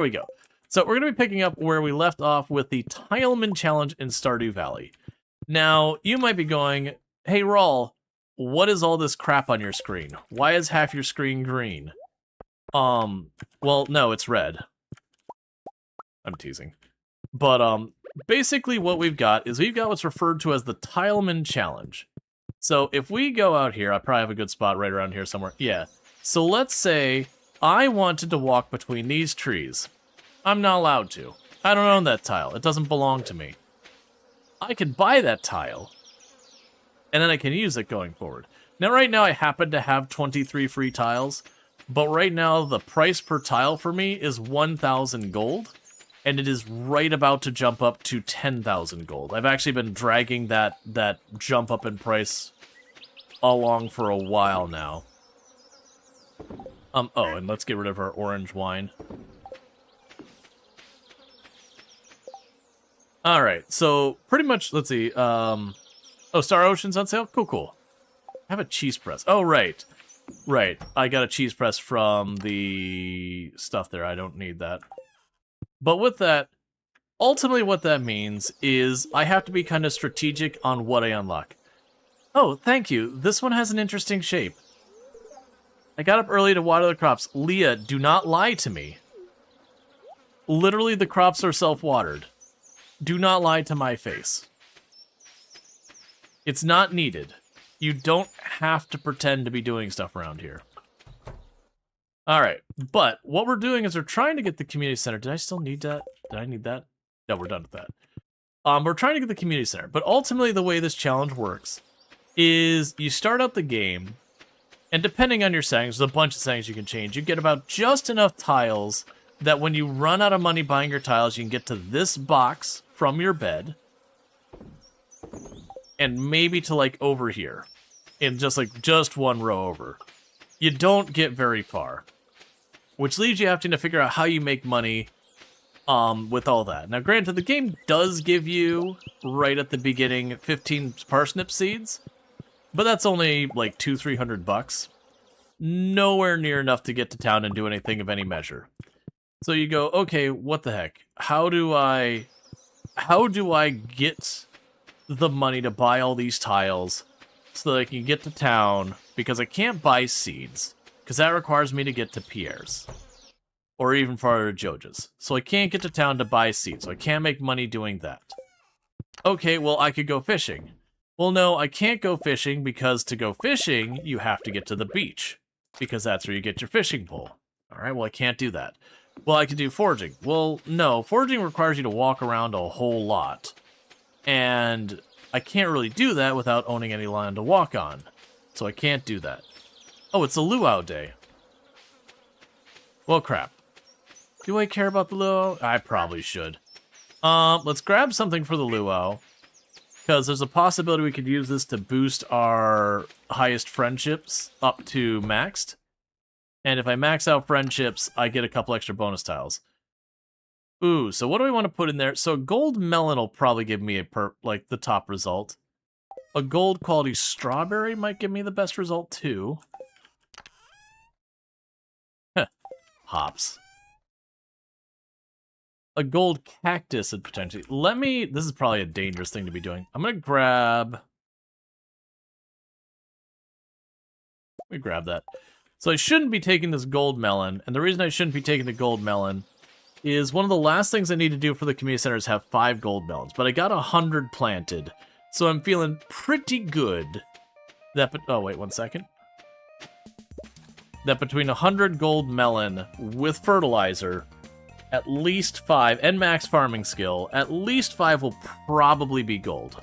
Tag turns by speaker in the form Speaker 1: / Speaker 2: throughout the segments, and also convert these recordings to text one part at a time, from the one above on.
Speaker 1: Here we go. So we're going to be picking up where we left off with the Tileman challenge in Stardew Valley. Now, you might be going, hey, Rual, what is all this crap on your screen? Why is half your screen green? Well, no, it's red. I'm teasing. But, basically what we've got is we've got what's referred to as the Tileman challenge. So if we go out here, I probably have a good spot right around here somewhere. Yeah. So let's say I wanted to walk between these trees. I'm not allowed to. I don't own that tile. It doesn't belong to me. I could buy that tile, and then I can use it going forward. Now, right now, I happen to have 23 free tiles, but right now, the price per tile for me is 1,000 gold, and it is right about to jump up to 10,000 gold. I've actually been dragging that jump up in price along for a while now. Oh, and let's get rid of our orange wine. Alright, so pretty much, let's see, oh, Star Ocean's on sale? Cool, cool. I have a cheese press. Oh, right. Right, I got a cheese press from the stuff there. I don't need that. But with that, ultimately what that means is I have to be kind of strategic on what I unlock. Oh, thank you. This one has an interesting shape. I got up early to water the crops. Leah, do not lie to me. Literally, the crops are self-watered. Do not lie to my face. It's not needed. You don't have to pretend to be doing stuff around here. Alright, but what we're doing is we're trying to get the community center. Did I still need that? Did I need that? No, we're done with that. We're trying to get the community center, but ultimately the way this challenge works is you start out the game, and depending on your settings, there's a bunch of settings you can change. You get about just enough tiles that when you run out of money buying your tiles, you can get to this box from your bed, and maybe to, like, over here, in just one row over. You don't get very far, which leaves you having to figure out how you make money with all that. Now, granted, the game does give you, right at the beginning, 15 parsnip seeds, but that's only, like, $200-300 bucks. Nowhere near enough to get to town and do anything of any measure. So you go, okay, what the heck? How do I get the money to buy all these tiles so that I can get to town? Because I can't buy seeds, because that requires me to get to Pierre's. Or even farther to Joja's. So I can't get to town to buy seeds, so I can't make money doing that. Okay, well, I could go fishing. Well, no, I can't go fishing, because to go fishing, you have to get to the beach. Because that's where you get your fishing pole. Alright, well, I can't do that. Well, I could do foraging. Well, no, foraging requires you to walk around a whole lot. And I can't really do that without owning any land to walk on. So I can't do that. Oh, it's a luau day. Well, crap. Do I care about the luau? I probably should. Let's grab something for the luau. Because there's a possibility we could use this to boost our highest friendships up to maxed. And if I max out friendships, I get a couple extra bonus tiles. Ooh, so what do we want to put in there? So a gold melon will probably give me the top result. A gold quality strawberry might give me the best result too. Heh. Hops. A gold cactus would potentially... This is probably a dangerous thing to be doing. I'm gonna grab... Let me grab that. So I shouldn't be taking this gold melon, and the reason I shouldn't be taking the gold melon is one of the last things I need to do for the community center is have 5 gold melons, but I got 100 planted, so I'm feeling pretty good that... Oh, wait, 1 second. That between 100 gold melon with fertilizer, at least 5, and max farming skill, at least 5 will probably be gold.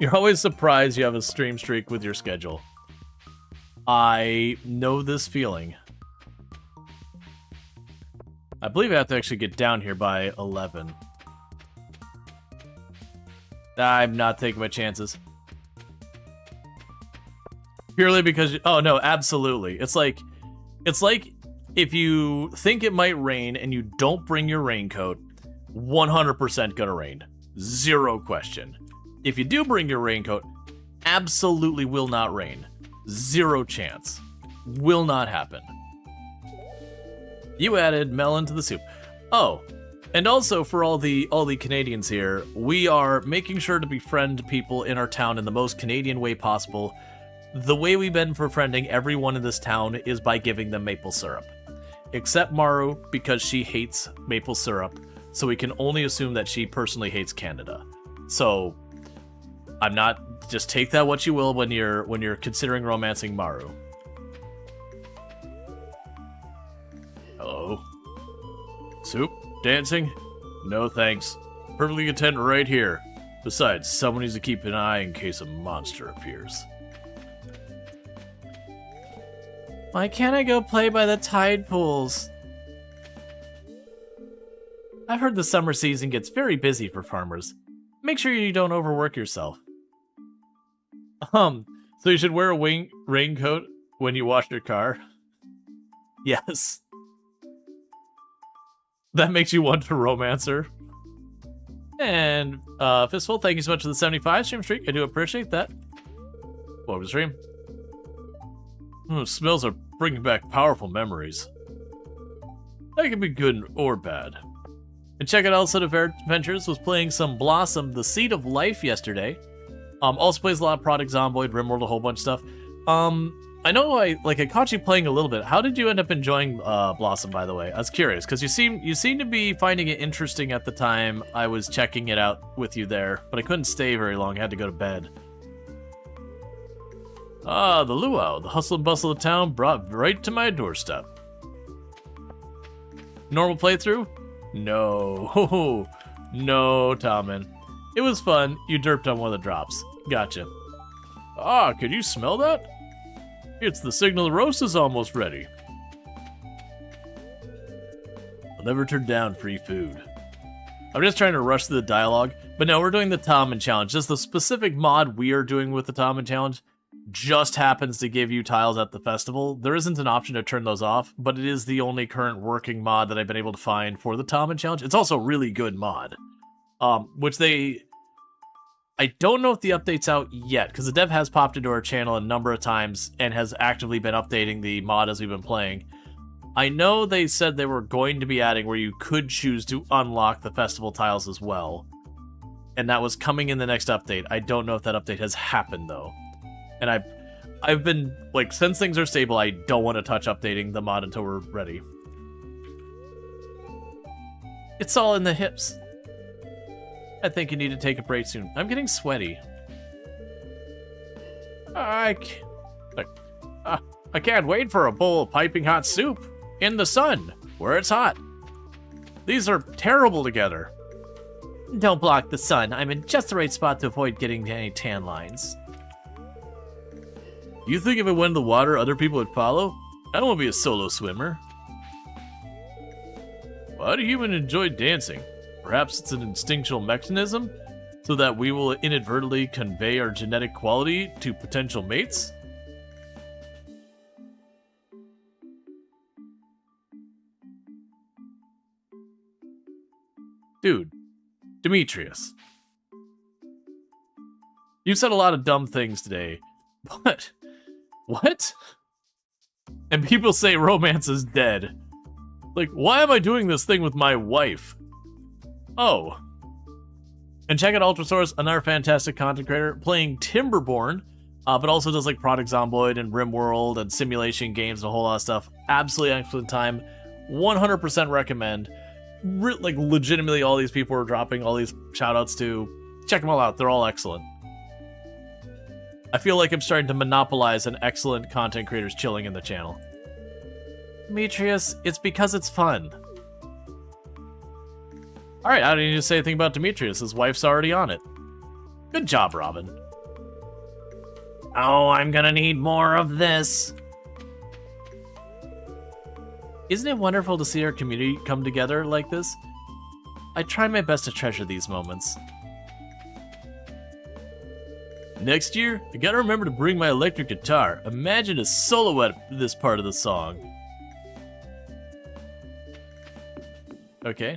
Speaker 1: You're always surprised you have a stream streak with your schedule. I know this feeling. I believe I have to actually get down here by 11. I'm not taking my chances. Purely because... Oh, no, absolutely. It's like if you think it might rain and you don't bring your raincoat, 100% gonna rain. Zero question. If you do bring your raincoat, absolutely will not rain. Zero chance. Will not happen. You added melon to the soup. Oh, and also for all the Canadians here, we are making sure to befriend people in our town in the most Canadian way possible. The way we've been befriending everyone in this town is by giving them maple syrup. Except Maru, because she hates maple syrup, so we can only assume that she personally hates Canada. So, I'm not, just take that what you will when you're considering romancing Maru. Hello? Soup? Dancing? No thanks. Perfectly content right here. Besides, someone needs to keep an eye in case a monster appears. Why can't I go play by the tide pools? I've heard the summer season gets very busy for farmers. Make sure you don't overwork yourself. So you should wear a raincoat when you wash your car? Yes. That makes you want to romance her. And, Fistful, thank you so much for the 75 stream streak. I do appreciate that. What was stream? Smells are bringing back powerful memories. That can be good or bad. And check out Outside of Adventures was playing some Blossom, the Seed of Life yesterday. Also plays a lot of Product Zomboid, Rimworld, a whole bunch of stuff. I know I caught you playing a little bit. How did you end up enjoying Blossom, by the way? I was curious, because you seem to be finding it interesting at the time I was checking it out with you there, but I couldn't stay very long. I had to go to bed. Ah, the luau. The hustle and bustle of town brought right to my doorstep. Normal playthrough? No. No, Tileman. It was fun. You derped on one of the drops. Gotcha. Ah, could you smell that? It's the signal the roast is almost ready. I'll never turn down free food. I'm just trying to rush through the dialogue, but no, we're doing the Tileman challenge. Just the specific mod we are doing with the Tileman challenge just happens to give you tiles at the festival. There isn't an option to turn those off, but it is the only current working mod that I've been able to find for the Tileman challenge. It's also a really good mod, I don't know if the update's out yet, because the dev has popped into our channel a number of times and has actively been updating the mod as we've been playing. I know they said they were going to be adding where you could choose to unlock the festival tiles as well, and that was coming in the next update. I don't know if that update has happened, though. And I've been, like, since things are stable, I don't want to touch updating the mod until we're ready. It's all in the hips. I think you need to take a break soon. I'm getting sweaty. I can't wait for a bowl of piping hot soup in the sun, where it's hot. These are terrible together. Don't block the sun. I'm in just the right spot to avoid getting any tan lines. You think if I went in the water, other people would follow? I don't want to be a solo swimmer. Why do humans enjoy dancing? Perhaps it's an instinctual mechanism, so that we will inadvertently convey our genetic quality to potential mates? Dude, Demetrius. You said a lot of dumb things today, but... What? And people say romance is dead. Like, why am I doing this thing with my wife? Oh. And check out Ultrasaurus, another fantastic content creator, playing Timberborn, but also does like Product Zomboid and Rimworld and simulation games and a whole lot of stuff. Absolutely excellent time. 100% recommend. Like, legitimately, all these people are dropping all these shoutouts to. Check them all out. They're all excellent. I feel like I'm starting to monopolize an excellent content creators chilling in the channel. Demetrius, it's because it's fun. Alright, I don't need to say anything about Demetrius. His wife's already on it. Good job, Robin. Oh, I'm gonna need more of this. Isn't it wonderful to see our community come together like this? I try my best to treasure these moments. Next year, I gotta remember to bring my electric guitar. Imagine a solo at this part of the song. Okay.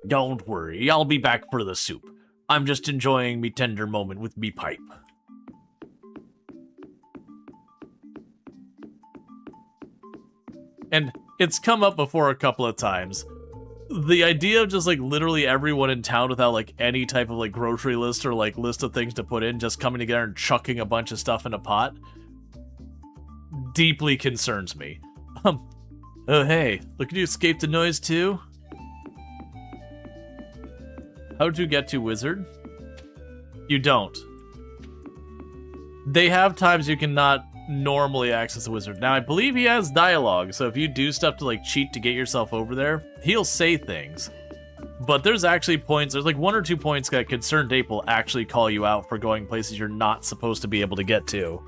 Speaker 1: Don't worry, I'll be back for the soup. I'm just enjoying me tender moment with me pipe. and it's come up before a couple of times. The idea of just like literally everyone in town without like any type of like grocery list or like list of things to put in, just coming together and chucking a bunch of stuff in a pot, deeply concerns me. Oh hey, look at you escape the noise too. How'd you get to Wizard? You don't. They have times you cannot normally access the Wizard. Now, I believe he has dialogue, so if you do stuff to like cheat to get yourself over there, he'll say things. But there's actually points, there's like 1 or 2 points that Concerned Ape will actually call you out for going places you're not supposed to be able to get to.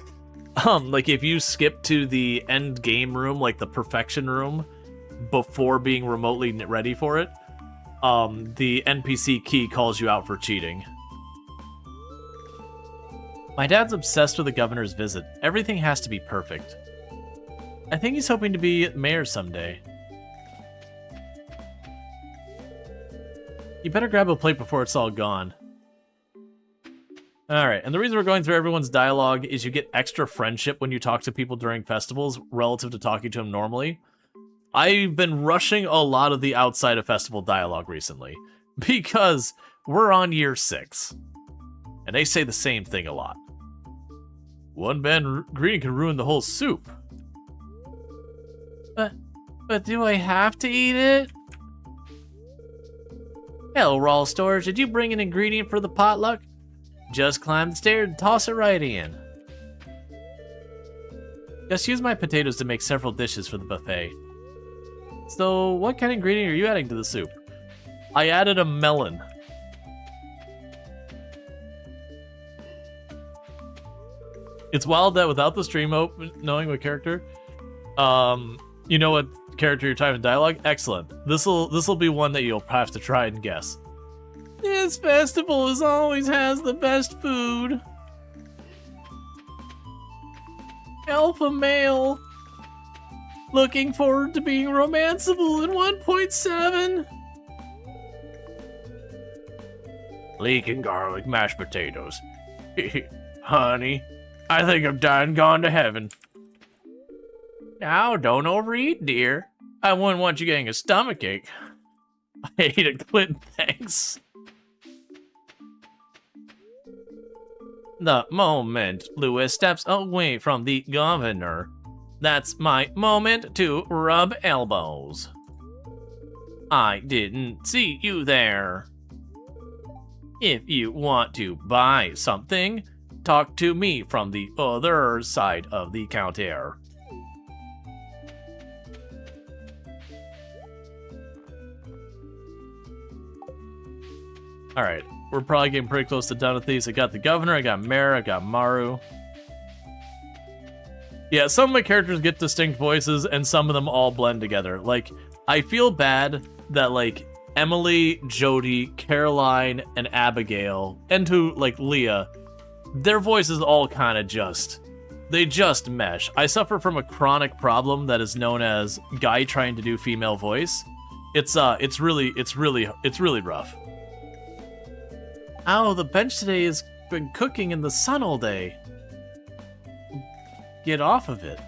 Speaker 1: Like if you skip to the end game room, like the perfection room, before being remotely ready for it, the NPC key calls you out for cheating. My dad's obsessed with the governor's visit. Everything has to be perfect. I think he's hoping to be mayor someday. You better grab a plate before it's all gone. Alright, and the reason we're going through everyone's dialogue is you get extra friendship when you talk to people during festivals relative to talking to them normally. I've been rushing a lot of the outside of festival dialogue recently, because we're on year 6. And they say the same thing a lot. One bad ingredient can ruin the whole soup. But do I have to eat it? Hello, Rual Storge. Did you bring an ingredient for the potluck? Just climb the stairs and toss it right in. Just use my potatoes to make several dishes for the buffet. So, what kind of ingredient are you adding to the soup? I added a melon. It's wild that without the stream open, knowing what character, you know what character you're typing dialogue? Excellent. This'll be one that you'll have to try and guess. This festival always has the best food. Alpha male. Looking forward to being romanceable in 1.7. Leeking garlic mashed potatoes. Honey, I think I'm dying and gone to heaven. Now, don't overeat, dear. I wouldn't want you getting a stomachache. I hate it, Clint, thanks. The moment Lewis steps away from the governor, that's my moment to rub elbows. I didn't see you there. If you want to buy something, talk to me from the other side of the counter. Alright, we're probably getting pretty close to done with these. I got the governor, I got Mayor, I got Maru. Yeah, some of my characters get distinct voices, and some of them all blend together. Like, I feel bad that, like, Emily, Jody, Caroline, and Abigail, and to, like, Leah, their voices all kind of they just mesh. I suffer from a chronic problem that is known as guy trying to do female voice. It's really rough. Ow, the bench today has been cooking in the sun all day. Get off of it.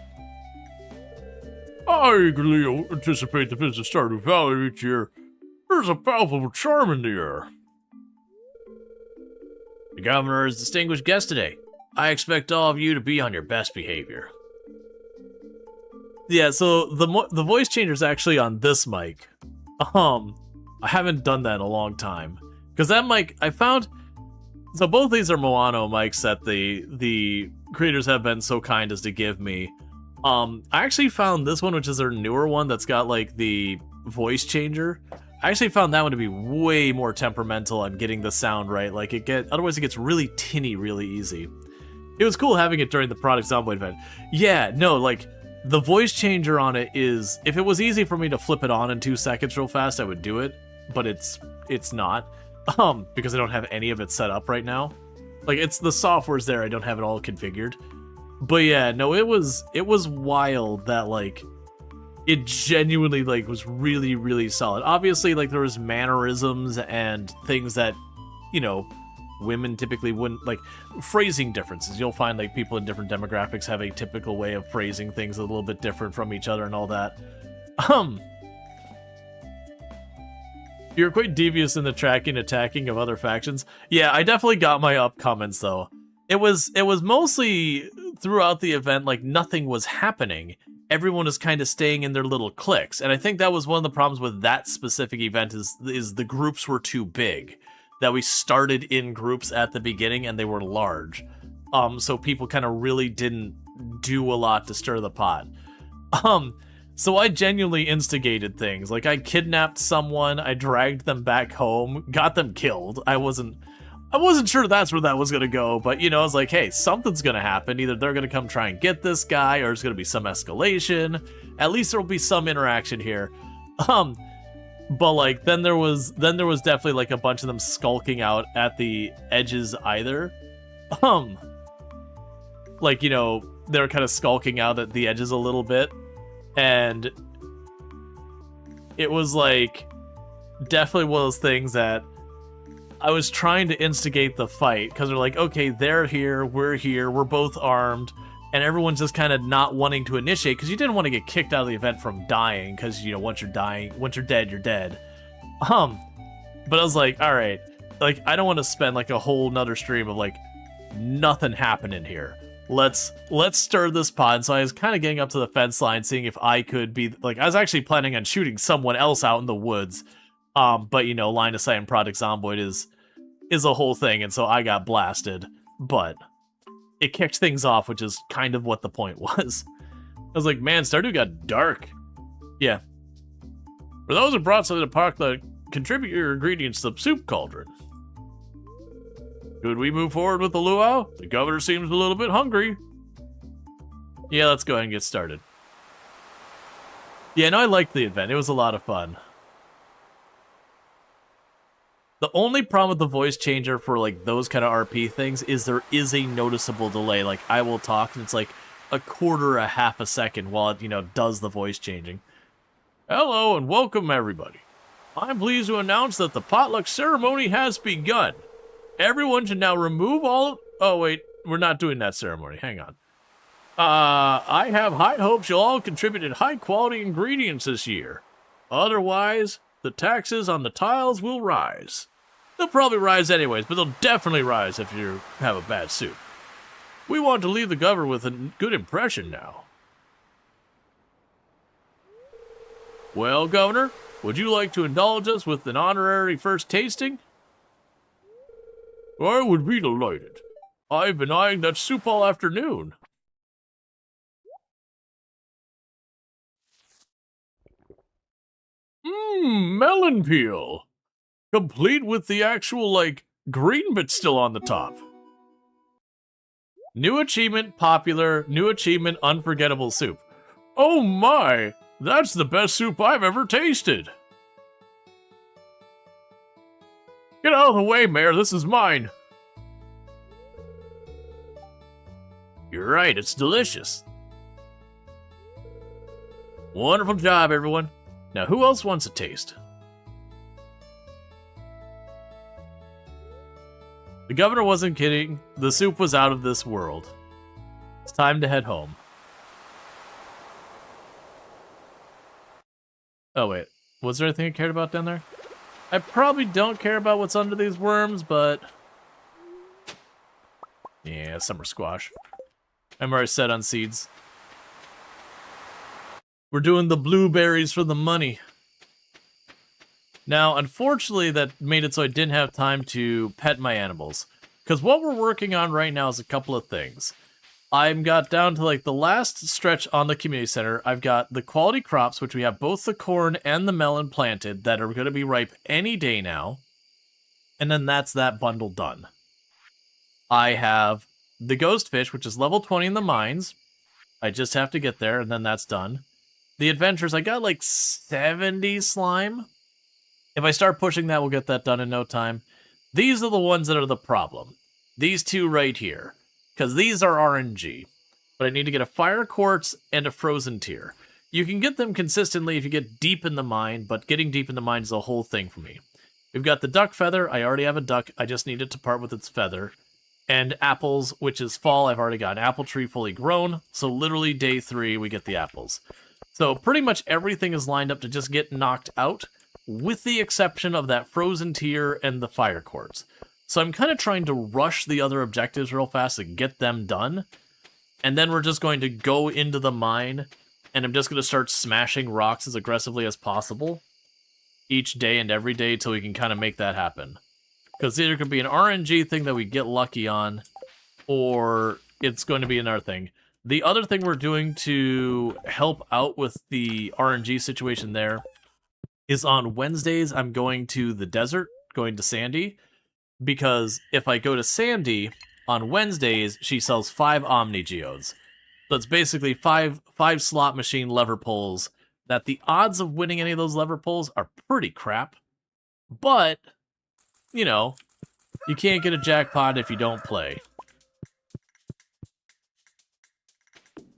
Speaker 1: I eagerly anticipate the visit to Stardew Valley each year. There's a palpable charm in the air. The governor is a distinguished guest today. I expect all of you to be on your best behavior. Yeah, so the voice changer is actually on this mic. I haven't done that in a long time. Because that mic, I found... So both these are Moano mics that the creators have been so kind as to give me. I actually found this one, which is their newer one that's got, like, the voice changer. I actually found that one to be way more temperamental on getting the sound right. Like, otherwise it gets really tinny really easy. It was cool having it during the Product Zomboid event. Yeah, no, like, the voice changer on it is... If it was easy for me to flip it on in 2 seconds real fast, I would do it. But it's not. Because I don't have any of it set up right now. Like, it's the software's there, I don't have it all configured. But yeah, no, it was wild that, like, it genuinely, like, was really, really solid. Obviously, like, there was mannerisms and things that, you know, women typically wouldn't, like, phrasing differences. You'll find, like, people in different demographics have a typical way of phrasing things a little bit different from each other and all that. You're quite devious in the tracking attacking of other factions. Yeah, I definitely got my up comments, though. It was mostly throughout the event, like, nothing was happening. Everyone is kind of staying in their little cliques, and I think that was one of the problems with that specific event is the groups were too big. That we started in groups at the beginning, and they were large. So people kind of really didn't do a lot to stir the pot. So I genuinely instigated things. Like, I kidnapped someone, I dragged them back home, got them killed. I wasn't sure that's where that was gonna go, but, you know, I was like, hey, something's gonna happen. Either they're gonna come try and get this guy, or there's gonna be some escalation. At least there'll be some interaction here. But, like, then there was definitely, like, a bunch of them skulking out at the edges either. Like, you know, they were kind of skulking out at the edges a little bit. And it was, like, definitely one of those things that I was trying to instigate the fight, because they're like, okay, they're here, we're both armed, and everyone's just kind of not wanting to initiate, because you didn't want to get kicked out of the event from dying, because, you know, once you're dead, you're dead. But I was like, alright, like, I don't want to spend, like, a whole nother stream of, like, nothing happening here. Let's stir this pot. And so I was kind of getting up to the fence line, seeing if I could be, like, I was actually planning on shooting someone else out in the woods. But, you know, line of sight and Project Zomboid is a whole thing, and so I got blasted. But it kicked things off, which is kind of what the point was. I was like, man, Stardew got dark. Yeah. For those who brought something to park, contribute your ingredients to the soup cauldron. Could we move forward with the luau? The governor seems a little bit hungry. Yeah, let's go ahead and get started. Yeah, no, I liked the event. It was a lot of fun. The only problem with the voice changer for, like, those kind of RP things is there is a noticeable delay. Like, I will talk, and it's like a quarter, a half a second while it, you know, does the voice changing. Hello, and welcome, everybody. I'm pleased to announce that the potluck ceremony has begun. Everyone should now remove all... Oh, wait, we're not doing that ceremony. Hang on. I have high hopes you'll all contributed high-quality ingredients this year. Otherwise, the taxes on the tiles will rise. They'll probably rise anyways, but they'll definitely rise if you have a bad soup. We want to leave the governor with a good impression now. Well, Governor, would you like to indulge us with an honorary first tasting? I would be delighted. I've been eyeing that soup all afternoon. Melon peel. Complete with the actual, like, green bit still on the top. New achievement, popular. New achievement, unforgettable soup. Oh my! That's the best soup I've ever tasted. Get out of the way, Mayor. This is mine. You're right. It's delicious. Wonderful job, everyone. Now, who else wants a taste? The governor wasn't kidding. The soup was out of this world. It's time to head home. Oh, wait. Was there anything I cared about down there? I probably don't care about what's under these worms, but... yeah, summer squash. I'm already set on seeds. We're doing the blueberries for the money. Now, unfortunately, that made it so I didn't have time to pet my animals. Because what we're working on right now is a couple of things. I've got down to, like, the last stretch on the community center. I've got the quality crops, which we have both the corn and the melon planted, that are going to be ripe any day now. And then that's that bundle done. I have the ghost fish, which is level 20 in the mines. I just have to get there, and then that's done. The adventures, I got like 70 slime. If I start pushing that, we'll get that done in no time. These are the ones that are the problem. These two right here. Because these are RNG. But I need to get a fire quartz and a frozen tier. You can get them consistently if you get deep in the mine, but getting deep in the mine is a whole thing for me. We've got the duck feather. I already have a duck. I just need it to part with its feather. And apples, which is fall. I've already got an apple tree fully grown. So literally day 3, we get the apples. So pretty much everything is lined up to just get knocked out, with the exception of that frozen tier and the fire quartz. So I'm kind of trying to rush the other objectives real fast to get them done. And then we're just going to go into the mine, and I'm just going to start smashing rocks as aggressively as possible each day and every day till we can kind of make that happen. Because either could be an RNG thing that we get lucky on, or it's going to be another thing. The other thing we're doing to help out with the RNG situation there is on Wednesdays I'm going to the desert, going to Sandy, because if I go to Sandy on Wednesdays, she sells 5 Omni Geodes. So it's basically five slot machine lever pulls that the odds of winning any of those lever pulls are pretty crap. But, you know, you can't get a jackpot if you don't play.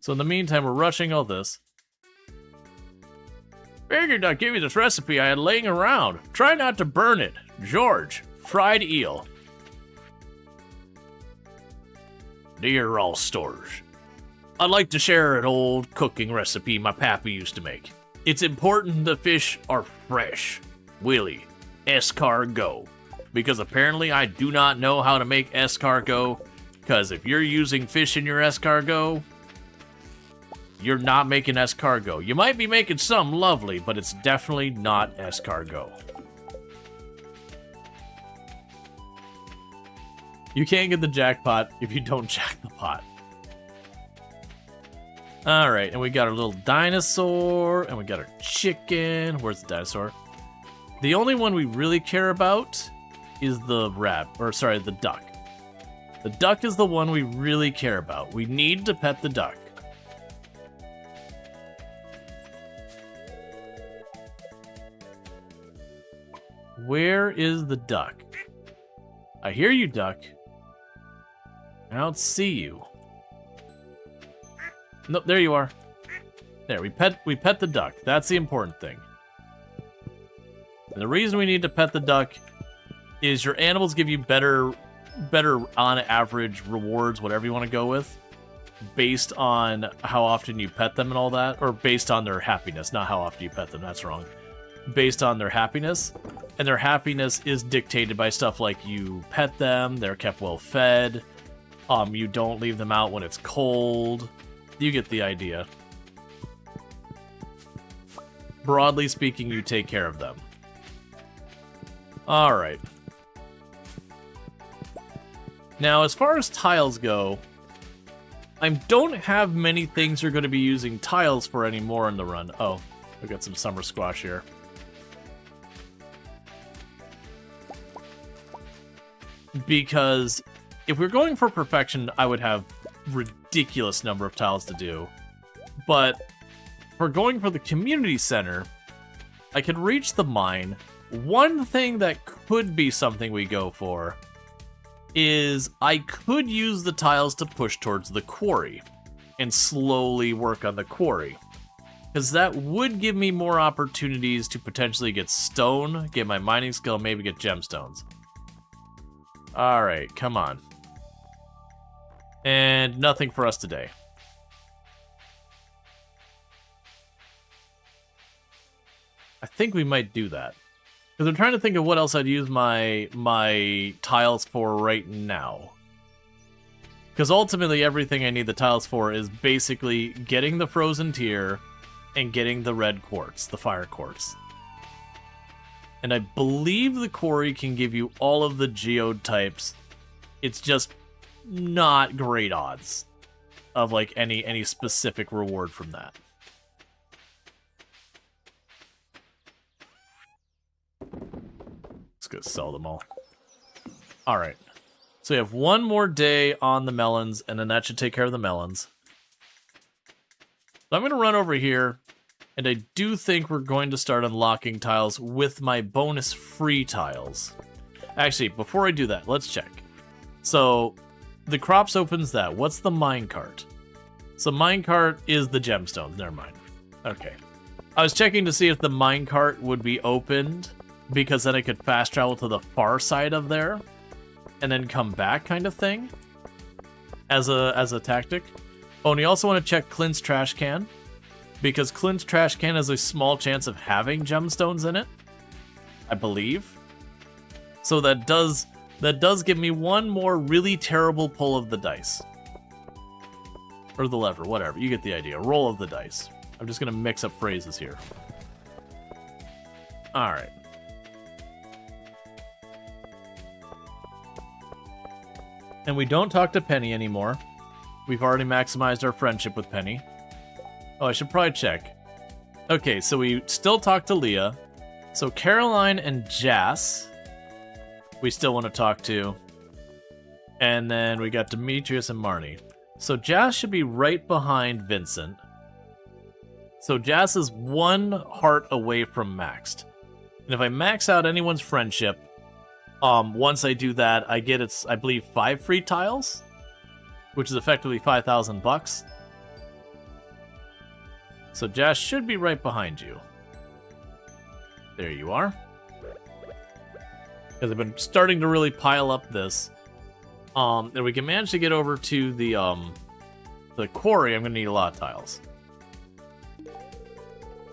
Speaker 1: So in the meantime, we're rushing all this. Figured I'd give you this recipe I had laying around. Try not to burn it. George, fried eel. Dear Rual Storge, I'd like to share an old cooking recipe my pappy used to make. It's important the fish are fresh. Willie, escargot. Because apparently I do not know how to make escargot, because if you're using fish in your escargot, you're not making escargot. You might be making some lovely, but it's definitely not escargot. You can't get the jackpot if you don't jack the pot. Alright, and we got our little dinosaur, and we got our chicken. Where's the dinosaur? The only one we really care about is the the duck. The duck is the one we really care about. We need to pet the duck. Where is the duck? I hear you, duck. I don't see you. Nope, there you are. There, we pet the duck. That's the important thing. And the reason we need to pet the duck is your animals give you better on average rewards, whatever you want to go with, based on how often you pet them and all that, or based on their happiness, not how often you pet them, that's wrong. Based on their happiness, and their happiness is dictated by stuff like you pet them, they're kept well fed, you don't leave them out when it's cold. You get the idea. Broadly speaking, you take care of them. Alright. Now, as far as tiles go, I don't have many things you're going to be using tiles for anymore in the run. Oh, we got some summer squash here. Because if we're going for perfection, I would have ridiculous number of tiles to do. But if we're going for the community center, I could reach the mine. One thing that could be something we go for is I could use the tiles to push towards the quarry and slowly work on the quarry. Because that would give me more opportunities to potentially get stone, get my mining skill, maybe get gemstones. Alright, come on. And nothing for us today. I think we might do that. Because I'm trying to think of what else I'd use my tiles for right now. Because ultimately everything I need the tiles for is basically getting the frozen tier and getting the red quartz, the fire quartz. And I believe the quarry can give you all of the geode types. It's just not great odds of like any specific reward from that. Let's go sell them all. Alright. So we have one more day on the melons, and then that should take care of the melons. So I'm going to run over here, and I do think we're going to start unlocking tiles with my bonus free tiles. Actually, before I do that, let's check. So, the crops opens that. What's the minecart? So minecart is the gemstones. Never mind. Okay. I was checking to see if the minecart would be opened because then I could fast travel to the far side of there and then come back kind of thing as a tactic. Oh, and you also want to check Clint's trash can, because Clint's trash can has a small chance of having gemstones in it, I believe. So that does give me one more really terrible pull of the dice. Or the lever, whatever. You get the idea. Roll of the dice. I'm just going to mix up phrases here. Alright. And we don't talk to Penny anymore. We've already maximized our friendship with Penny. Oh, I should probably check. Okay, so we still talk to Leah. So Caroline and Jas, we still want to talk to. And then we got Demetrius and Marnie. So Jas should be right behind Vincent. So Jas is 1 heart away from maxed. And if I max out anyone's friendship, once I do that, I get, I believe, 5 free tiles, which is effectively 5,000 bucks. So Jas should be right behind you. There you are. Because I've been starting to really pile up this. And we can manage to get over to the quarry. I'm going to need a lot of tiles.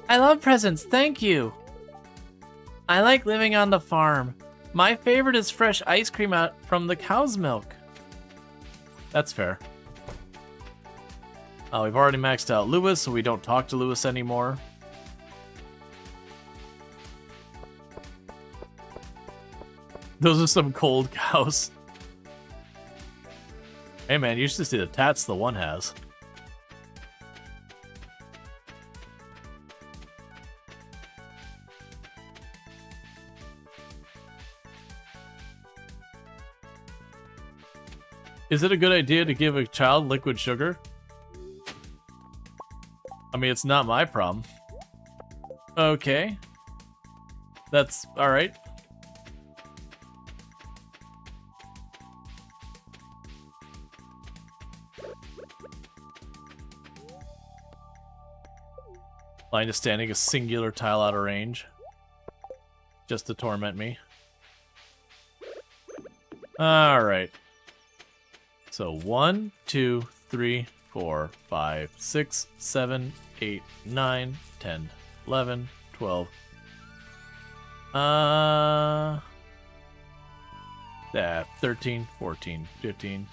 Speaker 1: I love presents, thank you. I like living on the farm. My favorite is fresh ice cream out from the cow's milk. That's fair. We've already maxed out Lewis, so we don't talk to Lewis anymore. Those are some cold cows. Hey man, you should see the tats the one has. Is it a good idea to give a child liquid sugar? I mean, it's not my problem. Okay. That's alright. Line of standing, a singular tile out of range. Just to torment me. Alright. So 1, 2, 3, 4, 5, 6, 7, 8, 9, 10, 11, 12. Yeah, 13, 14, 15,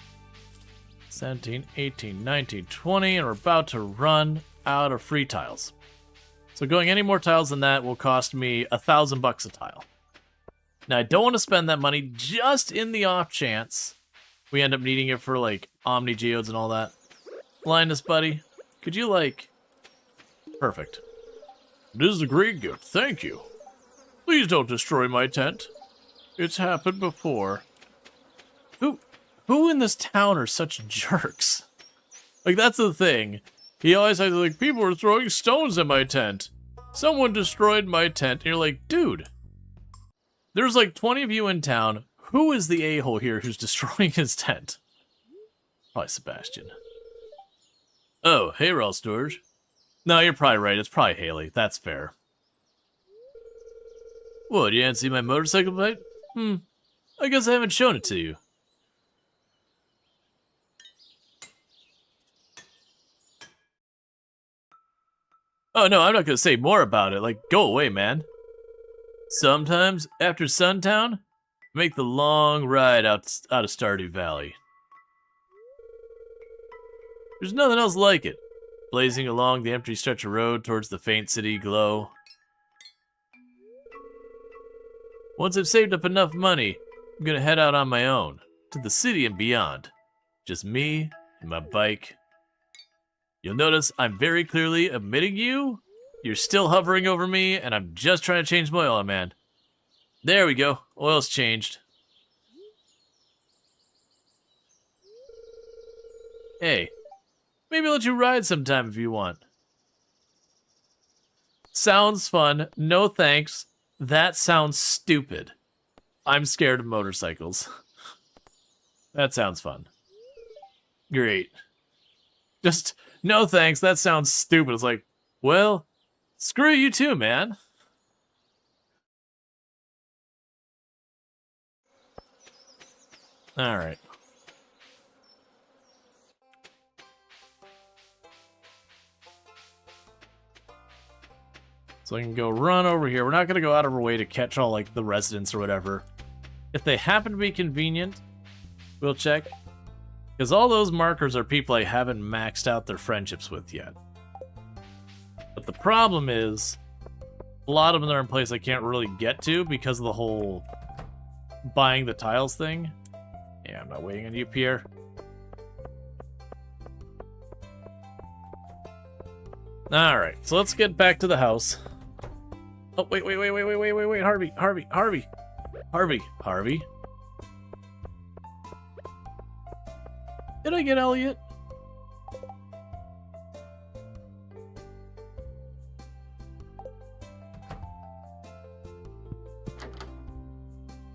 Speaker 1: 17, 18, 19, 20, and we're about to run out of free tiles. So going any more tiles than that will cost me 1,000 bucks a tile. Now I don't want to spend that money just in the off chance we end up needing it for like Omni Geodes and all that. Linus, buddy, could you like... Perfect. This is a great gift, thank you. Please don't destroy my tent. It's happened before. Who in this town are such jerks? Like, that's the thing. He always has like, people are throwing stones at my tent. Someone destroyed my tent. And you're like, dude, there's like 20 of you in town. Who is the a-hole here who's destroying his tent? Probably Sebastian. Oh, hey, Rual Storge. No, you're probably right. It's probably Haley. That's fair. What, you didn't see my motorcycle plate? I guess I haven't shown it to you. Oh, no, I'm not going to say more about it. Like, go away, man. Sometimes, after Suntown, make the long ride out of Stardew Valley. There's nothing else like it. Blazing along the empty stretch of road towards the faint city glow. Once I've saved up enough money, I'm gonna head out on my own, to the city and beyond. Just me and my bike. You'll notice I'm very clearly omitting you. You're still hovering over me, and I'm just trying to change my oil, man. There we go. Oil's changed. Hey, maybe I'll let you ride sometime if you want. Sounds fun. No thanks. That sounds stupid. I'm scared of motorcycles. That sounds fun. Great. Just, no thanks. That sounds stupid. It's like, well, screw you too, man. Alright. So I can go run over here. We're not going to go out of our way to catch all, like, the residents or whatever. If they happen to be convenient, we'll check. Because all those markers are people I haven't maxed out their friendships with yet. But the problem is, a lot of them are in place I can't really get to because of the whole buying the tiles thing. Yeah, I'm not waiting on you, Pierre. Alright, so let's get back to the house. Oh, wait, Harvey. Did I get Elliot?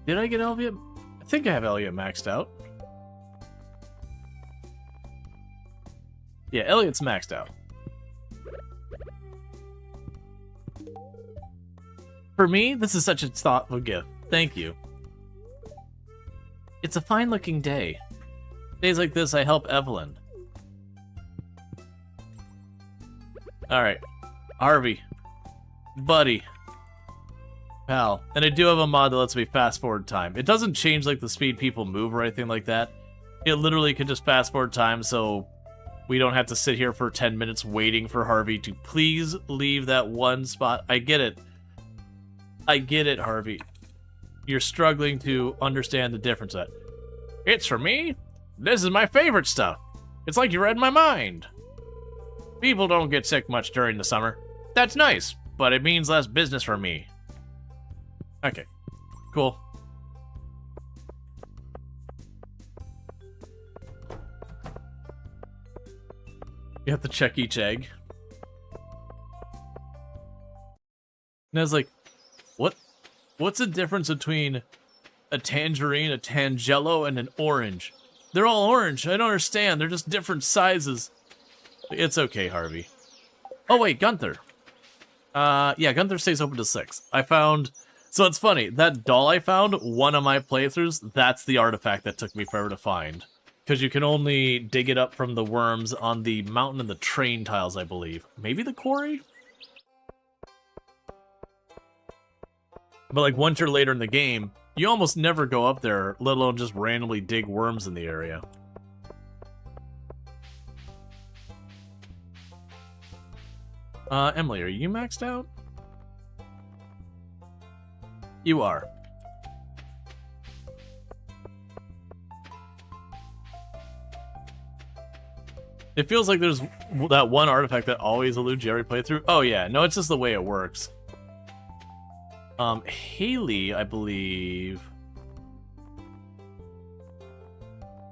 Speaker 1: Did I get Elliot? I think I have Elliot maxed out. Yeah, Elliot's maxed out. For me, this is such a thoughtful gift. Thank you. It's a fine-looking day. Days like this, I help Evelyn. Alright. Harvey. Buddy. Pal. And I do have a mod that lets me fast-forward time. It doesn't change, like, the speed people move or anything like that. It literally can just fast-forward time, so we don't have to sit here for 10 minutes waiting for Harvey to please leave that one spot. I get it. I get it, Harvey. You're struggling to understand the difference. It's for me? This is my favorite stuff. It's like you read my mind. People don't get sick much during the summer. That's nice, but it means less business for me. Okay, cool. You have to check each egg. And I was like, what's the difference between a tangerine, a tangelo, and an orange? They're all orange. I don't understand. They're just different sizes. It's okay, Harvey. Oh, wait, Gunther. Yeah, Gunther stays open to 6. I found... So it's funny. That doll I found, one of my playthroughs, that's the artifact that took me forever to find. Because you can only dig it up from the worms on the mountain and the train tiles, I believe. Maybe the quarry? But like once you're later in the game, you almost never go up there, let alone just randomly dig worms in the area. Emily, are you maxed out? You are. It feels like there's that one artifact that always eludes you every playthrough. Oh yeah, no, it's just the way it works. Haley, I believe,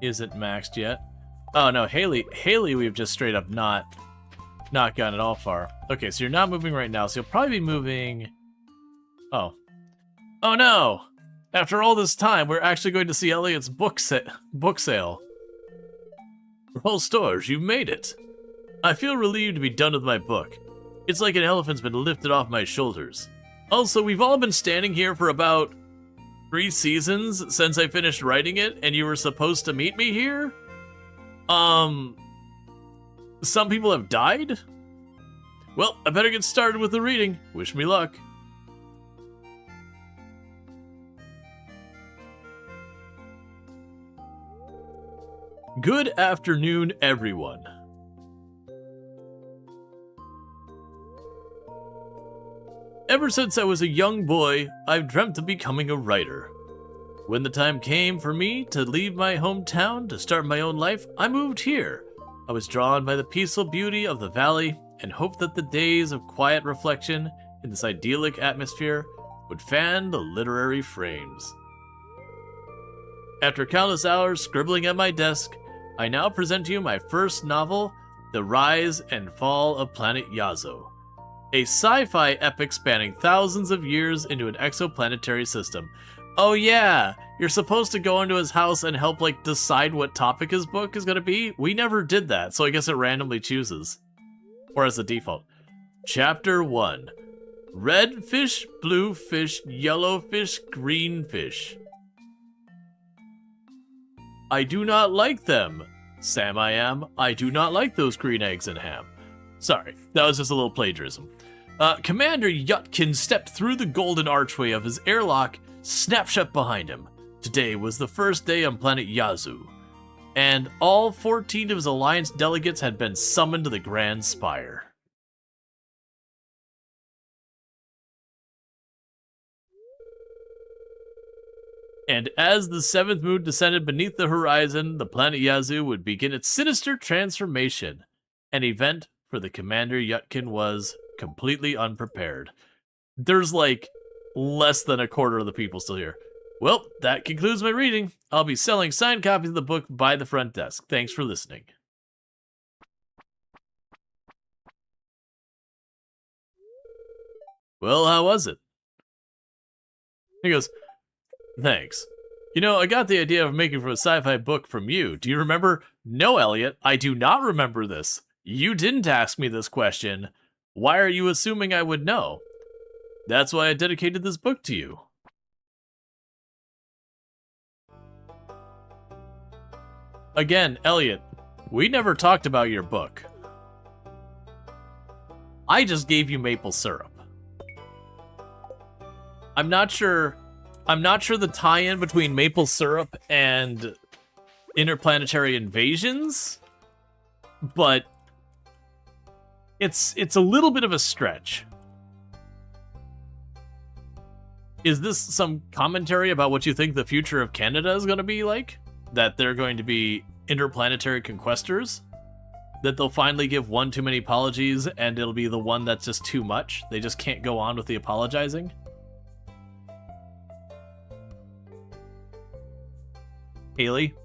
Speaker 1: isn't maxed yet. Oh no, Haley we've just straight up not gotten it all far. Okay, so you're not moving right now, so you'll probably be moving... Oh. Oh no! After all this time, we're actually going to see Elliot's book sale. Rual Storge, you made it! I feel relieved to be done with my book. It's like an elephant's been lifted off my shoulders. Also, we've all been standing here for about 3 seasons since I finished writing it, and you were supposed to meet me here? Some people have died? Well, I better get started with the reading. Wish me luck. Good afternoon, everyone. Ever since I was a young boy, I've dreamt of becoming a writer. When the time came for me to leave my hometown to start my own life, I moved here. I was drawn by the peaceful beauty of the valley and hoped that the days of quiet reflection in this idyllic atmosphere would fan the literary frames. After countless hours scribbling at my desk, I now present to you my first novel, The Rise and Fall of Planet Yazo. A sci-fi epic spanning thousands of years into an exoplanetary system. Oh yeah, you're supposed to go into his house and help like decide what topic his book is going to be? We never did that, so I guess it randomly chooses. Or as the default. Chapter 1. Red fish, blue fish, yellow fish, green fish. I do not like them. Sam I am, I do not like those green eggs and ham. Sorry, that was just a little plagiarism. Commander Yutkin stepped through the golden archway of his airlock, snap shut behind him. Today was the first day on planet Yazoo, and all 14 of his alliance delegates had been summoned to the Grand Spire. And as the seventh moon descended beneath the horizon, the planet Yazoo would begin its sinister transformation. An event for the Commander Yutkin was completely unprepared. There's like less than a quarter of the people still here. Well, that concludes my reading. I'll be selling signed copies of the book by the front desk. Thanks for listening. Well, how was it? He goes, thanks. You know, I got the idea of making for a sci-fi book from you. Do you remember? No, Elliot, I do not remember this. You didn't ask me this question. Why are you assuming I would know? That's why I dedicated this book to you. Again, Elliot, we never talked about your book. I just gave you maple syrup. I'm not sure the tie-in between maple syrup and interplanetary invasions, but it's a little bit of a stretch. Is this some commentary about what you think the future of Canada is going to be like? That they're going to be interplanetary conquestors? That they'll finally give one too many apologies and it'll be the one that's just too much? They just can't go on with the apologizing? Haley?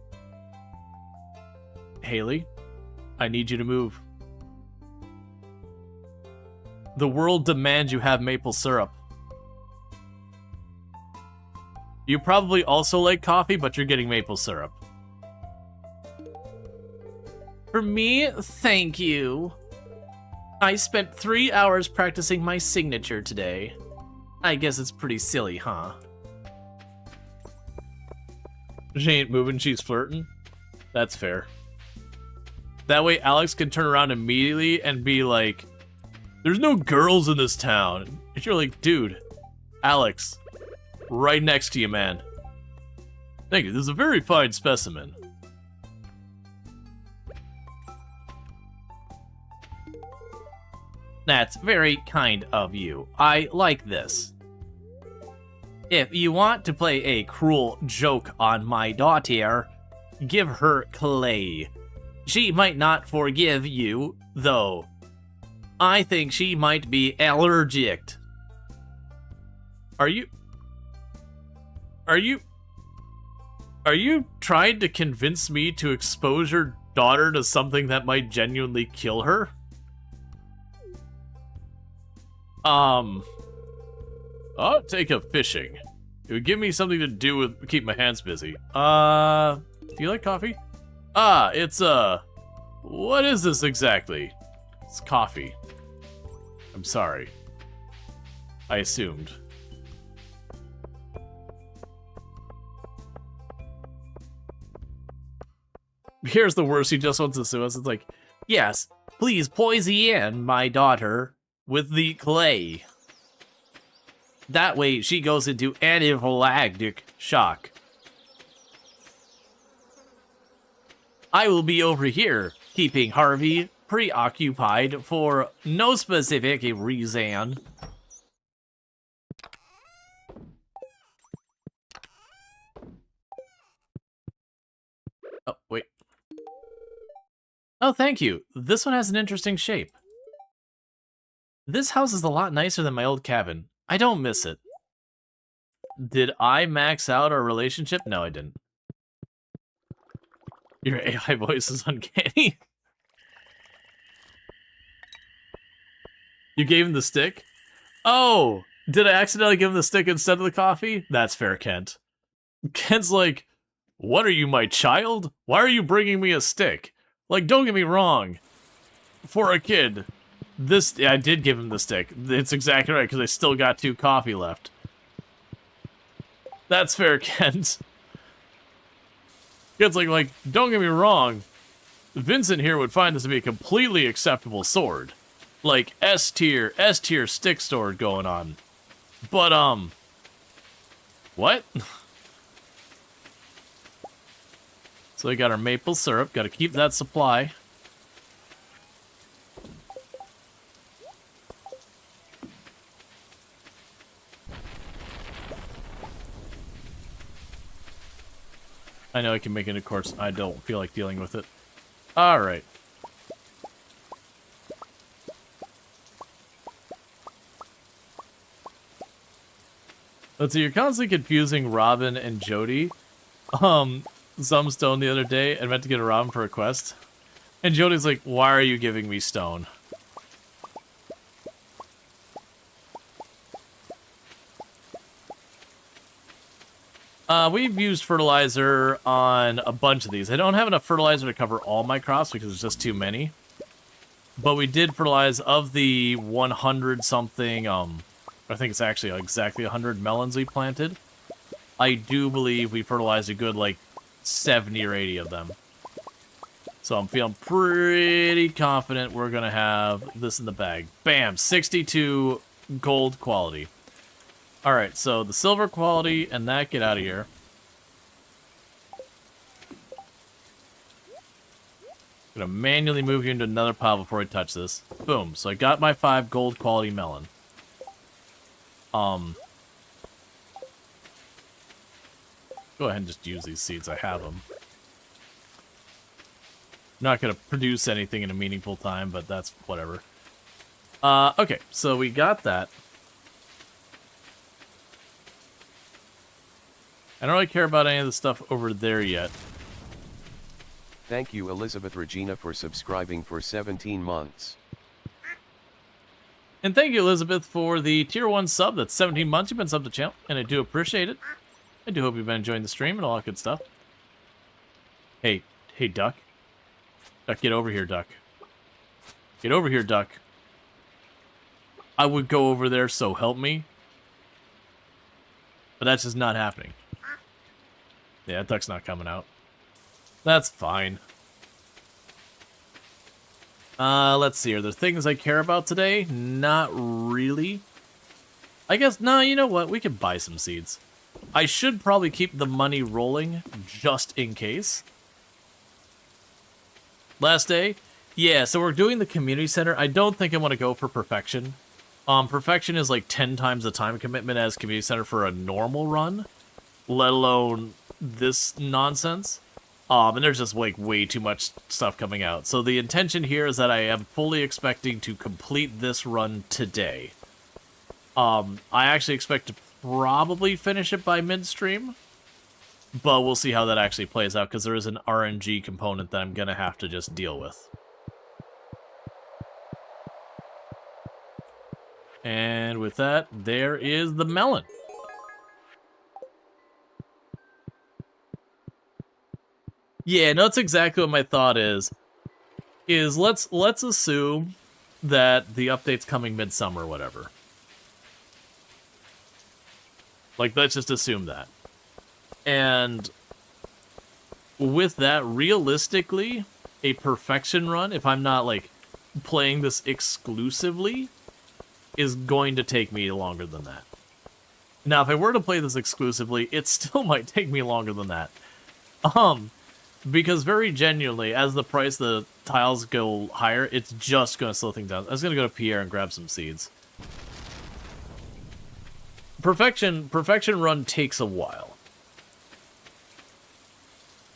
Speaker 1: Haley? I need you to move. The world demands you have maple syrup. You probably also like coffee, but you're getting maple syrup. For me, thank you. I spent 3 hours practicing my signature today. I guess it's pretty silly, huh? She ain't moving, she's flirting. That's fair. That way Alex can turn around immediately and be like, there's no girls in this town. And you're like, dude, Alex, right next to you, man. Thank you, this is a very fine specimen. That's very kind of you. I like this. If you want to play a cruel joke on my daughter, give her clay. She might not forgive you, though. I think she might be allergic. Are you trying to convince me to expose your daughter to something that might genuinely kill her? I'll take up fishing. It would give me something to do with keep my hands busy. Do you like coffee? It's what is this exactly? It's coffee. I'm sorry. I assumed. Here's the worst, he just wants to sue us. It's like, yes, please poison my daughter with the clay. That way she goes into anaphylactic shock. I will be over here, keeping Harvey preoccupied for no specific reason. Oh, wait. Oh, thank you. This one has an interesting shape. This house is a lot nicer than my old cabin. I don't miss it. Did I max out our relationship? No, I didn't. Your AI voice is uncanny. You gave him the stick? Oh, did I accidentally give him the stick instead of the coffee? That's fair, Kent. Kent's like, what are you, my child? Why are you bringing me a stick? Like, don't get me wrong. For a kid, I did give him the stick. It's exactly right, because I still got 2 coffee left. That's fair, Kent. It's like, don't get me wrong, Vincent here would find this to be a completely acceptable sword. Like, S tier stick sword going on. But, what? So we got our maple syrup, gotta keep that supply. I know I can make it, of course, I don't feel like dealing with it. Alright. Let's see, you're constantly confusing Robin and Jody. Some stone the other day and meant to get a Robin for a quest. And Jody's like, why are you giving me stone? We've used fertilizer on a bunch of these. I don't have enough fertilizer to cover all my crops because there's just too many. But we did fertilize of the 100 something, I think it's actually exactly 100 melons we planted. I do believe we fertilized a good, like, 70 or 80 of them. So I'm feeling pretty confident we're going to have this in the bag. Bam! 62 gold quality. Alright, so the silver quality and that, get out of here. I'm going to manually move you into another pile before I touch this. Boom. So I got my 5 gold quality melon. Go ahead and just use these seeds. I have them. Not going to produce anything in a meaningful time, but that's whatever. Okay, so we got that. I don't really care about any of the stuff over there yet.
Speaker 2: Thank you Elizabeth Regina for subscribing for 17 months.
Speaker 1: And thank you, Elizabeth, for the tier 1 sub. That's 17 months you've been subbed to the channel, and I do appreciate it. I do hope you've been enjoying the stream and all that good stuff. Hey, Duck. Duck, get over here, Duck. Get over here, Duck. I would go over there, so help me. But that's just not happening. Yeah, Duck's not coming out. That's fine. Let's see. Are there things I care about today? Not really. I guess, no, you know what? We could buy some seeds. I should probably keep the money rolling just in case. Last day? Yeah, so we're doing the community center. I don't think I want to go for perfection. Perfection is like 10 times the time commitment as community center for a normal run, let alone this nonsense. And there's just like way too much stuff coming out. So the intention here is that I am fully expecting to complete this run today. I actually expect to probably finish it by midstream, but we'll see how that actually plays out because there is an RNG component that I'm gonna have to just deal with. And with that, there is the melon. Yeah, no, that's exactly what my thought is. Let's assume that the update's coming midsummer or whatever. Like, let's just assume that. And with that, realistically, a perfection run, if I'm not, like, playing this exclusively, is going to take me longer than that. Now, if I were to play this exclusively, it still might take me longer than that. Because very genuinely, as the price of the tiles go higher, it's just going to slow things down. I was going to go to Pierre and grab some seeds. Perfection run takes a while.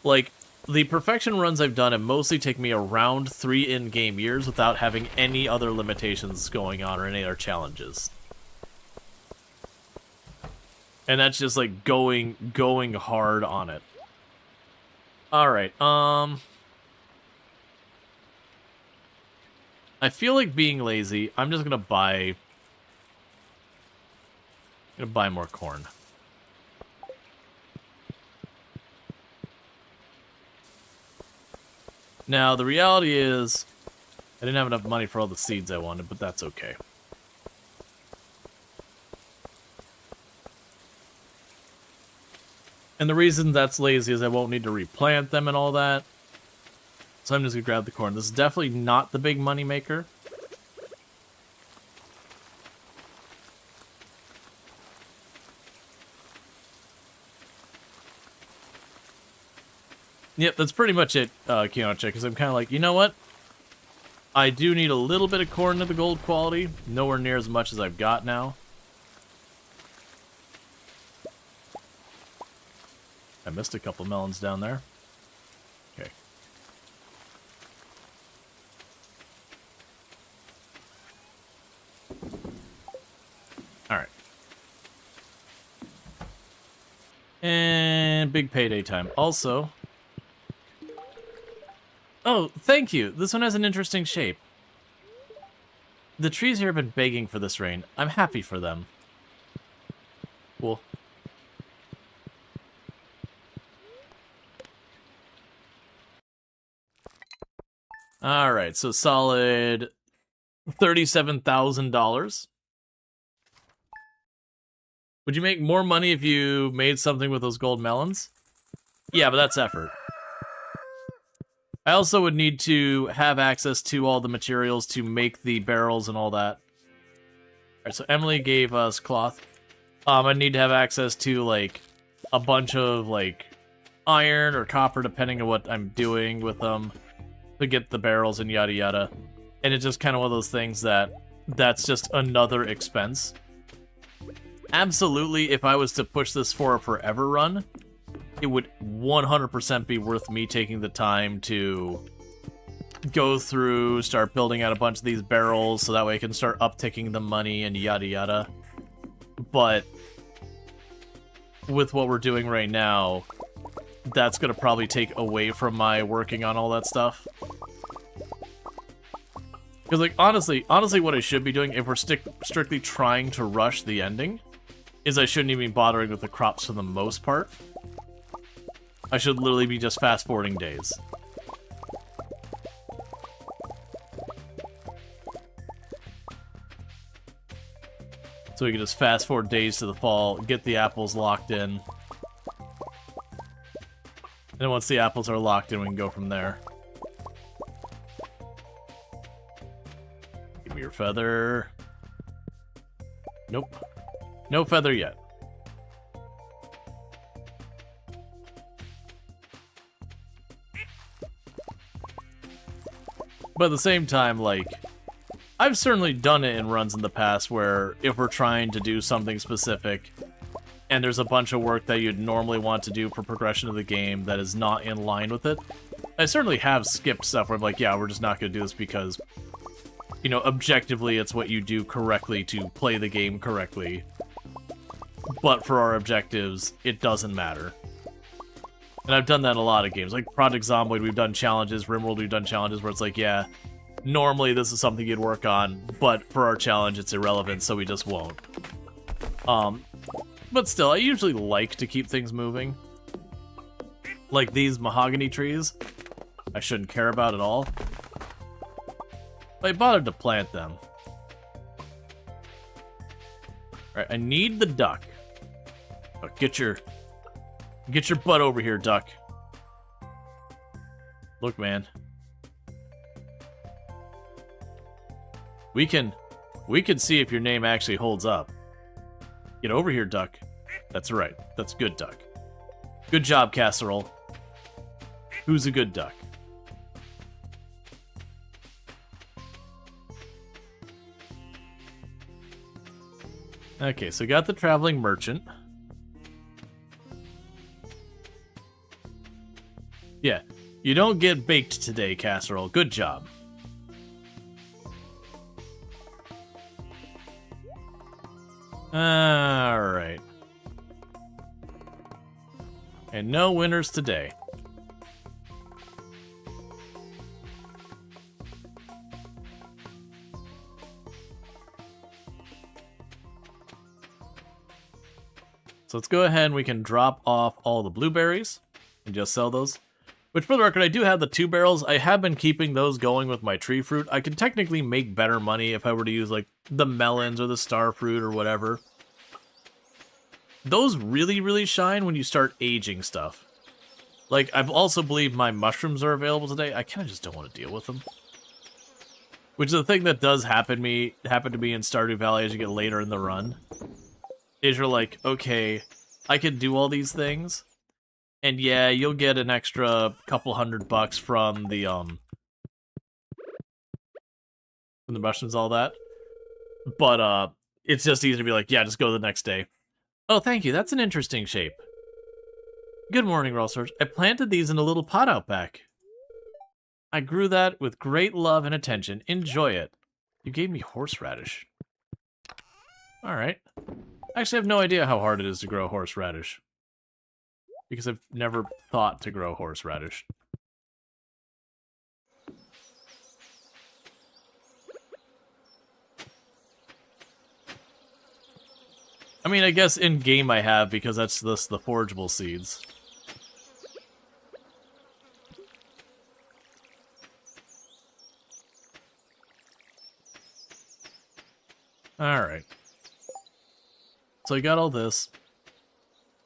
Speaker 1: Like, the perfection runs I've done have mostly taken me around 3 in-game years without having any other limitations going on or any other challenges. And that's just like going hard on it. Alright, I feel like being lazy. I'm just gonna buy more corn. Now, the reality is, I didn't have enough money for all the seeds I wanted, but that's okay. And the reason that's lazy is I won't need to replant them and all that. So I'm just going to grab the corn. This is definitely not the big money maker. Yep, that's pretty much it, Keoncha, because I'm kind of like, you know what? I do need a little bit of corn to the gold quality. Nowhere near as much as I've got now. I missed a couple melons down there. Okay. Alright. And big payday time. Also... Oh, thank you. This one has an interesting shape. The trees here have been begging for this rain. I'm happy for them. Cool. Alright, so solid $37,000. Would you make more money if you made something with those gold melons? Yeah, but that's effort. I also would need to have access to all the materials to make the barrels and all that. Alright, so Emily gave us cloth. I need to have access to, like, a bunch of, like, iron or copper, depending on what I'm doing with them, to get the barrels and yada yada. And it's just kind of one of those things that's just another expense. Absolutely, if I was to push this for a forever run, it would 100% be worth me taking the time to go through, start building out a bunch of these barrels, so that way I can start upticking the money and yada yada. But with what we're doing right now, that's going to probably take away from my working on all that stuff. Because, like, honestly, what I should be doing, if we're strictly trying to rush the ending, is I shouldn't even be bothering with the crops for the most part. I should literally be just fast-forwarding days. So we can just fast-forward days to the fall, get the apples locked in. And then once the apples are locked in, we can go from there. Give me your feather. Nope. No feather yet. But at the same time, like, I've certainly done it in runs in the past where if we're trying to do something specific and there's a bunch of work that you'd normally want to do for progression of the game that is not in line with it, I certainly have skipped stuff where I'm like, yeah, we're just not going to do this because, you know, objectively it's what you do correctly to play the game correctly. But for our objectives, it doesn't matter. And I've done that in a lot of games. Like Project Zomboid, we've done challenges. RimWorld, we've done challenges where it's like, yeah, normally this is something you'd work on, but for our challenge, it's irrelevant, so we just won't. But still, I usually like to keep things moving. Like these mahogany trees, I shouldn't care about at all. But I bothered to plant them. Alright, I need the duck. Oh, get your butt over here, duck. Look, man. We can see if your name actually holds up. Get over here, duck. That's right. That's good, duck. Good job, Casserole. Who's a good duck? Okay, so got the traveling merchant. Yeah, you don't get baked today, Casserole. Good job. Alright. And no winners today. So let's go ahead and we can drop off all the blueberries and just sell those. Which, for the record, I do have the 2 barrels. I have been keeping those going with my tree fruit. I could technically make better money if I were to use, like, the melons or the star fruit or whatever. those really, really shine when you start aging stuff. Like, I also believe my mushrooms are available today. I kind of just don't want to deal with them. Which is the thing that does happen to me in Stardew Valley as you get later in the run. Is you're like, okay, I can do all these things. And yeah, you'll get an extra couple $100 from the mushrooms, all that. But, it's just easy to be like, yeah, just go the next day. Oh, thank you, that's an interesting shape. Good morning, Rual Storge. I planted these in a little pot out back. I grew that with great love and attention. Enjoy it. You gave me horseradish. Alright. I actually have no idea how hard it is to grow horseradish. Because I've never thought to grow horseradish. I mean, I guess in-game I have, because that's the forgeable seeds. Alright. So I got all this.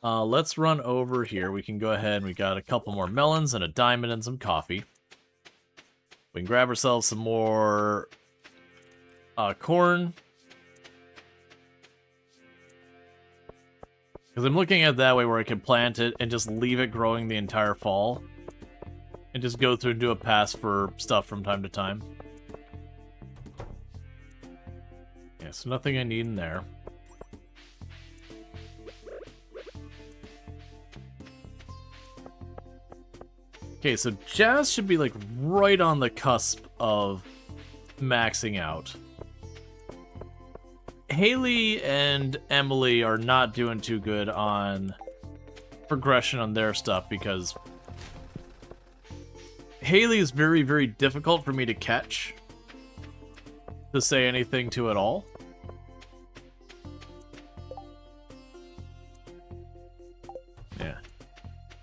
Speaker 1: Let's run over here. We can go ahead and we got a couple more melons and a diamond and some coffee. We can grab ourselves some more corn. Because I'm looking at it that way where I can plant it and just leave it growing the entire fall. And just go through and do a pass for stuff from time to time. Yeah, so nothing I need in there. Okay, so Jazz should be like right on the cusp of maxing out. Haley and Emily are not doing too good on progression on their stuff because Haley is very, very difficult for me to catch to say anything to at all. Yeah.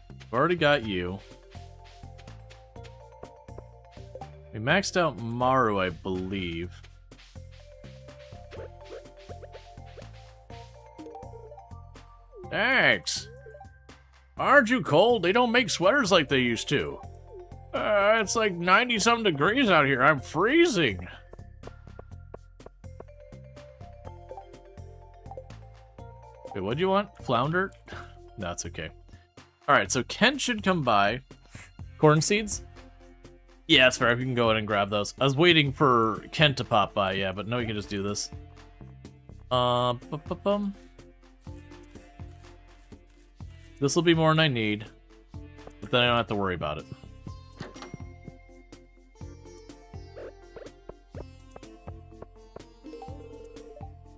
Speaker 1: I've already got you. We maxed out Maru, I believe. Thanks. Aren't you cold? They don't make sweaters like they used to. It's like 90-something degrees out here. I'm freezing. Wait, what do you want? Flounder? No, it's okay. Alright, so Kent should come by. Corn seeds? Yeah, that's fair. You can go ahead and grab those. I was waiting for Kent to pop by, yeah, but no, you can just do this. This will be more than I need, but then I don't have to worry about it.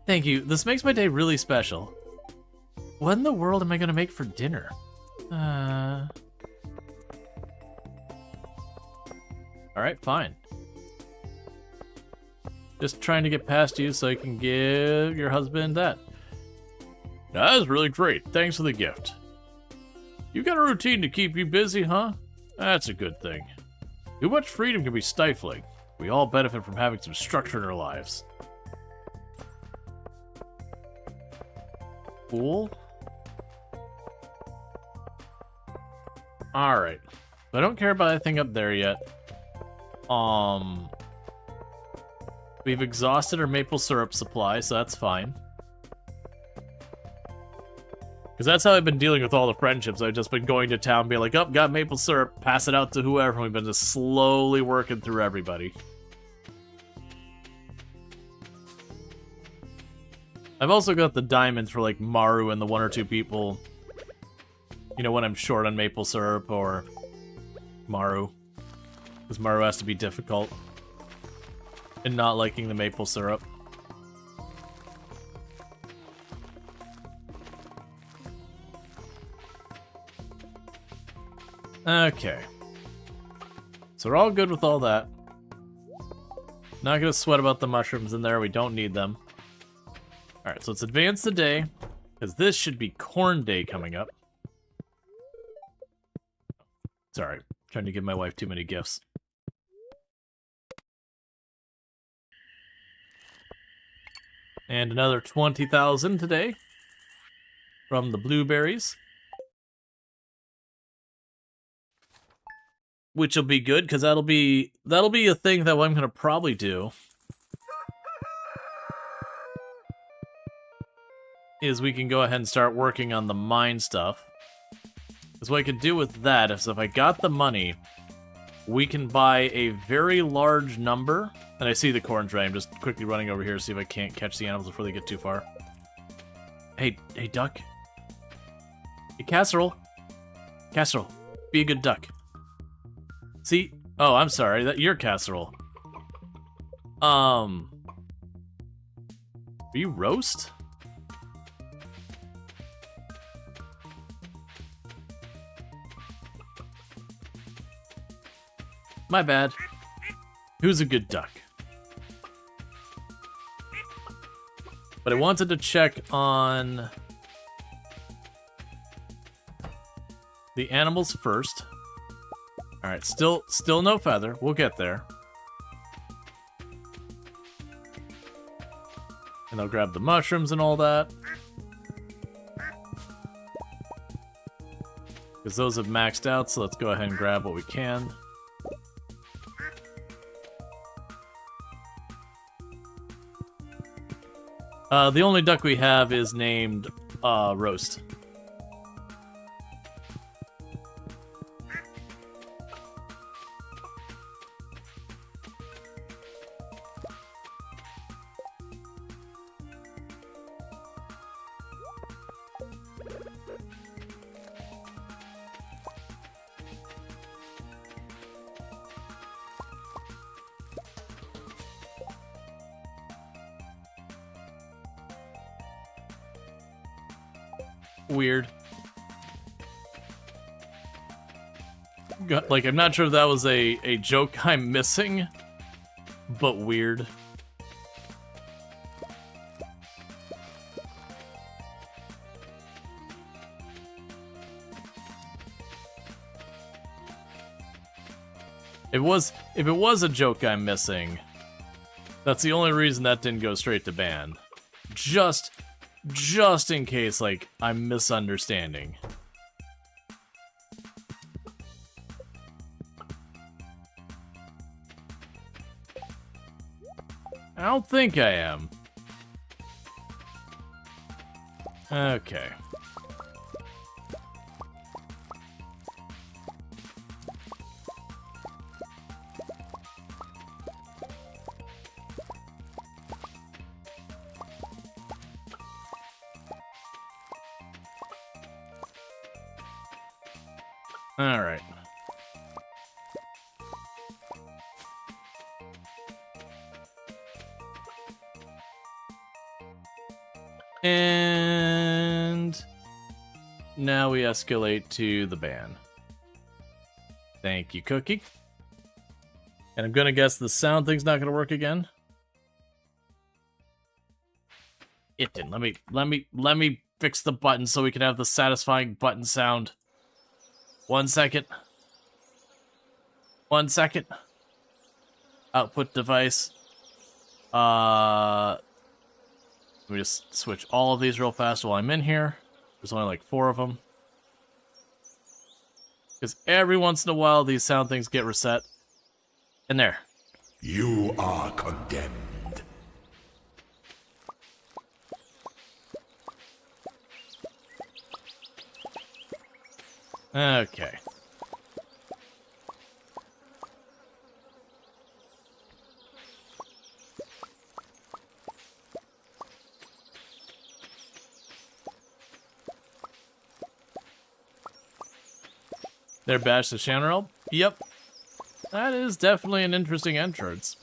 Speaker 1: Thank you. This makes my day really special. What in the world am I going to make for dinner? Alright, fine. Just trying to get past you so I can give your husband that. That was really great. Thanks for the gift. You got a routine to keep you busy, huh? That's a good thing. Too much freedom can be stifling. We all benefit from having some structure in our lives. Cool. Alright. I don't care about anything up there yet. We've exhausted our maple syrup supply, so that's fine. Because that's how I've been dealing with all the friendships. I've just been going to town, being like, oh, got maple syrup, pass it out to whoever, and we've been just slowly working through everybody. I've also got the diamonds for, like, Maru and the one or two people, you know, when I'm short on maple syrup or Maru. Because Maru has to be difficult in not liking the maple syrup. Okay. So we're all good with all that. Not gonna sweat about the mushrooms in there, we don't need them. Alright, so let's advance the day, because this should be corn day coming up. Sorry, trying to give my wife too many gifts. And another 20,000 today. from the blueberries. Which will be good, because that'll be a thing that I'm going to probably do. Is we can go ahead and start working on the mine stuff. Because what I could do with that is if I got the money, we can buy a very large number. And I see the corn tray. I'm just quickly running over here to see if I can't catch the animals before they get too far. Hey, duck. Hey, Casserole. Casserole, be a good duck. See? Oh, I'm sorry. You're Casserole. Are you roast? My bad. Who's a good duck? But I wanted to check on the animals first. Alright, still no feather. We'll get there. And I'll grab the mushrooms and all that. Because those have maxed out, so let's go ahead and grab what we can. The only duck we have is named Roast. Weird. Like, I'm not sure if that was a joke I'm missing, but weird. If it was a joke I'm missing, that's the only reason that didn't go straight to ban. Just in case, like, I'm misunderstanding. I don't think I am. Okay. All right. And now we escalate to the ban. Thank you, Cookie. And I'm gonna guess the sound thing's not gonna work again. It didn't. Let me fix the button so we can have the satisfying button sound. 1 second. 1 second. Output device. Let me just switch all of these real fast while I'm in here. There's only like 4 of them. Because every once in a while these sound things get reset. And there.
Speaker 3: You are condemned.
Speaker 1: Okay. They're bashed the Shanarel? Yep. That is definitely an interesting entrance.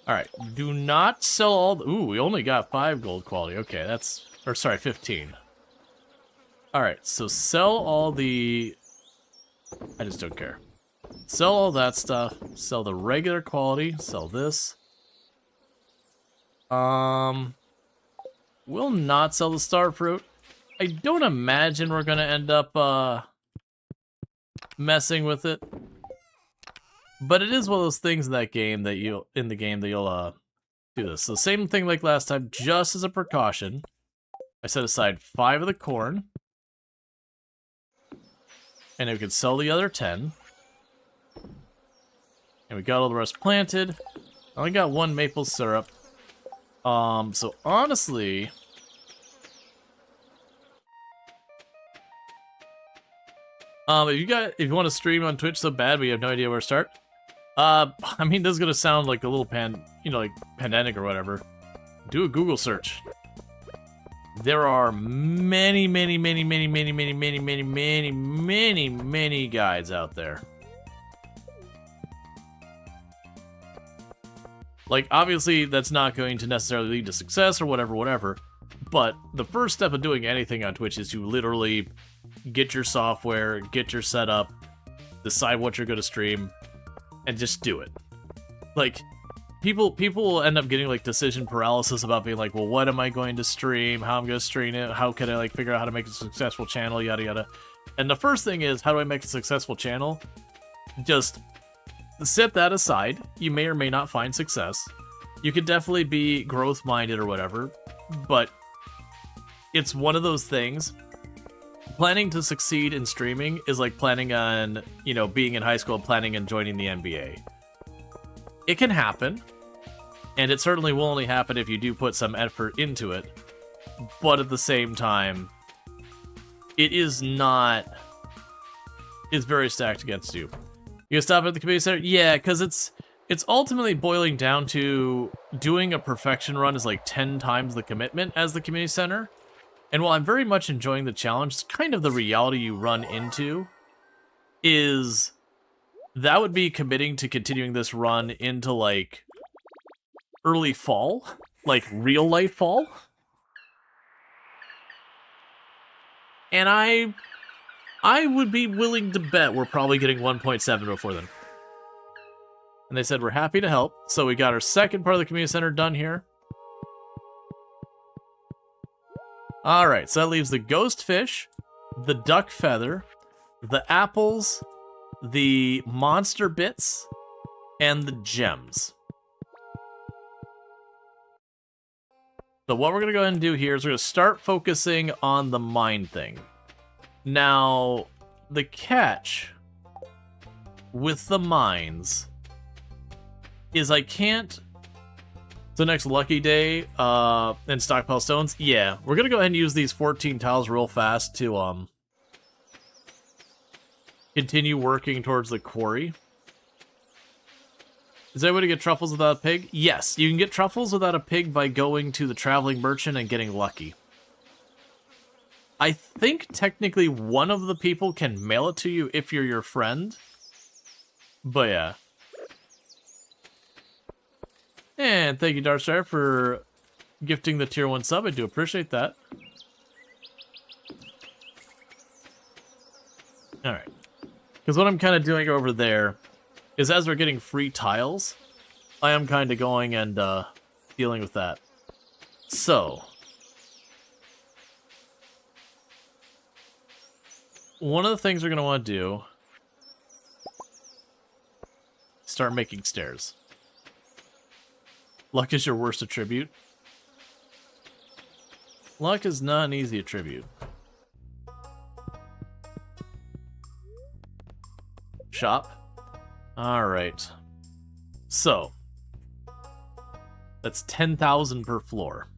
Speaker 1: Alright, do not sell all the... Ooh, we only got 5 gold quality. Okay, that's... Or, sorry, 15. Alright, so sell all the... I just don't care. Sell all that stuff. Sell the regular quality. Sell this. We'll not sell the star fruit. I don't imagine we're gonna end up, messing with it. But it is one of those things in that game that you'll do this. So same thing like last time, just as a precaution. I set aside 5 of the corn. And we could sell the other 10. And we got all the rest planted. I only got 1 maple syrup. So honestly... if you want to stream on Twitch so bad, but you have no idea where to start. I mean, this is gonna sound like a little like pandemic or whatever. Do a Google search. There are many guides out there. Like, obviously, that's not going to necessarily lead to success or whatever, but the first step of doing anything on Twitch is to literally get your software, get your setup, decide what you're going to stream, and just do it. Like, people will end up getting, like, decision paralysis about being like, well, what am I going to stream? How I'm going to stream it? How can I, like, figure out how to make a successful channel? Yada, yada. And the first thing is, how do I make a successful channel? Just set that aside. You may or may not find success. You could definitely be growth-minded or whatever, but it's one of those things. Planning to succeed in streaming is like planning on, being in high school and planning on joining the NBA. It can happen, and it certainly will only happen if you do put some effort into it, but at the same time, it's very stacked against you. You gonna stop at the community center? Yeah, because it's ultimately boiling down to doing a perfection run is like 10 times the commitment as the community center. And while I'm very much enjoying the challenge, it's kind of the reality you run into is that would be committing to continuing this run into, like, early fall. Like, real life fall. And I would be willing to bet we're probably getting 1.7 before then. And they said we're happy to help. So we got our second part of the community center done here. Alright, so that leaves the ghost fish, the duck feather, the apples, the monster bits, and the gems. So what we're going to go ahead and do here is we're going to start focusing on the mine thing. Now, the catch with the mines is I can't... The next lucky day, and stockpile stones. Yeah, we're gonna go ahead and use these 14 tiles real fast to continue working towards the quarry. Is there a way to get truffles without a pig? Yes, you can get truffles without a pig by going to the traveling merchant and getting lucky. I think technically one of the people can mail it to you if you're your friend. But yeah. And thank you, Darkstar, for gifting the tier 1 sub. I do appreciate that. Alright. Because what I'm kind of doing over there is as we're getting free tiles, I am kind of going and dealing with that. So, one of the things we're going to want to do is start making stairs. Luck is your worst attribute. Luck is not an easy attribute. Shop. Alright. So, that's 10,000 per floor.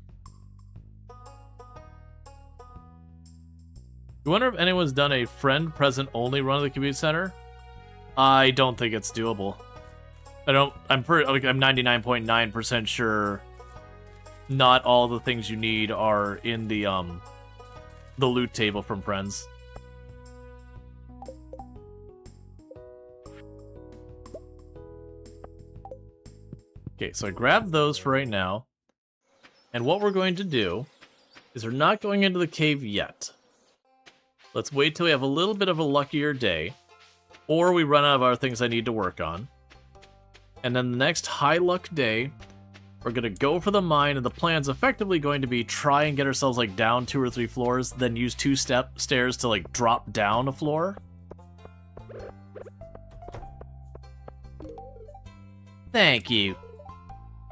Speaker 1: I wonder if anyone's done a friend present only run of the community center. I don't think it's doable. I'm 99.9% sure not all the things you need are in the loot table from friends. Okay, so I grabbed those for right now. And what we're going to do is we're not going into the cave yet. Let's wait till we have a little bit of a luckier day, or we run out of other things I need to work on. And then the next high luck day, we're going to go for the mine, and the plan's effectively going to be try and get ourselves like down 2 or 3 floors, then use 2 stairs to like drop down a floor. Thank you.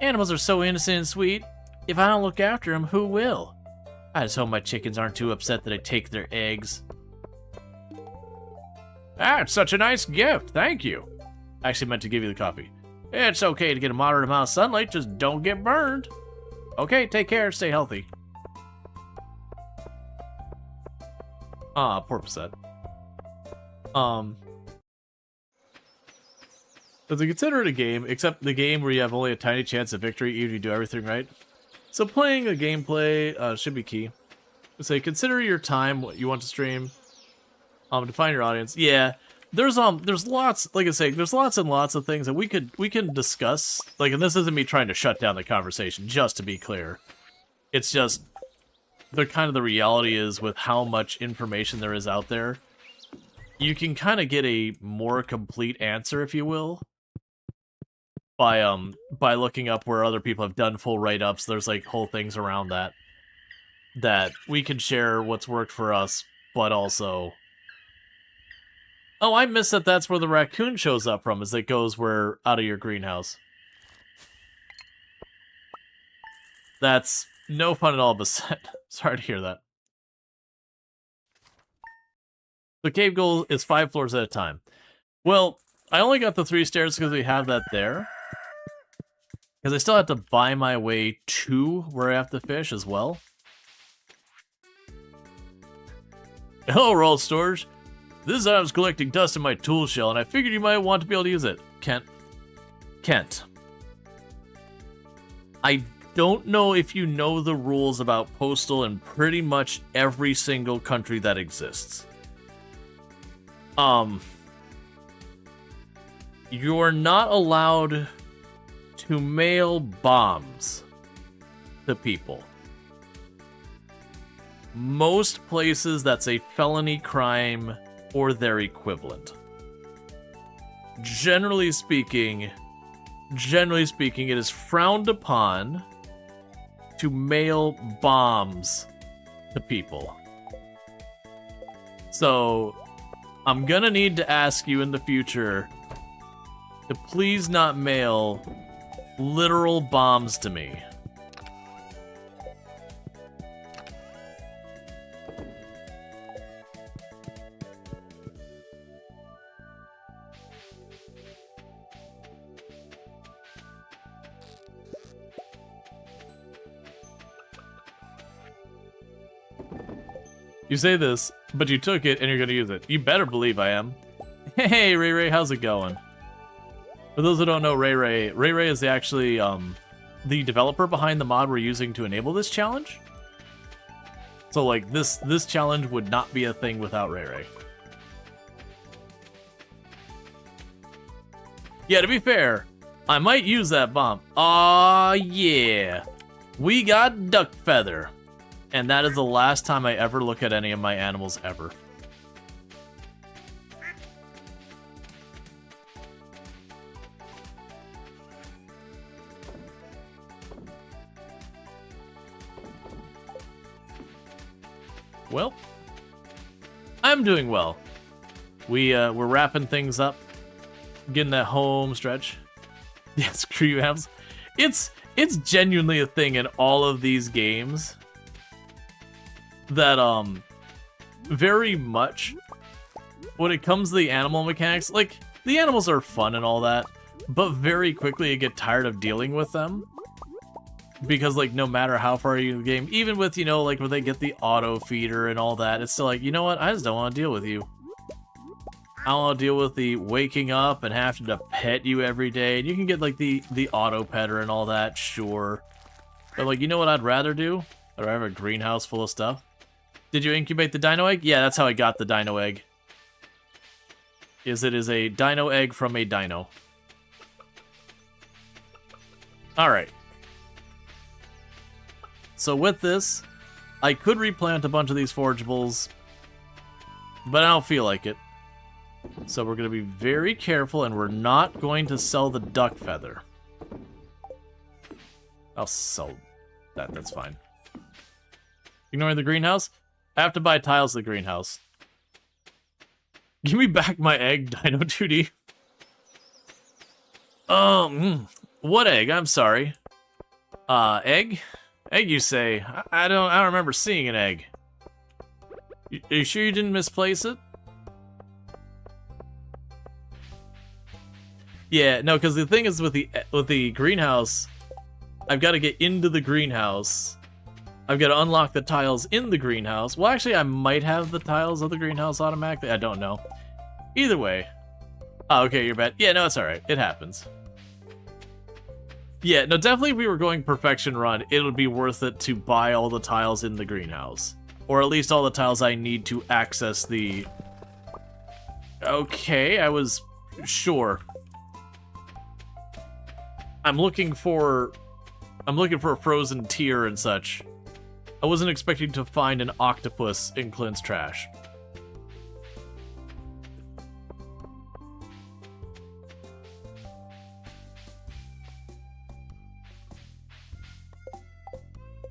Speaker 1: Animals are so innocent and sweet. If I don't look after them, who will? I just hope my chickens aren't too upset that I take their eggs. Ah, it's such a nice gift. Thank you. I actually meant to give you the coffee. It's okay to get a moderate amount of sunlight, just don't get burned. Okay, take care, stay healthy. Ah, poor Passette. Does it consider it a game, except the game where you have only a tiny chance of victory even if you do everything right? So playing a gameplay should be key. Say, consider your time, what you want to stream. Define your audience. Yeah, there's lots, like I say, there's lots and lots of things that we can discuss. Like, and this isn't me trying to shut down the conversation, just to be clear. It's just, the kind of the reality is with how much information there is out there, you can kind of get a more complete answer, if you will, by looking up where other people have done full write-ups. There's like whole things around that we can share what's worked for us, but also... Oh, I missed that that's where the raccoon shows up from, as it goes where out of your greenhouse. That's no fun at all, Bassett. Sorry to hear that. The cave goal is 5 floors at a time. Well, I only got the 3 stairs because we have that there. Because I still have to buy my way to where I have to fish as well. Hello, Rual Storge. This is how I was collecting dust in my tool shell, and I figured you might want to be able to use it. Kent. I don't know if you know the rules about postal in pretty much every single country that exists. You're not allowed to mail bombs to people. Most places, that's a felony crime or their equivalent. Generally speaking, it is frowned upon to mail bombs to people. So, I'm gonna need to ask you in the future to please not mail literal bombs to me. You say this, but you took it and you're gonna use it. You better believe I am. Hey, Ray Ray, how's it going? For those who don't know, Ray Ray is actually the developer behind the mod we're using to enable this challenge. So like this challenge would not be a thing without Ray Ray. Yeah, to be fair, I might use that bomb. Aw, yeah. We got duck feather. And that is the last time I ever look at any of my animals ever. Well, I'm doing well. We're wrapping things up, getting that home stretch. Yeah, screw you, animals. It's genuinely a thing in all of these games that very much when it comes to the animal mechanics, like the animals are fun and all that, but very quickly you get tired of dealing with them. Because, like, no matter how far you in the game, even with, you know, like, when they get the auto feeder and all that, it's still like, you know what, I just don't want to deal with you. I don't want to deal with the waking up and having to pet you every day. And you can get, like, the auto petter and all that, sure. But, like, you know what I'd rather do? I'd rather have a greenhouse full of stuff. Did you incubate the dino egg? Yeah, that's how I got the dino egg. It is a dino egg from a dino. Alright. So with this, I could replant a bunch of these forageables, but I don't feel like it. So we're going to be very careful, and we're not going to sell the duck feather. I'll sell that, that's fine. Ignoring the greenhouse? I have to buy tiles to the greenhouse. Give me back my egg, Dino 2D. What egg? I'm sorry. Egg? Egg, you say? I don't remember seeing an egg. Are you sure you didn't misplace it? Yeah, no, because the thing is with the greenhouse, I've got to get into the greenhouse. I've got to unlock the tiles in the greenhouse. Well, actually, I might have the tiles of the greenhouse automatically. I don't know. Either way. Oh, okay, you're bad. Yeah, no, it's alright. It happens. Yeah, no, definitely if we were going perfection run, it would be worth it to buy all the tiles in the greenhouse. Or at least all the tiles I need to access the... Okay, I was... Sure. I'm looking for a frozen tear and such. I wasn't expecting to find an octopus in Clint's trash.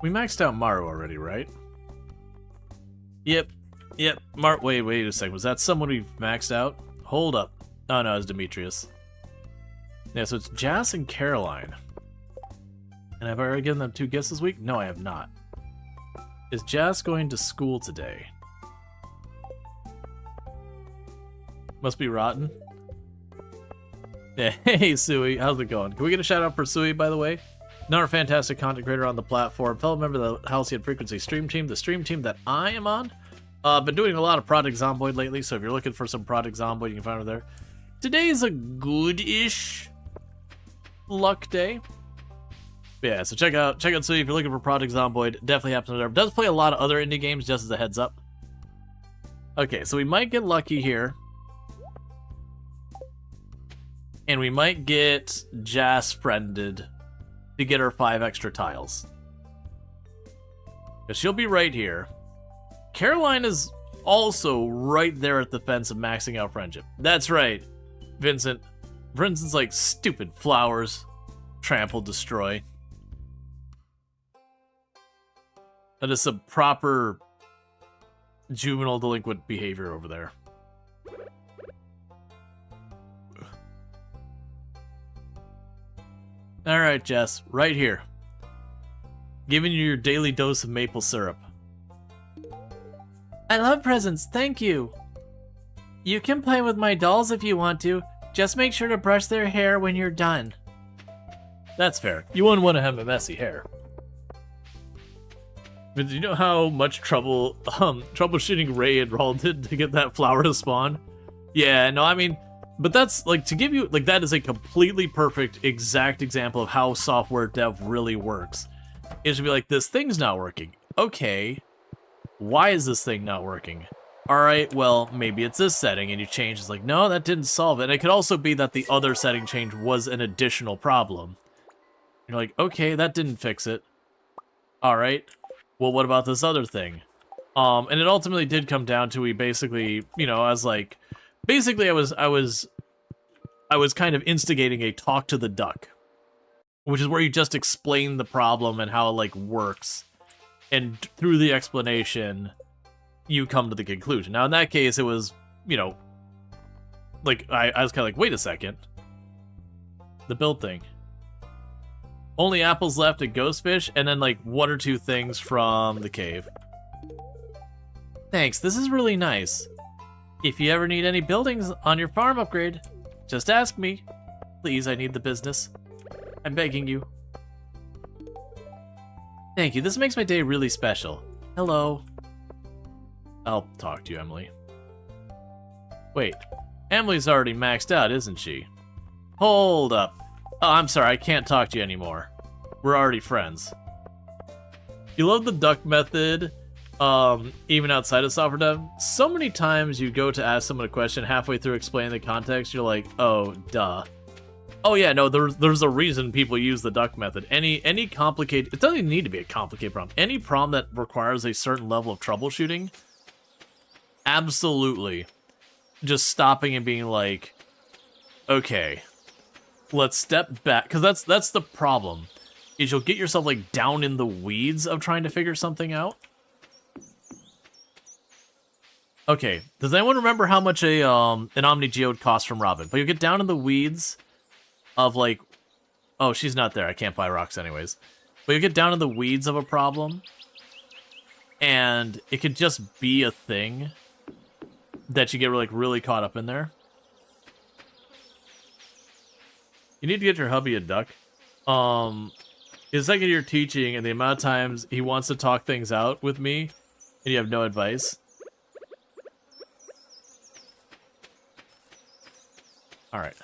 Speaker 1: We maxed out Maru already, right? Yep. Wait a second. Was that someone we've maxed out? Hold up. Oh no, it's Demetrius. Yeah, so it's Jas and Caroline. And have I already given them 2 gifts this week? No, I have not. Is Jas going to school today? Must be rotten. Yeah, hey Sui, how's it going? Can we get a shout out for Sui, by the way? Another fantastic content creator on the platform. Fellow member of the Halcyon Frequency stream team, the stream team that I am on. Been doing a lot of Project Zomboid lately, so if you're looking for some Project Zomboid, you can find it there. Today's a good-ish luck day. Yeah, so check out Sui if you're looking for Project Zomboid. Definitely happens there. Does play a lot of other indie games, just as a heads up. Okay, so we might get lucky here. And we might get Jas friended to get her 5 extra tiles. Because she'll be right here. Caroline is also right there at the fence of maxing out friendship. That's right, Vincent. For instance, like, stupid flowers. Trample, destroy. That is some proper juvenile delinquent behavior over there. Alright, Jess, right here. Giving you your daily dose of maple syrup. I love presents, thank you. You can play with my dolls if you want to. Just make sure to brush their hair when you're done. That's fair. You wouldn't want to have a messy hair. But do you know how much troubleshooting Ray and Raul did to get that flower to spawn? Yeah, no, I mean... But that's, like, to give you, like, that is a completely perfect, exact example of how software dev really works. It should be like, this thing's not working. Okay, why is this thing not working? Alright, well, maybe it's this setting, and you change, it's like, no, that didn't solve it. And it could also be that the other setting change was an additional problem. You're like, okay, that didn't fix it. Alright, well, what about this other thing? And it ultimately did come down to, we basically, you know, I was like... Basically, I was kind of instigating a talk to the duck, which is where you just explain the problem and how it, like, works, and through the explanation, you come to the conclusion. Now, in that case, it was, you know, like, I was kind of like, wait a second. The build thing. Only apples left at Ghostfish, and then, like, 1 or 2 things from the cave. Thanks, this is really nice. If you ever need any buildings on your farm upgrade, just ask me. Please, I need the business. I'm begging you. Thank you, this makes my day really special. Hello. I'll talk to you, Emily. Wait, Emily's already maxed out, isn't she? Hold up. Oh, I'm sorry, I can't talk to you anymore. We're already friends. You love the duck method, even outside of software dev. So many times you go to ask someone a question, halfway through explaining the context, you're like, oh, duh. Oh yeah, no, there's a reason people use the duck method. Any complicated, it doesn't even need to be a complicated problem. Any problem that requires a certain level of troubleshooting, absolutely. Just stopping and being like, okay, let's step back, because that's the problem. Is you'll get yourself like down in the weeds of trying to figure something out. Okay, does anyone remember how much an Omni Geode costs from Robin? But you get down in the weeds of like, oh, she's not there. I can't buy rocks anyways. But you get down to the weeds of a problem, and it could just be a thing that you get like really caught up in there. You need to get your hubby a duck. His second year teaching, and the amount of times he wants to talk things out with me, and you have no advice. All right.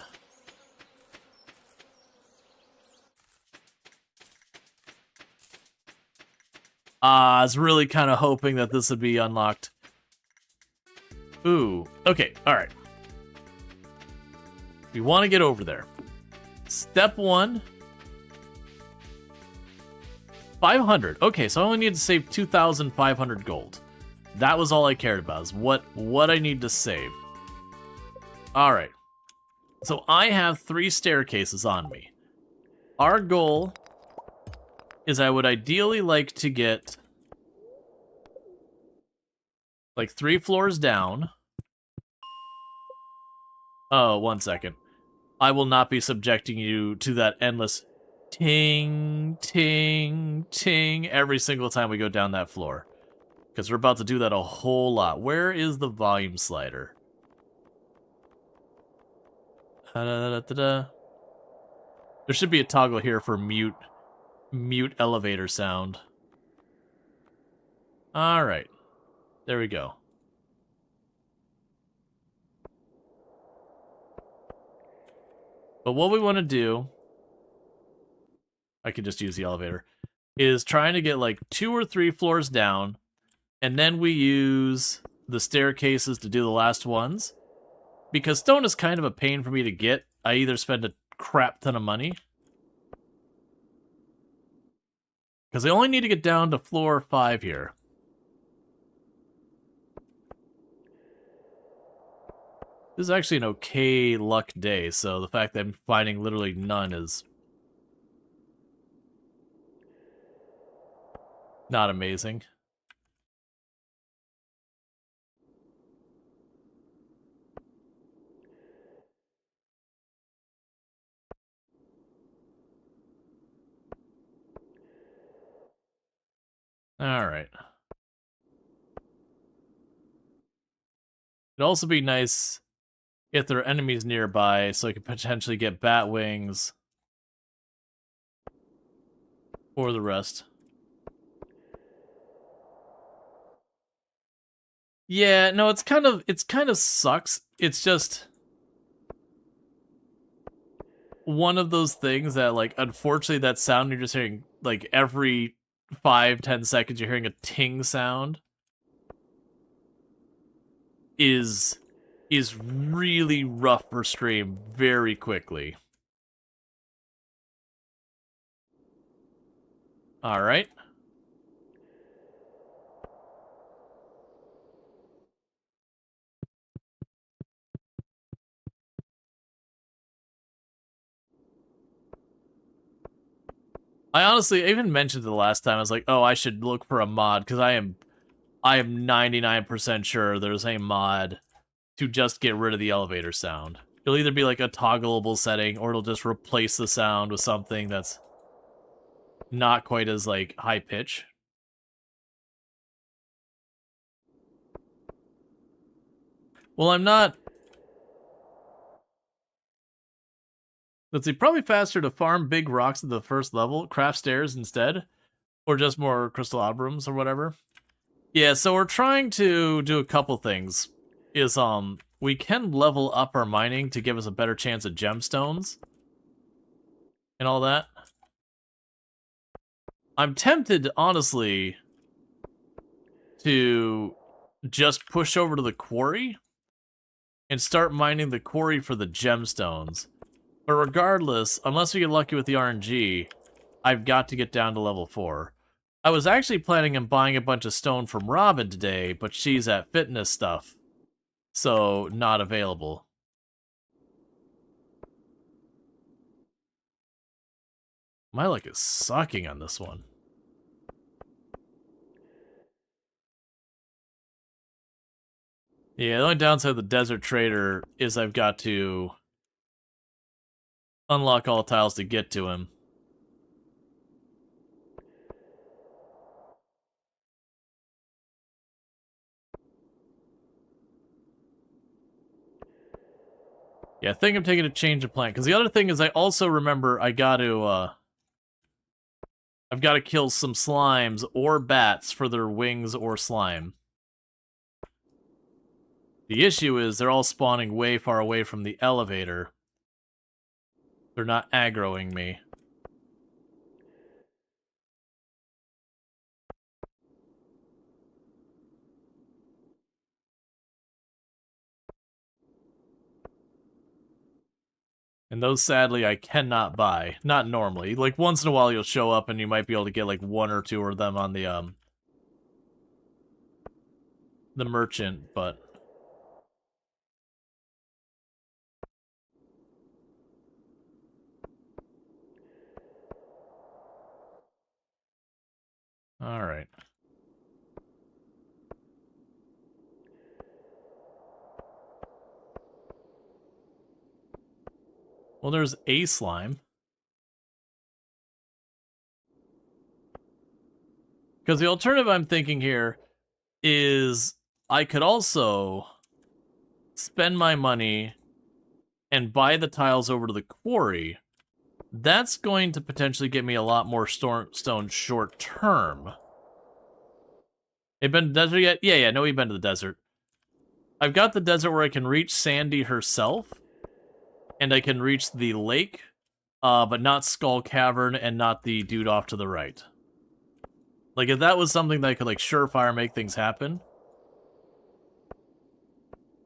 Speaker 1: I was really kind of hoping that this would be unlocked. Ooh. Okay, all right. We want to get over there. Step 1. 500. Okay, so I only need to save 2,500 gold. That was all I cared about, is what I need to save. All right. So I have 3 staircases on me. Our goal is I would ideally like to get like 3 floors down. Oh, 1 second. I will not be subjecting you to that endless ting, ting, ting every single time we go down that floor. Because we're about to do that a whole lot. Where is the volume slider? There should be a toggle here for mute elevator sound. Alright. There we go. But what we want to do, I could just use the elevator, is trying to get like 2 or 3 floors down, and then we use the staircases to do the last ones. Because stone is kind of a pain for me to get. I either spend a crap ton of money, because I only need to get down to floor 5 here. This is actually an okay luck day, so the fact that I'm finding literally none is not amazing. Alright. It'd also be nice if there are enemies nearby, so I could potentially get bat wings or the rest. Yeah, no, it's kind of sucks. It's just one of those things that, like, unfortunately, that sound you're just hearing, like, every 5-10 seconds you're hearing a ting sound is really rough for stream very quickly. Alright. I honestly, I even mentioned it the last time, I was like, oh, I should look for a mod, because I am 99% sure there's a mod to just get rid of the elevator sound. It'll either be like a toggleable setting, or it'll just replace the sound with something that's not quite as, like, high pitch. Well, I'm not... Let's see, probably faster to farm big rocks at the first level, craft stairs instead, or just more crystal obrums or whatever. Yeah, so we're trying to do a couple things. We can level up our mining to give us a better chance at gemstones and all that. I'm tempted, honestly, to just push over to the quarry and start mining the quarry for the gemstones. But regardless, unless we get lucky with the RNG, I've got to get down to level 4. I was actually planning on buying a bunch of stone from Robin today, but she's at fitness stuff, so not available. My luck is sucking on this one. Yeah, the only downside of the Desert Trader is I've got to unlock all tiles to get to him. Yeah, I think I'm taking a change of plan. Because the other thing is I also remember I've got to kill some slimes or bats for their wings or slime. The issue is they're all spawning way far away from the elevator. They're not aggroing me. And those, sadly, I cannot buy. Not normally. Like, once in a while you'll show up and you might be able to get, like, one or two of them on the merchant, but... Alright. Well, there's a slime. Because the alternative I'm thinking here is I could also spend my money and buy the tiles over to the quarry. That's going to potentially get me a lot more stone short term. Have been to the desert yet? Yeah, no, we've been to the desert. I've got the desert where I can reach Sandy herself, and I can reach the lake, but not Skull Cavern and not the dude off to the right. Like, if that was something that could, like, surefire make things happen,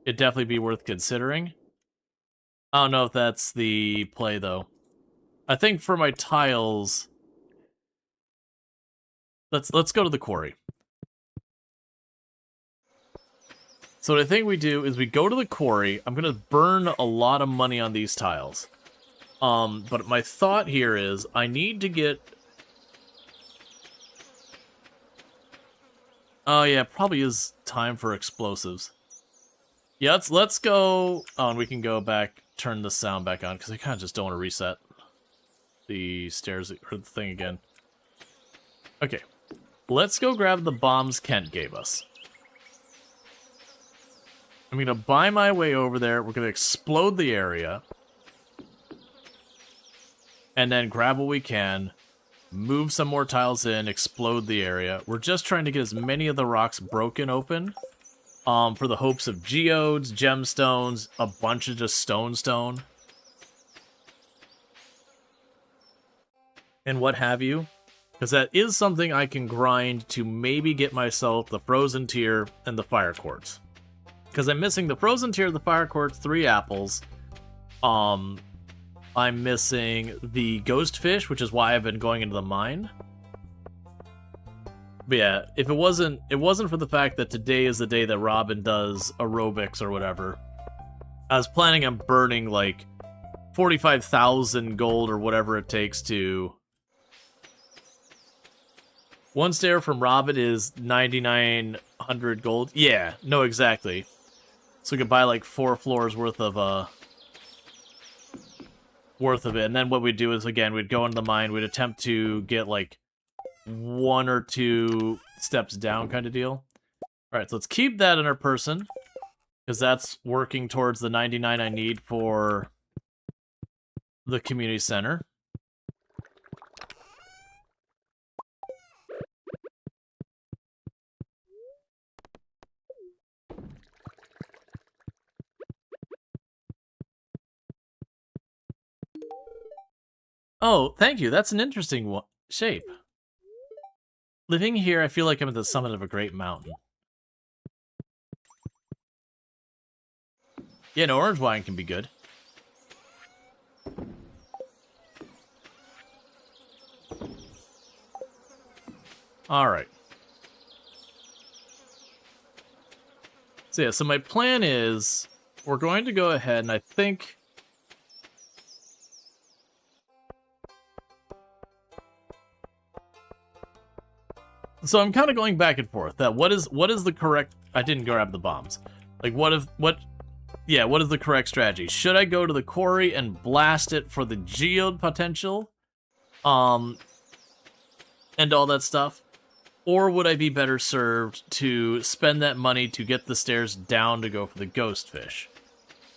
Speaker 1: it'd definitely be worth considering. I don't know if that's the play, though. I think for my tiles... Let's go to the quarry. So what I think we do is we go to the quarry. I'm going to burn a lot of money on these tiles. But my thought here is I need to get... Oh yeah, probably is time for explosives. Yeah, let's go... Oh, and we can go back, turn the sound back on, because I kind of just don't want to reset the stairs, or the thing again. Okay, let's go grab the bombs Kent gave us. I'm going to buy my way over there. We're going to explode the area. And then grab what we can. Move some more tiles in. Explode the area. We're just trying to get as many of the rocks broken open. For the hopes of geodes, gemstones, a bunch of just stone. And what have you. Because that is something I can grind to maybe get myself the frozen tier and the fire quartz. Because I'm missing the frozen tier, the fire quartz, 3 apples. I'm missing the ghost fish, which is why I've been going into the mine. But yeah, if it wasn't for the fact that today is the day that Robin does aerobics or whatever, I was planning on burning like 45,000 gold or whatever it takes to... One stair from Robin is 9,900 gold. Yeah, no, exactly. So we could buy like 4 floors worth of it. And then what we'd do is, again, we'd go into the mine, we'd attempt to get like 1 or 2 steps down kind of deal. Alright, so let's keep that in our person, because that's working towards the 99 I need for the community center. Oh, thank you. That's an interesting shape. Living here, I feel like I'm at the summit of a great mountain. Yeah, no, orange wine can be good. Alright. So yeah, so my plan is, we're going to go ahead and I think... So I'm kind of going back and forth. That what is the correct... I didn't grab the bombs. Like, what is the correct strategy? Should I go to the quarry and blast it for the geode potential? And all that stuff? Or would I be better served to spend that money to get the stairs down to go for the ghost fish?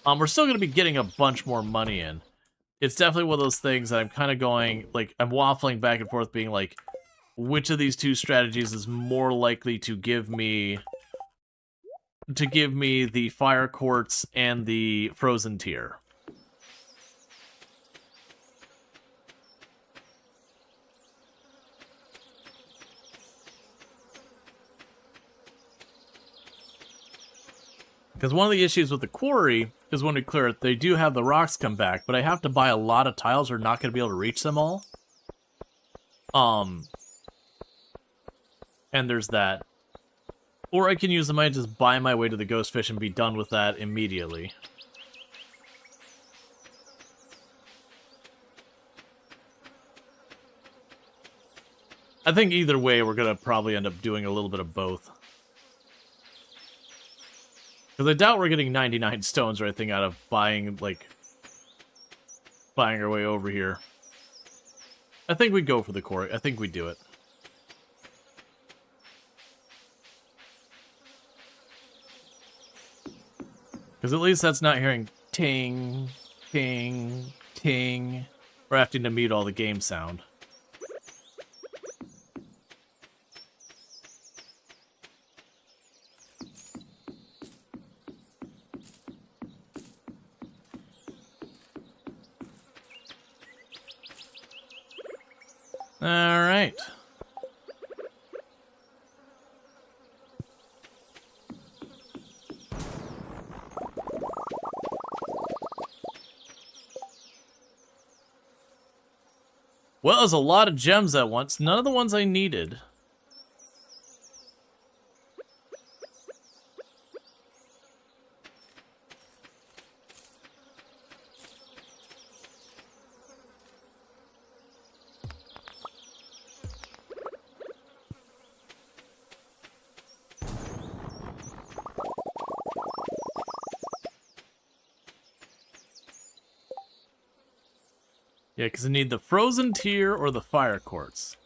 Speaker 1: We're still going to be getting a bunch more money in. It's definitely one of those things that I'm kind of going, like, I'm waffling back and forth being like, which of these two strategies is more likely to give me the fire quartz and the frozen tier. Because one of the issues with the quarry is when we clear it, they do have the rocks come back, but I have to buy a lot of tiles or not going to be able to reach them all. And there's that. Or I can use them, I just buy my way to the ghost fish and be done with that immediately. I think either way, we're going to probably end up doing a little bit of both. Because I doubt we're getting 99 stones or anything out of buying, like, buying our way over here. I think we go for the quarry. I think we do it. Because at least that's not hearing ting, ting, ting, or having to mute all the game sound. Alright. Well, there's a lot of gems at once. None of the ones I needed. Yeah, because I need the frozen tier or the fire quartz.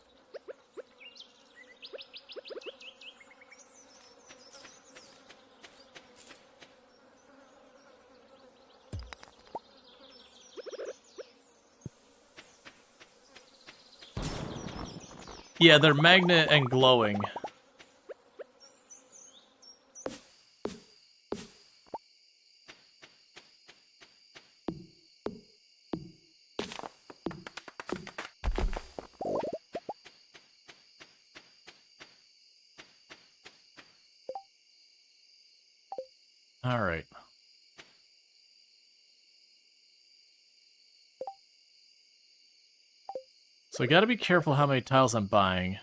Speaker 1: Yeah, they're magnet and glowing. Alright. So I gotta be careful how many tiles I'm buying.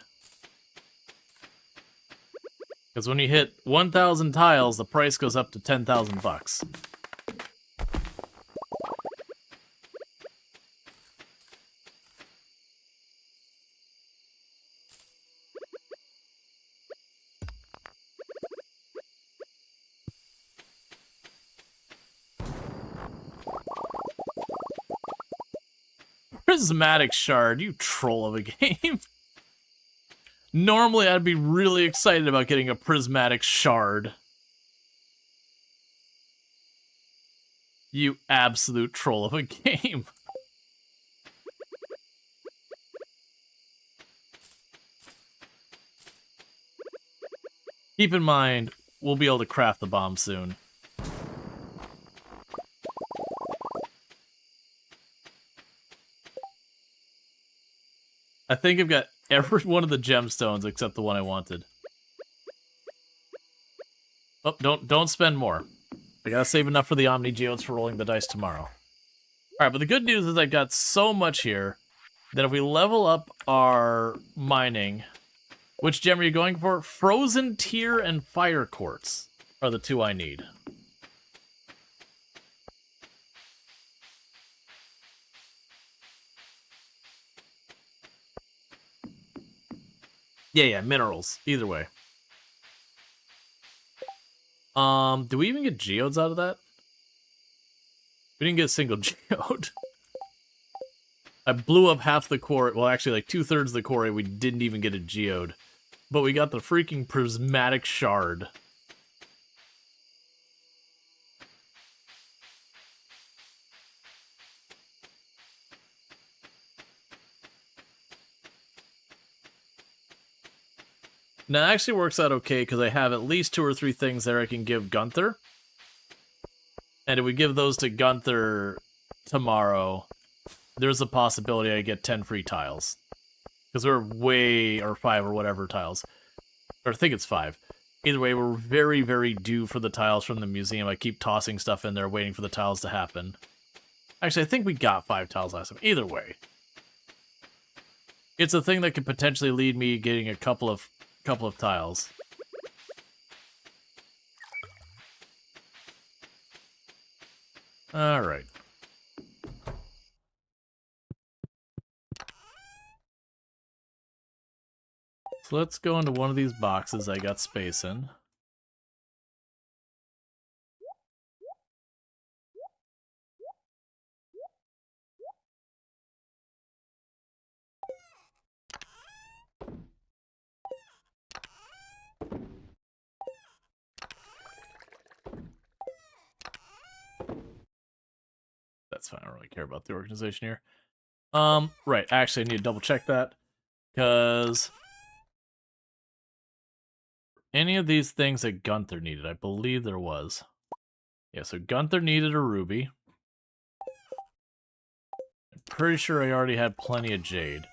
Speaker 1: Because when you hit 1,000 tiles, the price goes up to 10,000 bucks. Prismatic shard, you troll of a game. Normally, I'd be really excited about getting a prismatic shard. You absolute troll of a game. Keep in mind, we'll be able to craft the bomb soon. I think I've got every one of the gemstones except the one I wanted. Oh, don't spend more. I gotta save enough for the Omni Geodes for rolling the dice tomorrow. Alright, but the good news is I've got so much here that if we level up our mining... Which gem are you going for? Frozen Tier and Fire Quartz are the two I need. Yeah, minerals. Either way. Do we even get geodes out of that? We didn't get a single geode. I blew up half the quarry. Well, actually, like 2/3 of the quarry. We didn't even get a geode. But we got the freaking prismatic shard. Now, it actually works out okay because I have at least 2 or 3 things there I can give Gunther. And if we give those to Gunther tomorrow, there's a possibility I get 10 free tiles. Because we're way, or 5 or whatever tiles. Or I think it's 5. Either way, we're very, very due for the tiles from the museum. I keep tossing stuff in there, waiting for the tiles to happen. Actually, I think we got 5 tiles last time. Either way. It's a thing that could potentially lead me getting a couple of tiles. Alright. So let's go into one of these boxes I got space in. That's fine, I don't really care about the organization here. Right, actually I need to double check that. Because any of these things that Gunther needed, I believe there was. Yeah, so Gunther needed a ruby. I'm pretty sure I already had plenty of jade.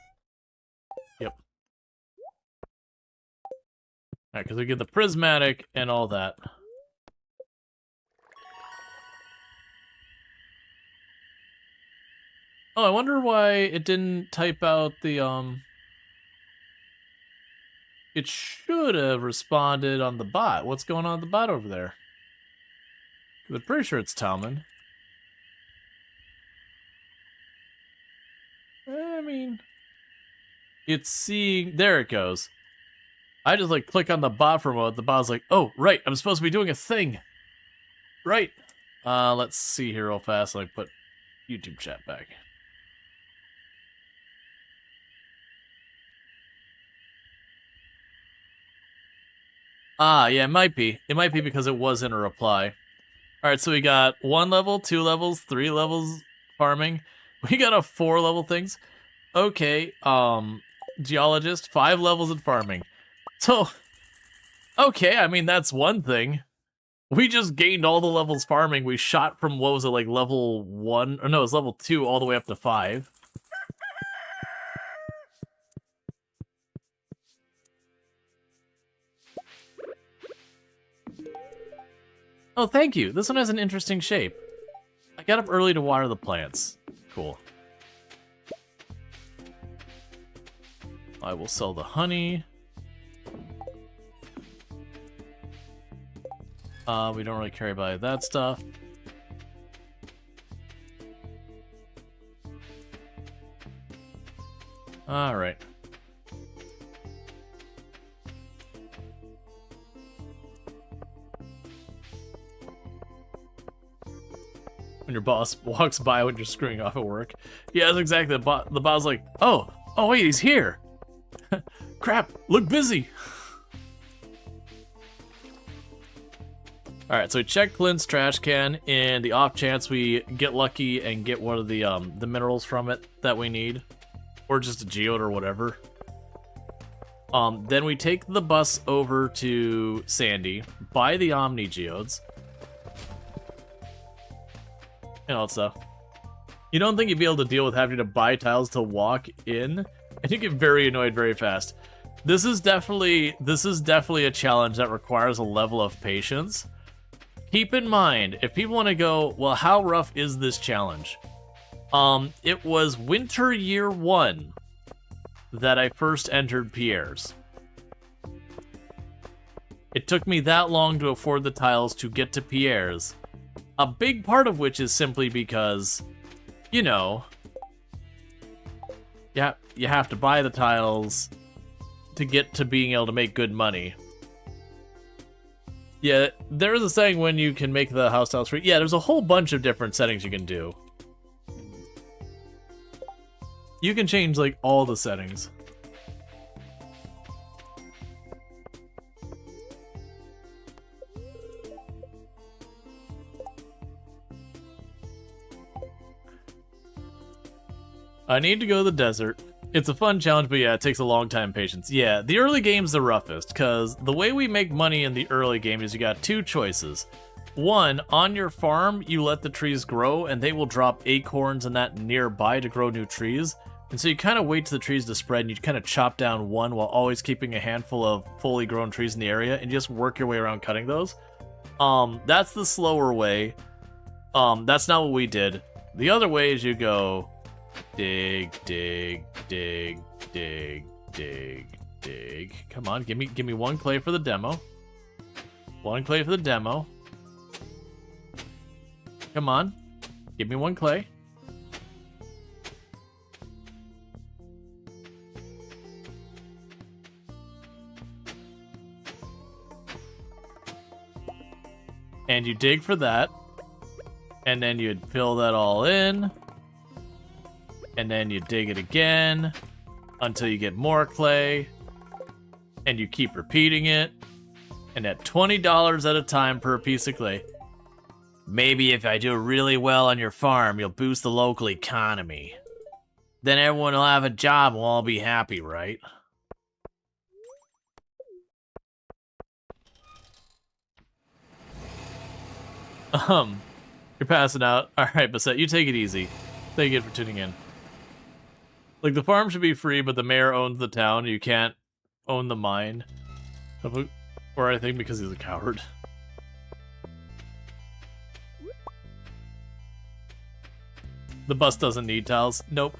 Speaker 1: Yep. Alright, because we get the prismatic and all that. Oh, I wonder why it didn't type out the, It should have responded on the bot. What's going on with the bot over there? I'm pretty sure it's Tileman. I mean, it's seeing... There it goes. I just, like, click on the bot for a moment. The bot's like, oh, right, I'm supposed to be doing a thing. Right. Let's see here real fast. Like, put YouTube chat back. Ah, yeah, it might be. It might be because it was in a reply. Alright, so we got 1 level, 2 levels, 3 levels farming. We got a 4 level things. Okay, geologist, 5 levels in farming. So, okay, I mean, that's one thing. We just gained all the levels farming. We shot from, what was it, like level 1? Or no, it was level 2 all the way up to 5. Oh, thank you. This one has an interesting shape. I got up early to water the plants. Cool. I will sell the honey. We don't really care about that stuff. Alright. When your boss walks by when you're screwing off at work. Yeah, that's exactly. The boss like, oh wait, he's here. Crap, look busy. Alright, so we check Clint's trash can in the off chance we get lucky and get one of the minerals from it that we need. Or just a geode or whatever. Then we take the bus over to Sandy, buy the Omni geodes. And all that stuff. You don't think you'd be able to deal with having to buy tiles to walk in? And you get very annoyed very fast. This is definitely a challenge that requires a level of patience. Keep in mind, if people want to go, well, how rough is this challenge? It was winter year 1 that I first entered Pierre's. It took me that long to afford the tiles to get to Pierre's. A big part of which is simply because, you know, you have to buy the tiles to get to being able to make good money. Yeah, there's a saying when you can make the house tiles free. Yeah, there's a whole bunch of different settings you can do. You can change, like, all the settings. I need to go to the desert. It's a fun challenge, but yeah, it takes a long time patience. Yeah, the early game's the roughest, because the way we make money in the early game is you got two choices. One, on your farm, you let the trees grow, and they will drop acorns and that nearby to grow new trees. And so you kind of wait till the trees to spread, and you kind of chop down one while always keeping a handful of fully grown trees in the area, and just work your way around cutting those. That's the slower way. That's not what we did. The other way is you go dig, dig, dig, dig, dig, dig. Come on, give me one clay for the demo. One clay for the demo. Come on, give me one clay. And you dig for that. And then you'd fill that all in. And then you dig it again until you get more clay. And you keep repeating it. And at $20 at a time per piece of clay. Maybe if I do really well on your farm, you'll boost the local economy. Then everyone will have a job and we'll all be happy, right? You're passing out. Alright, Bassett, you take it easy. Thank you for tuning in. Like, the farm should be free, but the mayor owns the town. You can't own the mine. Or I think because he's a coward. The bus doesn't need tiles. Nope.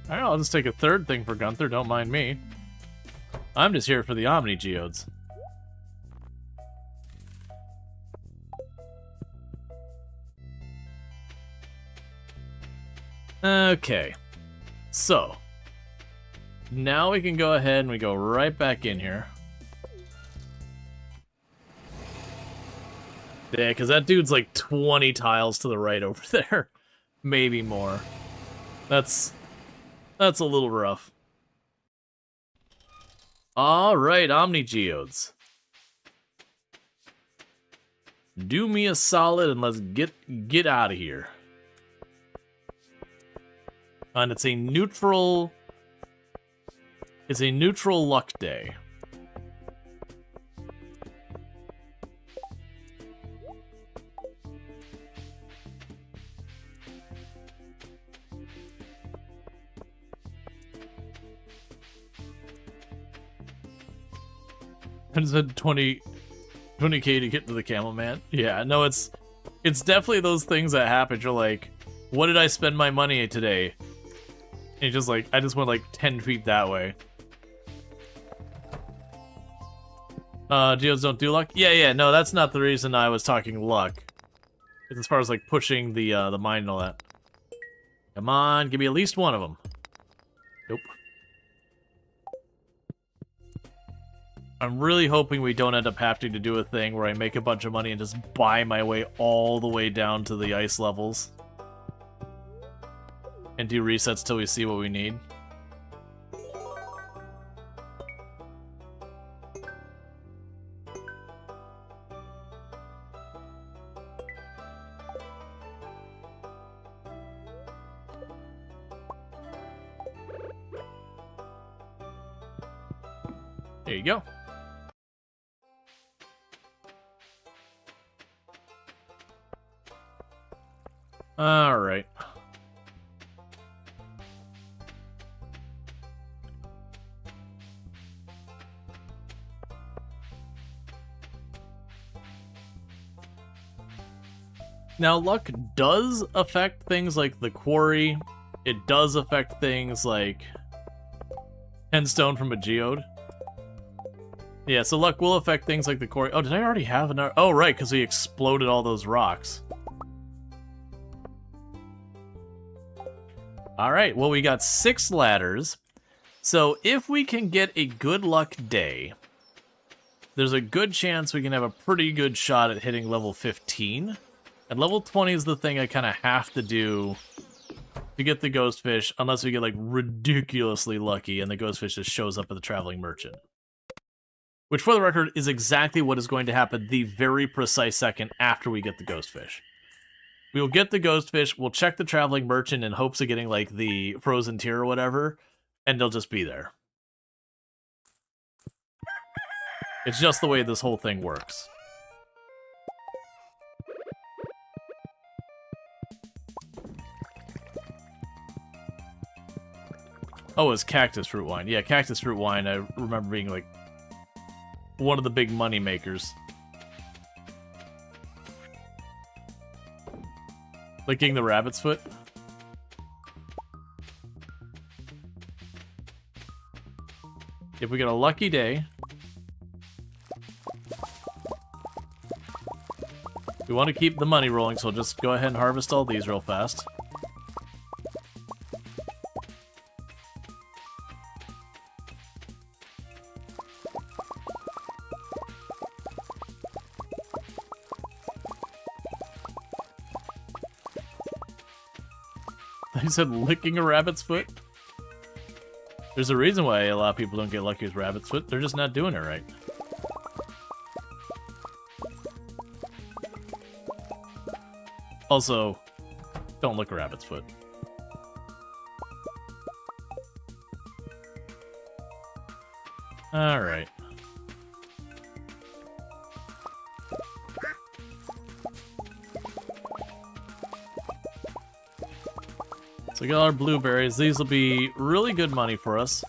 Speaker 1: Alright, I'll just take a third thing for Gunther, don't mind me. I'm just here for the Omni Geodes. Okay. So. Now we can go ahead and we go right back in here. Yeah, because that dude's like 20 tiles to the right over there. Maybe more. That's a little rough. Alright, Omni Geodes. Do me a solid and let's get out of here. And it's a neutral luck day. I just had 20k to get to the camel man. Yeah, no, it's definitely those things that happen. You're like, what did I spend my money today? And you're just like, I just went like 10 feet that way. Geodes don't do luck? Yeah, no, that's not the reason I was talking luck. It's as far as like pushing the mine and all that. Come on, give me at least one of them. Nope. I'm really hoping we don't end up having to do a thing where I make a bunch of money and just buy my way all the way down to the ice levels. And do resets till we see what we need. There you go. All right. Now, luck does affect things like the quarry. It does affect things like 10 stone from a geode. Yeah, so luck will affect things like the quarry. Oh, did I already have another? Oh, right, because we exploded all those rocks. Alright, well, we got 6 ladders. So if we can get a good luck day, there's a good chance we can have a pretty good shot at hitting level 15. And level 20 is the thing I kind of have to do to get the ghost fish, unless we get like ridiculously lucky and the ghost fish just shows up at the traveling merchant. Which, for the record, is exactly what is going to happen the very precise second after we get the ghost fish. We will get the ghost fish, we'll check the traveling merchant in hopes of getting, like, the frozen tier or whatever, and they'll just be there. It's just the way this whole thing works. Oh, it's cactus fruit wine. Yeah, cactus fruit wine, I remember being, like, one of the big money makers. Licking the rabbit's foot. If we get a lucky day, we want to keep the money rolling, so we'll just go ahead and harvest all these real fast. I said licking a rabbit's foot? There's a reason why a lot of people don't get lucky with rabbit's foot. They're just not doing it right. Also, don't lick a rabbit's foot. Alright. So we got our blueberries. These will be really good money for us.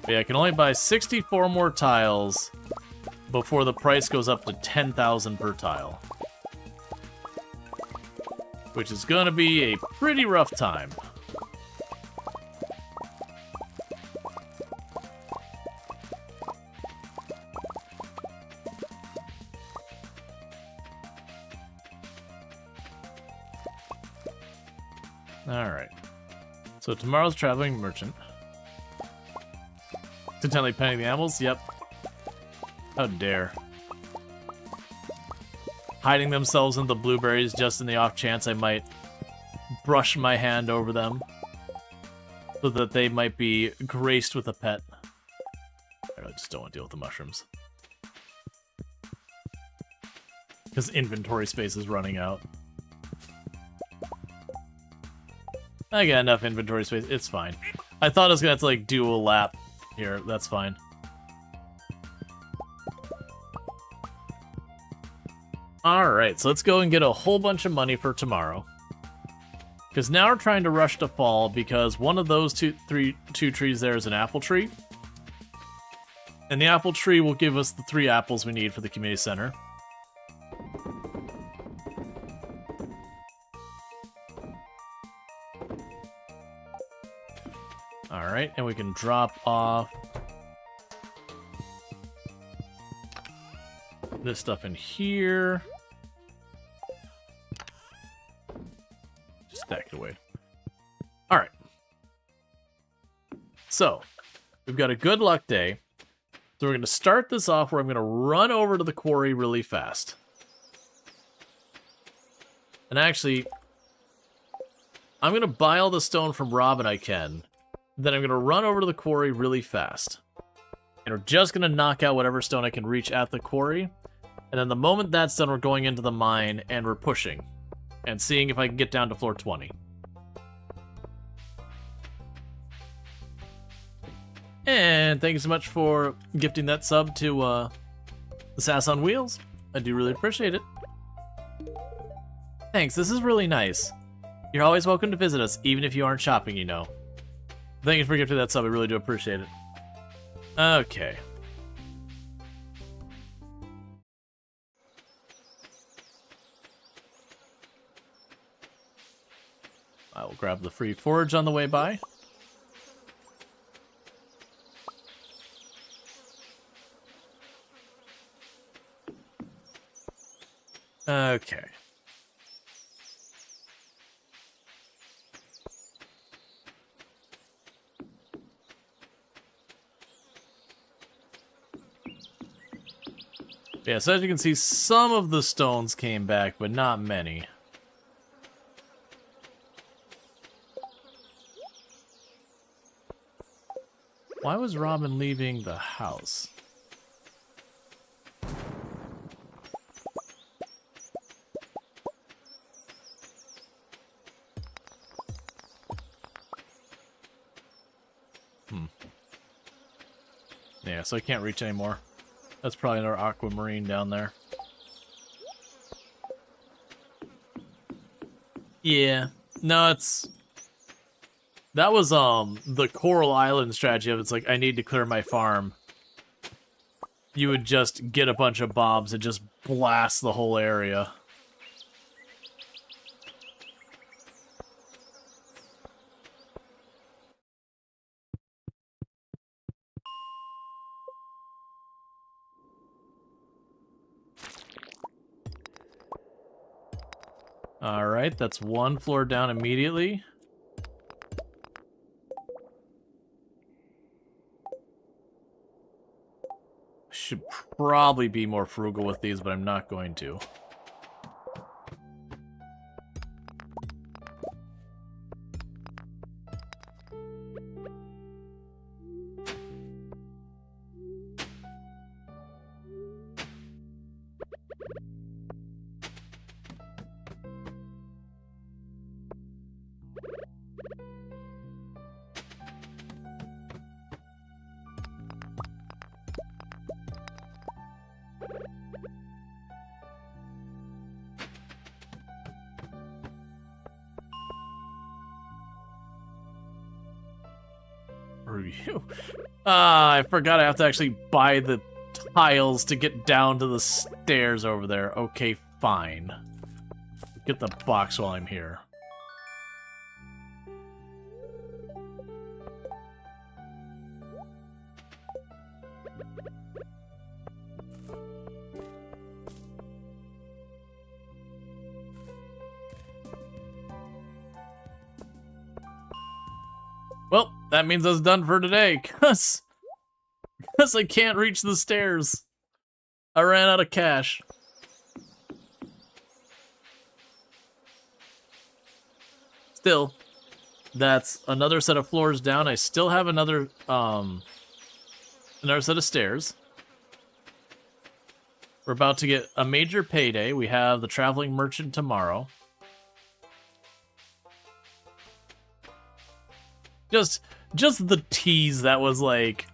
Speaker 1: But yeah, I can only buy 64 more tiles before the price goes up to 10,000 per tile. Which is gonna be a pretty rough time. Alright. So tomorrow's traveling merchant. Intently penning the animals? Yep. How dare. Hiding themselves in the blueberries just in the off chance I might brush my hand over them. So that they might be graced with a pet. I just don't want to deal with the mushrooms. Because inventory space is running out. I got enough inventory space. It's fine. I thought I was gonna have to, like, do a lap here. That's fine. Alright, so let's go and get a whole bunch of money for tomorrow. Because now we're trying to rush to fall because one of those two trees there is an apple tree. And the apple tree will give us the 3 apples we need for the community center. Alright, and we can drop off this stuff in here. Just stack it away. Alright. So, we've got a good luck day. So we're going to start this off where I'm going to run over to the quarry really fast. And actually, I'm going to buy all the stone from Robin I can. Then I'm going to run over to the quarry really fast. And we're just going to knock out whatever stone I can reach at the quarry. And then the moment that's done, we're going into the mine and we're pushing. And seeing if I can get down to floor 20. And thank you so much for gifting that sub to the Sass on Wheels. I do really appreciate it. Thanks, this is really nice. You're always welcome to visit us, even if you aren't shopping, you know. Thank you for gifting that sub, I really do appreciate it. Okay. I will grab the free forage on the way by. Okay. Yeah, so as you can see, some of the stones came back, but not many. Why was Robin leaving the house? Yeah, so I can't reach anymore. That's probably another aquamarine down there. Yeah. No, it's... That was, the Coral Island strategy of it's like, I need to clear my farm. You would just get a bunch of bombs and just blast the whole area. Alright, that's one floor down immediately. Should probably be more frugal with these, but I'm not going to. Review. I forgot I have to actually buy the tiles to get down to the stairs over there. Okay, fine. Get the box while I'm here. Well, that means I was done for today, cause I can't reach the stairs. I ran out of cash. Still, that's another set of floors down. I still have another set of stairs. We're about to get a major payday. We have the traveling merchant tomorrow. Just the tease that was like,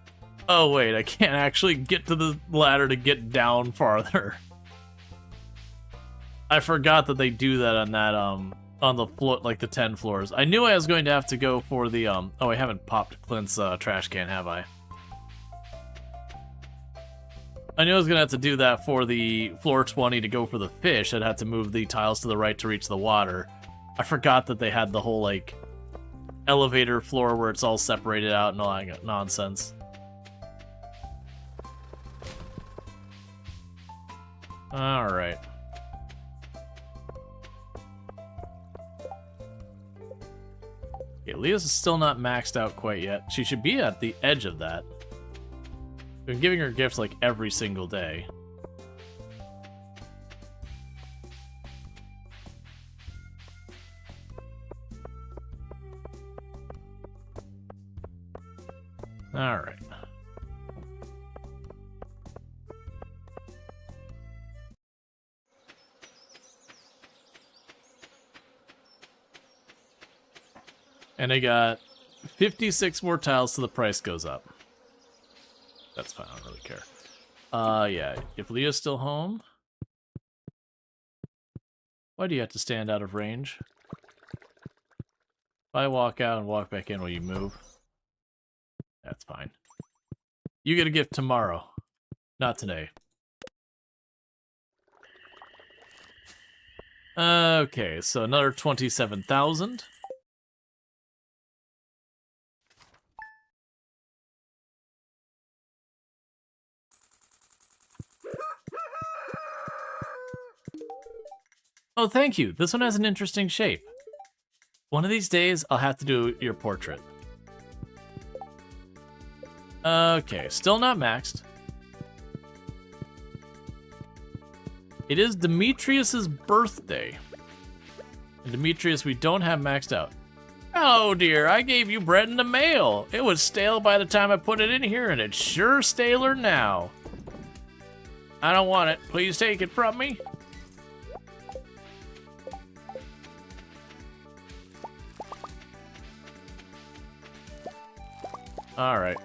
Speaker 1: oh wait, I can't actually get to the ladder to get down farther. I forgot that they do that on that on the floor, like the 10 floors. I knew I was going to have to go for the oh, I haven't popped Clint's trash can, have I? I knew I was gonna have to do that for the floor 20 to go for the fish. I'd have to move the tiles to the right to reach the water. I forgot that they had the whole like elevator floor where it's all separated out and all that nonsense. Alright. Okay, Leah's still not maxed out quite yet. She should be at the edge of that. Been giving her gifts like every single day. Alright. And I got 56 more tiles till the price goes up. That's fine, I don't really care. Yeah, if Leah's still home... Why do you have to stand out of range? If I walk out and walk back in, will you move? That's fine. You get a gift tomorrow. Not today. Okay, so another 27,000. Oh, thank you. This one has an interesting shape. One of these days, I'll have to do your portrait. Okay, still not maxed. It is Demetrius's birthday. And Demetrius, we don't have maxed out. Oh dear, I gave you bread in the mail. It was stale by the time I put it in here, and it's sure staler now. I don't want it. Please take it from me. Alright.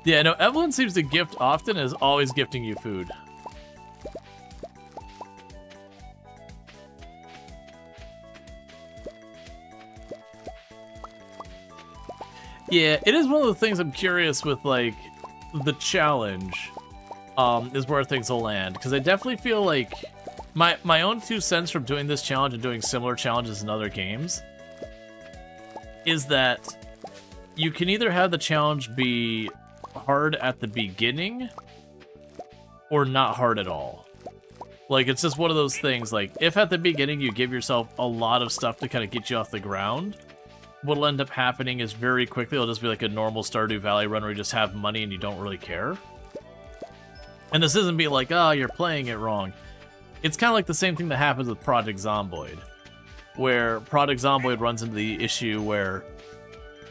Speaker 1: Yeah, no, Evelyn seems to gift often and is always gifting you food. Yeah, it is one of the things I'm curious with, like, the challenge, is where things will land. Because I definitely feel like my own 2 cents from doing this challenge and doing similar challenges in other games is that you can either have the challenge be hard at the beginning or not hard at all. Like, it's just one of those things, like, if at the beginning you give yourself a lot of stuff to kind of get you off the ground, what'll end up happening is very quickly it'll just be like a normal Stardew Valley run where you just have money and you don't really care. And this isn't be like, oh, you're playing it wrong. It's kind of like the same thing that happens with Project Zomboid, where Project Zomboid runs into the issue where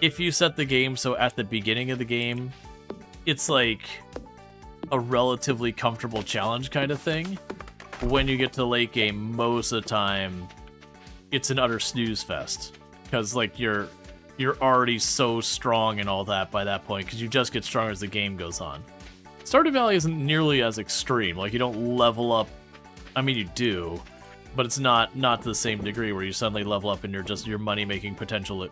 Speaker 1: if you set the game so at the beginning of the game, it's like a relatively comfortable challenge kind of thing. When you get to the late game, most of the time, it's an utter snooze fest. Because, like, you're already so strong and all that by that point, because you just get stronger as the game goes on. Stardew Valley isn't nearly as extreme. Like, you don't level up. I mean, you do, but it's not to the same degree where you suddenly level up and your money-making potential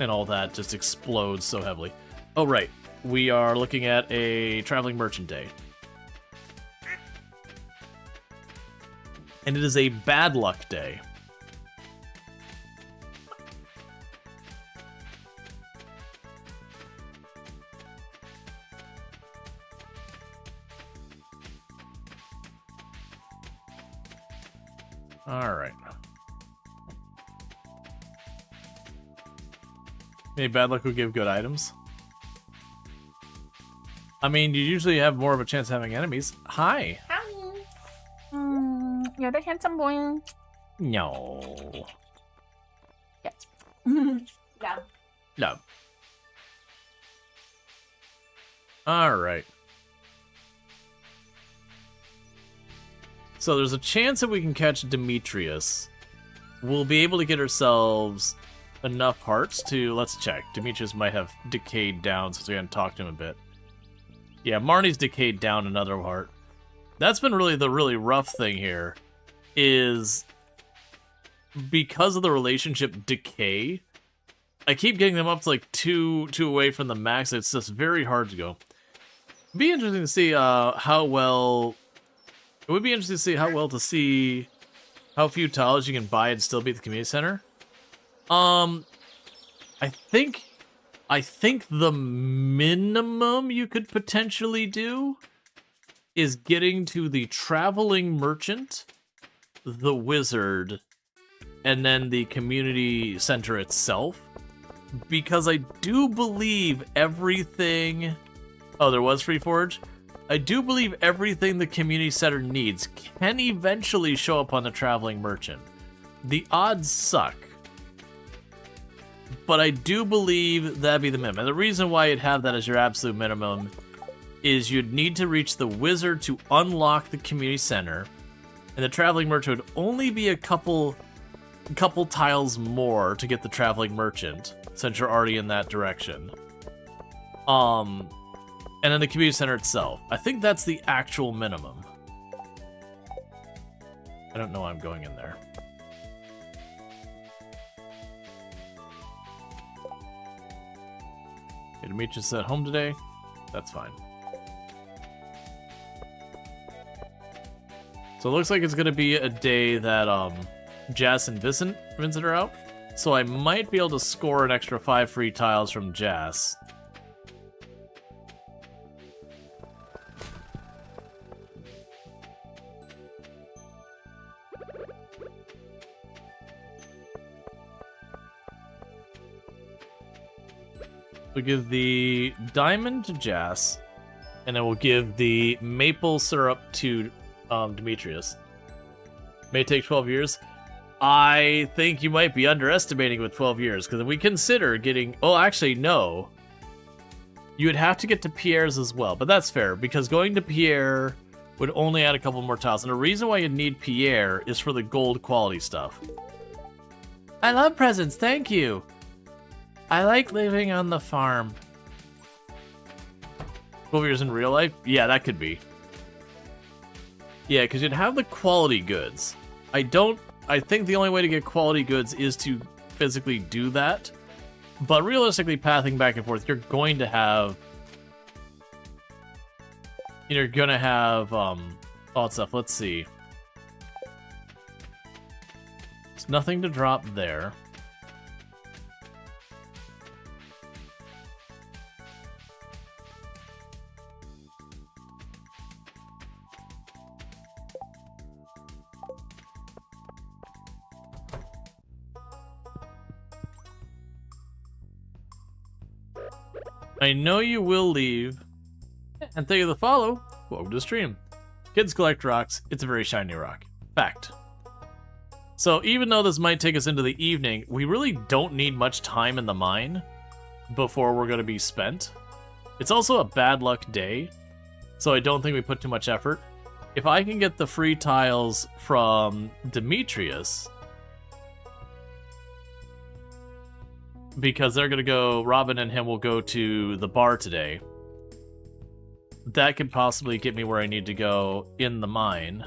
Speaker 1: and all that just explodes so heavily. Oh, right. We are looking at a traveling merchant day. And it is a bad luck day. Alright. Maybe bad luck will give good items. I mean, you usually have more of a chance of having enemies. Hi.
Speaker 4: Howdy. You're the handsome boy.
Speaker 1: No.
Speaker 4: Yes. Yeah.
Speaker 1: No. Alright. So there's a chance that we can catch Demetrius. We'll be able to get ourselves enough hearts to... Let's check. Demetrius might have decayed down since we haven't talked to him a bit. Yeah, Marnie's decayed down another heart. That's been really the really rough thing here, is because of the relationship decay, I keep getting them up to like two away from the max. It's just very hard to go. It'd be interesting to see how well... It would be interesting to see how few tiles you can buy and still be at the community center. I think the minimum you could potentially do is getting to the traveling merchant, the wizard, and then the community center itself. Because I do believe everything... Oh, there was Free Forge? I do believe everything the community center needs can eventually show up on the traveling merchant. The odds suck. But I do believe that'd be the minimum. And the reason why you'd have that as your absolute minimum is you'd need to reach the wizard to unlock the community center. And the traveling merchant would only be a couple tiles more to get the traveling merchant, since you're already in that direction. And then the community center itself. I think that's the actual minimum. I don't know why I'm going in there. Okay, Demetrius at home today. That's fine. So it looks like it's going to be a day that Jas and Vincent are out. So I might be able to score an extra 5 free tiles from Jas. We'll give the diamond to Jas, and then we'll give the maple syrup to Demetrius. May take 12 years. I think you might be underestimating with 12 years, because if we consider getting... Oh, actually, no. You would have to get to Pierre's as well, but that's fair, because going to Pierre would only add a couple more tiles. And the reason why you'd need Pierre is for the gold quality stuff. I love presents, thank you. I like living on the farm. 12 years in real life? Yeah, that could be. Yeah, because you'd have the quality goods. I think the only way to get quality goods is to physically do that. But realistically, pathing back and forth, you're going to have... You're going to have, all that stuff. Let's see. There's nothing to drop there. I know you will leave. And thank you for the follow. Welcome to the stream. Kids collect rocks. It's a very shiny rock. Fact. So even though this might take us into the evening, we really don't need much time in the mine before we're going to be spent. It's also a bad luck day, so I don't think we put too much effort. If I can get the free tiles from Demetrius, because they're going to go, Robin and him will go to the bar today. That could possibly get me where I need to go in the mine.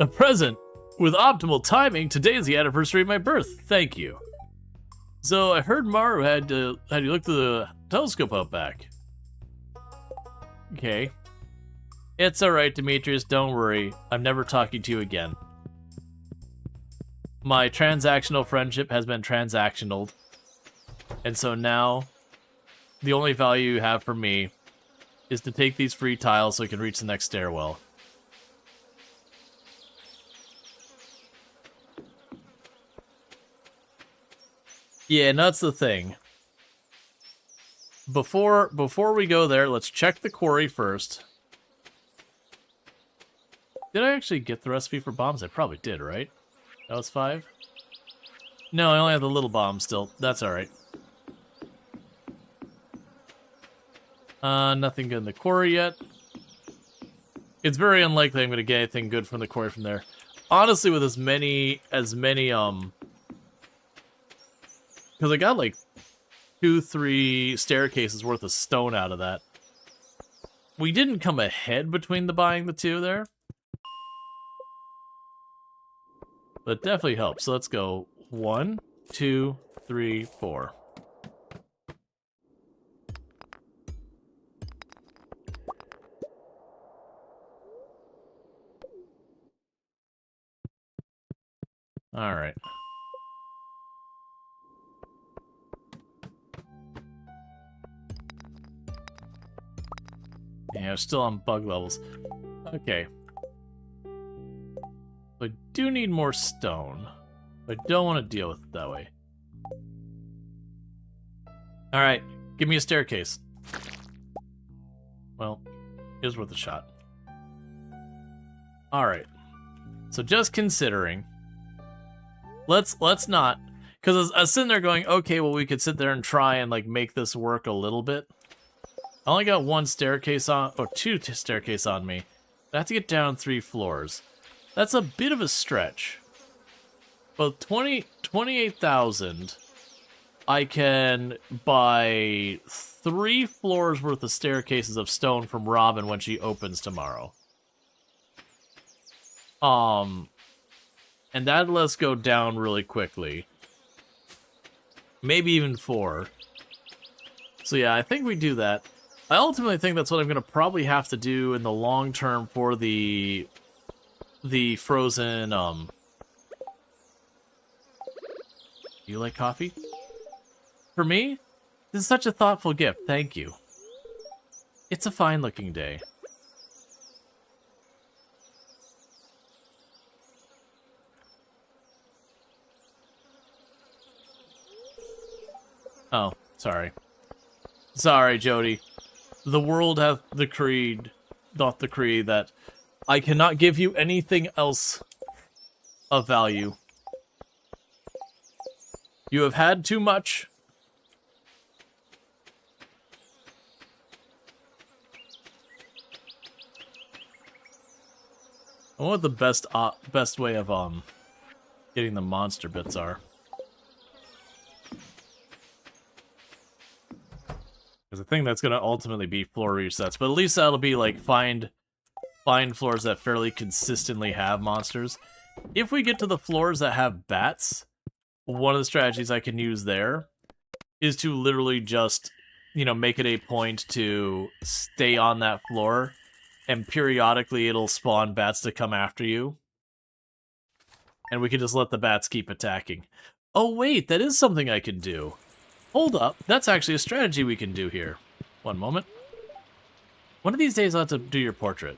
Speaker 1: A present with optimal timing. Today is the anniversary of my birth. Thank you. So I heard Maru had you look through the telescope out back. Okay. It's alright, Demetrius. Don't worry. I'm never talking to you again. My transactional friendship has been transactional. And so now, the only value you have for me is to take these free tiles so I can reach the next stairwell. Yeah, and that's the thing. Before we go there, let's check the quarry first. Did I actually get the recipe for bombs? I probably did, right? That was 5? No, I only have the little bomb still. That's alright. Nothing good in the quarry yet. It's very unlikely I'm going to get anything good from the quarry from there. Honestly, with as many, because I got like 2-3 staircases worth of stone out of that. We didn't come ahead between buying the two there. But it definitely helps. So let's go 1, 2, 3, 4. All right. Yeah, we're still on bug levels. Okay. I do need more stone. I don't want to deal with it that way. Alright, give me a staircase. Well, it was worth a shot. Alright. So just considering. Let's not. Because I was sitting there going, okay, well we could sit there and try and like make this work a little bit. I only got 1 staircase on, or 2 staircase on me. I have to get down 3 floors. That's a bit of a stretch. Well, 28,000, I can buy 3 floors worth of staircases of stone from Robin when she opens tomorrow. And that lets us go down really quickly. Maybe even 4. So yeah, I think we do that. I ultimately think that's what I'm going to probably have to do in the long term for the frozen, You like coffee? For me? This is such a thoughtful gift, thank you. It's a fine-looking day. Oh, sorry. Sorry, Jody. The world hath decreed doth decree that I cannot give you anything else of value. You have had too much. I wonder what the best way of getting the monster bits are. Because I think that's gonna ultimately be floor resets, but at least that'll be like find floors that fairly consistently have monsters. If we get to the floors that have bats, one of the strategies I can use there is to literally just, you know, make it a point to stay on that floor, and periodically it'll spawn bats to come after you. And we can just let the bats keep attacking. Oh wait, that is something I can do. Hold up, that's actually a strategy we can do here. One moment. One of these days I'll have to do your portrait.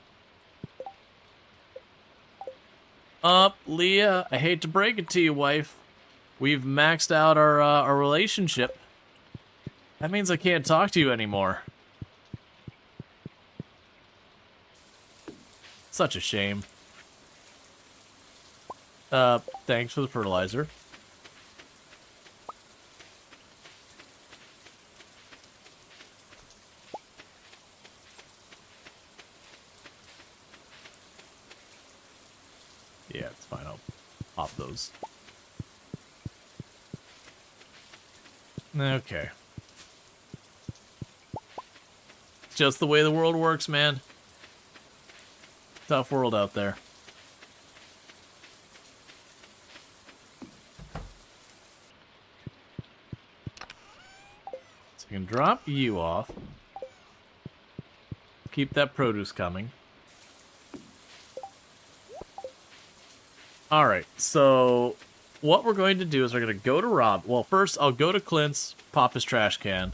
Speaker 1: Leah, I hate to break it to you, wife. We've maxed out our relationship. That means I can't talk to you anymore. Such a shame. Thanks for the fertilizer. Yeah, it's fine. I'll pop those. Okay. It's just the way the world works, man. Tough world out there. So I can drop you off. Keep that produce coming. Alright, so what we're going to do is we're going to go to Rob. Well, first I'll go to Clint's, pop his trash can.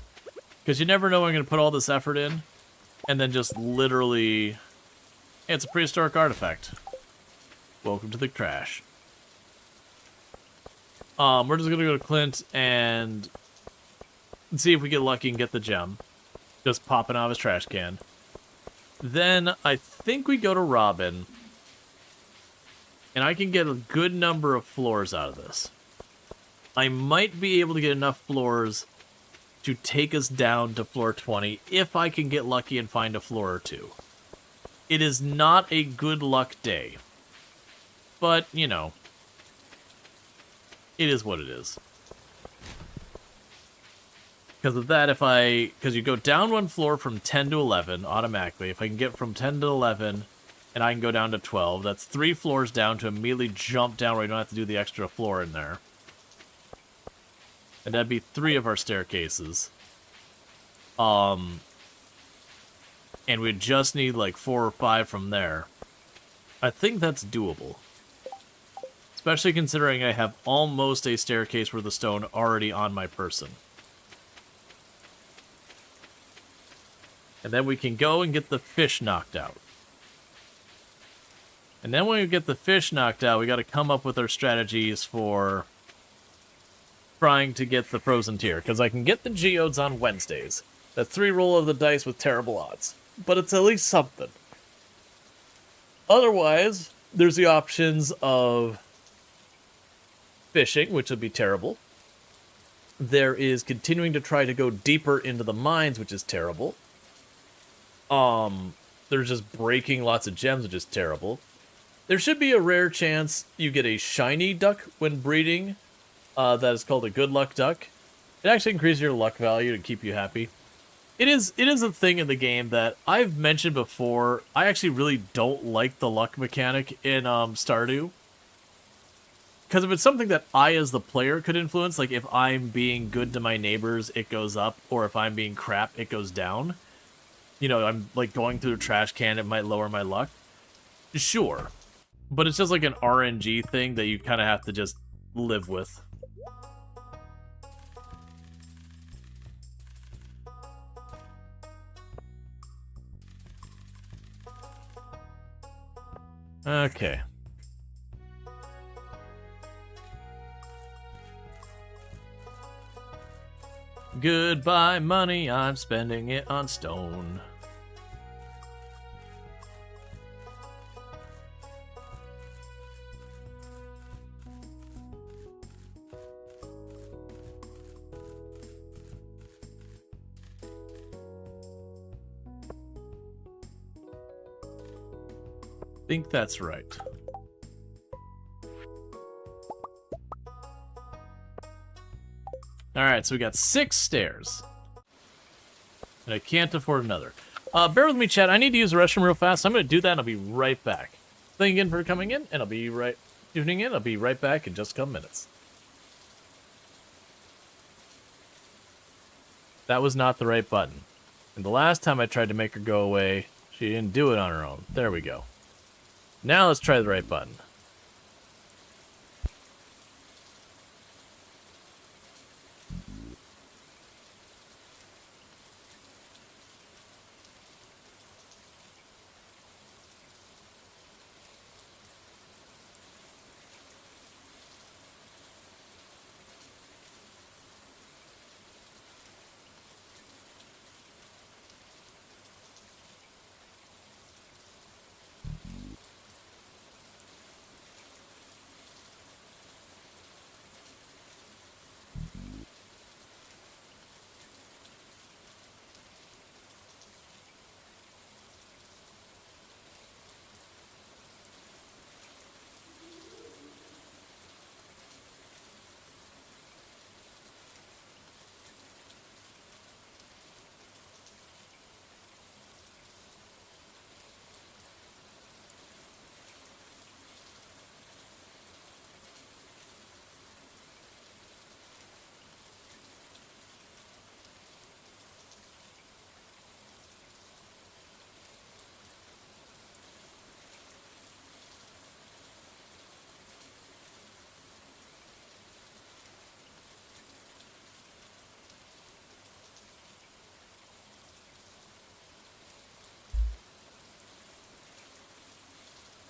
Speaker 1: Because you never know when I'm going to put all this effort in. And then just literally... Hey, it's a prehistoric artifact. Welcome to the trash. We're just going to go to Clint and see if we get lucky and get the gem. Just popping out of his trash can. Then I think we go to Robin. And I can get a good number of floors out of this. I might be able to get enough floors to take us down to floor 20 if I can get lucky and find a floor or two. It is not a good luck day. But, you know, it is what it is. Because of that, because you go down one floor from 10 to 11 automatically. If I can get from 10 to 11... and I can go down to 12. That's 3 floors down to immediately jump down where you don't have to do the extra floor in there. And that'd be 3 of our staircases. And we just need like 4 or 5 from there. I think that's doable. Especially considering I have almost a staircase worth of stone already on my person. And then we can go and get the fish knocked out. And then when we get the fish knocked out, we got to come up with our strategies for trying to get the frozen tier. Because I can get the geodes on Wednesdays. That's 3 roll of the dice with terrible odds. But it's at least something. Otherwise, there's the options of fishing, which would be terrible. There is continuing to try to go deeper into the mines, which is terrible. There's just breaking lots of gems, which is terrible. There should be a rare chance you get a shiny duck when breeding. That is called a good luck duck. It actually increases your luck value to keep you happy. It is a thing in the game that I've mentioned before. I actually really don't like the luck mechanic in Stardew. Because if it's something that I as the player could influence, like if I'm being good to my neighbors, it goes up, or if I'm being crap, it goes down. You know, I'm like going through the trash can, it might lower my luck. Sure. But it's just like an RNG thing that you kind of have to just live with. Okay. Goodbye money, I'm spending it on stone. think that's right. Alright, so we got 6 stairs. And I can't afford another. Bear with me, chat. I need to use the restroom real fast. So I'm going to do that and I'll be right back. Thank you again for coming in, and I'll be right tuning in. I'll be right back in just a couple minutes. That was not the right button. And the last time I tried to make her go away, she didn't do it on her own. There we go. Now let's try the right button.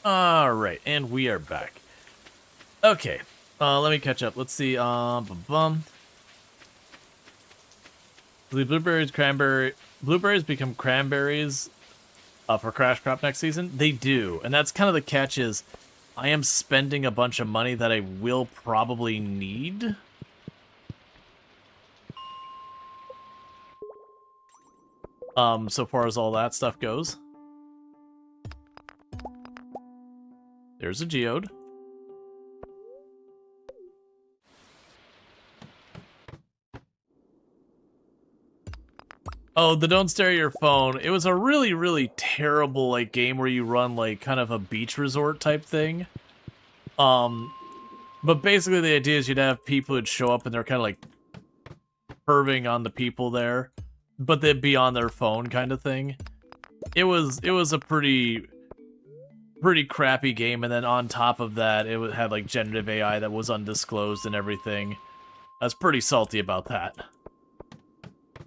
Speaker 1: Alright, and we are back. Okay, let me catch up. Let's see, The blueberries become cranberries for Crash Crop next season? They do, and that's kind of the catch is, I am spending a bunch of money that I will probably need. So far as all that stuff goes. There's a geode. Oh, the don't stare at your phone. It was a really, really terrible like game where you run like kind of a beach resort type thing. But basically the idea is you'd have people who'd show up and they're kind of like perving on the people there, but they'd be on their phone kind of thing. It was a pretty crappy game, and then on top of that, it had like generative AI that was undisclosed and everything. I was pretty salty about that.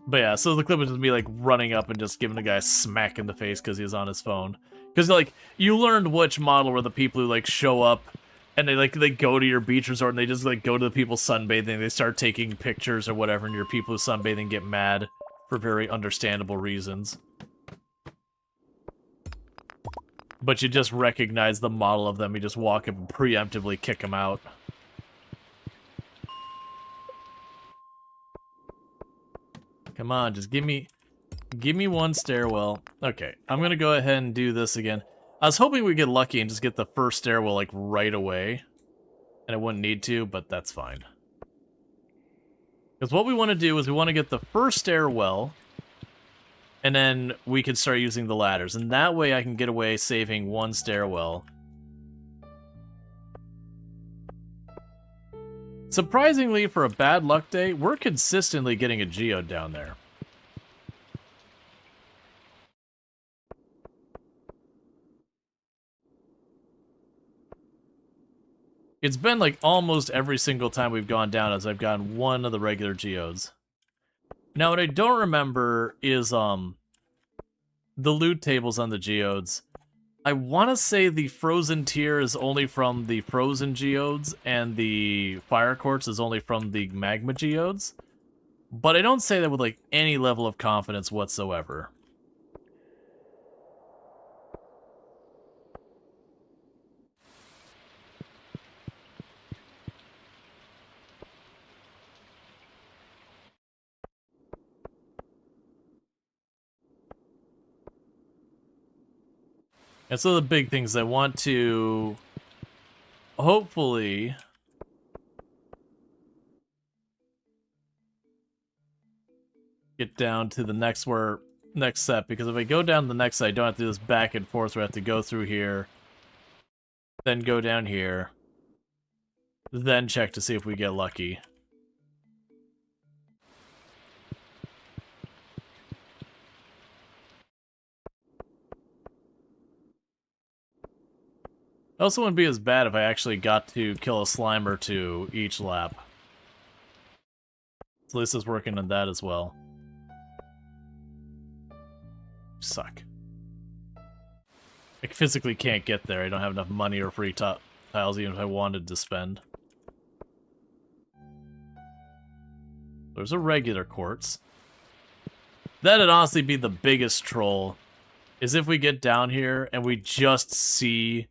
Speaker 1: But yeah, so the clip was just me like running up and just giving the guy a smack in the face because he was on his phone. Because like you learned which model were the people who like show up and they go to your beach resort and they just like go to the people sunbathing. They start taking pictures or whatever, and your people who sunbathing get mad for very understandable reasons. But you just recognize the model of them. You just walk up and preemptively kick them out. Come on, just give me one stairwell. Okay, I'm gonna go ahead and do this again. I was hoping we'd get lucky and just get the first stairwell like right away. And I wouldn't need to, but that's fine. Because what we want to do is we want to get the first stairwell, and then we can start using the ladders. And that way I can get away saving one stairwell. Surprisingly, for a bad luck day, we're consistently getting a geode down there. It's been like almost every single time we've gone down as I've gotten one of the regular geodes. Now what I don't remember is the loot tables on the geodes. I want to say the frozen tier is only from the frozen geodes, and the fire quartz is only from the magma geodes. But I don't say that with like any level of confidence whatsoever. And so the big things I want to hopefully get down to the next set, because if I go down the next side, I don't have to do this back and forth where I have to go through here, then go down here, then check to see if we get lucky. It also wouldn't be as bad if I actually got to kill a slime or two each lap. So this is working on that as well. Suck. I physically can't get there. I don't have enough money or free tiles even if I wanted to spend. There's a regular quartz. That'd honestly be the biggest troll, is if we get down here and we just see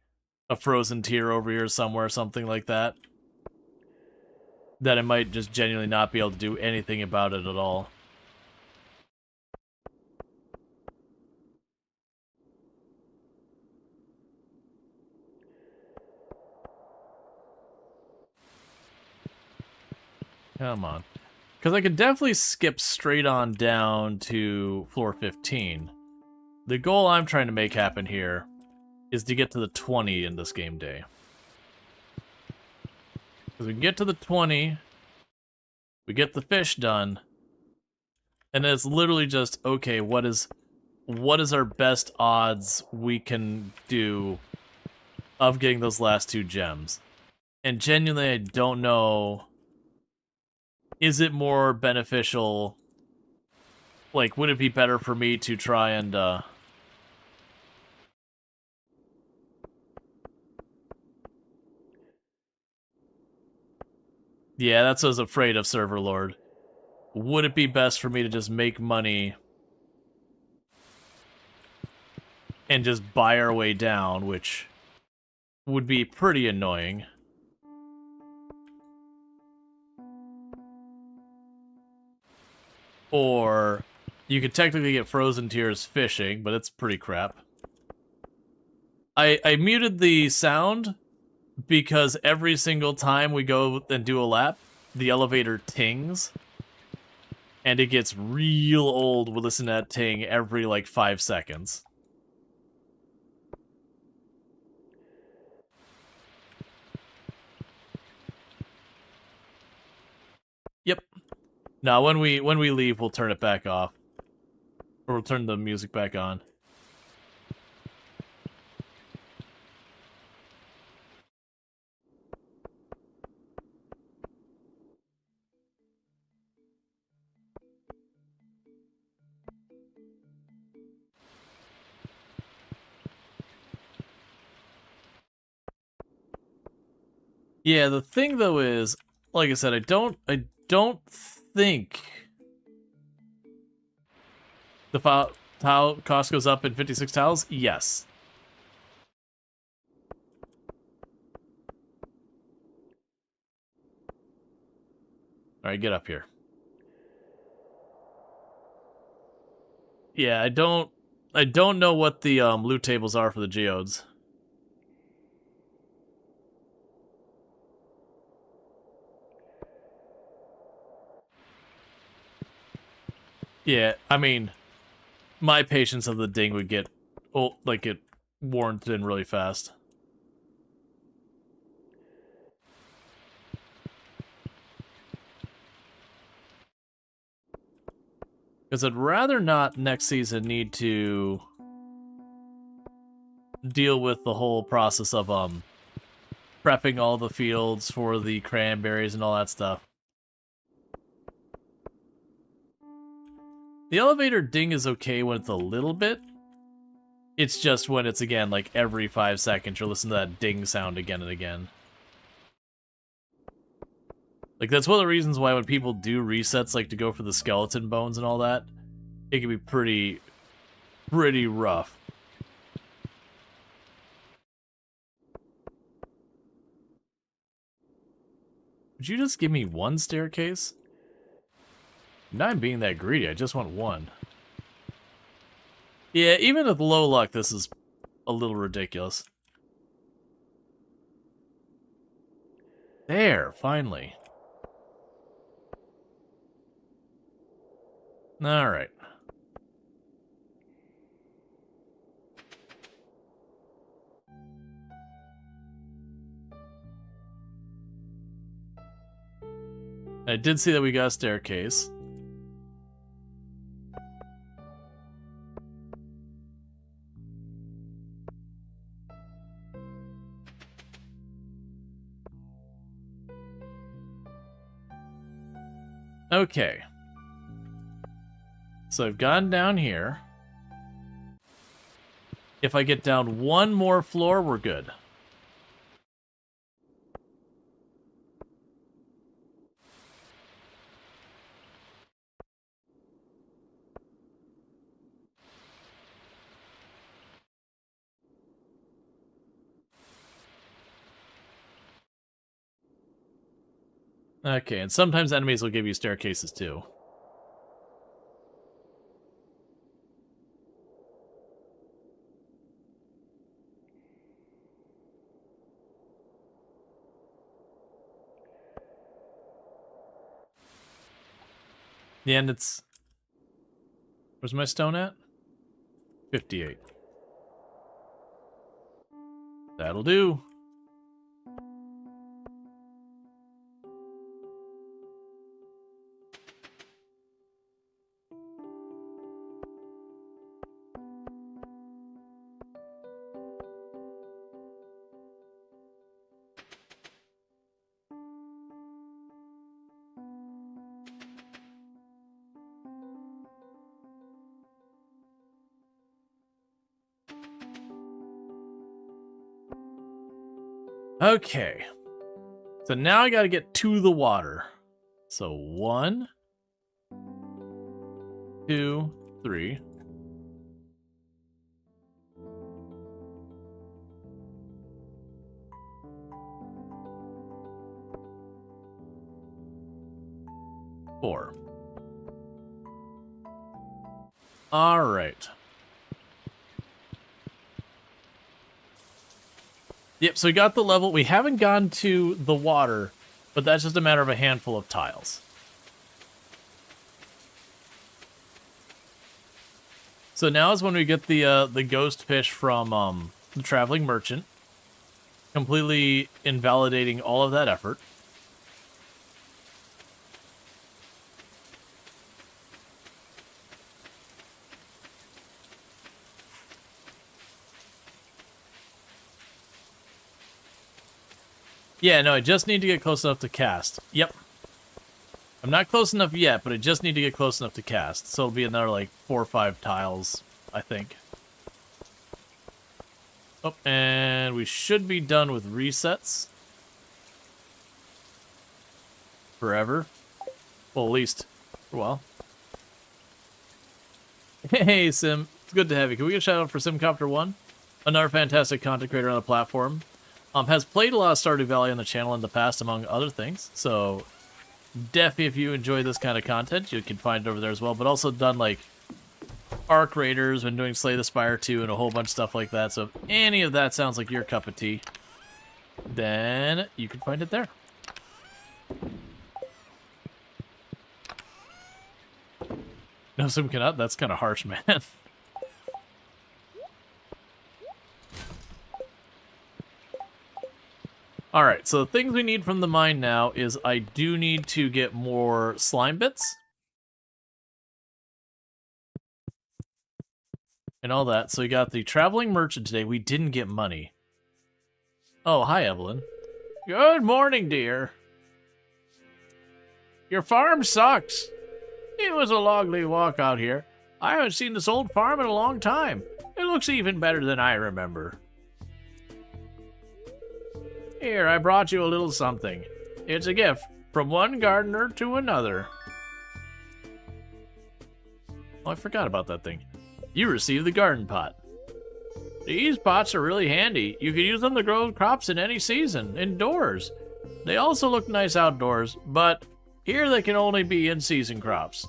Speaker 1: a frozen tier over here somewhere, something like that. That I might just genuinely not be able to do anything about it at all. Come on. Because I could definitely skip straight on down to floor 15. The goal I'm trying to make happen here is to get to the 20 in this game day. Because we can get to the 20, we get the fish done, and it's literally just, okay, what is our best odds we can do of getting those last 2 gems? And genuinely, I don't know, is it more beneficial, like, would it be better for me to try and, yeah, that's what I was afraid of, Server Lord. Would it be best for me to just make money and just buy our way down, which would be pretty annoying. Or you could technically get frozen tiers fishing, but it's pretty crap. I muted the sound because every single time we go and do a lap, the elevator tings. And it gets real old with listening to that ting every, like, 5 seconds. Yep. Now, when we leave, we'll turn it back off. Or we'll turn the music back on. Yeah, the thing though is, like I said, I don't think the tile cost goes up in 56 tiles. Yes. All right, get up here. Yeah, I don't know what the loot tables are for the geodes. Yeah, I mean, my patience of the ding would get, like, it worn thin really fast. Because I'd rather not next season need to deal with the whole process of prepping all the fields for the cranberries and all that stuff. The elevator ding is okay when it's a little bit. It's just when it's, again, like every 5 seconds you're listening to that ding sound again and again. Like, that's one of the reasons why when people do resets, like to go for the skeleton bones and all that, it can be pretty rough. Would you just give me 1 staircase? Now I'm being that greedy, I just want 1. Yeah, even with low luck, this is a little ridiculous. There, finally. All right. I did see that we got a staircase. Okay. So I've gone down here. If I get down one more floor, we're good. Okay, and sometimes enemies will give you staircases too. The end, it's... Where's my stone at? 58. That'll do. Okay. So now I gotta get to the water. So 1, 2, 3. Four. All right. Yep, so we got the level. We haven't gone to the water, but that's just a matter of a handful of tiles. So now is when we get the ghost fish from the traveling merchant, completely invalidating all of that effort. Yeah, no, I just need to get close enough to cast. Yep. I'm not close enough yet, but I just need to get close enough to cast. So it'll be another, like, 4 or 5 tiles, I think. Oh, and we should be done with resets. Forever. Well, at least for a while. Hey, Sim. It's good to have you. Can we get a shout out for Simcopter1? Another fantastic content creator on the platform. Has played a lot of Stardew Valley on the channel in the past, among other things. So, definitely if you enjoy this kind of content, you can find it over there as well. But also done, like, Arc Raiders, been doing Slay the Spire 2, and a whole bunch of stuff like that. So if any of that sounds like your cup of tea, then you can find it there. No, Sim cannot? That's kind of harsh, man. Alright, so the things we need from the mine now is I do need to get more slime bits. And all that. So we got the traveling merchant today. We didn't get money. Oh, hi, Evelyn. Good morning, dear. Your farm sucks. It was a lovely walk out here. I haven't seen this old farm in a long time. It looks even better than I remember. Here, I brought you a little something. It's a gift from one gardener to another. Oh, I forgot about that thing. You received the garden pot. These pots are really handy. You can use them to grow crops in any season, indoors. They also look nice outdoors, but here they can only be in-season crops.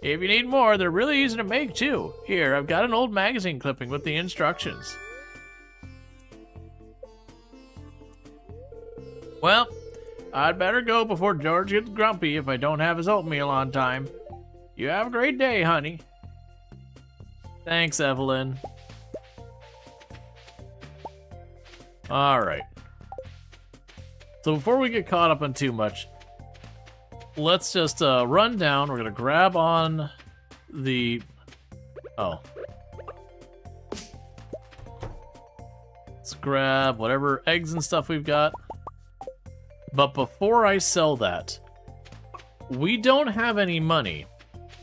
Speaker 1: If you need more, they're really easy to make too. Here, I've got an old magazine clipping with the instructions. Well, I'd better go before George gets grumpy if I don't have his oatmeal on time. You have a great day, honey. Thanks, Evelyn. Alright. So before we get caught up on too much, let's just run down. We're going to grab on the... Oh. Let's grab whatever eggs and stuff we've got. But before I sell that, we don't have any money.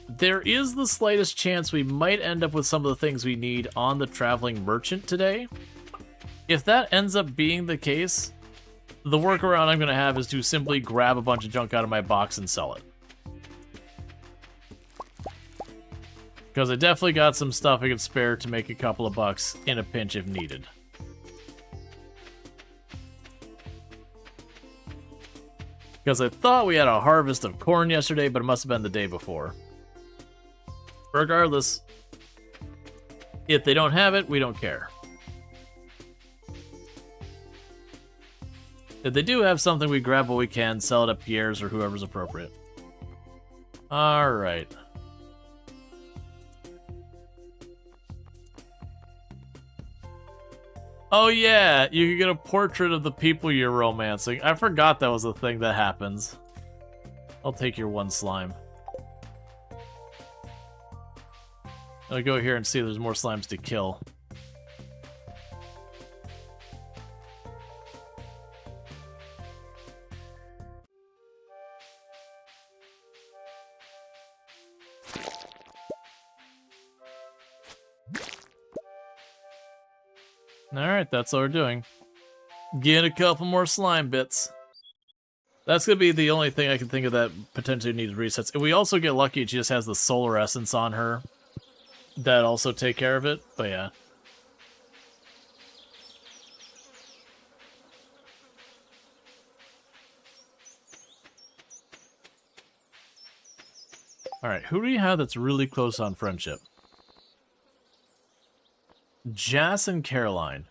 Speaker 1: There is the slightest chance we might end up with some of the things we need on the traveling merchant today. If that ends up being the case, the workaround I'm going to have is to simply grab a bunch of junk out of my box and sell it. Because I definitely got some stuff I could spare to make a couple of bucks in a pinch if needed. Because I thought we had a harvest of corn yesterday, but it must have been the day before. Regardless, if they don't have it, we don't care. If they do have something, we grab what we can, sell it at Pierre's or whoever's appropriate. Alright. Oh yeah, you can get a portrait of the people you're romancing. I forgot that was a thing that happens. I'll take your one slime. I'll go here and see if there's more slimes to kill. Alright, that's what we're doing. Get a couple more slime bits. That's going to be the only thing I can think of that potentially needs resets. If we also get lucky, she just has the solar essence on her. That also take care of it, but yeah. Alright, who do we have that's really close on friendship? Jas and Caroline.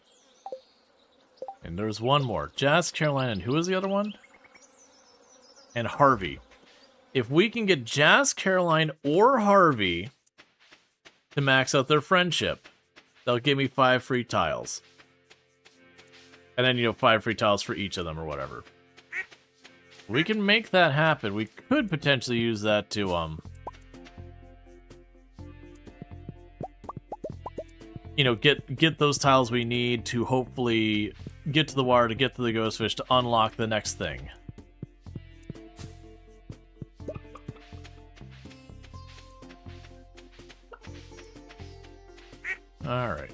Speaker 1: And there's one more. Jas, Caroline, and who was the other one? And Harvey. If we can get Jas, Caroline, or Harvey to max out their friendship, they'll give me 5 free tiles. And then, 5 free tiles for each of them or whatever. We can make that happen. We could potentially use that to, get those tiles we need to hopefully get to the water, to get to the ghost fish, to unlock the next thing. Alright.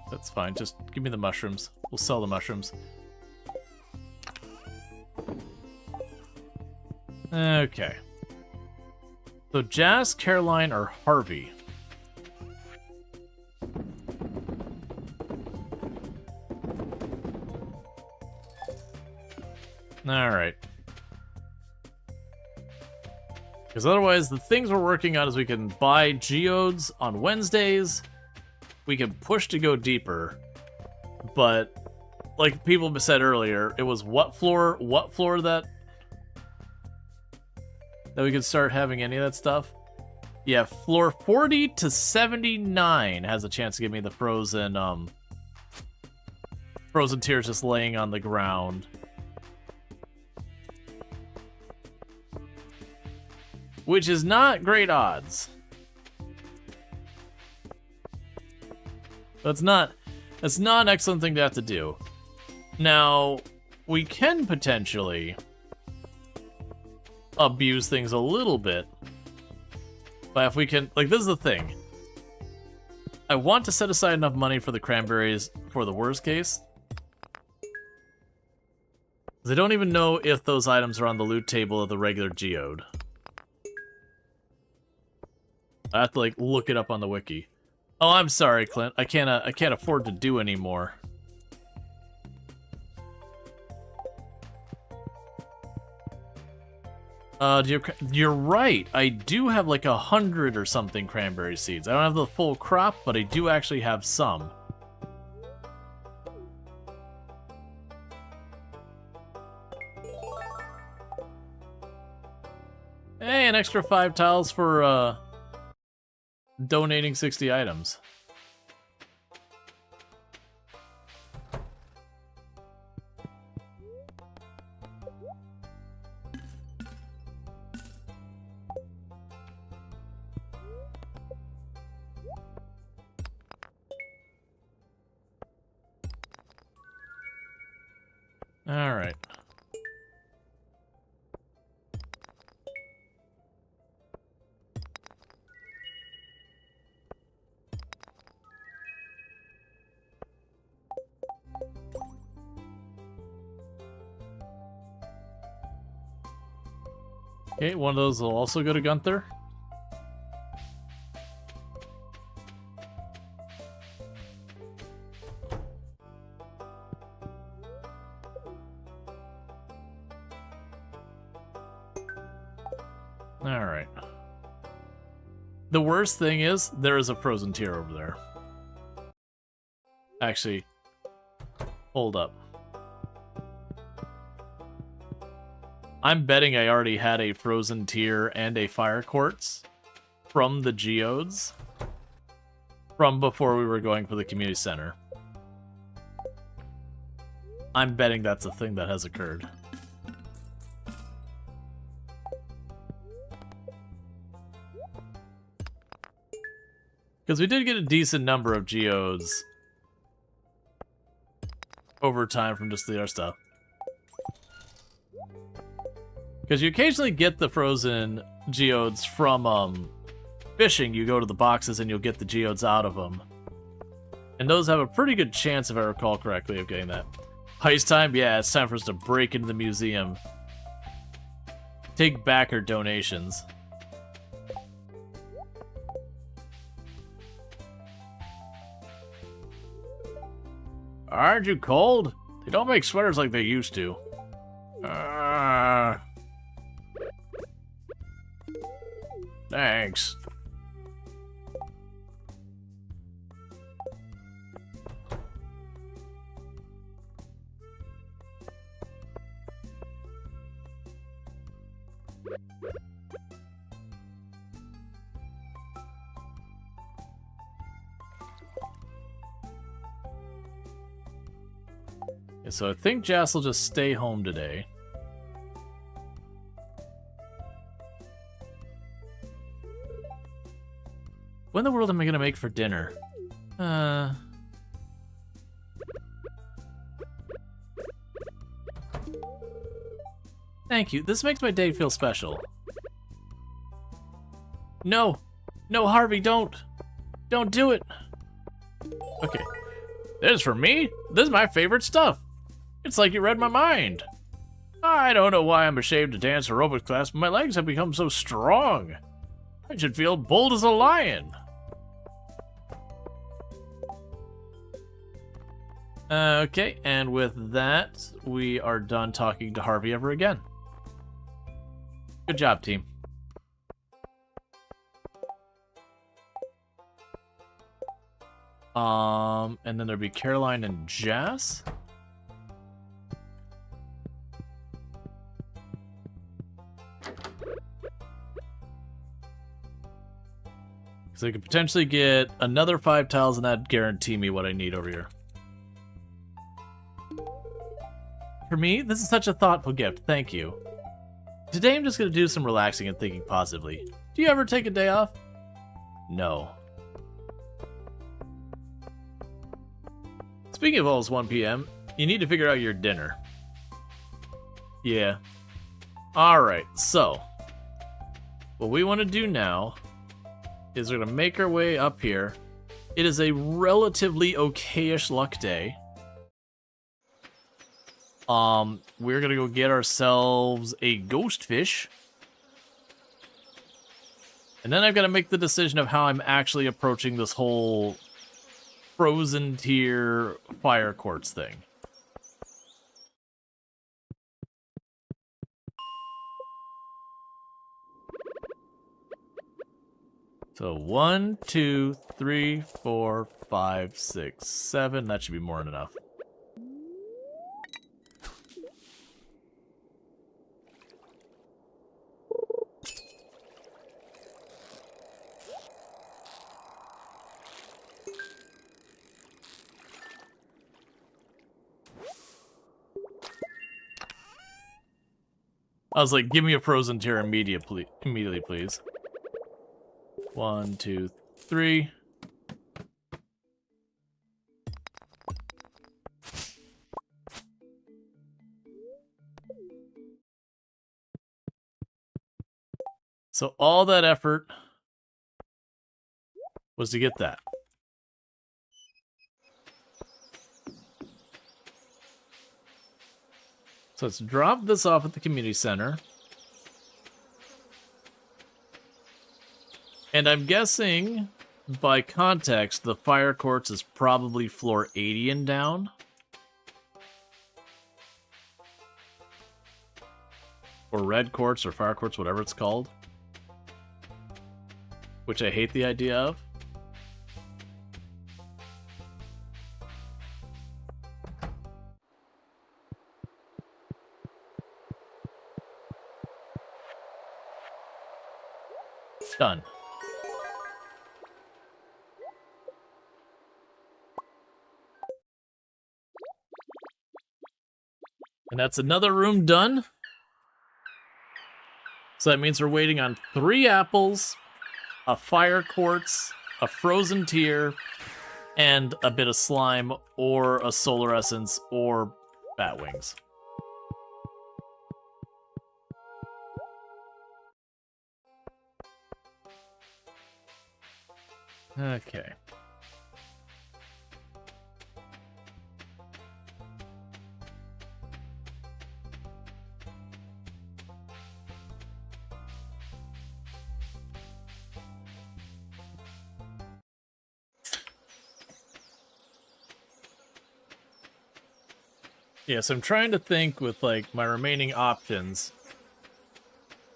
Speaker 1: That's fine, just give me the mushrooms. We'll sell the mushrooms. Okay. So Jas, Caroline, or Harvey? Alright. Because otherwise, the things we're working on is we can buy geodes on Wednesdays. We can push to go deeper. But, like people said earlier, it was what floor that we could start having any of that stuff? Yeah, floor 40 to 79 has a chance to give me the frozen tears just laying on the ground. Which is not great odds. That's not an excellent thing to have to do. Now, we can potentially abuse things a little bit. But if we can, like, this is the thing. I want to set aside enough money for the cranberries for the worst case. Because I don't even know if those items are on the loot table of the regular geode. I have to, like, look it up on the wiki. Oh, I'm sorry, Clint. I can't afford to do any more. You're right. I do have like 100 or something cranberry seeds. I don't have the full crop, but I do actually have some. Hey, an extra 5 tiles for donating 60 items. All right. Okay, one of those will also go to Gunther. Alright. The worst thing is, there is a frozen tier over there. Actually, hold up. I'm betting I already had a frozen tier and a fire quartz from the geodes from before we were going for the community center. I'm betting that's a thing that has occurred. Because we did get a decent number of geodes over time from just the other stuff. Because you occasionally get the frozen geodes from fishing. You go to the boxes and you'll get the geodes out of them. And those have a pretty good chance, if I recall correctly, of getting that. Heist time? Yeah, it's time for us to break into the museum. Take back our donations. Aren't you cold? They don't make sweaters like they used to. Thanks. Yeah, so I think Jas will just stay home today. What in the world am I gonna make for dinner? Thank you. This makes my day feel special. No! No, Harvey, don't! Don't do it! Okay. This is for me? This is my favorite stuff! It's like you read my mind! I don't know why I'm ashamed to dance aerobics class, but my legs have become so strong! I should feel bold as a lion! Okay, and with that, we are done talking to Harvey ever again. Good job, team. And then there'd be Caroline and Jas. So I could potentially get another 5 tiles, and that'd guarantee me what I need over here. For me, this is such a thoughtful gift. Thank you. Today I'm just going to do some relaxing and thinking positively. Do you ever take a day off? No. Speaking of almost 1 p.m., you need to figure out your dinner. Yeah. Alright, so what we want to do now is we're going to make our way up here. It is a relatively okay-ish luck day. We're gonna go get ourselves a ghost fish. And then I've got to make the decision of how I'm actually approaching this whole frozen tier fire quartz thing. So 1, 2, 3, 4, 5, 6, 7. That should be more than enough. I was like, give me a frozen tier immediately, please. 1, 2, 3. So all that effort was to get that. So let's drop this off at the community center. And I'm guessing, by context, the fire quartz is probably floor 80 and down. Or red quartz, or fire quartz, whatever it's called. Which I hate the idea of. Done. And that's another room done. So that means we're waiting on 3 apples, a fire quartz, a frozen tier, and a bit of slime, or a solar essence, or bat wings. Okay. Yeah, so I'm trying to think with, like, my remaining options,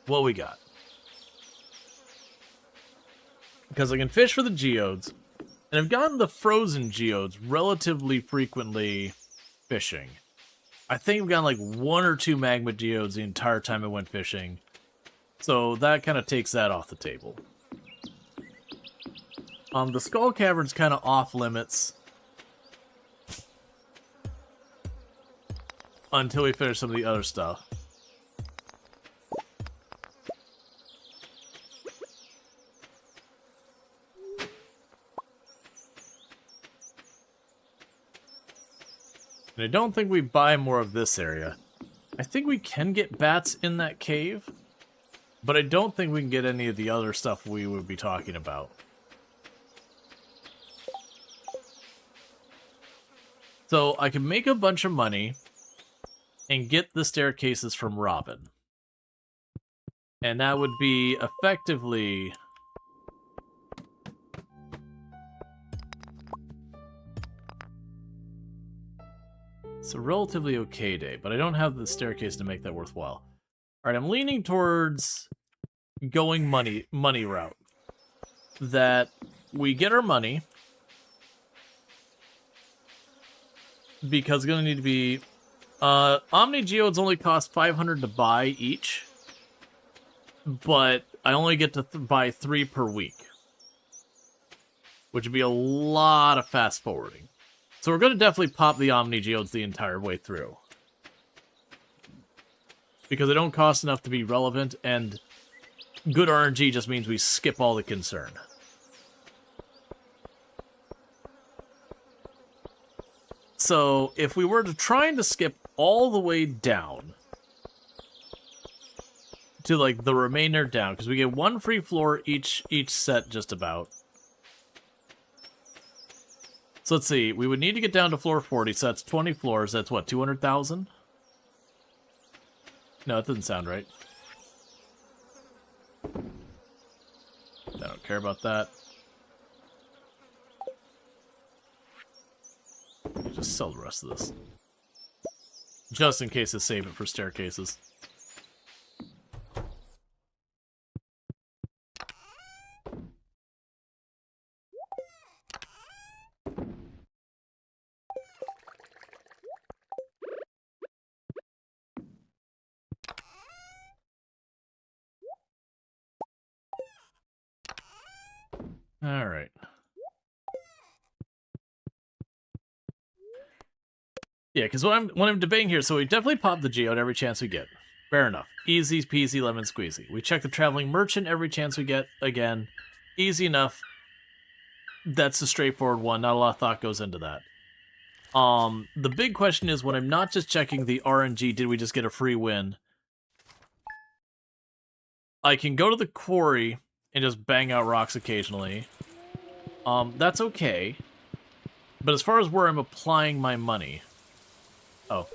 Speaker 1: what we got. Because I can fish for the geodes, and I've gotten the frozen geodes relatively frequently fishing. I think I've gotten, like, 1 or 2 magma geodes the entire time I went fishing. So that kind of takes that off the table. The Skull Cavern's kind of off limits until we finish some of the other stuff. And I don't think we buy more of this area. I think we can get bats in that cave, but I don't think we can get any of the other stuff we would be talking about. So I can make a bunch of money and get the staircases from Robin. And that would be effectively... It's a relatively okay day, but I don't have the staircase to make that worthwhile. Alright, I'm leaning towards going money route. That we get our money, because it's going to need to be... Omni Geodes only cost 500 to buy each, but I only get to buy 3 per week, which would be a lot of fast forwarding. So we're going to definitely pop the Omni Geodes the entire way through, because they don't cost enough to be relevant, and good RNG just means we skip all the concern. So, if we were to try to skip all the way down to, like, the remainder down, because we get 1 free floor each set, just about. So, let's see. We would need to get down to floor 40, so that's 20 floors. That's, what, 200,000? No, that doesn't sound right. I don't care about that. Just sell the rest of this. Just in case I save it for staircases. All right. Yeah, because what I'm debating here, so we definitely pop the geode every chance we get. Fair enough. Easy peasy lemon squeezy. We check the traveling merchant every chance we get. Again, easy enough. That's a straightforward one. Not a lot of thought goes into that. The big question is when I'm not just checking the RNG, did we just get a free win? I can go to the quarry and just bang out rocks occasionally. That's okay. But as far as where I'm applying my money... Oh.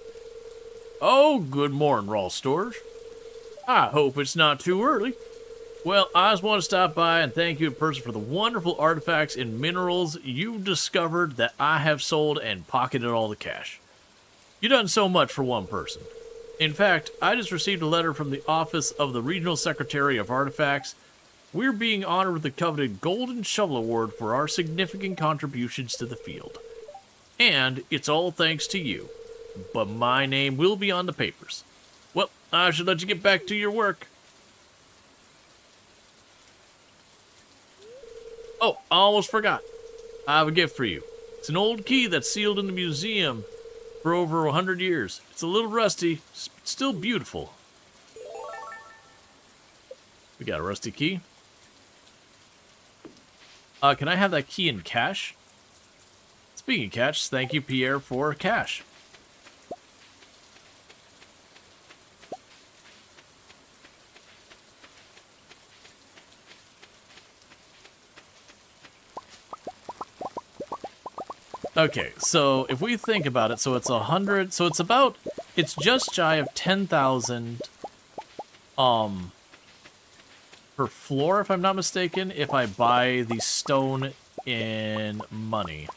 Speaker 1: Oh, good morning, Rual Storge. I hope it's not too early. Well, I just want to stop by and thank you in person for the wonderful artifacts and minerals you've discovered that I have sold and pocketed all the cash. You've done so much for one person. In fact, I just received a letter from the office of the Regional Secretary of Artifacts. We're being honored with the coveted Golden Shovel Award for our significant contributions to the field. And it's all thanks to you. But my name will be on the papers. Well, I should let you get back to your work. Oh, I almost forgot. I have a gift for you. It's an old key that's sealed in the museum for over 100 years. It's a little rusty, but still beautiful. We got a rusty key. Can I have that key in cash? Speaking of cash, thank you, Pierre, for cash. Okay, so if we think about it, so it's 100, so it's just shy of 10,000, per floor, if I'm not mistaken, if I buy the stone in money.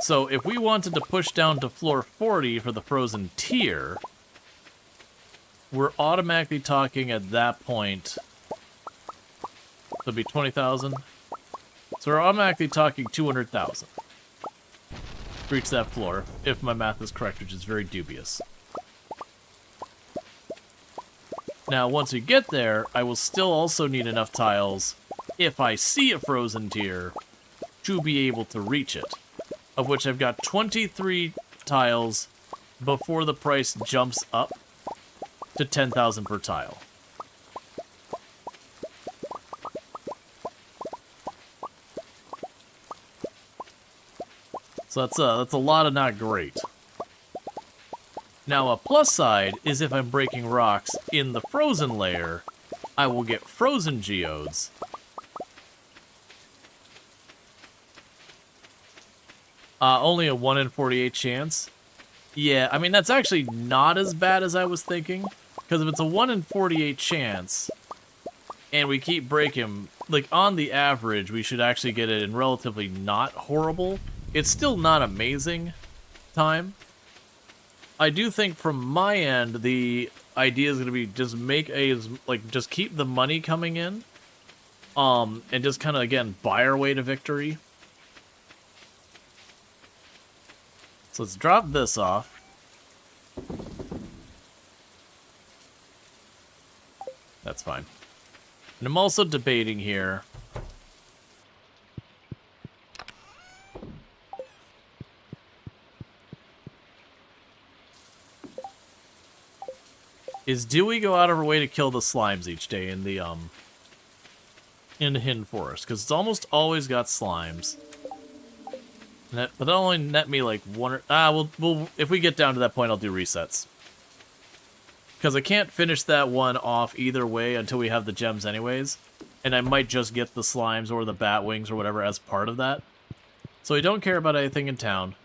Speaker 1: So if we wanted to push down to floor 40 for the frozen tier, we're automatically talking at that point, so it'd be 20,000. So we're automatically talking 200,000 to reach that floor, if my math is correct, which is very dubious. Now, once we get there, I will still also need enough tiles, if I see a frozen tier, to be able to reach it. Of which I've got 23 tiles before the price jumps up to 10,000 per tile. So that's a lot of not great. Now a plus side is if I'm breaking rocks in the frozen layer, I will get frozen geodes. Only a 1 in 48 chance. Yeah, I mean that's actually not as bad as I was thinking. Because if it's a 1 in 48 chance, and we keep breaking, like on the average, we should actually get it in relatively not horrible. It's still not amazing time. I do think from my end, the idea is going to be just just keep the money coming in, and just kind of, again, buy our way to victory. So let's drop this off. That's fine. And I'm also debating here. Do we go out of our way to kill the slimes each day in the Hidden Forest? Because it's almost always got slimes. But that'll only net me like one or... we'll if we get down to that point, I'll do resets. Because I can't finish that one off either way until we have the gems anyways. And I might just get the slimes or the bat wings or whatever as part of that. So I don't care about anything in town.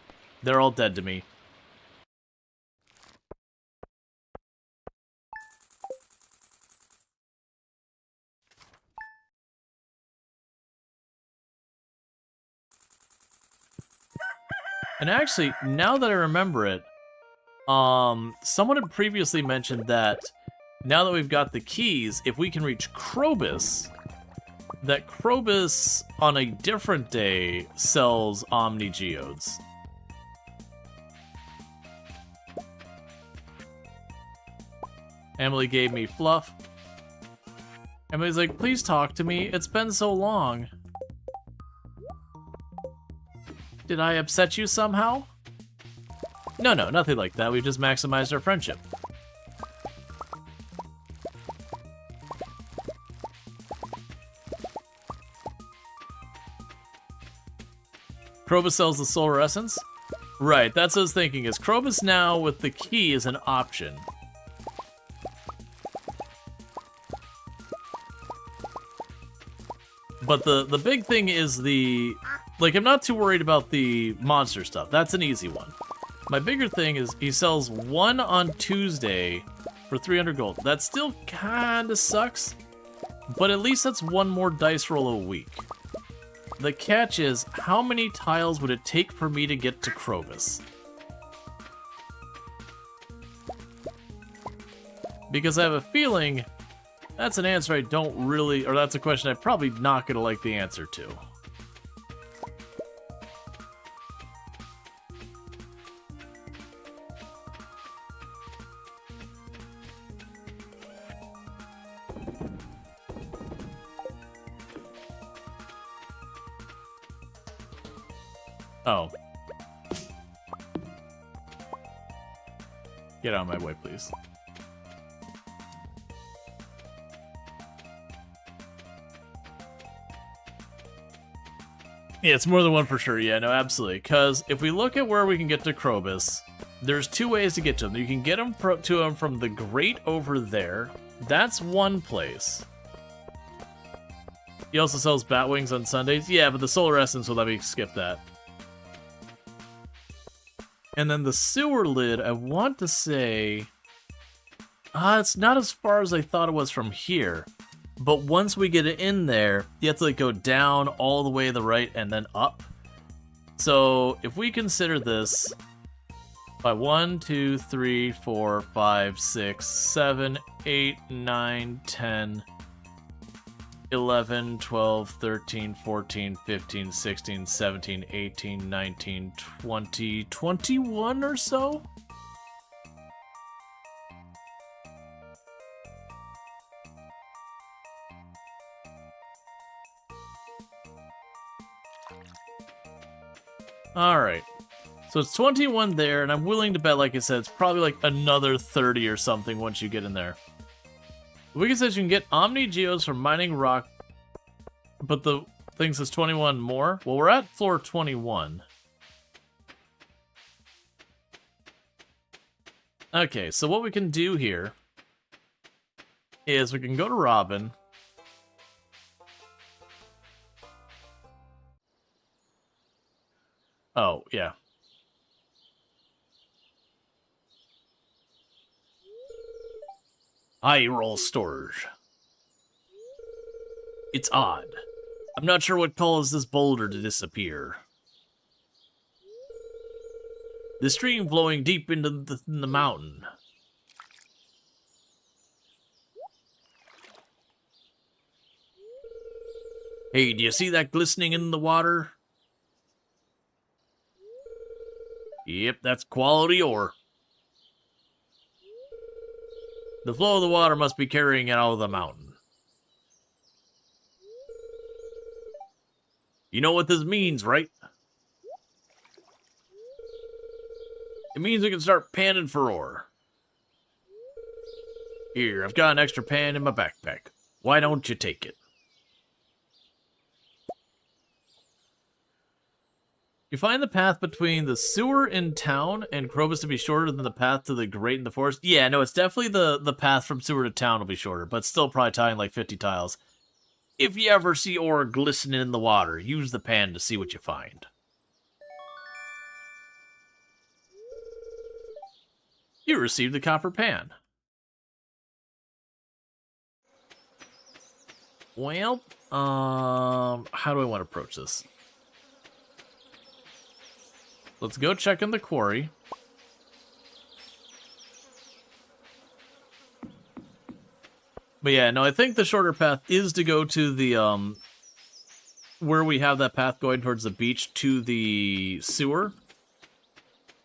Speaker 1: They're all dead to me. And actually, now that I remember it, someone had previously mentioned that now that we've got the keys, if we can reach Krobus, that Krobus on a different day sells Omni Geodes. Emily gave me fluff. Emily's like, please talk to me. It's been so long. Did I upset you somehow? No, nothing like that. We just maximized our friendship. Krobus sells the solar essence? Right, that's what I was thinking, is Krobus now with the key is an option. But the big thing is the... Like, I'm not too worried about the monster stuff. That's an easy one. My bigger thing is he sells one on Tuesday for 300 gold. That still kinda sucks, but at least that's one more dice roll a week. The catch is, how many tiles would it take for me to get to Krobus? Because I have a feeling that's an answer I don't really, or that's a question I'm probably not gonna like the answer to. Oh. Get out of my way, please. Yeah, it's more than one for sure. Yeah, no, absolutely. Because if we look at where we can get to Krobus, there's two ways to get to him. You can get him to him from the grate over there. That's one place. He also sells bat wings on Sundays. Yeah, but the solar essence will let me skip that. And then the sewer lid, I want to say... it's not as far as I thought it was from here. But once we get it in there, you have to like go down all the way to the right and then up. So if we consider this by 1, 2, 3, 4, 5, 6, 7, 8, 9, 10, 11, 12, 13, 14, 15, 16, 17, 18, 19, 20, 21 or so? Alright. So it's 21 there, and I'm willing to bet, like I said, it's probably like another 30 or something once you get in there. The wiki says you can get Omni Geodes from mining rock, but the thing says 21 more. Well, we're at floor 21. Okay, so what we can do here is we can go to Robin. Oh, yeah. I roll Storge. It's odd. I'm not sure what caused this boulder to disappear. The stream flowing deep into the mountain. Hey, do you see that glistening in the water? Yep, that's quality ore. The flow of the water must be carrying it out of the mountain. You know what this means, right? It means we can start panning for ore. Here, I've got an extra pan in my backpack. Why don't you take it? You find the path between the sewer in town and Krobus to be shorter than the path to the grate in the forest. Yeah, no, it's definitely the path from sewer to town will be shorter, but still probably tying like 50 tiles. If you ever see ore glistening in the water, use the pan to see what you find. You received the copper pan. Well, how do I want to approach this? Let's go check in the quarry. But yeah, no, I think the shorter path is to go to the, where we have that path going towards the beach to the sewer.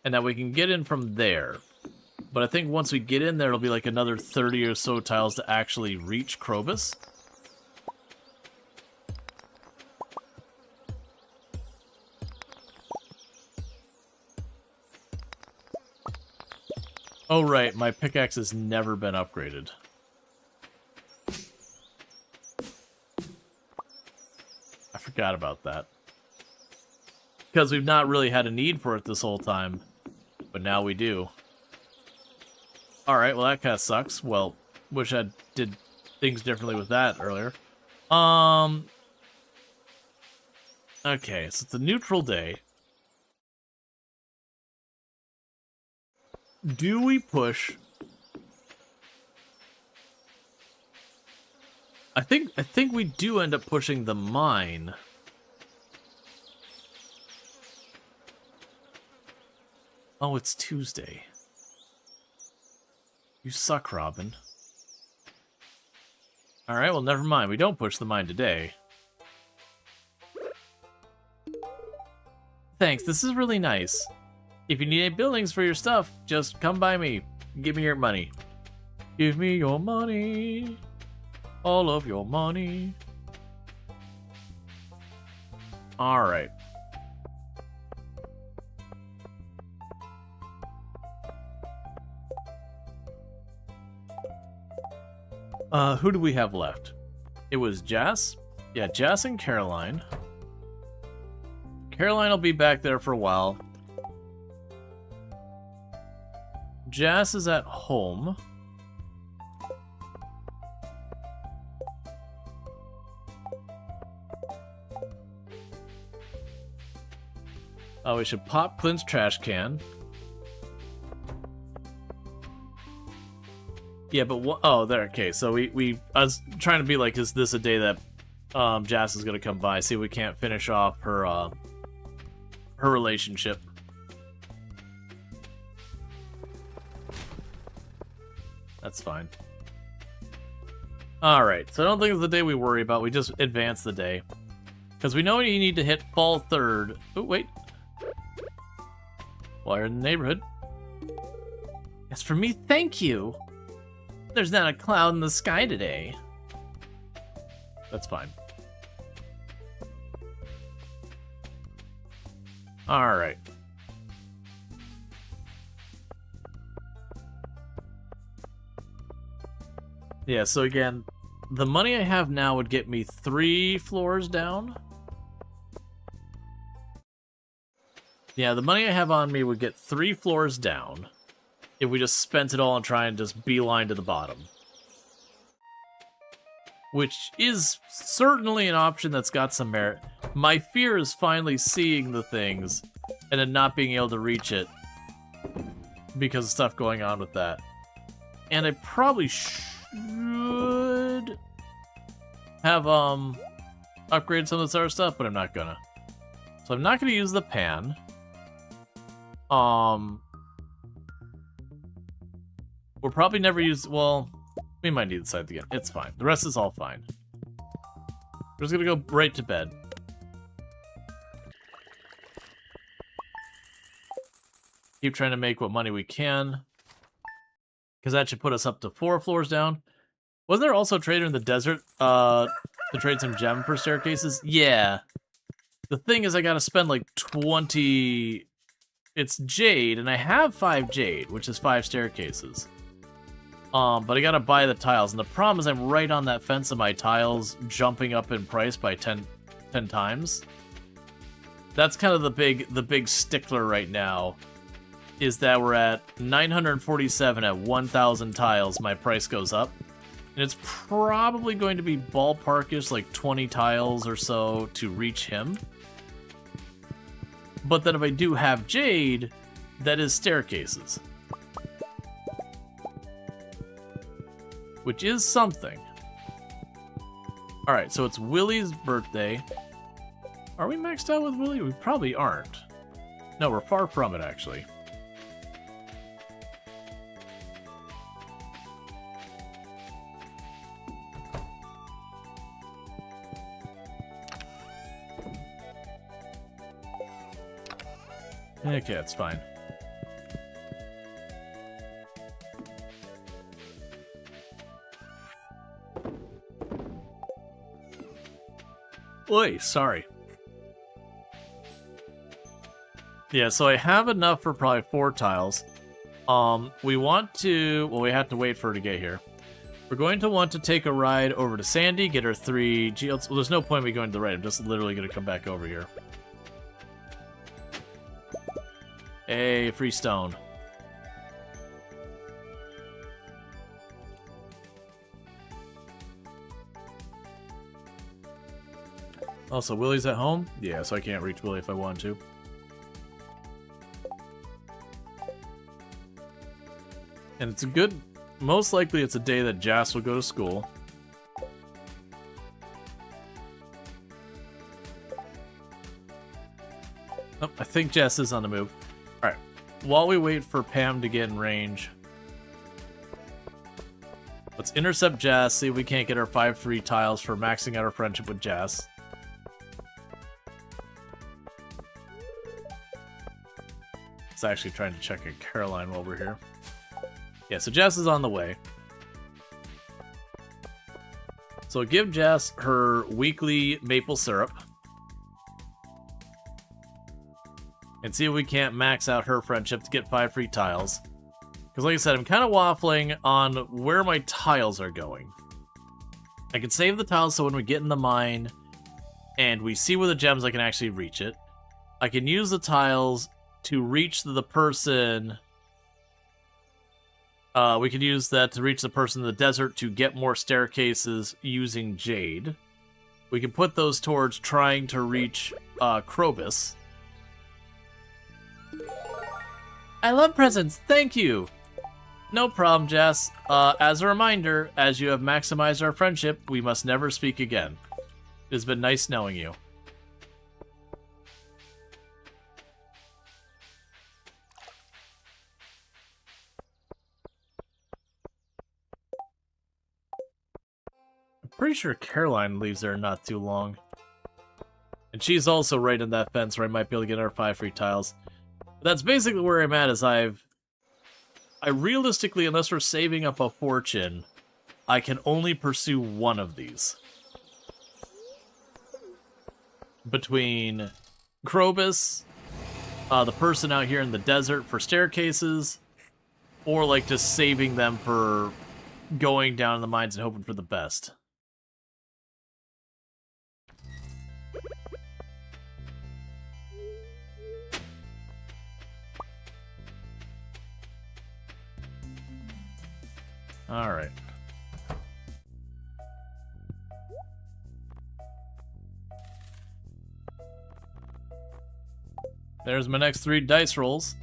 Speaker 1: And that we can get in from there. But I think once we get in there, it'll be like another 30 or so tiles to actually reach Krobus. Oh, right, my pickaxe has never been upgraded. I forgot about that. Because we've not really had a need for it this whole time. But now we do. Alright, well that kind of sucks. Well, wish I did things differently with that earlier. Okay, so it's a neutral day. Do we push? I think we do end up pushing the mine. Oh, it's Tuesday. You suck, Robin. Alright, well, never mind. We don't push the mine today. Thanks, this is really nice. If you need any buildings for your stuff, just come by me. Give me your money. Give me your money. All of your money. Alright. Who do we have left? It was Jas? Yeah, Jas and Caroline. Caroline will be back there for a while. Jas is at home. Oh, we should pop Clint's trash can. Yeah, but what? Oh, there. Okay, so I was trying to be like, is this a day that Jas is gonna come by? See if we can't finish off her her relationship. That's fine. All right, so I don't think it's the day we worry about. We just advance the day because we know you need to hit fall 3rd. Oh wait, while you're in the neighborhood. As for me, thank you. There's not a cloud in the sky today. That's fine. All right. Yeah, so again, the money I have now would get me 3 floors down. Yeah, the money I have on me would get 3 floors down. If we just spent it all and try and just beeline to the bottom. Which is certainly an option that's got some merit. My fear is finally seeing the things and then not being able to reach it because of stuff going on with that. And I probably should have upgraded some of this other stuff, but I'm not gonna. So I'm not gonna use the pan. We'll probably never use, well, we might need the scythe again. It's fine. The rest is all fine. We're just gonna go right to bed. Keep trying to make what money we can. Because that should put us up to 4 floors down. Wasn't there also a trader in the desert to trade some gem for staircases? Yeah. The thing is I gotta spend like 20... It's jade, and I have 5 jade, which is 5 staircases. But I gotta buy the tiles, and the problem is I'm right on that fence of my tiles jumping up in price by 10 times. That's kind of the big stickler right now, is that we're at 947 at 1,000 tiles, my price goes up. And it's probably going to be ballparkish, like 20 tiles or so to reach him. But then if I do have jade, that is staircases. Which is something. Alright, so it's Willie's birthday. Are we maxed out with Willie? We probably aren't. No, we're far from it, actually. Okay, it's fine. Oi, sorry. Yeah, so I have enough for probably 4 tiles. We want to... Well, we have to wait for her to get here. We're going to want to take a ride over to Sandy, get her 3 geodes. Well, there's no point in me going to the right. I'm just literally going to come back over here. Hey, free stone. Also, Willie's at home? Yeah, so I can't reach Willie if I want to. And it's a good... Most likely it's a day that Jas will go to school. Oh, I think Jas is on the move. Alright, while we wait for Pam to get in range, let's intercept Jas, see if we can't get our 5 free tiles for maxing out our friendship with Jas. It's actually trying to check in Caroline while we're here. Yeah, so Jas is on the way. So give Jas her weekly maple syrup. And see if we can't max out her friendship to get 5 free tiles. Because like I said, I'm kind of waffling on where my tiles are going. I can save the tiles so when we get in the mine and we see where the gems, I can actually reach it. I can use the tiles to reach the person... we could use that to reach the person in the desert to get more staircases using Jade. We can put those towards trying to reach Krobus. I love presents, thank you! No problem, Jess. As a reminder, as you have maximized our friendship, we must never speak again. It has been nice knowing you. Pretty sure Caroline leaves there not too long. And she's also right in that fence where I might be able to get our 5 free tiles. But that's basically where I'm at, is I realistically, unless we're saving up a fortune, I can only pursue one of these. Between Krobus, the person out here in the desert for staircases, or like just saving them for going down in the mines and hoping for the best. Alright. There's my next 3 dice rolls.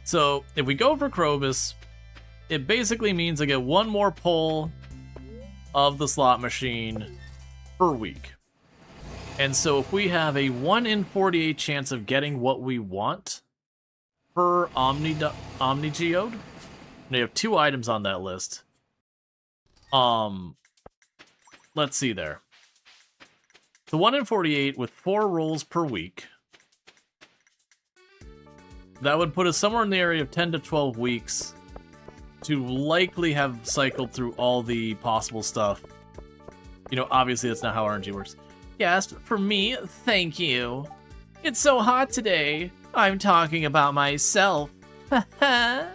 Speaker 1: So, if we go for Krobus, it basically means I get 1 more pull of the slot machine per week. And so if we have a 1 in 48 chance of getting what we want per Omnigeode, we have 2 items on that list. Let's see there. The 1 in 48 with 4 rolls per week. That would put us somewhere in the area of 10 to 12 weeks to likely have cycled through all the possible stuff. You know, obviously that's not how RNG works. Yes, for me, thank you. It's so hot today. I'm talking about myself. I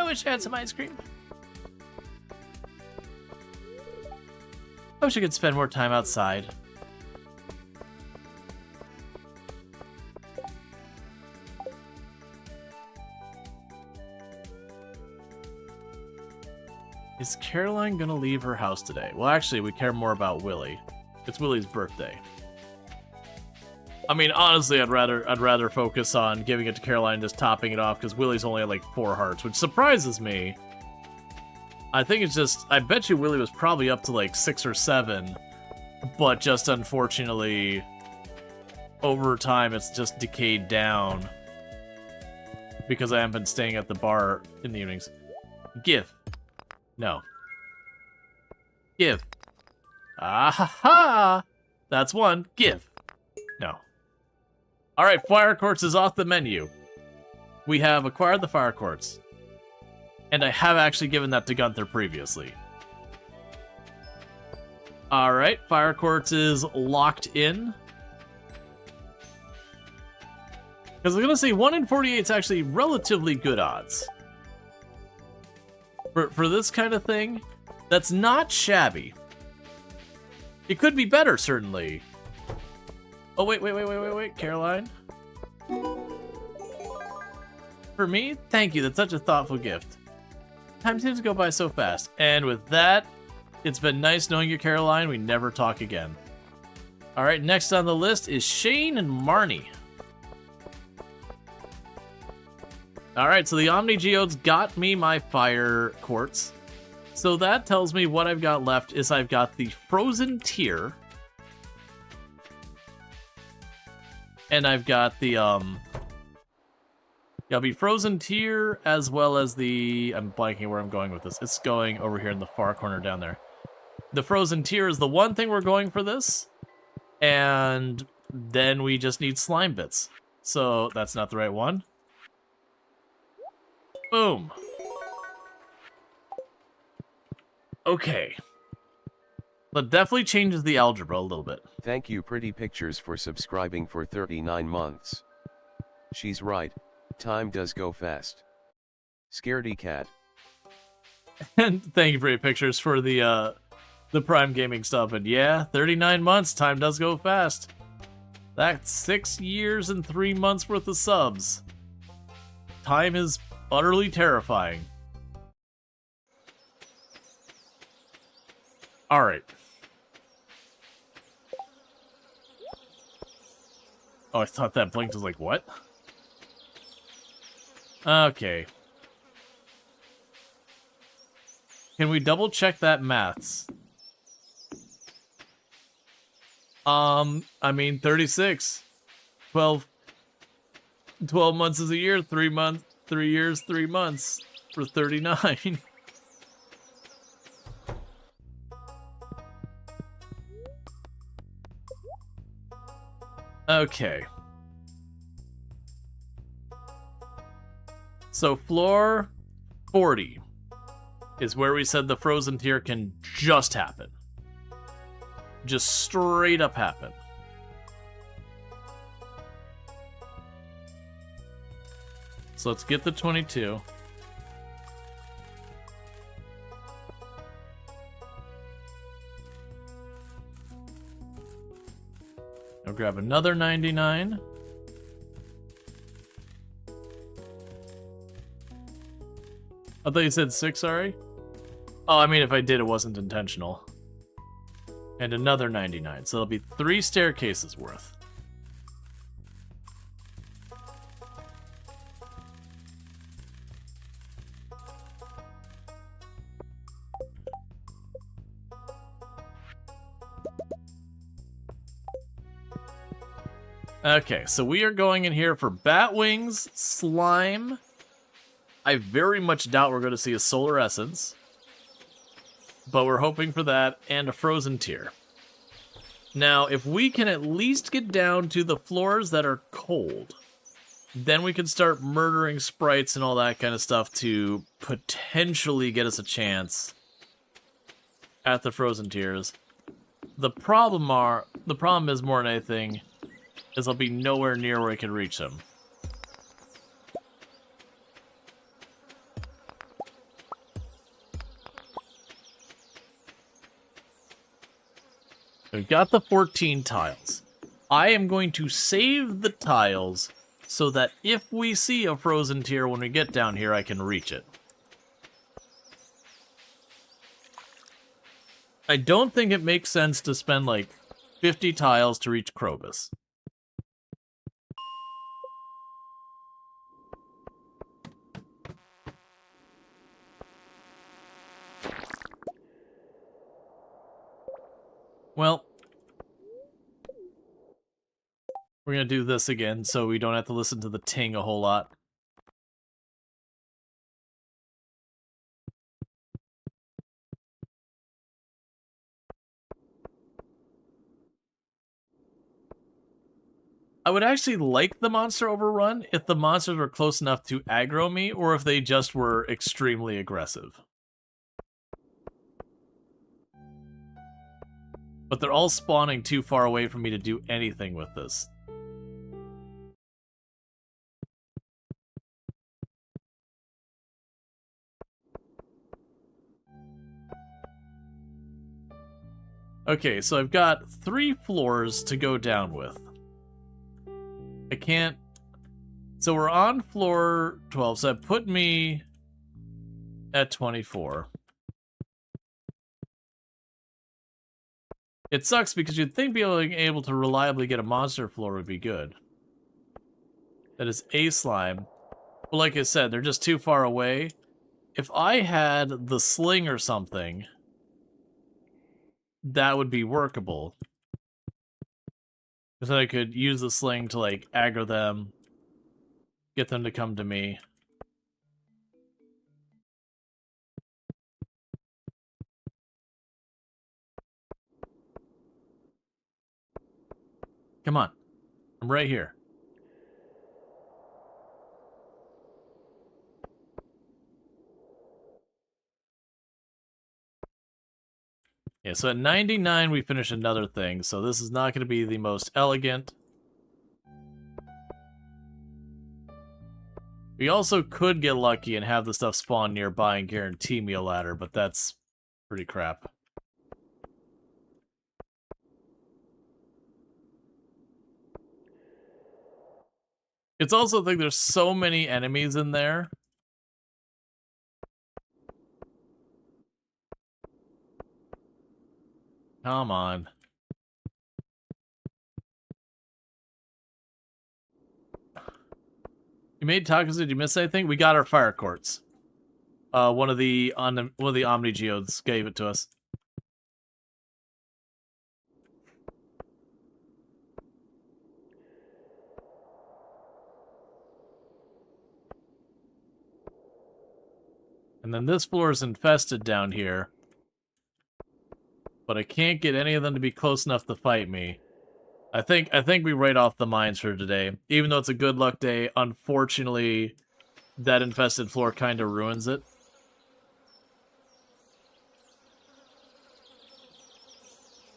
Speaker 1: wish I had some ice cream. I wish I could spend more time outside. Is Caroline gonna leave her house today? Well, actually, we care more about Willie. It's Willie's birthday. I mean, honestly, I'd rather focus on giving it to Caroline, just topping it off, because Willie's only at like 4 hearts, which surprises me. I think it's just, I bet you Willie was probably up to like 6 or 7, but just unfortunately over time it's just decayed down because I haven't been staying at the bar in the evenings. Give. No. Give. Ah ha ha! That's one. Give. No. Alright, Fire Quartz is off the menu. We have acquired the Fire Quartz. And I have actually given that to Gunther previously. Alright, Fire Quartz is locked in. Because I was going to say 1 in 48 is actually relatively good odds. For this kind of thing, that's not shabby. It could be better, certainly. Oh, wait, Caroline. For me? Thank you, that's such a thoughtful gift. Time seems to go by so fast. And with that, it's been nice knowing you, Caroline. We never talk again. Alright, next on the list is Shane and Marnie. Alright, so the Omni Geodes got me my Fire Quartz. So that tells me what I've got left is I've got the Frozen Tier. And I've got the, I'll be Frozen Tier as well as the... I'm blanking where I'm going with this. It's going over here in the far corner down there. The Frozen Tier is the one thing we're going for this. And then we just need slime bits. So that's not the right one. Boom. Okay. That definitely changes the algebra a little bit.
Speaker 2: Thank you Pretty Pictures for subscribing for 39 months. She's right, time does go fast. Scaredy cat.
Speaker 1: And thank you, Pretty Pictures, for the Prime Gaming stuff. And yeah, 39 months, time does go fast. That's 6 years and 3 months worth of subs. Time is utterly terrifying. Alright. Oh, I thought that blinked. I was like, what? Okay. Can we double check that maths? I mean, 36. 12 months is a year, 3 months, 3 years, 3 months for 39. Okay. So floor 40 is where we said the Frozen Tier can just happen. Just straight up happen. So let's get the 22. I'll grab another 99. I thought you said 6, sorry? Oh, I mean, if I did, it wasn't intentional. And another 99, so there'll be 3 staircases worth. Okay, so we are going in here for bat wings, slime. I very much doubt we're going to see a solar essence. But we're hoping for that, and a Frozen Tier. Now, if we can at least get down to the floors that are cold, then we can start murdering sprites and all that kind of stuff to potentially get us a chance at the Frozen Tiers. The problem is more than anything is I'll be nowhere near where I can reach them. We've got the 14 tiles. I am going to save the tiles so that if we see a Frozen Tier when we get down here, I can reach it. I don't think it makes sense to spend like 50 tiles to reach Krobus. Well, We're gonna do this again so we don't have to listen to the ting a whole lot. I would actually like the monster overrun if the monsters were close enough to aggro me, or if they just were extremely aggressive. But they're all spawning too far away for me to do anything with this. Okay, so I've got 3 floors to go down with. I can't... So we're on floor 12, so that put me at 24. It sucks because you'd think being able to reliably get a monster floor would be good. That is a slime. But like I said, they're just too far away. If I had the sling or something, that would be workable. Because then I could use the sling to, like, aggro them, get them to come to me. Come on. I'm right here. Yeah, so at 99 we finish another thing, so this is not going to be the most elegant. We also could get lucky and have the stuff spawn nearby and guarantee me a ladder, but that's pretty crap. It's also the thing, there's so many enemies in there. Come on. You made tacos, did you miss anything? We got our fire quartz. One of the Omni Geodes gave it to us. And then this floor is infested down here. But I can't get any of them to be close enough to fight me. I think we write off the mines for today. Even though it's a good luck day, unfortunately, that infested floor kind of ruins it.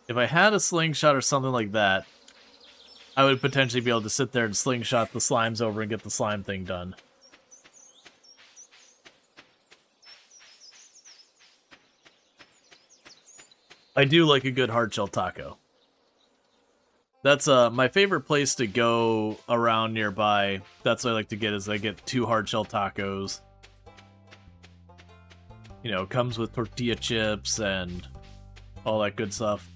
Speaker 1: If I had a slingshot or something like that, I would potentially be able to sit there and slingshot the slimes over and get the slime thing done. I do like a good hardshell taco. That's my favorite place to go around nearby. That's what I like to get, is I get 2 hardshell tacos. You know, comes with tortilla chips and all that good stuff.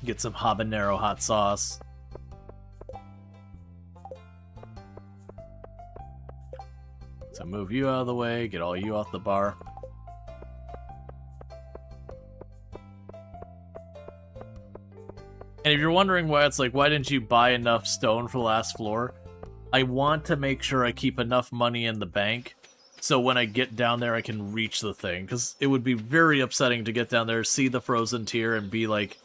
Speaker 1: Get some habanero hot sauce. So move you out of the way, get all you off the bar. And if you're wondering why it's like, why didn't you buy enough stone for the last floor? I want to make sure I keep enough money in the bank so when I get down there I can reach the thing. Because it would be very upsetting to get down there, see the frozen tier, and be like,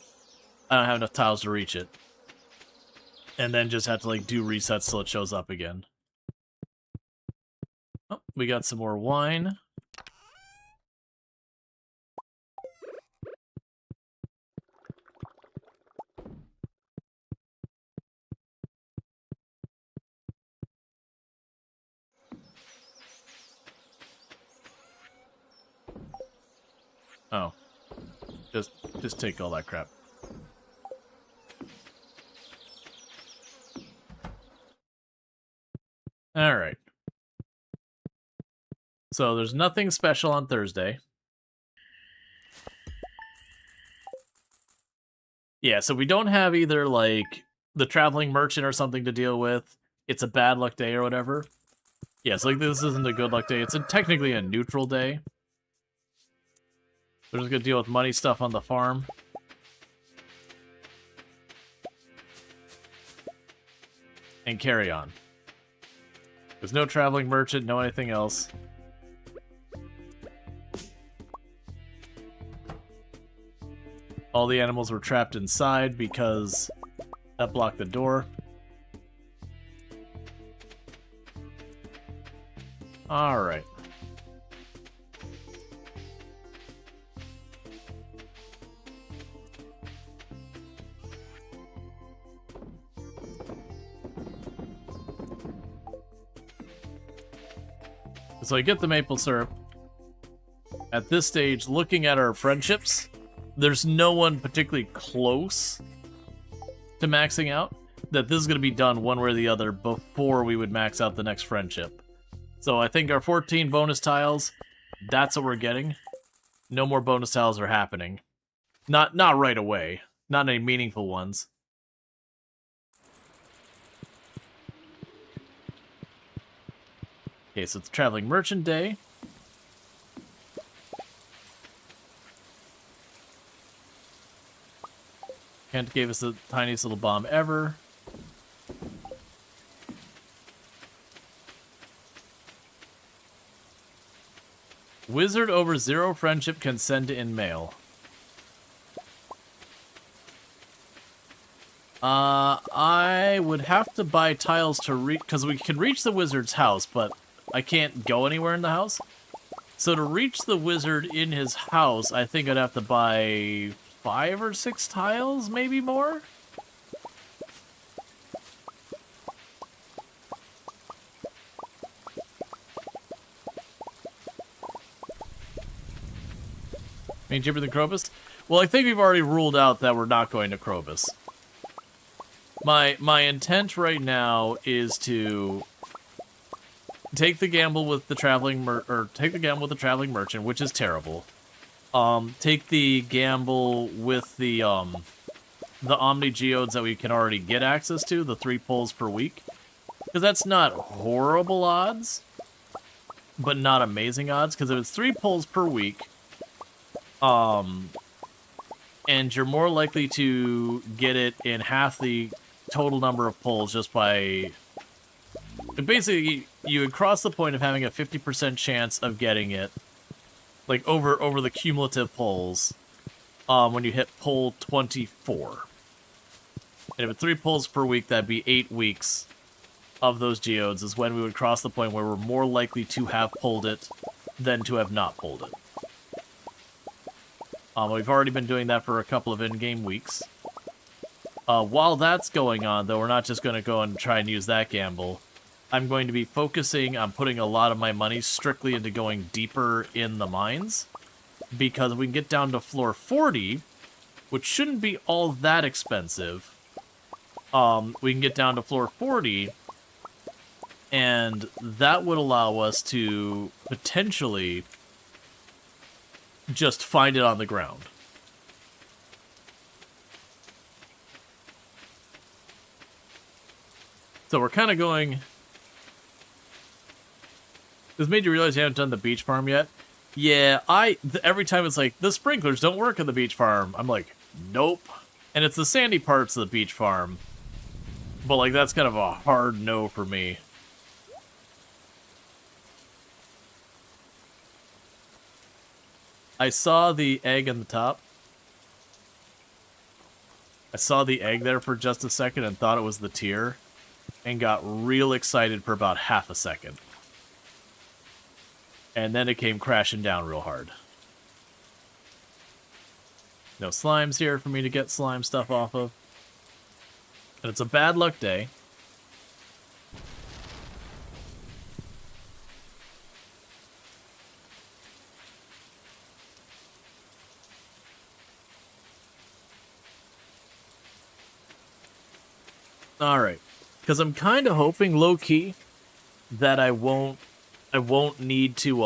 Speaker 1: I don't have enough tiles to reach it. And then just have to like do resets till it shows up again. Oh, we got some more wine. Oh. Just take all that crap. Alright. So there's nothing special on Thursday. Yeah, so we don't have either, like, the traveling merchant or something to deal with. It's a bad luck day or whatever. Yeah, so like, this isn't a good luck day. It's technically a neutral day. We're just gonna deal with money stuff on the farm. and carry on. There's no traveling merchant, no anything else. All the animals were trapped inside because that blocked the door. Alright. So I get the maple syrup. At this stage, looking at our friendships, there's no one particularly close to maxing out. That this is going to be done one way or the other before we would max out the next friendship. So I think our 14 bonus tiles, that's what we're getting. No more bonus tiles are happening. Not right away. Not any meaningful ones. Okay, so it's Traveling Merchant Day. Kent gave us the tiniest little bomb ever. Wizard over 0 friendship can send in mail. I would have to buy tiles to reach, because we can reach the wizard's house, but I can't go anywhere in the house. So to reach the wizard in his house, I think I'd have to buy 5 or 6 tiles, maybe more? Main Jibber the Krobus? Well, I think we've already ruled out that we're not going to Krobus. My intent right now is to take the gamble with the traveling merchant, which is terrible. Take the gamble with the Omni Geodes that we can already get access to, the 3 pulls per week. Because that's not horrible odds, but not amazing odds, because if it's 3 pulls per week, and you're more likely to get it in half the total number of pulls just by... Basically, you would cross the point of having a 50% chance of getting it, like, over the cumulative pulls, when you hit pull 24. And if it's 3 pulls per week, that'd be 8 weeks of those geodes is when we would cross the point where we're more likely to have pulled it than to have not pulled it. We've already been doing that for a couple of in-game weeks. While that's going on, though, we're not just going to go and try and use that gamble. I'm going to be focusing on putting a lot of my money strictly into going deeper in the mines. Because if we can get down to floor 40, which shouldn't be all that expensive, we can get down to floor 40, and that would allow us to potentially just find it on the ground. So we're kind of going... This made you realize you haven't done the beach farm yet? Yeah, every time it's like, the sprinklers don't work in the beach farm. I'm like, nope. And it's the sandy parts of the beach farm. But, like, that's kind of a hard no for me. I saw the egg on the top. I saw the egg there for just a second and thought it was the tier. And got real excited for about half a second. And then it came crashing down real hard. No slimes here for me to get slime stuff off of. And it's a bad luck day. Alright. Because I'm kind of hoping, low-key, that I won't need to,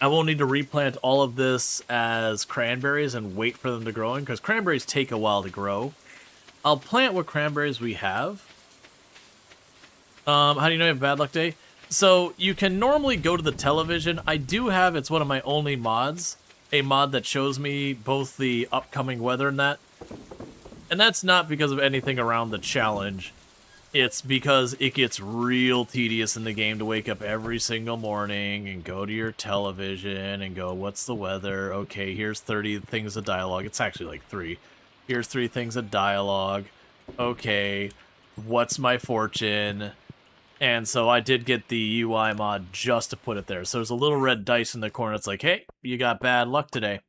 Speaker 1: I won't need to replant all of this as cranberries and wait for them to grow in, because cranberries take a while to grow. I'll plant what cranberries we have. How do you know you have a bad luck day? So, you can normally go to the television. I do have, it's one of my only mods, a mod that shows me both the upcoming weather and that. And that's not because of anything around the challenge. It's because it gets real tedious in the game to wake up every single morning and go to your television and go, what's the weather? Okay, here's 30 things of dialogue. It's actually like 3. Here's 3 things of dialogue. Okay, what's my fortune? And so I did get the UI mod just to put it there. So there's a little red dice in the corner. It's like, hey, you got bad luck today.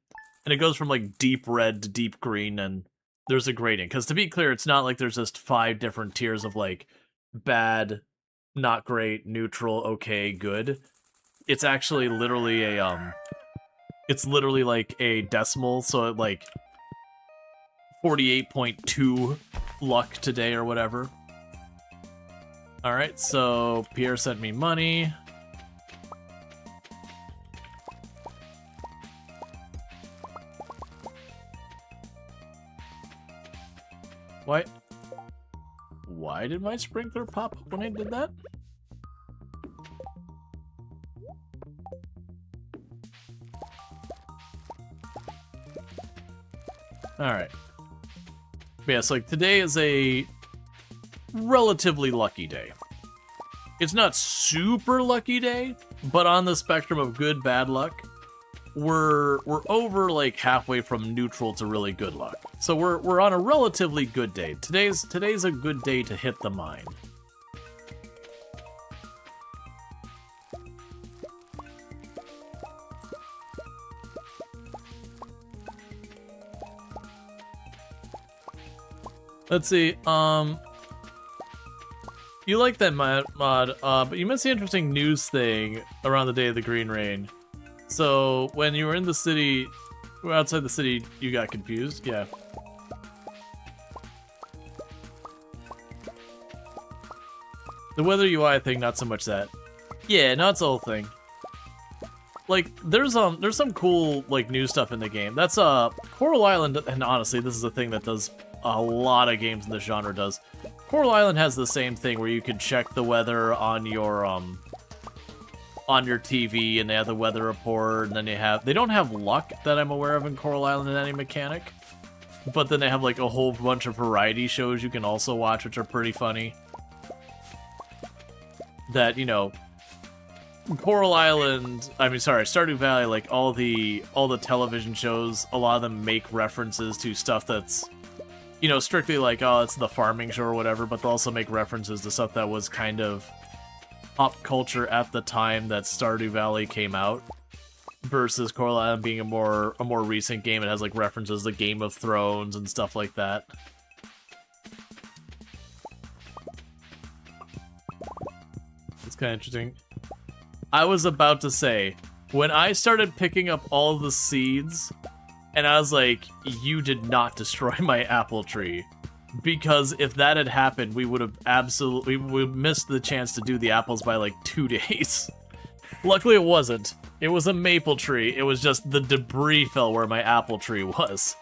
Speaker 1: And it goes from like deep red to deep green, and there's a grading. Because to be clear, it's not like there's just 5 different tiers of like bad, not great, neutral, okay, good. It's actually literally a it's literally like a decimal, so it like 48.2 luck today or whatever. Alright, so Pierre sent me money. What? Why did my sprinkler pop up when I did that? Alright. Yeah, so like today is a relatively lucky day. It's not super lucky day, but on the spectrum of good, bad luck, we're over like halfway from neutral to really good luck. So we're on a relatively good day. Today's a good day to hit the mine. Let's see, you like that mod, but you missed the interesting news thing around the day of the Green Rain. So, when you were in the city, outside the city, you got confused? Yeah. The weather UI thing, not so much that. Yeah, no, it's the whole thing. Like, there's some cool, like, new stuff in the game. That's, Coral Island, and honestly, this is a thing that does a lot of games in this genre does. Coral Island has the same thing where you can check the weather on your TV, and they have the weather report, and then they don't have luck that I'm aware of in Coral Island in any mechanic, but then they have like a whole bunch of variety shows you can also watch, which are pretty funny. That, you know, Coral Island, Stardew Valley, like all the television shows, a lot of them make references to stuff that's, you know, strictly like, oh, it's the farming show or whatever, but they'll also make references to stuff that was kind of pop culture at the time that Stardew Valley came out, versus Coral Island being a more recent game. It has like references to Game of Thrones and stuff like that. It's kind of interesting. I was about to say, when I started picking up all the seeds, and I was like, you did not destroy my apple tree. Because if that had happened, we would have missed the chance to do the apples by like 2 days. Luckily it wasn't. It was a maple tree. It was just the debris fell where my apple tree was.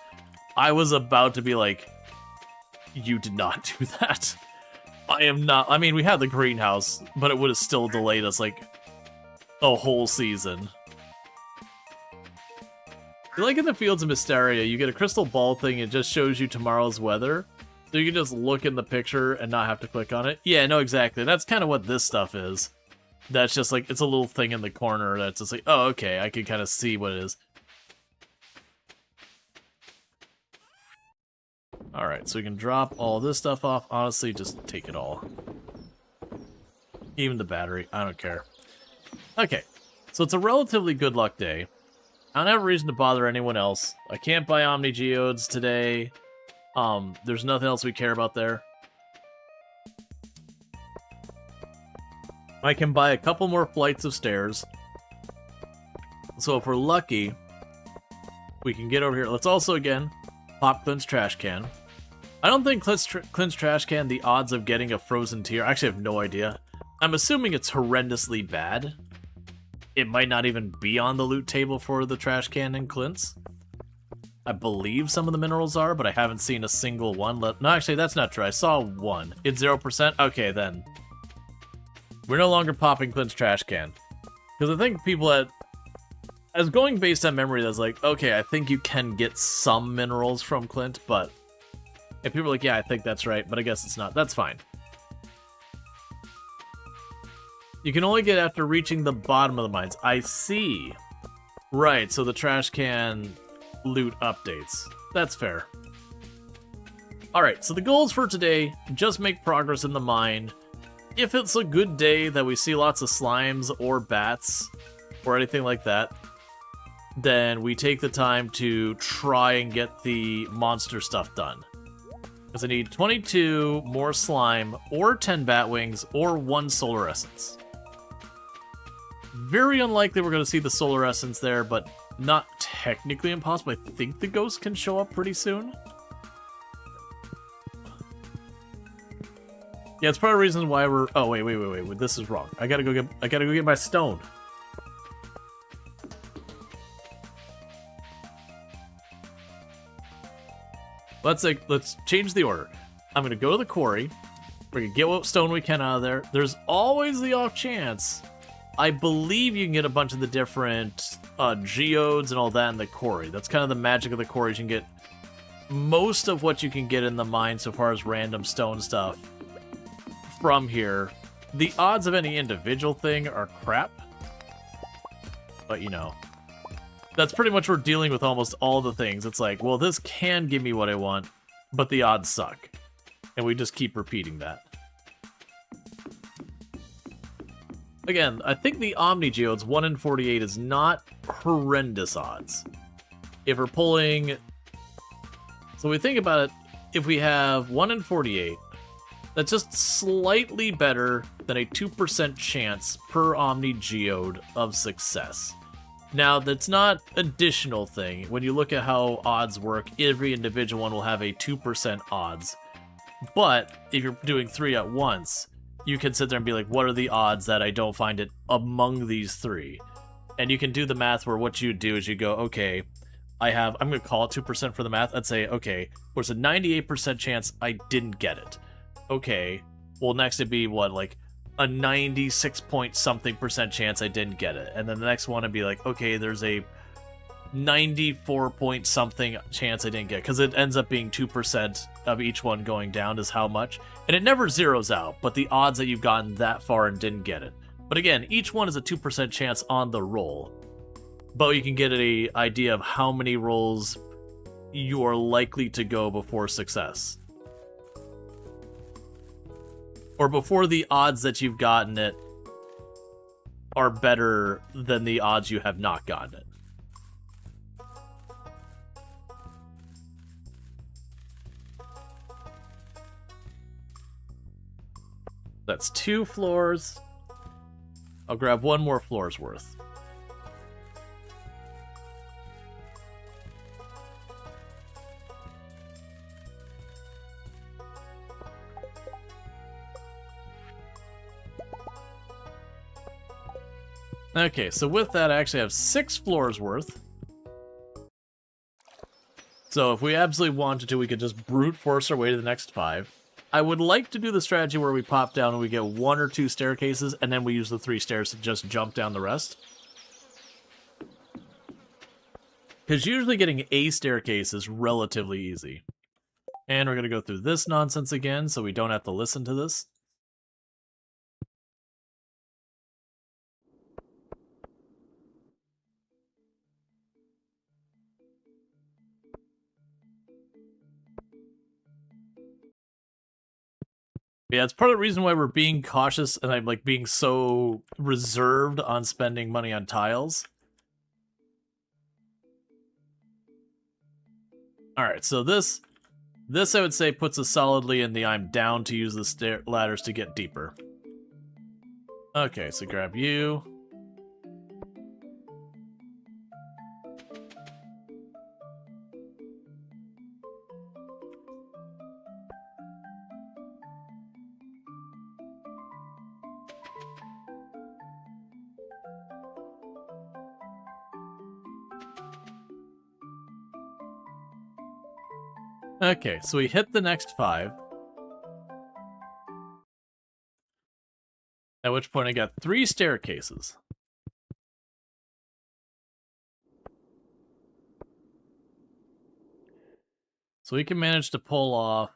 Speaker 1: I was about to be like, you did not do that. I am not. I mean, we had the greenhouse, but it would have still delayed us like a whole season. Like in the Fields of Mysteria, you get a crystal ball thing, it just shows you tomorrow's weather. So you can just look in the picture and not have to click on it. Yeah, no, exactly. That's kind of what this stuff is. That's just like, it's a little thing in the corner that's just like, oh, okay, I can kind of see what it is. Alright, so we can drop all this stuff off. Honestly, just take it all. Even the battery, I don't care. Okay, so it's a relatively good luck day. I don't have a reason to bother anyone else. I can't buy Omni Geodes today. There's nothing else we care about there. I can buy a couple more flights of stairs. So if we're lucky, we can get over here. Let's also, again, pop Clint's trash can. I don't think Clint's trash can, the odds of getting a frozen tear, I actually have no idea. I'm assuming it's horrendously bad. It might not even be on the loot table for the trash can in Clint's. I believe some of the minerals are, but I haven't seen a single one. No, actually, that's not true. I saw one. It's 0%? Okay, then. We're no longer popping Clint's trash can. Because I think people I was going based on memory, that's like, okay, I think you can get some minerals from Clint, but And people are like, yeah, I think that's right, but I guess it's not. That's fine. You can only get after reaching the bottom of the mines. I see. Right, so the trash can loot updates. That's fair. Alright, so the goals for today, just make progress in the mine. If it's a good day that we see lots of slimes or bats or anything like that, then we take the time to try and get the monster stuff done. Because I need 22 more slime, or 10 bat wings, or 1 solar essence. Very unlikely we're going to see the solar essence there, but not technically impossible. I think the ghost can show up pretty soon. Yeah, it's probably a reason why we're... Oh, wait. This is wrong. I gotta go get my stone. Let's change the order. I'm gonna go to the quarry. We're gonna get what stone we can out of there. There's always the off chance. I believe you can get a bunch of the different geodes and all that in the quarry. That's kind of the magic of the quarry. You can get most of what you can get in the mine so far as random stone stuff from here. The odds of any individual thing are crap. But, you know, that's pretty much what we're dealing with almost all the things. It's like, well, this can give me what I want, but the odds suck. And we just keep repeating that. Again, I think the Omni Geodes 1 in 48 is not horrendous odds. If we're pulling... So we think about it, if we have 1 in 48, that's just slightly better than a 2% chance per Omni Geode of success. Now, that's not additional thing. When you look at how odds work, every individual one will have a 2% odds. But if you're doing 3 at once, you can sit there and be like, what are the odds that I don't find it among these 3? And you can do the math where what you do is you go, okay, I'm going to call it 2% for the math. I'd say, okay, there's a 98% chance I didn't get it. Okay, well, next it'd be what, like a 96 point something % chance I didn't get it. And then the next one would be like, okay, there's a 94 point something chance I didn't get, because it ends up being 2% of each one going down is how much. And it never zeroes out, but the odds that you've gotten that far and didn't get it. But again, each one is a 2% chance on the roll. But you can get an idea of how many rolls you are likely to go before success. Or before the odds that you've gotten it are better than the odds you have not gotten it. That's 2 floors. I'll grab 1 more floor's worth. Okay, so with that, I actually have 6 floors worth. So if we absolutely wanted to, we could just brute force our way to the next 5. I would like to do the strategy where we pop down and we get 1 or 2 staircases, and then we use the 3 stairs to just jump down the rest. Because usually getting a staircase is relatively easy. And we're going to go through this nonsense again, so we don't have to listen to this. Yeah, it's part of the reason why we're being cautious and I'm like being so reserved on spending money on tiles. Alright, so this I would say puts us solidly in the I'm down to use the ladders to get deeper. Okay, so grab you. Okay, so we hit the next 5. At which point I got 3 staircases. So So we can manage to pull off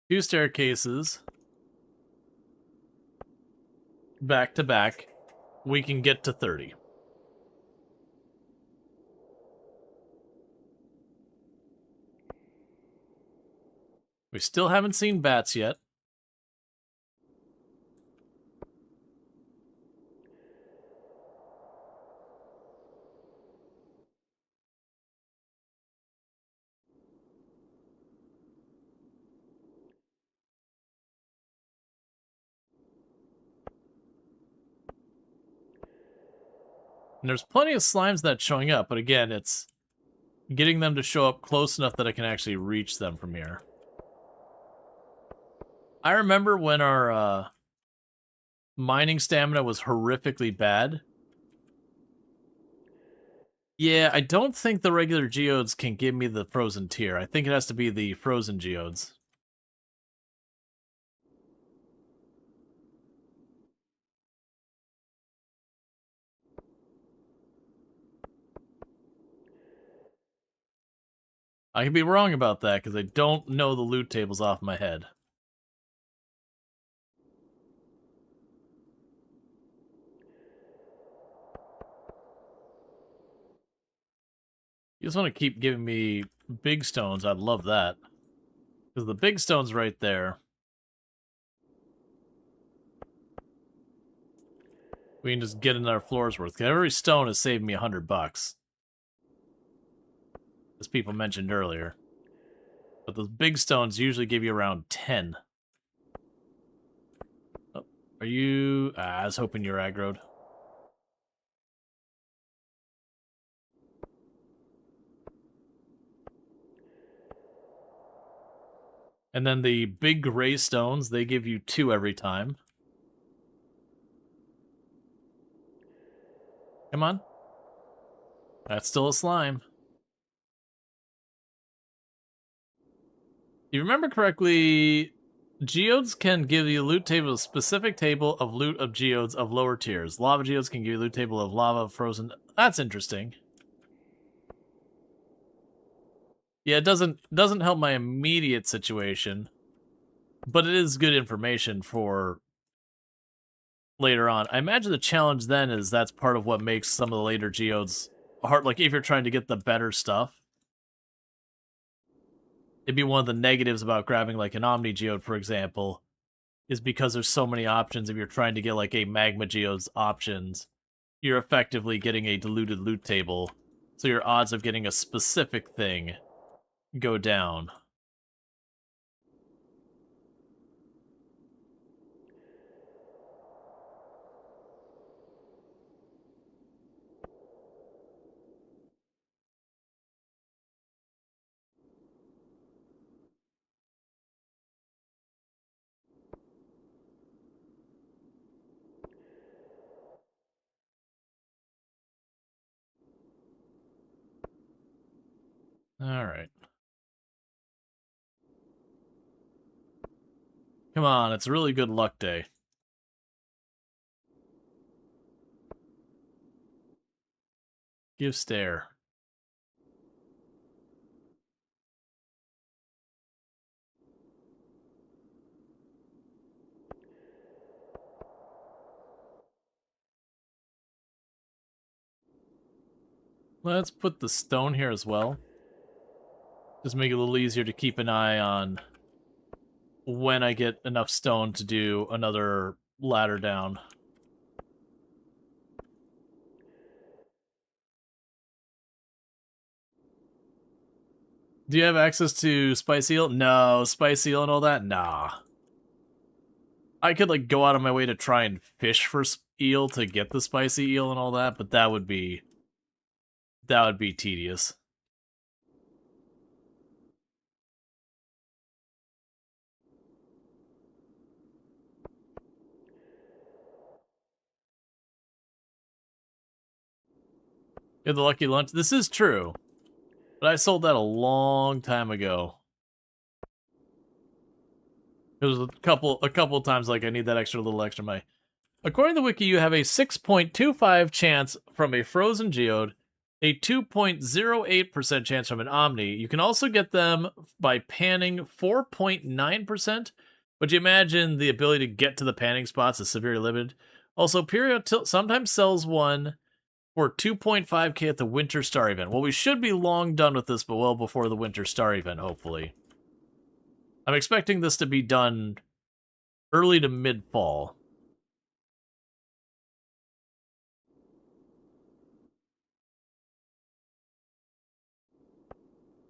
Speaker 1: 2 staircases back to back. We can get to 30. We still haven't seen bats yet. And there's plenty of slimes that's showing up, but again, it's getting them to show up close enough that I can actually reach them from here. I remember when our mining stamina was horrifically bad. Yeah, I don't think the regular geodes can give me the frozen tier. I think it has to be the frozen geodes. I could be wrong about that, because I don't know the loot tables off my head. You just want to keep giving me big stones, I'd love that. Because the big stone's right there. We can just get another floor's worth. 'Cause every stone has saved me $100. As people mentioned earlier. But those big stones usually give you around 10. Oh, are you... I was hoping you're aggroed. And then the big gray stones, they give you 2 every time. Come on. That's still a slime. If you remember correctly, geodes can give you a loot table, a specific table of loot of geodes of lower tiers. Lava geodes can give you a loot table of lava frozen. That's interesting. Yeah, it doesn't help my immediate situation, but it is good information for later on. I imagine the challenge then is that's part of what makes some of the later geodes hard. Like if you're trying to get the better stuff, it'd be one of the negatives about grabbing like an Omni geode, for example, is because there's so many options. If you're trying to get like a Magma geode's options, you're effectively getting a diluted loot table, so your odds of getting a specific thing go down. Alright. Come on, it's a really good luck day. Give stare. Let's put the stone here as well. Just make it a little easier to keep an eye on when I get enough stone to do another ladder down. Do you have access to spice eel? No. Spice eel and all that? Nah. I could like go out of my way to try and fish for eel to get the spicy eel and all that, but that would be tedious. You have the lucky lunch. This is true, but I sold that a long time ago. It was a couple of times like I need that little extra money. According to the wiki, you have a 6.25 chance from a frozen geode a 2.08% chance from an Omni. You can also get them by panning 4.9%, but you imagine the ability to get to the panning spots is severely limited. Also, Period sometimes sells one for 2.5k at the Winter Star event. Well, we should be long done with this, but well before the Winter Star event, hopefully. I'm expecting this to be done early to mid-fall.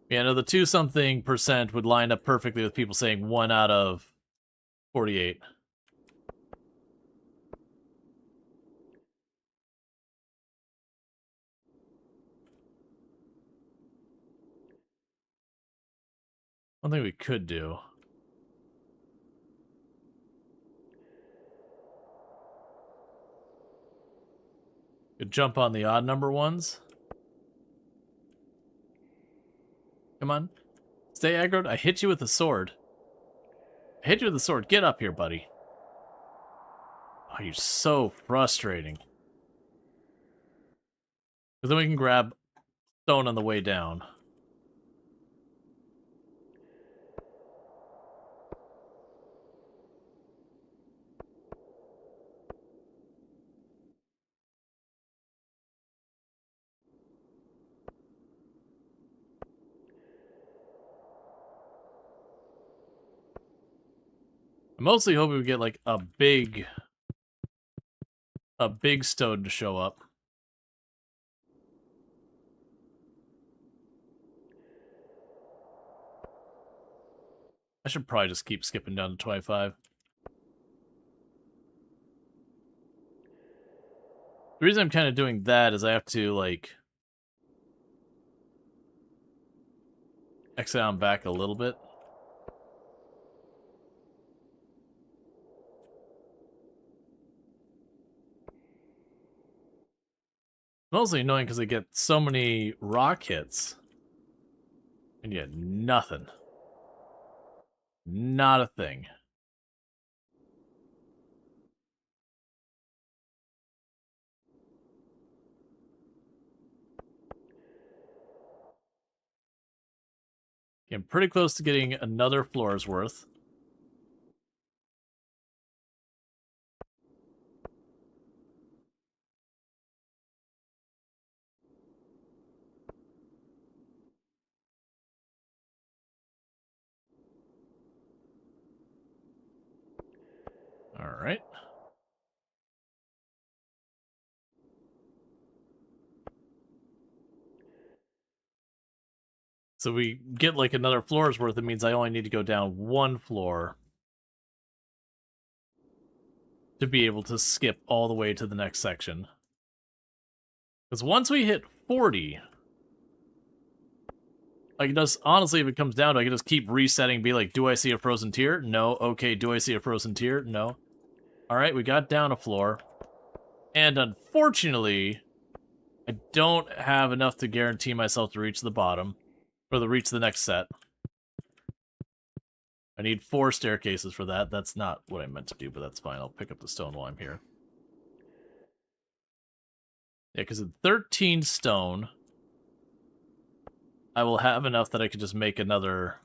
Speaker 1: Yeah, no, the 2-something% would line up perfectly with people saying 1 out of 48. One thing we could do. Could jump on the odd number ones. Come on. Stay aggroed. I hit you with a sword. I hit you with a sword. Get up here, buddy. Oh, you're so frustrating. Because then we can grab stone on the way down. I'm mostly hoping we get like a big stone to show up. I should probably just keep skipping down to 25. The reason I'm kind of doing that is I have to, like, exit on back a little bit. Mostly annoying because I get so many rock hits. And yet nothing. Not a thing. I'm pretty close to getting another floor's worth. Alright. So we get like another floor's worth. It means I only need to go down 1 floor to be able to skip all the way to the next section. Because once we hit 40, I can just, honestly, if it comes down to it, I can just keep resetting, be like, do I see a frozen tier? No. Okay, do I see a frozen tier? No. Alright, we got down a floor. And unfortunately, I don't have enough to guarantee myself to reach the bottom. Or to reach the next set. I need 4 staircases for that. That's not what I meant to do, but that's fine. I'll pick up the stone while I'm here. Yeah, because at 13 stone, I will have enough that I could just make another...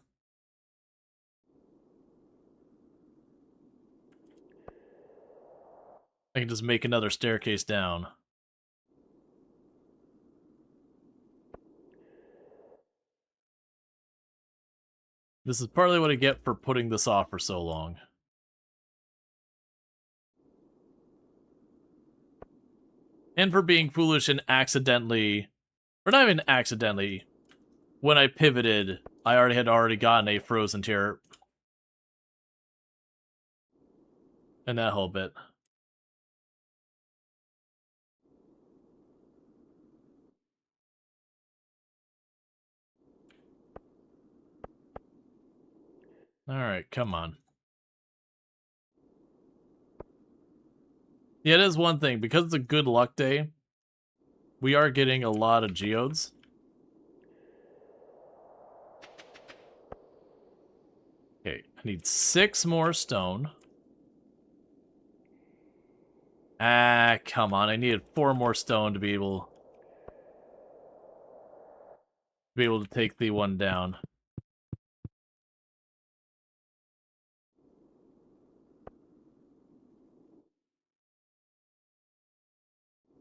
Speaker 1: I can just make another staircase down. This is partly what I get for putting this off for so long. And for being foolish and accidentally... Or not even accidentally. When I pivoted, I had already gotten a frozen tier. And that whole bit. Alright, come on. Yeah, it is one thing. Because it's a good luck day, we are getting a lot of geodes. Okay, I need 6 more stone. Ah, come on. I needed 4 more stone to be able... be able to take the one down.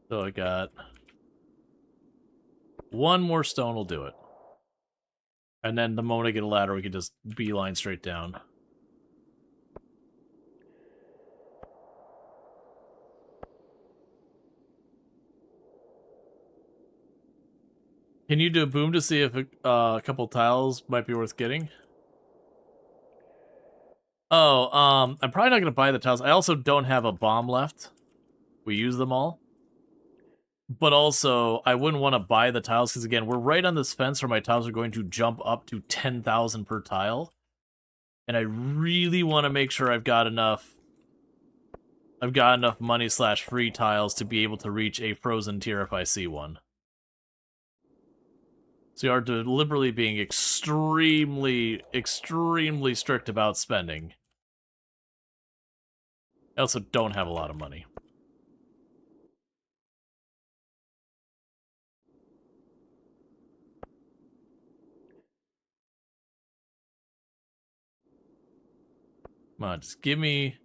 Speaker 1: So I got one more stone will do it. And then the moment I get a ladder, we can just beeline straight down. Can you do a boom to see if a couple tiles might be worth getting? Oh, I'm probably not going to buy the tiles. I also don't have a bomb left. We use them all. But also, I wouldn't want to buy the tiles, because again, we're right on this fence where my tiles are going to jump up to 10,000 per tile. And I really want to make sure I've got enough money / free tiles to be able to reach a frozen tier if I see one. So you are deliberately being extremely, extremely strict about spending. I also don't have a lot of money. Come on, just give me...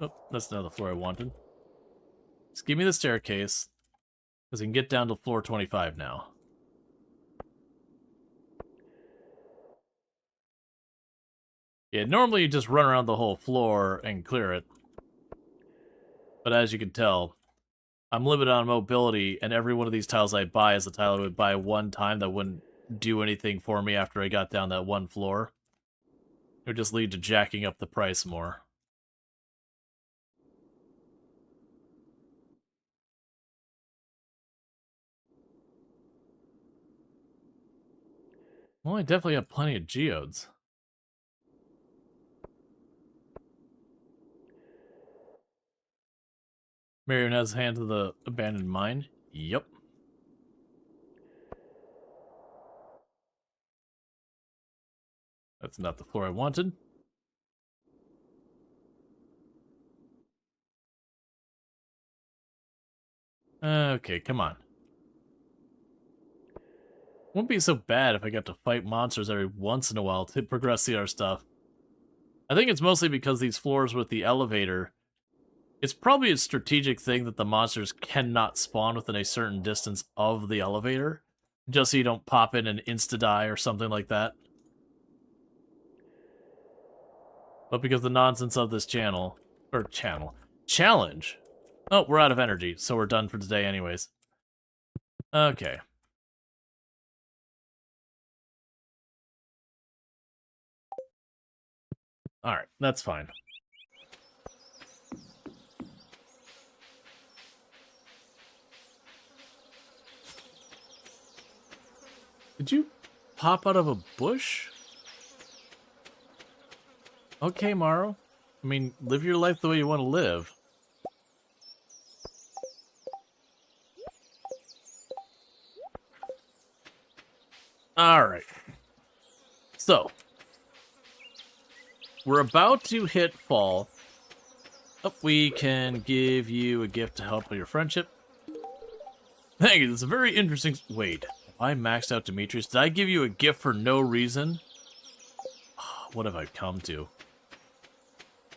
Speaker 1: Oh, that's not the floor I wanted. Just give me the staircase, because I can get down to floor 25 now. Yeah, normally you just run around the whole floor and clear it. But as you can tell, I'm limited on mobility, and every one of these tiles I buy is a tile I would buy one time that wouldn't do anything for me after I got down that one floor. It would just lead to jacking up the price more. Well, I definitely have plenty of geodes. Marion has hand to the abandoned mine. Yep. That's not the floor I wanted. Okay, come on. Wouldn't be so bad if I got to fight monsters every once in a while to progress the other stuff. I think it's mostly because these floors with the elevator, it's probably a strategic thing that the monsters cannot spawn within a certain distance of the elevator, just so you don't pop in and insta-die or something like that. But because the nonsense of this challenge. Oh, we're out of energy, so we're done for today anyways. Okay. Alright, that's fine. Did you pop out of a bush? Okay, Morrow. I mean, live your life the way you want to live. Alright. So. We're about to hit fall. Oh, we can give you a gift to help with your friendship. Thank you, it's a very interesting... Wait, have I maxed out Demetrius? Did I give you a gift for no reason? What have I come to?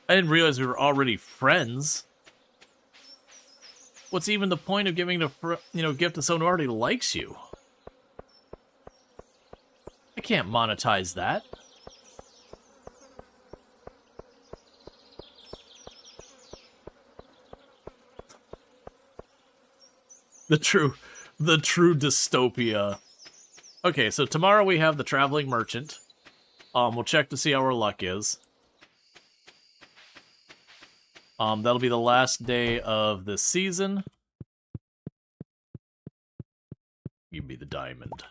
Speaker 1: I didn't realize we were already friends. What's even the point of giving a gift to someone who already likes you? I can't monetize that. The true dystopia. Okay, so tomorrow we have the traveling merchant. We'll check to see how our luck is. That'll be the last day of the season. Give me the diamond.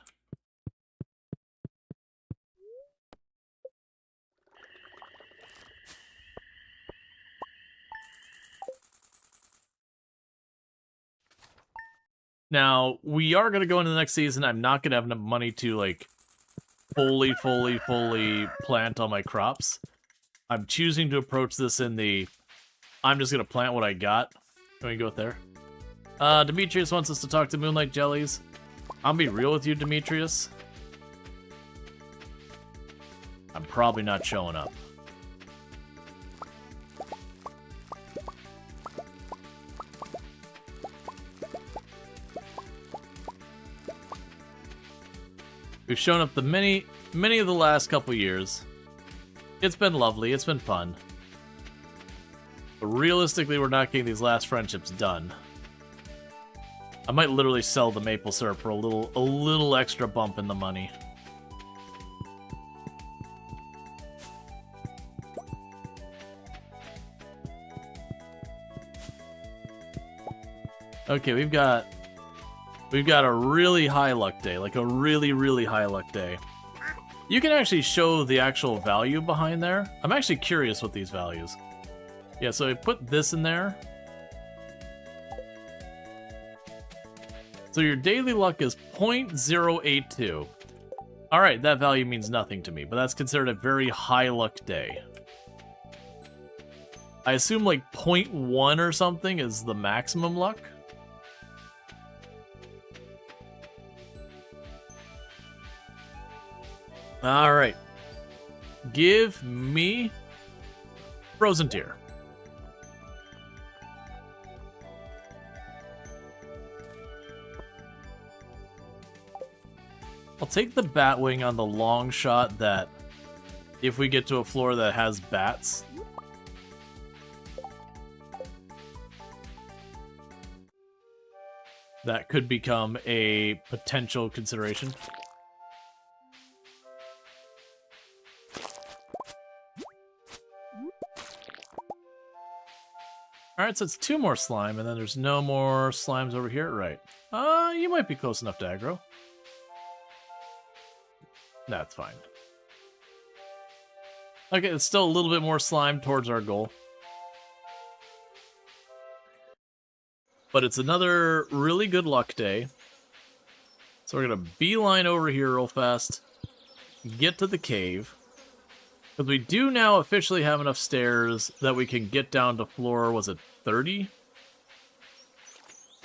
Speaker 1: Now, we are going to go into the next season. I'm not going to have enough money to, like, fully plant all my crops. I'm choosing to approach this in the... I'm just going to plant what I got. Can we go there? Demetrius wants us to talk to Moonlight Jellies. I'll be real with you, Demetrius. I'm probably not showing up. We've shown up many of the last couple years. It's been lovely, it's been fun. But realistically, we're not getting these last friendships done. I might literally sell the maple syrup for a little extra bump in the money. Okay, we've got a really high luck day, like a really high luck day. You can actually show the actual value behind there. I'm actually curious with these values. Yeah, so I put this in there. So your daily luck is 0.082. Alright, that value means nothing to me, but that's considered a very high luck day. I assume like 0.1 or something is the maximum luck. Alright. Give me Frozen Tier. I'll take the Batwing on the long shot that if we get to a floor that has bats, that could become a potential consideration. Alright, so it's 2 more slime, and then there's no more slimes over here. Right. You might be close enough to aggro. That's fine. Okay, it's still a little bit more slime towards our goal. But it's another really good luck day. So we're going to beeline over here real fast. Get to the cave. Because we do now officially have enough stairs that we can get down to floor, was it 30?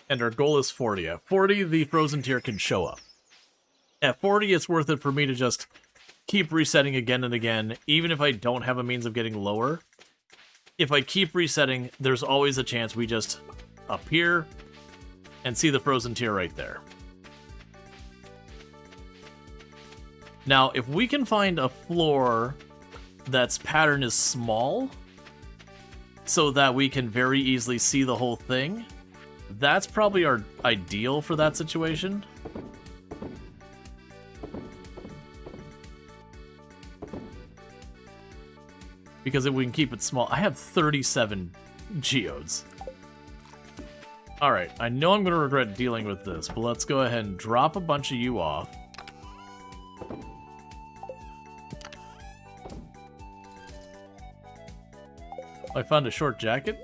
Speaker 1: And our goal is 40. At 40, the Frozen Tier can show up. At 40, it's worth it for me to just keep resetting again and again, even if I don't have a means of getting lower. If I keep resetting, there's always a chance we just appear and see the Frozen Tier right there. Now, if we can find a floor that's pattern is small, so that we can very easily see the whole thing, that's probably our ideal for that situation. Because if we can keep it small, I have 37 geodes. Alright, I know I'm going to regret dealing with this, but let's go ahead and drop a bunch of you off. I found a short jacket?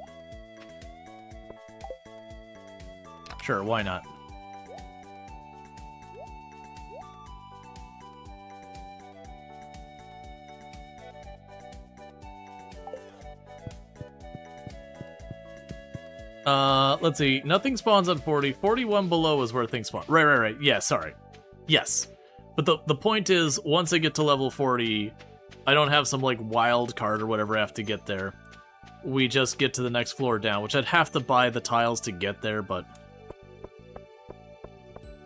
Speaker 1: Sure, why not? Let's see. Nothing spawns on 40. 41 below is where things spawn. Right. Yeah, sorry. Yes. But the point is, once I get to level 40, I don't have some, like, wild card or whatever I have to get there. We just get to the next floor down, which I'd have to buy the tiles to get there, but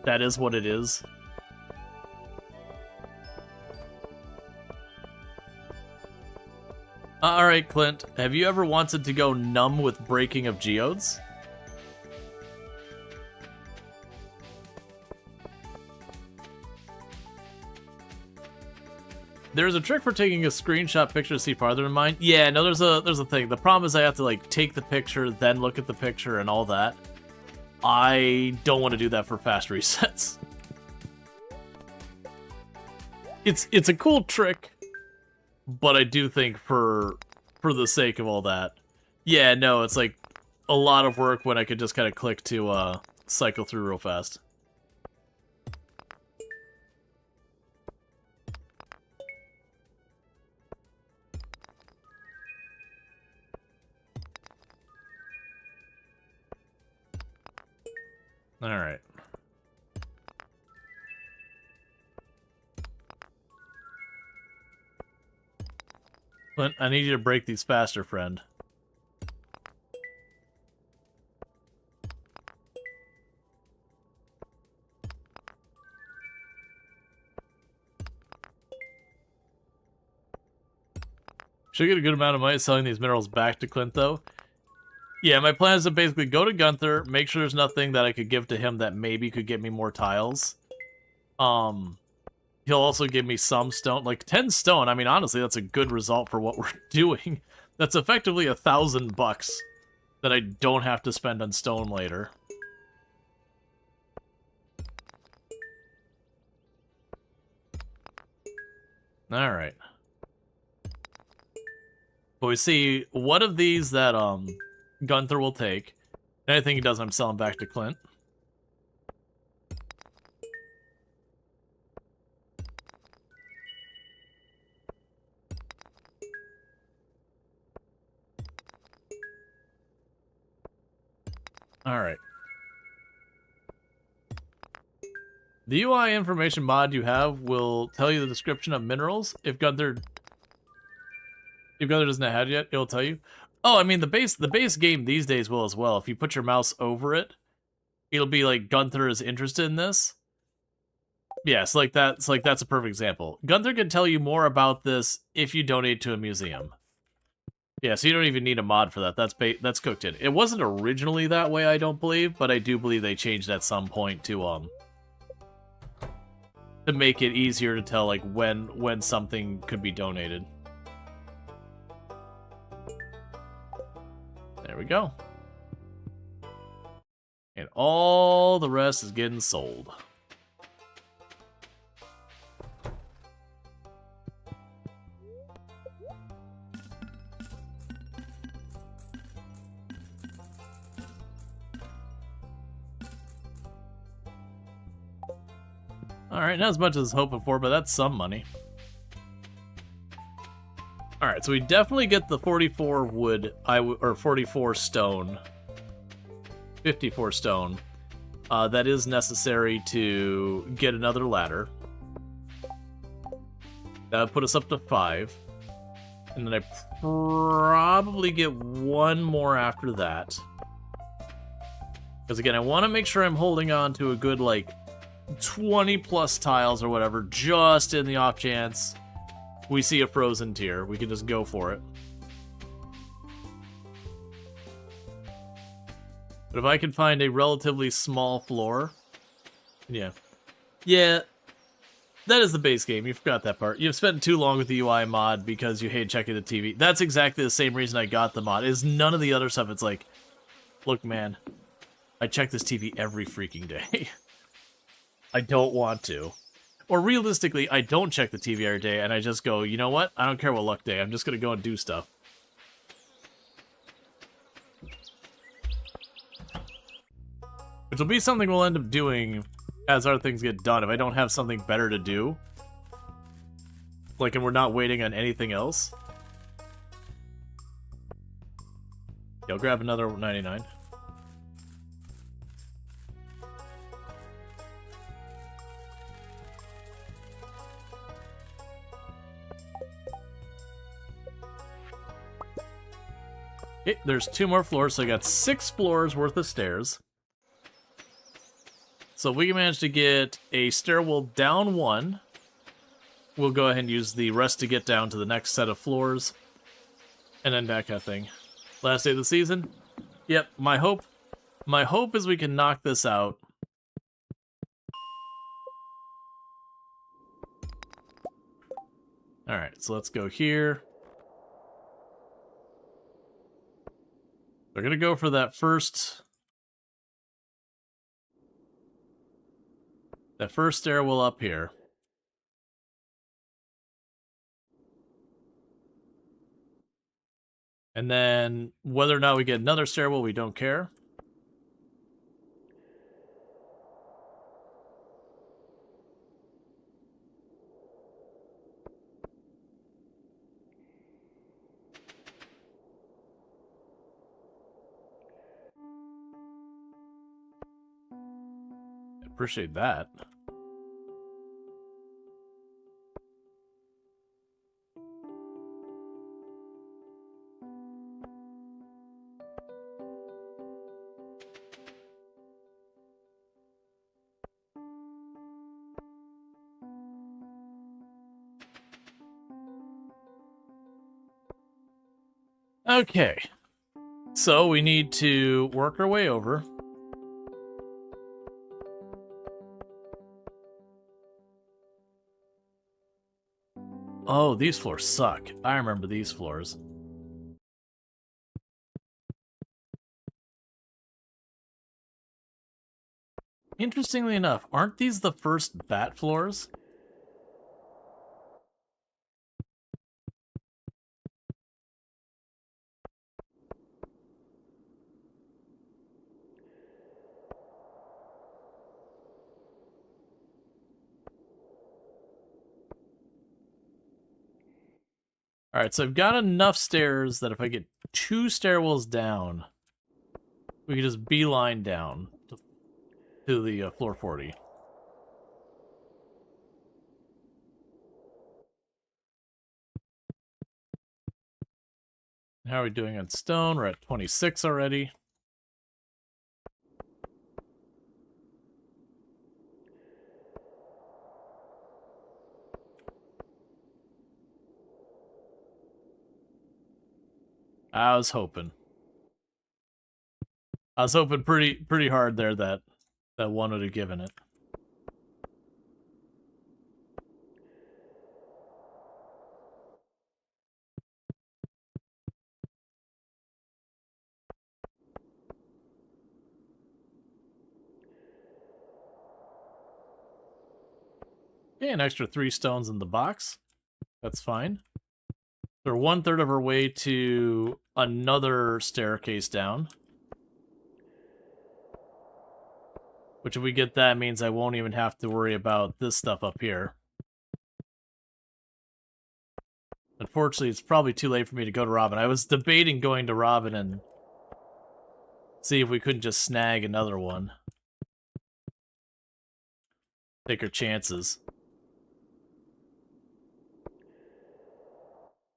Speaker 1: that is what it is. Alright, Clint, have you ever wanted to go numb with breaking of geodes? There's a trick for taking a screenshot picture to see farther in mine. Yeah, no, there's a thing. The problem is I have to, like, take the picture, then look at the picture and all that. I don't want to do that for fast resets. It's a cool trick, but I do think for the sake of all that, yeah, no, it's like a lot of work when I could just kind of click to cycle through real fast. Alright. Clint, I need you to break these faster, friend. Should get a good amount of money selling these minerals back to Clint, though. Yeah, my plan is to basically go to Gunther, make sure there's nothing that I could give to him that maybe could get me more tiles. He'll also give me some stone, like 10 stone. I mean, honestly, that's a good result for what we're doing. That's effectively $1,000 that I don't have to spend on stone later. All right. But we see what of these that Gunther will take. Anything he does, I'm selling back to Clint. All right. The UI information mod you have will tell you the description of minerals. If Gunther doesn't have it yet, it'll tell you. Oh, I mean the base game these days will as well. If you put your mouse over it, it'll be like Gunther is interested in this. Yes, like that. It's like that's a perfect example. Gunther can tell you more about this if you donate to a museum. Yeah, so you don't even need a mod for that. That's cooked in. It wasn't originally that way, I don't believe, but I do believe they changed at some point to make it easier to tell like when something could be donated. There we go. And all the rest is getting sold. Alright, not as much as I was hoping for, but that's some money. Alright, so we definitely get the 44 wood, or 44 stone. 54 stone. That is necessary to get another ladder. That would put us up to 5. And then I probably get one more after that. Because again, I want to make sure I'm holding on to a good, like, 20 plus tiles or whatever, just in the off chance we see a frozen tier. We can just go for it. But if I can find a relatively small floor, yeah, that is the base game. You forgot that part. You've spent too long with the UI mod because you hate checking the TV. That's exactly the same reason I got the mod. Is none of the other stuff. It's like, look, man, I check this TV every freaking day. I don't want to. Or realistically, I don't check the TV every day, and I just go, you know what? I don't care what luck day. I'm just going to go and do stuff. Which will be something we'll end up doing as our things get done. If I don't have something better to do, like, and we're not waiting on anything else. Yeah, I'll grab another 99. Okay, there's 2 more floors, so I got 6 floors worth of stairs. So if we can manage to get a stairwell down 1, we'll go ahead and use the rest to get down to the next set of floors. And then that kind of thing. Last day of the season? Yep, my hope is we can knock this out. Alright, so let's go here. We're gonna go for that first stairwell up here. And then whether or not we get another stairwell, we don't care. Appreciate that. Okay. So we need to work our way over. Oh, these floors suck. I remember these floors. Interestingly enough, aren't these the first bat floors? Alright, so I've got enough stairs that if I get 2 stairwells down, we can just beeline down to the floor 40. How are we doing on stone? We're at 26 already. I was hoping. I was hoping pretty hard there that one would have given it. Okay, an extra 3 stones in the box. That's fine. We're 1/3 of our way to another staircase down. Which, if we get that, means I won't even have to worry about this stuff up here. Unfortunately, it's probably too late for me to go to Robin. I was debating going to Robin and see if we couldn't just snag another one. Take our chances.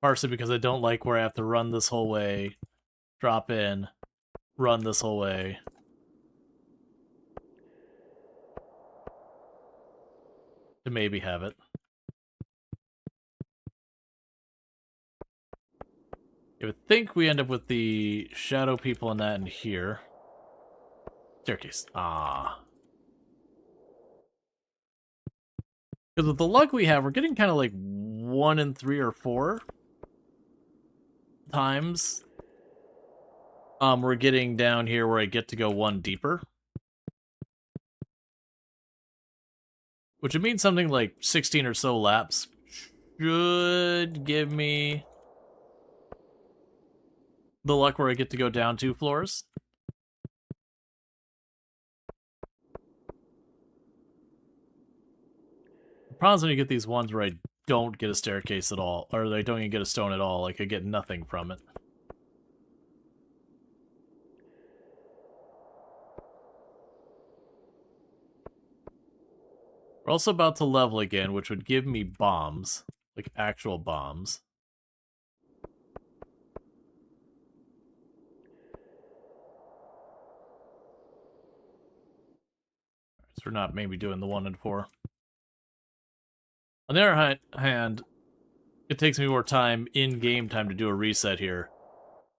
Speaker 1: Partially because I don't like where I have to run this whole way, drop in, run this whole way. To maybe have it. I would think we end up with the shadow people and that in here. Staircase. Ah. Because with the luck we have, we're getting kind of like 1 in 3 or 4 times. We're getting down here where I get to go 1 deeper. Which would mean something like 16 or so laps should give me the luck where I get to go down 2 floors. The problem is when you get these ones where I don't get a staircase at all, or I don't even get a stone at all, like I get nothing from it. We're also about to level again, which would give me bombs, like actual bombs. So we're not maybe doing the 1 in 4. On the other hand, it takes me more time in game time to do a reset here.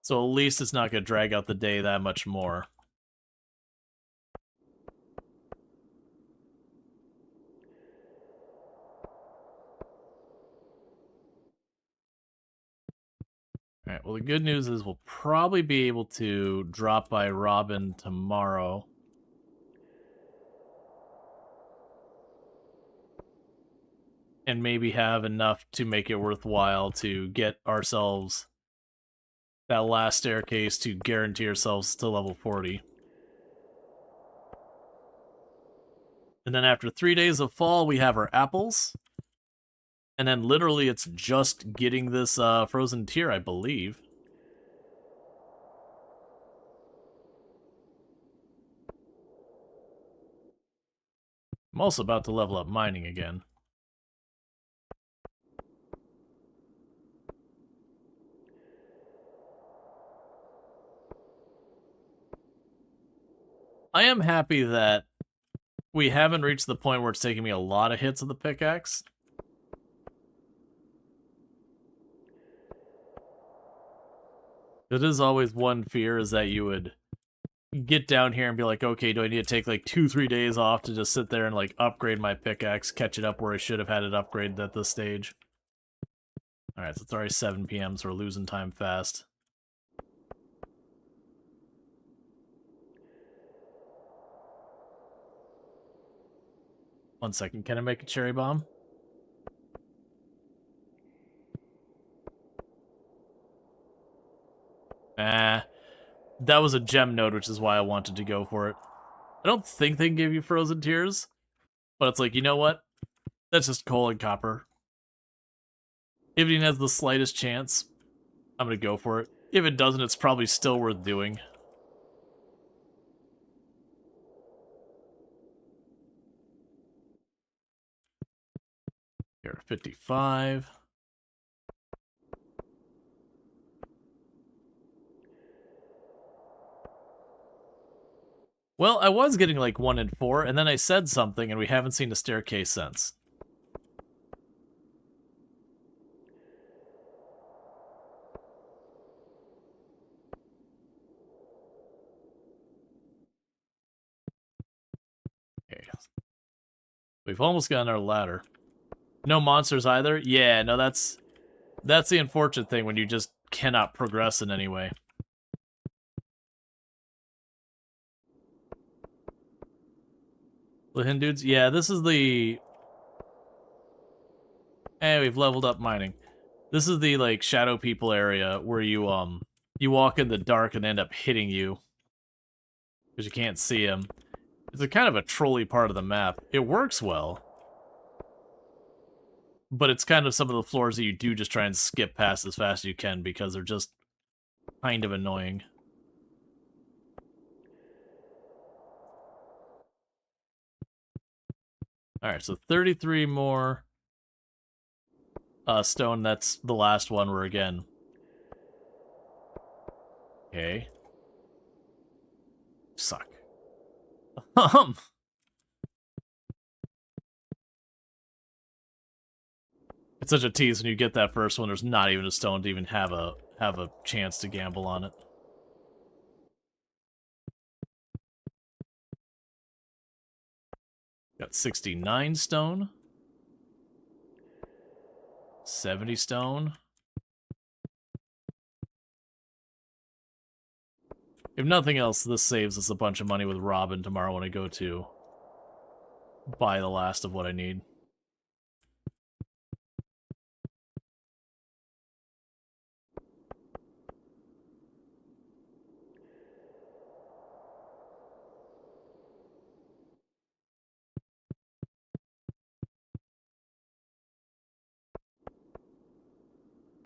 Speaker 1: So at least it's not going to drag out the day that much more. Alright, well the good news is we'll probably be able to drop by Robin tomorrow. And maybe have enough to make it worthwhile to get ourselves that last staircase to guarantee ourselves to level 40. And then after 3 days of fall, we have our apples. And then literally it's just getting this frozen tier, I believe. I'm also about to level up mining again. I am happy that we haven't reached the point where it's taking me a lot of hits of the pickaxe. It is always one fear is that you would get down here and be like, okay, do I need to take like 2-3 days off to just sit there and like upgrade my pickaxe, catch it up where I should have had it upgraded at this stage? Alright, so it's already 7 p.m., so we're losing time fast. One second, can I make a cherry bomb? That was a gem node, which is why I wanted to go for it. I don't think they can give you frozen tears, but it's like, you know what? That's just coal and copper. If it even has the slightest chance, I'm gonna go for it. If it doesn't, it's probably still worth doing. Here, 55. Well, I was getting like 1 in 4, and then I said something, and we haven't seen a staircase since. Okay. We've almost gotten our ladder. No monsters either? Yeah, no, that's the unfortunate thing when you just cannot progress in any way. The Hindudes? Yeah, this is the... Hey, we've leveled up mining. This is the, like, shadow people area where you walk in the dark and end up hitting you. Because you can't see them. It's a kind of a trolly part of the map. It works well. But it's kind of some of the floors that you do just try and skip past as fast as you can because they're just kind of annoying. Alright, so 33 more stone. That's the last one we're again. Okay. Suck. It's such a tease when you get that first one. There's not even a stone to even have a chance to gamble on it. Got 69 stone. 70 stone. If nothing else, this saves us a bunch of money with Robin tomorrow when I go to buy the last of what I need.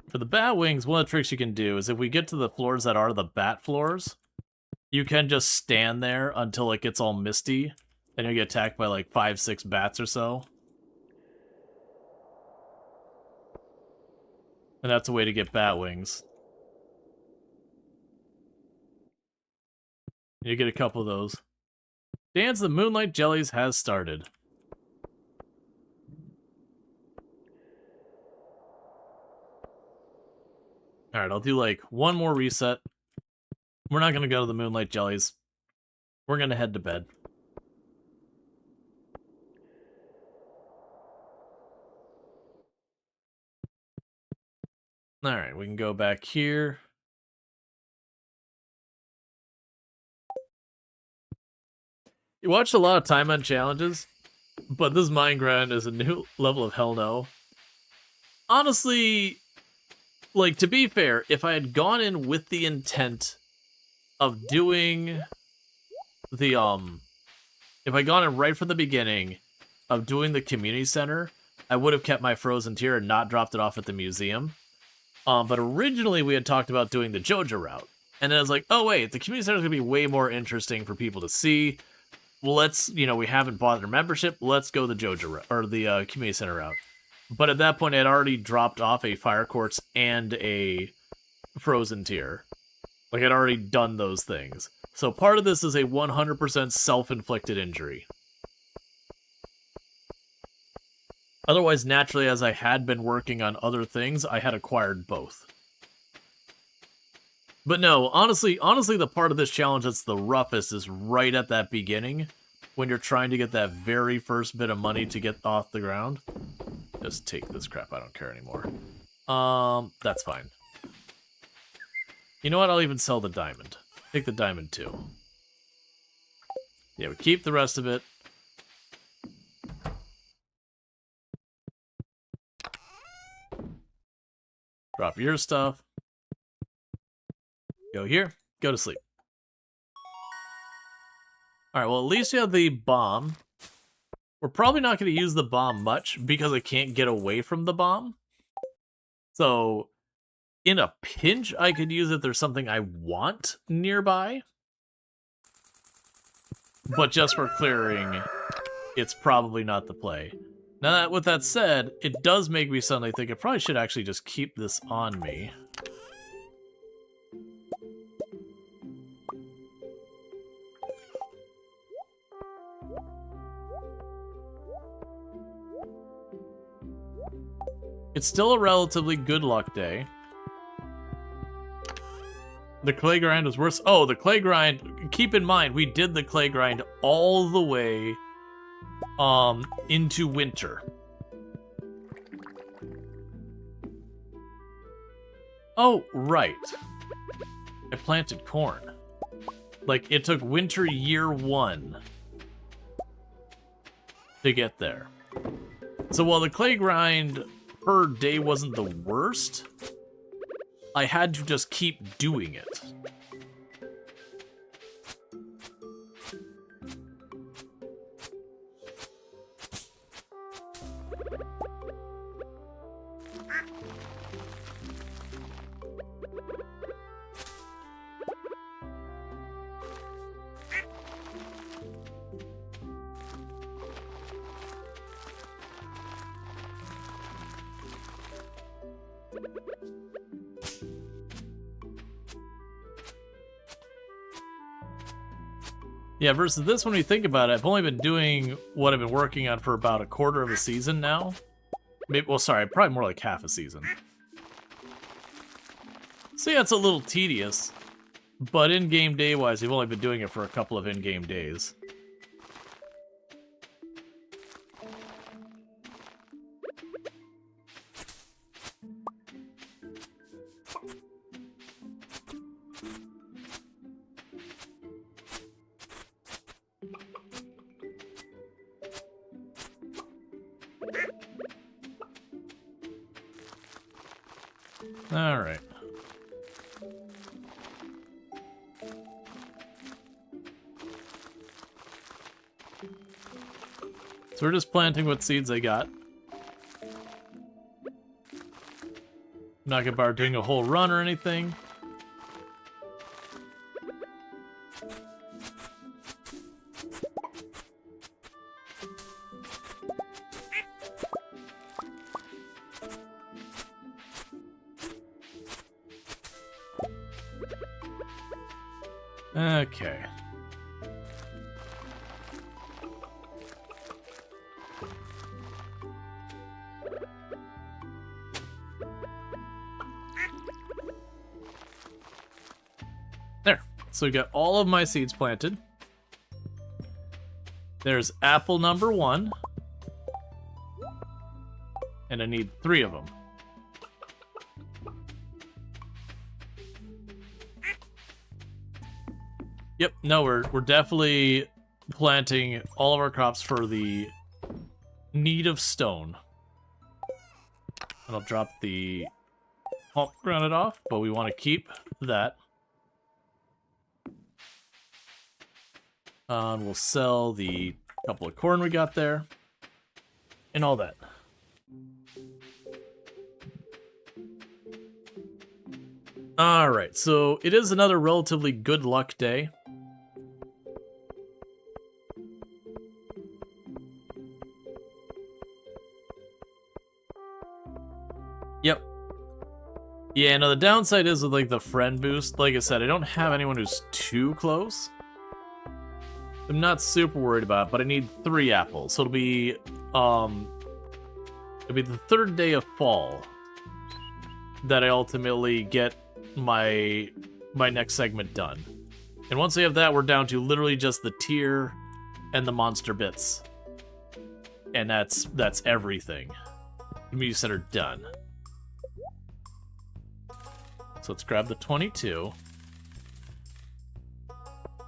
Speaker 1: For the bat wings, one of the tricks you can do is if we get to the floors that are the bat floors, you can just stand there until it gets all misty, and you get attacked by like 5-6 bats or so. And that's a way to get bat wings. You get a couple of those. Dance of the Moonlight Jellies has started. Alright, I'll do like one more reset. We're not gonna go to the Moonlight Jellies. We're gonna head to bed. Alright, we can go back here. You watched a lot of Tileman challenges, but this Minecraft is a new level of hell no. Honestly, like, to be fair, if I had gone in with the intent of doing the, if I gone in right from the beginning of doing the community center, I would have kept my frozen tier and not dropped it off at the museum. But originally we had talked about doing the Joja route. And then I was like, oh wait, the community center is going to be way more interesting for people to see. Let's, you know, we haven't bought their membership, let's go the Joja route, or the community center route. But at that point, I had already dropped off a fire quartz and a frozen tier. Like, I'd already done those things. So part of this is a 100% self-inflicted injury. Otherwise, naturally, as I had been working on other things, I had acquired both. But no, honestly, the part of this challenge that's the roughest is right at that beginning, when you're trying to get that very first bit of money to get off the ground. Just take this crap, I don't care anymore. That's fine. You know what, I'll even sell the diamond. Take the diamond too. Yeah, we keep the rest of it. Drop your stuff. Go here, go to sleep. Alright, well at least you have the bomb. We're probably not going to use the bomb much because I can't get away from the bomb. So, in a pinch, I could use it if there's something I want nearby. But just for clearing, it's probably not the play. Now, with that said, it does make me suddenly think I probably should actually just keep this on me. It's still a relatively good luck day. The clay grind was worse. Oh, the clay grind. Keep in mind, we did the clay grind all the way into winter. Oh, right. I planted corn. Like, it took winter year 1 to get there. So while the clay grind per day wasn't the worst, I had to just keep doing it. Yeah, versus this, when we think about it, I've only been doing what I've been working on for about a quarter of a season now. Maybe, well, sorry, probably more like half a season. So yeah, it's a little tedious, but in-game day-wise, we've only been doing it for a couple of in-game days. All right. So we're just planting what seeds I got. Not gonna bother doing a whole run or anything. Okay. There. So we got all of my seeds planted. There's apple number 1. And I need 3 of them. Yep, no, we're definitely planting all of our crops for the need of stone. And I'll drop the pomegranate off, but we want to keep that. And we'll sell the couple of corn we got there. And all that. Alright, so it is another relatively good luck day. Yep. Yeah, no, the downside is with, like, the friend boost. Like I said, I don't have anyone who's too close. I'm not super worried about it, but I need 3 apples. So it'll be the 3rd day of fall that I ultimately get my my next segment done. And once we have that, we're down to literally just the tier and the monster bits. And that's everything. Community center done. So let's grab the 22.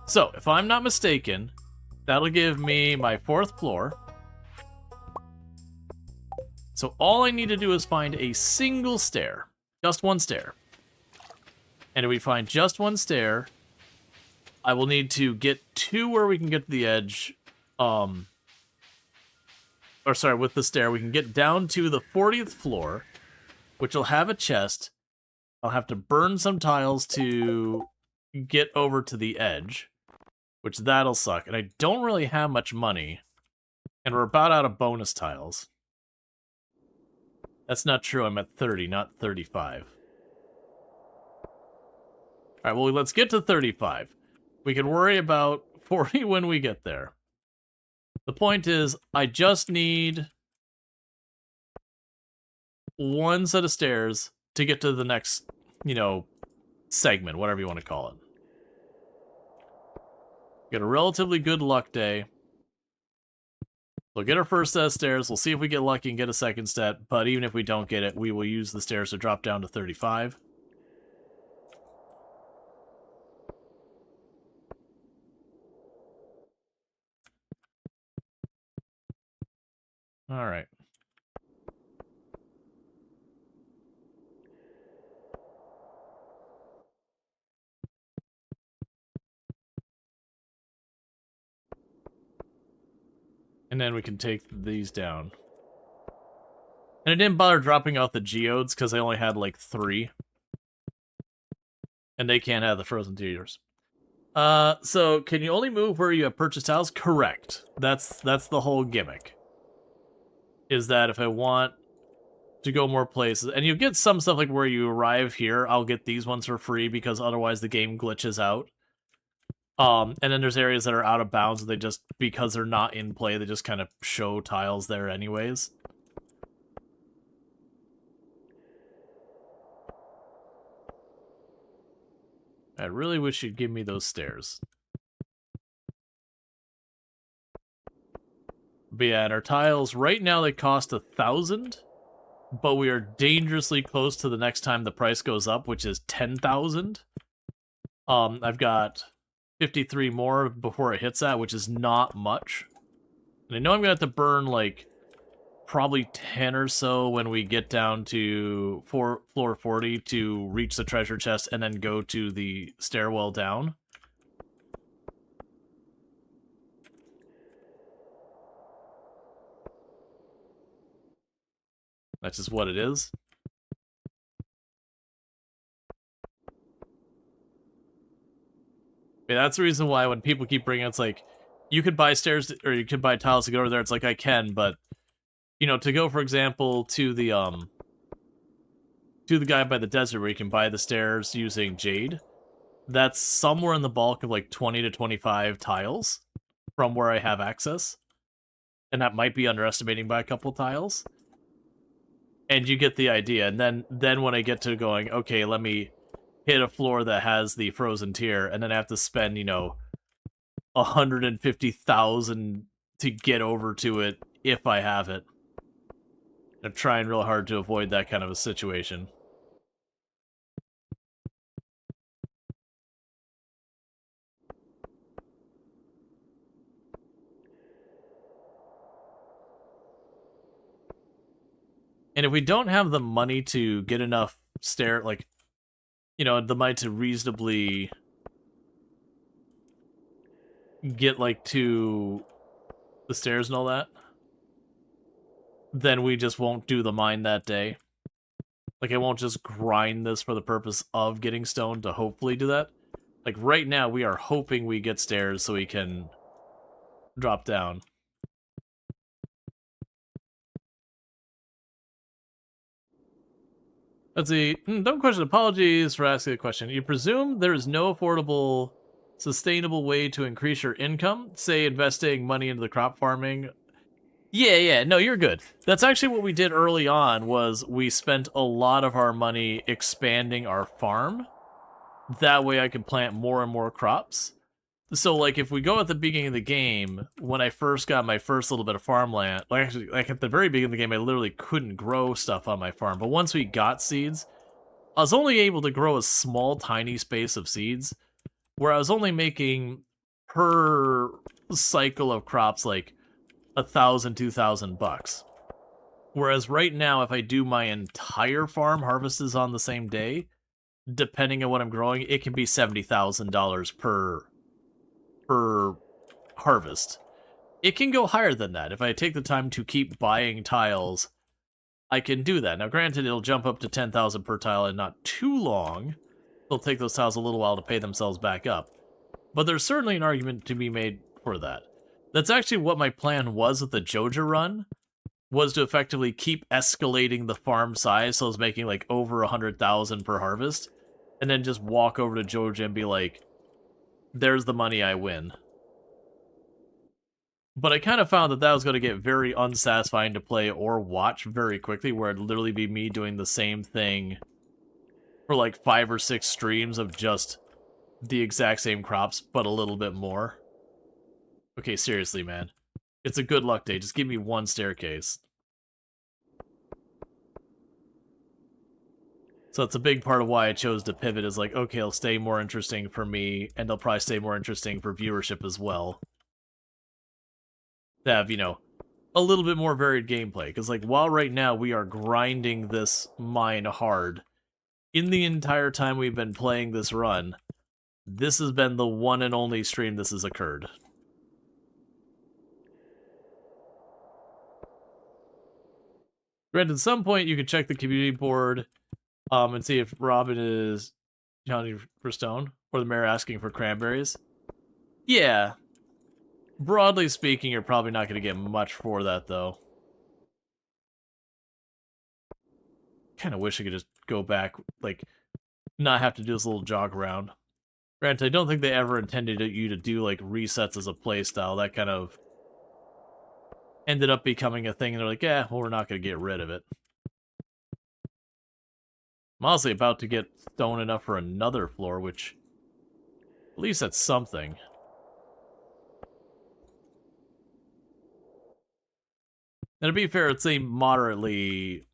Speaker 1: So, if I'm not mistaken, that'll give me my 4th floor. So all I need to do is find a single stair. Just one stair. And if we find just one stair, I will need to get to where we can get to the edge. With the stair, we can get down to the 40th floor, which will have a chest. I'll have to burn some tiles to get over to the edge, which that'll suck. And I don't really have much money, and we're about out of bonus tiles. That's not true. I'm at 30, not 35. Alright, well, let's get to 35. We can worry about 40 when we get there. The point is, I just need one set of stairs to get to the next, segment, whatever you want to call it. Get a relatively good luck day. We'll get our first set of stairs. We'll see if we get lucky and get a second set, but even if we don't get it, we will use the stairs to drop down to 35. All right. And then we can take these down. And I didn't bother dropping out the geodes because I only had like 3. And they can't have the frozen tiers. So can you only move where you have purchased tiles? Correct. That's the whole gimmick. Is that if I want to go more places, and you get some stuff like where you arrive here, I'll get these ones for free because otherwise the game glitches out. And then there's areas that are out of bounds, they just, because they're not in play, they just kind of show tiles there anyways. I really wish you'd give me those stairs. But yeah, and our tiles, right now they cost 1,000, but we are dangerously close to the next time the price goes up, which is 10,000. I've got 53 more before it hits that, which is not much. And I know I'm going to have to burn, like, probably 10 or so when we get down to floor 40 to reach the treasure chest and then go to the stairwell down. That's just what it is. Yeah, that's the reason why when people keep bringing it, it's like, you could buy stairs, or you could buy tiles to go over there. It's like, I can, but, to go, for example, to the guy by the desert where you can buy the stairs using jade, that's somewhere in the bulk of, like, 20 to 25 tiles from where I have access. And that might be underestimating by a couple tiles. And you get the idea. And then when I get to going, okay, let me hit a floor that has the frozen tier, and then I have to spend, 150,000 to get over to it if I have it. I'm trying real hard to avoid that kind of a situation. And if we don't have the money to get enough the money to reasonably get, like, to the stairs and all that, then we just won't do the mine that day. Like, I won't just grind this for the purpose of getting stone to hopefully do that. Like, right now, we are hoping we get stairs so we can drop down. Let's see. Dumb question. Apologies for asking the question. You presume there is no affordable, sustainable way to increase your income? Say, investing money into the crop farming? Yeah. No, you're good. That's actually what we did early on, was we spent a lot of our money expanding our farm. That way I can plant more and more crops. So, like, if we go at the beginning of the game, when I first got my first little bit of farmland, like, actually, like, at the very beginning of the game, I literally couldn't grow stuff on my farm. But once we got seeds, I was only able to grow a small, tiny space of seeds, where I was only making, per cycle of crops, like, 1,000, 2,000 bucks. Whereas right now, if I do my entire farm harvests on the same day, depending on what I'm growing, it can be $70,000 per harvest. It can go higher than that. If I take the time to keep buying tiles, I can do that. Now, granted, it'll jump up to 10,000 per tile in not too long. It'll take those tiles a little while to pay themselves back up. But there's certainly an argument to be made for that. That's actually what my plan was with the Joja run, was to effectively keep escalating the farm size, so I was making like over 100,000 per harvest, and then just walk over to Joja and be like, there's the money, I win. But I kind of found that was going to get very unsatisfying to play or watch very quickly, where it'd literally be me doing the same thing for like 5 or 6 streams of just the exact same crops, but a little bit more. Okay, seriously, man. It's a good luck day. Just give me one staircase. So it's a big part of why I chose to pivot, is like, okay, it'll stay more interesting for me, and they'll probably stay more interesting for viewership as well. To have, you know, a little bit more varied gameplay. Because, like, while right now we are grinding this mine hard, in the entire time we've been playing this run, this has been the one and only stream this has occurred. Granted, at some point you could check the community board and see if Robin is challenging for stone, or the mayor asking for cranberries. Yeah. Broadly speaking, you're probably not going to get much for that, though. Kind of wish I could just go back, like, not have to do this little jog around. Granted, I don't think they ever intended you to do, like, resets as a playstyle. That kind of ended up becoming a thing, and they're like, yeah, well, we're not going to get rid of it. I'm honestly about to get stone enough for another floor, which, at least that's something. And to be fair, it's a moderately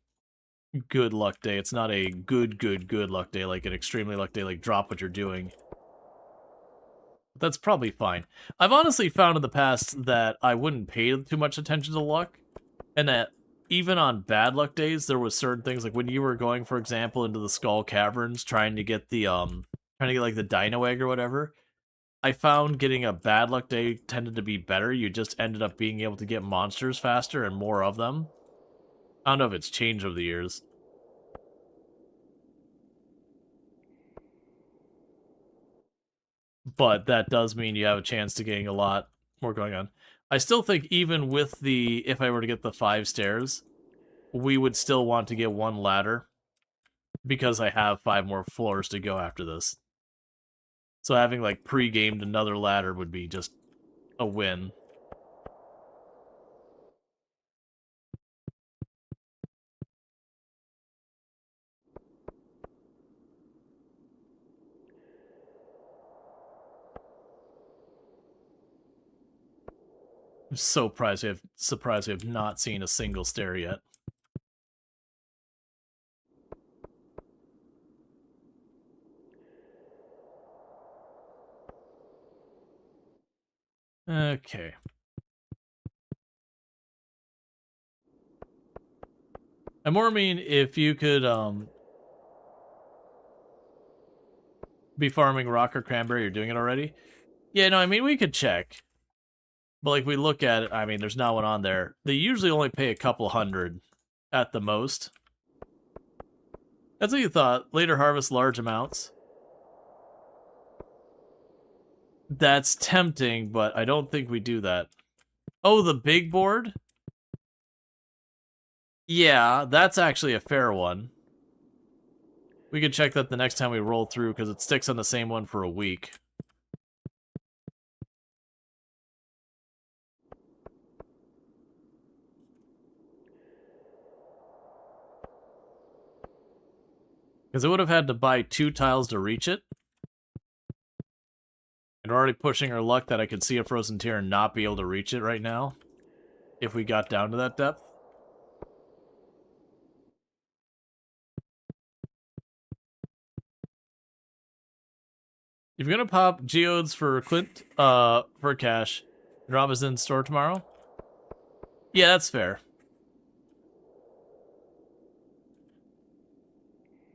Speaker 1: good luck day. It's not a good luck day, like an extremely luck day, like drop what you're doing. But that's probably fine. I've honestly found in the past that I wouldn't pay too much attention to luck, and that even on bad luck days, there was certain things, like when you were going, for example, into the Skull Caverns, trying to get the, like the Dino Egg or whatever, I found getting a bad luck day tended to be better. You just ended up being able to get monsters faster and more of them. I don't know if it's changed over the years. But that does mean you have a chance to getting a lot more going on. I still think even with the, if I were to get the 5 stairs, we would still want to get 1 ladder, because I have 5 more floors to go after this. So having, like, pre-gamed another ladder would be just a win. I'm so surprised we have not seen a single stair yet. Okay. I more mean if you could be farming rock or cranberry. You're doing it already. Yeah, no, I mean, we could check. But, like, we look at it, I mean, there's not one on there. They usually only pay a couple hundred at the most. That's what you thought. Later harvest large amounts. That's tempting, but I don't think we do that. Oh, the big board? Yeah, that's actually a fair one. We could check that the next time we roll through, because it sticks on the same one for a week. Because I would have had to buy 2 tiles to reach it. already pushing our luck that I could see a frozen tier and not be able to reach it right now if we got down to that depth. If you're gonna pop geodes for Clint, for cash, Rob is in store tomorrow. Yeah, that's fair.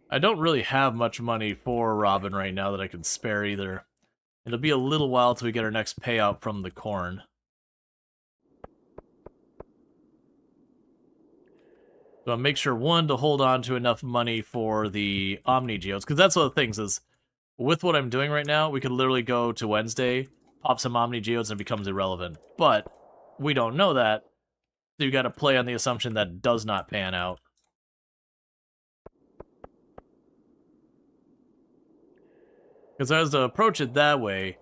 Speaker 1: I don't really have much money for Robin right now that I can spare either. It'll be a little while till we get our next payout from the corn. So I'll make sure, one, to hold on to enough money for the Omni Geodes, because that's one of the things is, with what I'm doing right now, we could literally go to Wednesday, pop some Omni Geodes, and it becomes irrelevant. But we don't know that, so you got to play on the assumption that does not pan out. Because I was to approach it that way,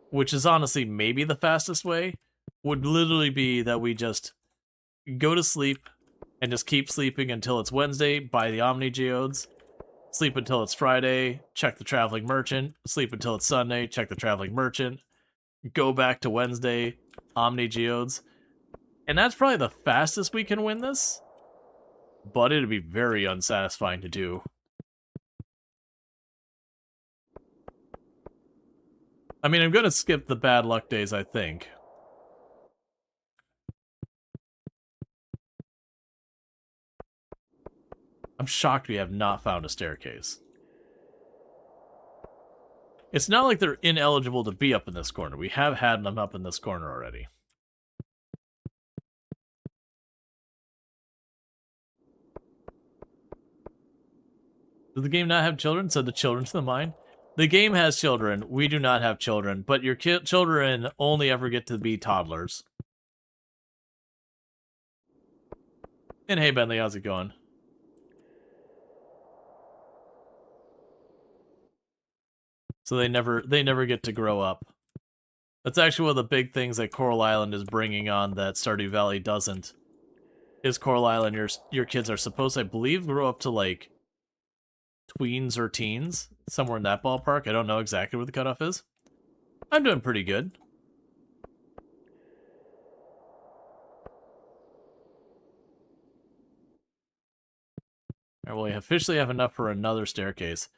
Speaker 1: which is honestly maybe the fastest way, would literally be that we just go to sleep and just keep sleeping until it's Wednesday, buy the Omni Geodes, sleep until it's Friday, check the Traveling Merchant, sleep until it's Sunday, check the Traveling Merchant, go back to Wednesday, Omni Geodes. And that's probably the fastest we can win this, but it'd be very unsatisfying to do. I mean, I'm going to skip the bad luck days, I think. I'm shocked we have not found a staircase. It's not like they're ineligible to be up in this corner. We have had them up in this corner already. Does the game not have children? Said the children to the mind. The game has children. We do not have children, but your children only ever get to be toddlers. And hey, Bentley, how's it going? So they never get to grow up. That's actually one of the big things that Coral Island is bringing on that Stardew Valley doesn't. Is Coral Island, your kids are supposed to, I believe, grow up to like tweens or teens, somewhere in that ballpark. I don't know exactly where the cutoff is. I'm doing pretty good. All right, well, we officially have enough for another staircase.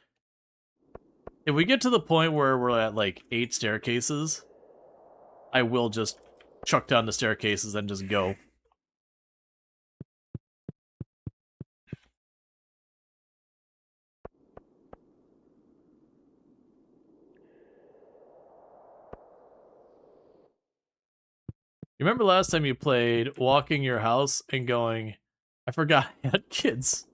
Speaker 1: If we get to the point where we're at like 8 staircases, I will just chuck down the staircases and just go. You remember last time you played walking your house and going, I forgot I had kids.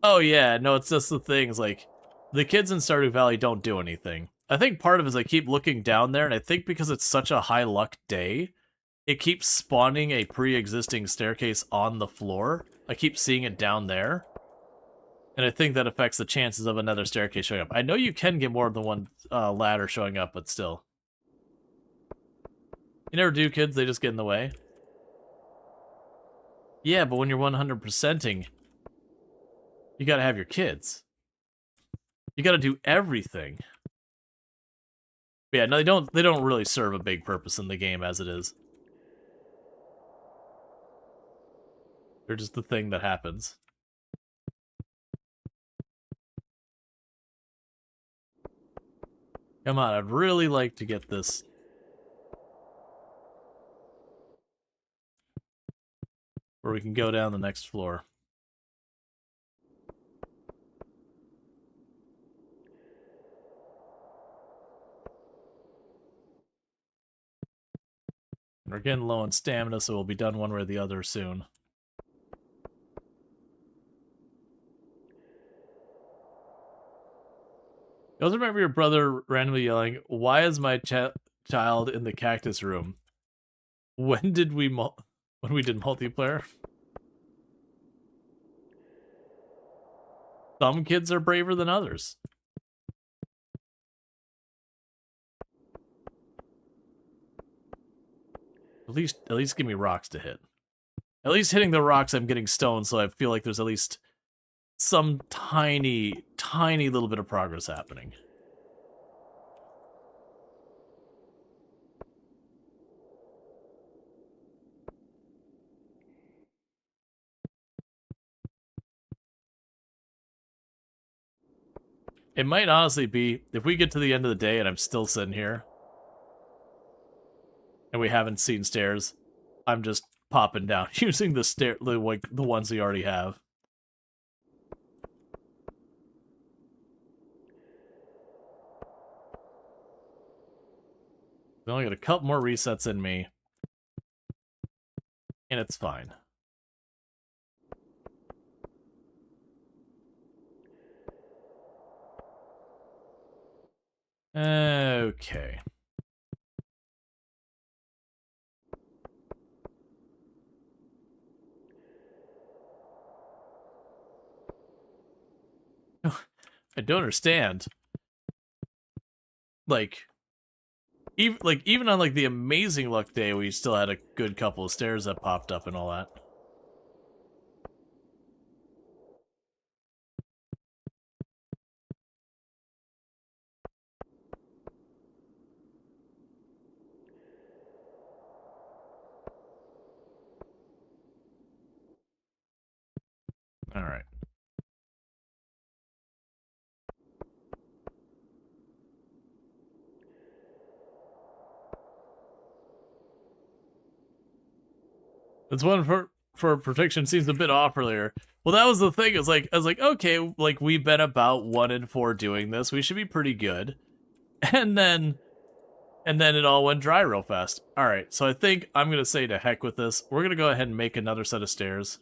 Speaker 1: Oh yeah, no, it's just the things like, the kids in Stardew Valley don't do anything. I think part of it is I keep looking down there, and I think because it's such a high luck day, it keeps spawning a pre-existing staircase on the floor. I keep seeing it down there. And I think that affects the chances of another staircase showing up. I know you can get more than one ladder showing up, but still. You never do, kids, they just get in the way. Yeah, but when you're 100%ing, you gotta have your kids. You gotta do everything. But yeah, no, they don't really serve a big purpose in the game as it is. They're just the thing that happens. Come on, I'd really like to get this. Where we can go down the next floor. We're getting low on stamina, so we'll be done one way or the other soon. You also remember your brother randomly yelling, "Why is my child in the cactus room?" When did we when we did multiplayer? Some kids are braver than others. At least give me rocks to hit. At least hitting the rocks, I'm getting stoned, so I feel like there's at least some tiny little bit of progress happening. It might honestly be, if we get to the end of the day and I'm still sitting here, and we haven't seen stairs, I'm just popping down using the ones we already have. I only got a couple more resets in me, and it's fine. Okay. I don't understand. Even on the amazing luck day, we still had a good couple of stairs that popped up and all that. All right. This one for protection seems a bit off earlier. Well, that was the thing. I was like, okay, like we've been about 1 in 4 doing this. We should be pretty good. And then it all went dry real fast. All right, so I think I'm gonna say to heck with this. We're gonna go ahead and make another set of stairs.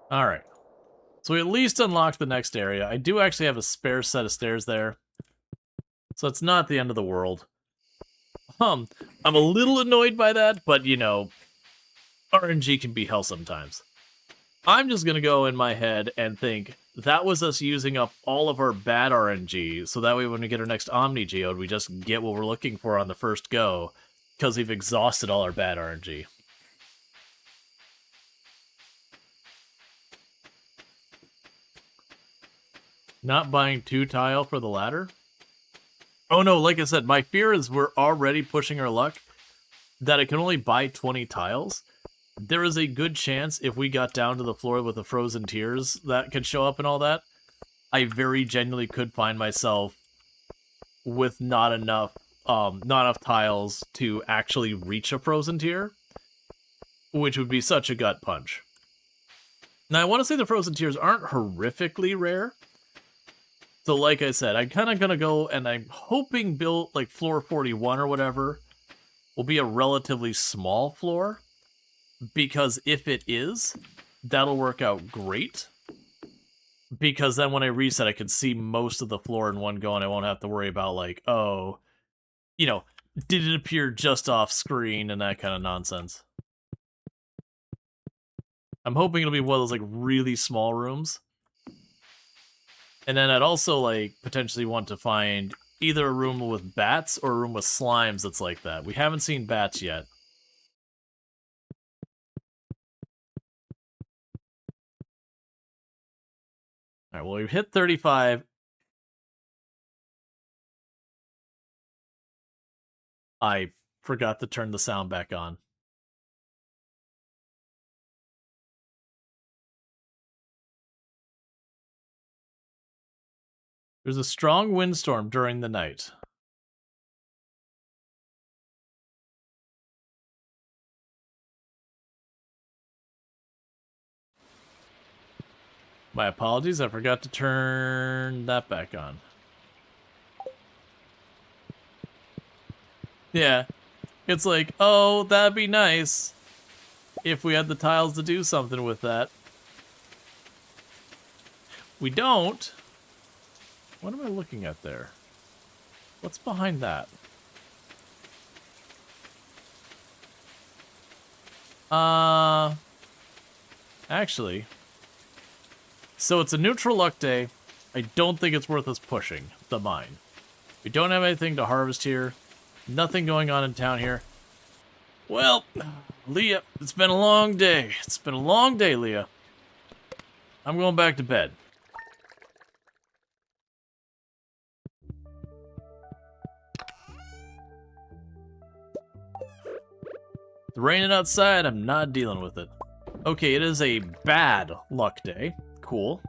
Speaker 1: All right. So we at least unlocked the next area. I do actually have a spare set of stairs there. So it's not the end of the world. I'm a little annoyed by that, but you know, RNG can be hell sometimes. I'm just gonna go in my head and think that was us using up all of our bad RNG, so that way when we get our next Omni Geode, we just get what we're looking for on the first go, because we've exhausted all our bad RNG. Not buying 2 tile for the ladder? Oh no, like I said, my fear is we're already pushing our luck that I can only buy 20 tiles. There is a good chance if we got down to the floor with the frozen tears that could show up and all that, I very genuinely could find myself with not enough tiles to actually reach a frozen tear, which would be such a gut punch. Now, I want to say the frozen tears aren't horrifically rare. So like I said, I'm kind of going to go, and I'm hoping build like floor 41 or whatever will be a relatively small floor. Because if it is, that'll work out great. Because then when I reset, I can see most of the floor in one go, and I won't have to worry about, like, oh, you know, did it appear just off screen and that kind of nonsense. I'm hoping it'll be one of those, like, really small rooms. And then I'd also, like, potentially want to find either a room with bats or a room with slimes that's like that. We haven't seen bats yet. All right, well, we've hit 35. I forgot to turn the sound back on. There's a strong windstorm during the night. My apologies, I forgot to turn that back on. Yeah, it's like, oh, that'd be nice if we had the tiles to do something with that. We don't. What am I looking at there? What's behind that? Actually, so it's a neutral luck day. I don't think it's worth us pushing the mine. We don't have anything to harvest here. Nothing going on in town here. Well, Leah, it's been a long day. It's been a long day, Leah. I'm going back to bed. It's raining outside. I'm not dealing with it. Okay, it is a bad luck day. Cool.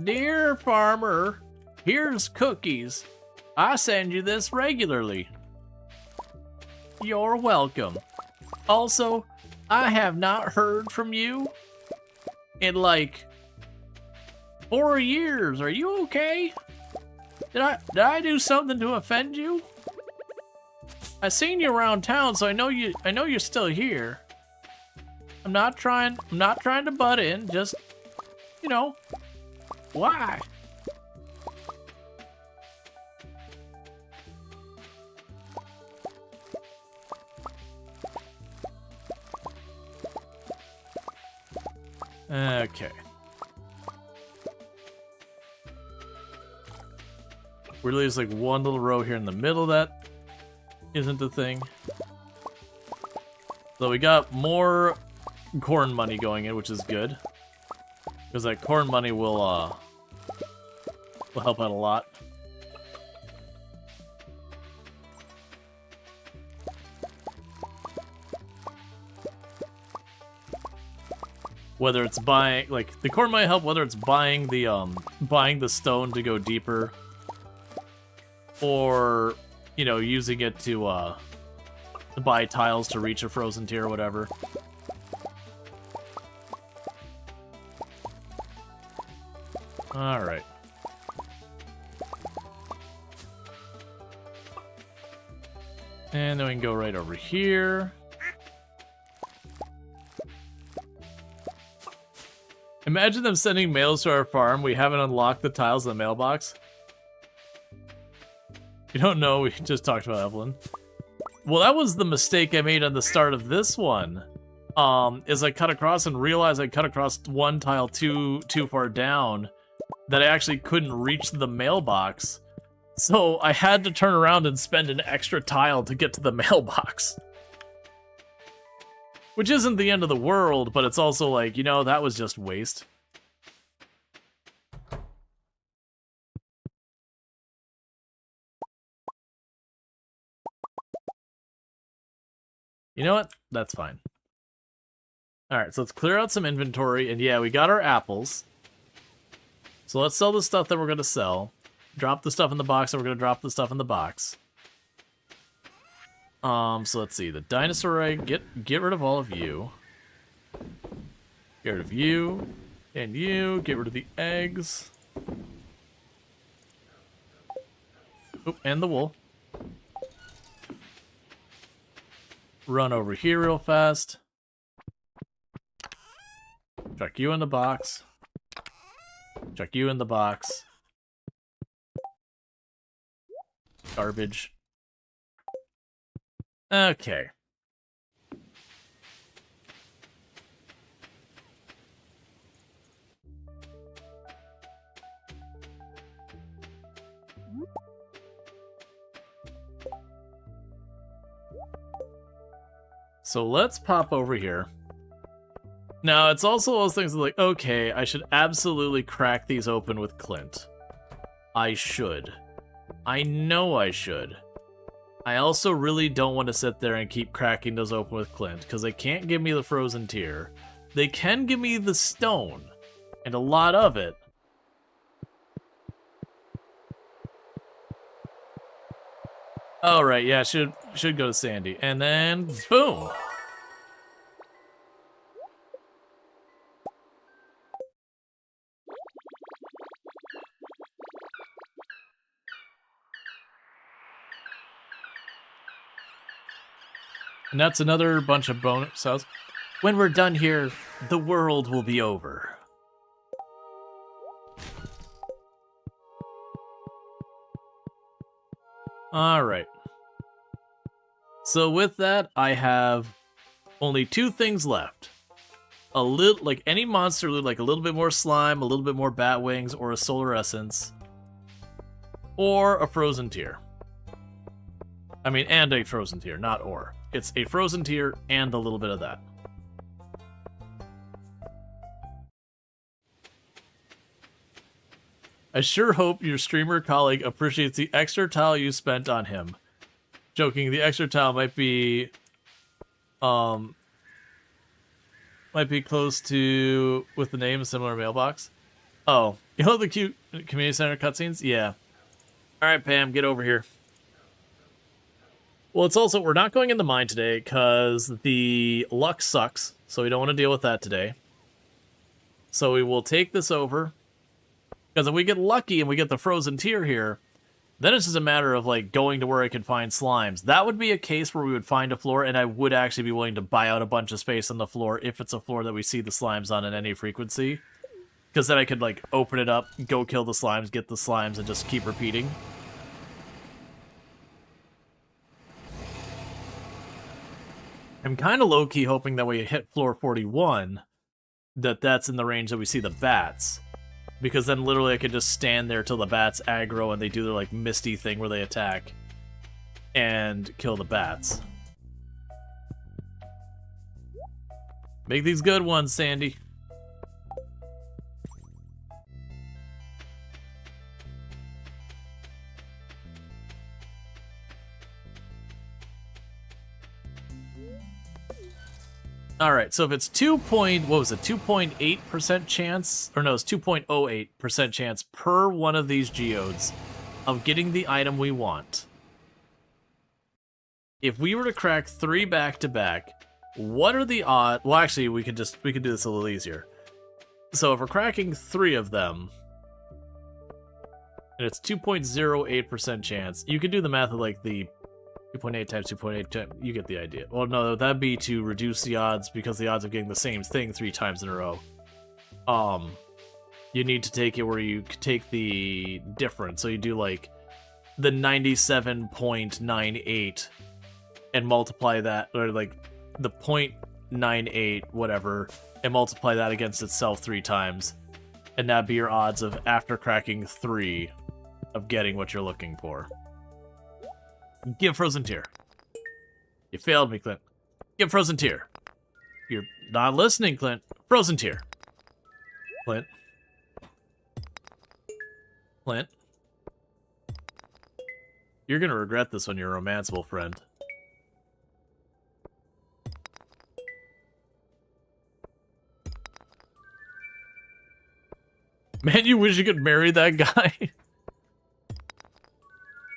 Speaker 1: Dear farmer, here's cookies. I send you this regularly. You're welcome. Also, I have not heard from you in like 4 years. Are you okay? Did I do something to offend you? I seen you around town, so I know you're still here. I'm not trying to butt in, just, you know, why? Okay. Really, there's like one little row here in the middle that isn't the thing. So we got more corn money going in, which is good. Because that corn money will help out a lot. Whether it's buying, like, the corn might help whether it's buying the stone to go deeper, or, you know, using it to buy tiles to reach a frozen tier or whatever. Alright. And then we can go right over here. Imagine them sending mails to our farm. We haven't unlocked the tiles in the mailbox. You don't know, we just talked about Evelyn. Well, that was the mistake I made on the start of this one. Is I cut across and realized I cut across one tile too far down, that I actually couldn't reach the mailbox. So I had to turn around and spend an extra tile to get to the mailbox. Which isn't the end of the world, but it's also like, you know, that was just waste. You know what? That's fine. Alright, so let's clear out some inventory, and yeah, we got our apples. So let's sell the stuff that we're going to sell. Drop the stuff in the box, and we're going to drop the stuff in the box. So let's see. The dinosaur egg, get rid of all of you. Get rid of you. And you. Get rid of the eggs. Oop, and the wool. Run over here real fast. Chuck you in the box. Chuck you in the box. Garbage. Okay. So let's pop over here. Now, it's also those things like, okay, I should absolutely crack these open with Clint. I should. I know I should. I also really don't want to sit there and keep cracking those open with Clint, because they can't give me the frozen tier. They can give me the stone, and a lot of it. Oh, right, yeah, should go to Sandy. And then, boom! And that's another bunch of bonus cells. When we're done here, the world will be over. Alright. So with that, I have only 2 things left. a little, like any monster loot, like a little bit more slime, a little bit more bat wings, or a solar essence, or a frozen tear. I mean, and a frozen tear, not or. It's a frozen tear and a little bit of that. I sure hope your streamer colleague appreciates the extra tile you spent on him. Joking, the extra tile might be close to with the name similar mailbox. Oh, you know the cute community center cutscenes? Yeah. All right, Pam, get over here. Well, it's also, we're not going in the mine today because the luck sucks, so we don't want to deal with that today. So we will take this over. Because if we get lucky and we get the frozen tear here, then it's just a matter of like going to where I can find slimes. That would be a case where we would find a floor, and I would actually be willing to buy out a bunch of space on the floor if it's a floor that we see the slimes on at any frequency. Because then I could like open it up, go kill the slimes, get the slimes, and just keep repeating. I'm kind of low-key hoping that we hit floor 41, that's in the range that we see the bats. Because then literally I could just stand there till the bats aggro and they do their like misty thing where they attack and kill the bats. Make these good ones, Sandy. Alright, so if it's 2.8% chance, or no, it's 2.08% chance per one of these geodes of getting the item we want. If we were to crack 3 back-to-back, what are the odds? Well, actually, we could do this a little easier. So if we're cracking 3 of them, and it's 2.08% chance, you could do the math of like the 2.8 times 2.8 times, you get the idea. Well, no, that'd be to reduce the odds, because the odds of getting the same thing 3 times in a row. You need to take it where you take the difference. So you do like the 97.98 and multiply that, or like the 0.98, whatever, and multiply that against itself 3 times. And that'd be your odds of, after cracking 3, of getting what you're looking for. Give Frozen Tear. You failed me, Clint. Give Frozen Tear. You're not listening, Clint. Frozen Tear. Clint. Clint. You're gonna regret this when you're a romanceable friend. Man, you wish you could marry that guy.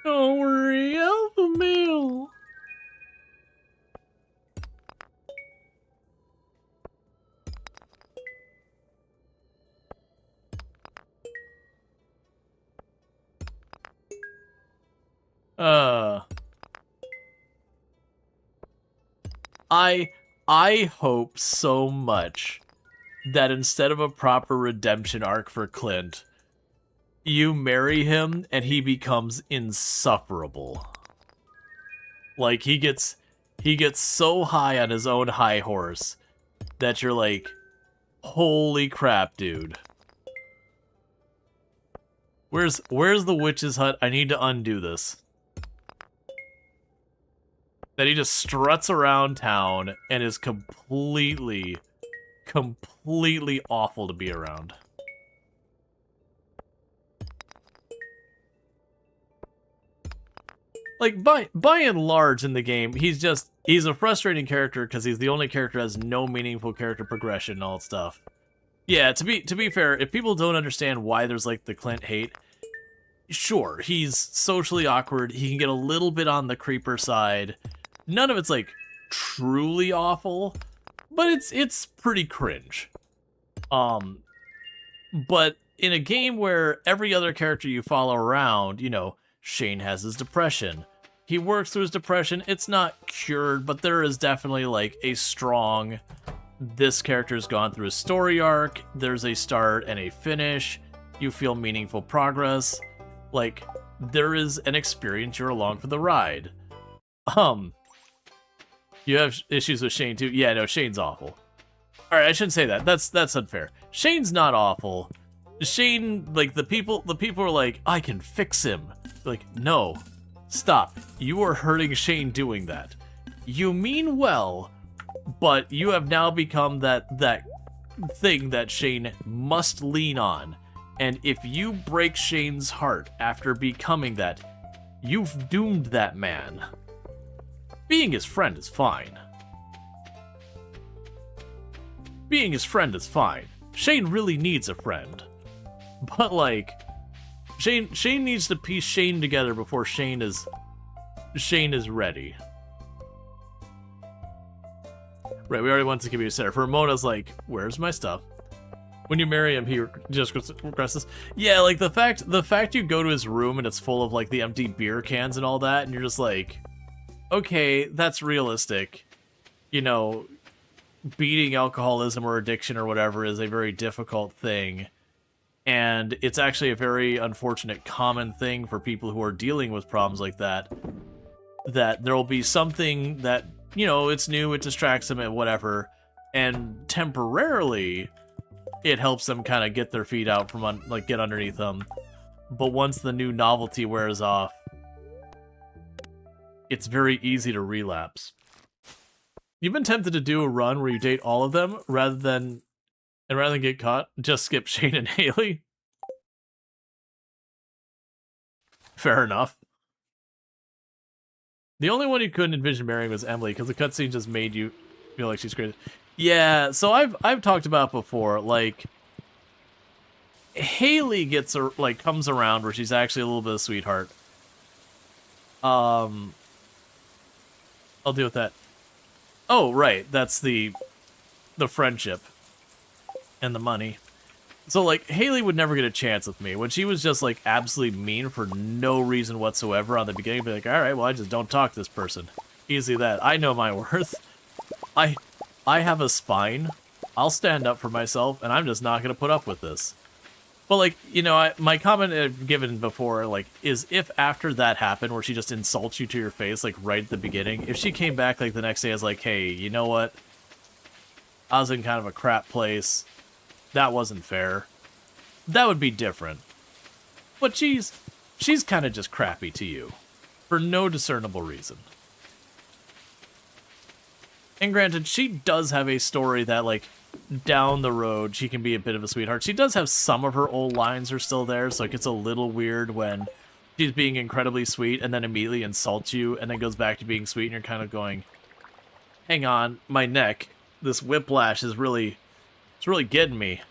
Speaker 1: Don't worry, alpha male. I hope so much that instead of a proper redemption arc for Clint, you marry him and he becomes insufferable. Like he gets so high on his own high horse that you're like, holy crap, dude. Where's the witch's hut? I need to undo this. That he just struts around town and is completely awful to be around. Like, by and large in the game, he's a frustrating character because he's the only character that has no meaningful character progression and all that stuff. Yeah, to be fair, if people don't understand why there's, like, the Clint hate, sure, he's socially awkward, he can get a little bit on the creeper side. None of it's, like, truly awful, but it's pretty cringe. But in a game where every other character you follow around, you know, Shane has his depression. He works through his depression. It's not cured, but there is definitely, like, a strong, this character's gone through a story arc, there's a start and a finish, you feel meaningful progress. Like, there is an experience, you're along for the ride. You have issues with Shane, too? Yeah, no, Shane's awful. Alright, I shouldn't say that. That's unfair. Shane's not awful. Shane, like, the people are like, I can fix him. Like, no. Stop. You are hurting Shane doing that. You mean well, but you have now become that thing that Shane must lean on. And if you break Shane's heart after becoming that, you've doomed that man. Being his friend is fine. Being his friend is fine. Shane really needs a friend. But, like, Shane needs to piece Shane together before Shane is ready. Right, we already went to community center. For Ramona's like, where's my stuff? When you marry him, he just requests. Yeah, like the fact you go to his room and it's full of like the empty beer cans and all that, and you're just like, okay, that's realistic. You know, beating alcoholism or addiction or whatever is a very difficult thing. And it's actually a very unfortunate common thing for people who are dealing with problems like that. That there will be something that, you know, it's new, it distracts them and whatever, and temporarily it helps them kind of get their feet out from, like, get underneath them. But once the new novelty wears off, it's very easy to relapse. You've been tempted to do a run where you date all of them rather than get caught, just skip Shane and Haley? Fair enough. The only one you couldn't envision marrying was Emily, because the cutscene just made you feel like she's crazy. Yeah, so I've talked about before, like, Haley comes around where she's actually a little bit of a sweetheart. I'll deal with that. Oh, right, that's the friendship and the money. So, like, Haley would never get a chance with me. When she was just, like, absolutely mean for no reason whatsoever on the beginning, I'd be like, alright, well, I just don't talk to this person. Easy that. I know my worth. I have a spine. I'll stand up for myself, and I'm just not going to put up with this. But, like, you know, my comment I've given before, like, is if after that happened, where she just insults you to your face, like, right at the beginning, if she came back, like, the next day as like, hey, you know what? I was in kind of a crap place. That wasn't fair. That would be different. But she's kind of just crappy to you. For no discernible reason. And granted, she does have a story that, like, down the road, she can be a bit of a sweetheart. She does have some of her old lines are still there, so it gets a little weird when she's being incredibly sweet and then immediately insults you and then goes back to being sweet and you're kind of going, hang on, my neck, this whiplash is really, it's really getting me.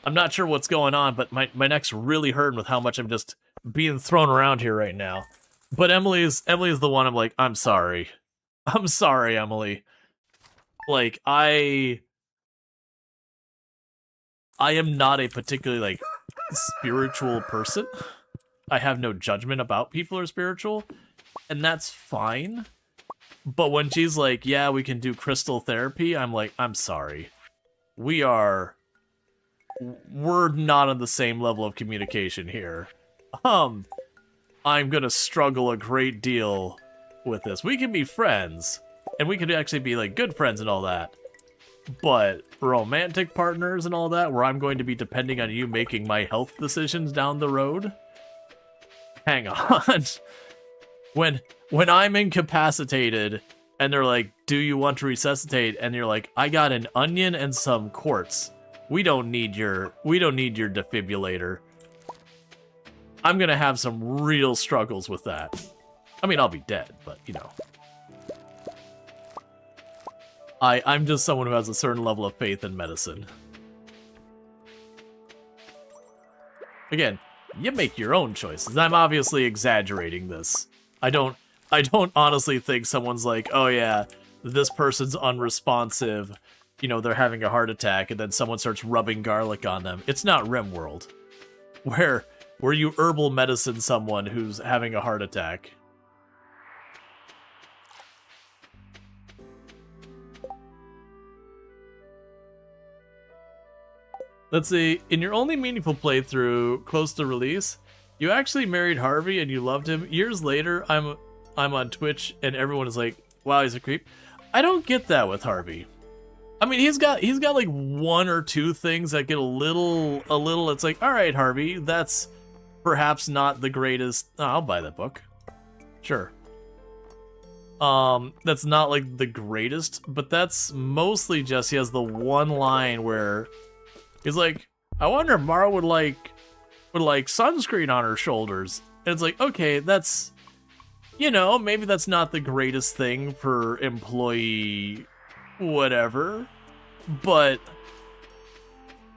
Speaker 1: I'm not sure what's going on, but my neck's really hurting with how much I'm just being thrown around here right now. But Emily's the one I'm like, I'm sorry. I'm sorry, Emily. Like, I am not a particularly, like, spiritual person. I have no judgment about people who are spiritual, and that's fine. But when she's like, yeah, we can do crystal therapy, I'm like, I'm sorry. We're not on the same level of communication here. I'm gonna struggle a great deal with this. We can be friends, and we could actually be, like, good friends and all that. But romantic partners and all that, where I'm going to be depending on you making my health decisions down the road? Hang on. When I'm incapacitated, and they're like, do you want to resuscitate? And you're like, I got an onion and some quartz. We don't need your defibrillator. I'm gonna have some real struggles with that. I mean, I'll be dead, but, you know. I'm just someone who has a certain level of faith in medicine. Again, you make your own choices. I'm obviously exaggerating this. I don't honestly think someone's like, oh yeah, this person's unresponsive, you know, they're having a heart attack, and then someone starts rubbing garlic on them. It's not RimWorld, where you herbal medicine someone who's having a heart attack. Let's see, in your only meaningful playthrough close to release, you actually married Harvey and you loved him. Years later, I'm on Twitch and everyone is like, wow, he's a creep. I don't get that with Harvey. I mean, he's got like one or two things that get a little. It's like, all right, Harvey, that's perhaps not the greatest. Oh, I'll buy that book. Sure. That's not like the greatest, but that's mostly just he has the one line where he's like, I wonder if Mara would like sunscreen on her shoulders. And it's like, okay, that's, you know, maybe that's not the greatest thing for employee whatever, but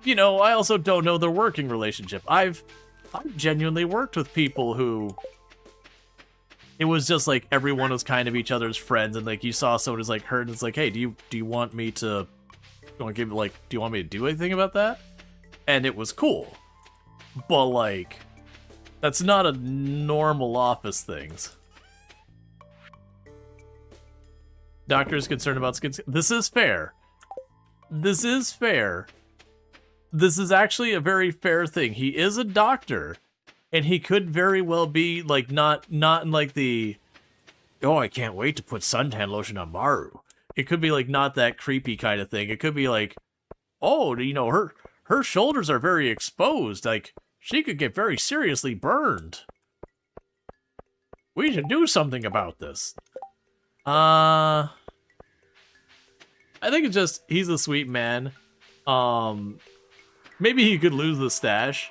Speaker 1: you know, I also don't know their working relationship. I've genuinely worked with people who it was just like everyone was kind of each other's friends, and like you saw someone who's like hurt, and it's like, hey, do you want me to do you want me to do anything about that? And it was cool. But like that's not a normal office things. Doctor is concerned about skin. This is fair. This is fair. This is actually a very fair thing. He is a doctor, and he could very well be like not in like the, oh, I can't wait to put suntan lotion on Maru. It could be like not that creepy kind of thing. It could be like, oh, you know, her shoulders are very exposed. Like she could get very seriously burned. We should do something about this. I think it's just he's a sweet man. Maybe he could lose the stash,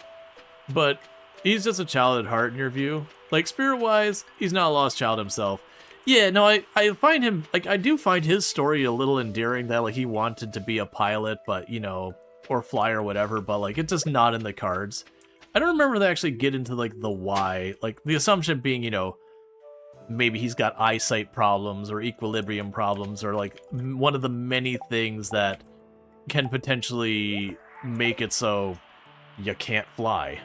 Speaker 1: but he's just a child at heart in your view. Like spirit-wise, he's not a lost child himself. Yeah, no, I find him, like, I do find his story a little endearing that, like, he wanted to be a pilot, but, you know, or fly or whatever, but, like, it's just not in the cards. I don't remember they actually get into, like, the why. Like, the assumption being, you know, maybe he's got eyesight problems or equilibrium problems or, like, one of the many things that can potentially make it so you can't fly.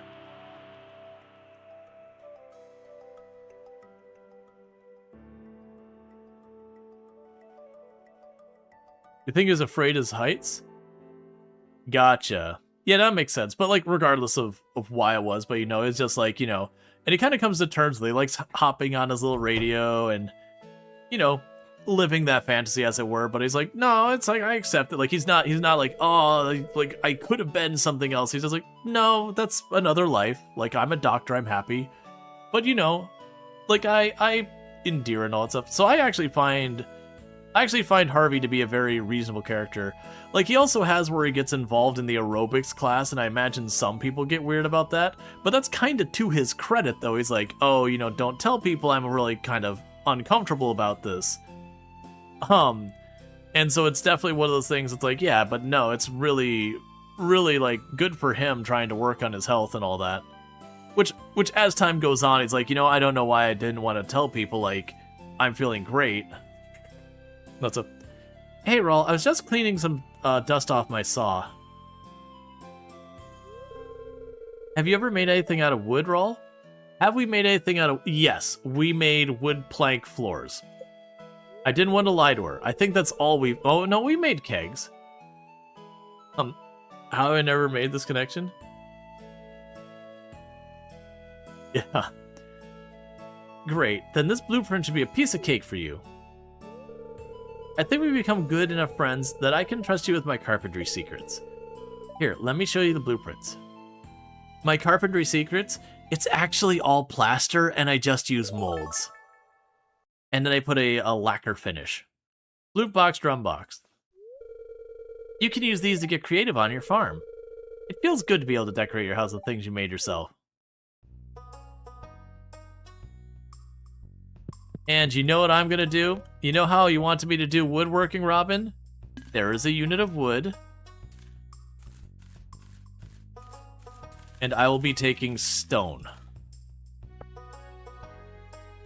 Speaker 1: You think he's afraid of heights? Gotcha. Yeah, that makes sense. But, like, regardless of why it was, but, you know, it's just, like, you know, and he kind of comes to terms with it. He likes hopping on his little radio and, you know, living that fantasy, as it were. But he's like, no, it's like, I accept it. Like, he's not like, oh, like, I could have been something else. He's just like, no, that's another life. Like, I'm a doctor, I'm happy. But, you know, like, I endear and all that stuff. So I actually find Harvey to be a very reasonable character. Like, he also has where he gets involved in the aerobics class, and I imagine some people get weird about that, but that's kind of to his credit, though. He's like, oh, you know, don't tell people I'm really kind of uncomfortable about this. And so it's definitely one of those things, it's like, yeah, but no, it's really, really, like, good for him trying to work on his health and all that. Which as time goes on, he's like, you know, I don't know why I didn't want to tell people, like, I'm feeling great. That's a... Hey, Rual, I was just cleaning some dust off my saw. Have you ever made anything out of wood, Rual? Have we made anything out of... Yes, we made wood plank floors. I didn't want to lie to her. I think that's all we... Oh, no, we made kegs. How have I never made this connection? Yeah. Great, then this blueprint should be a piece of cake for you. I think we've become good enough friends that I can trust you with my carpentry secrets. Here, let me show you the blueprints. My carpentry secrets? It's actually all plaster, and I just use molds. And then I put a lacquer finish. Loot box, drum box. You can use these to get creative on your farm. It feels good to be able to decorate your house with things you made yourself. And you know what I'm gonna do? You know how you wanted me to do woodworking, Robin? There is a unit of wood. And I will be taking stone.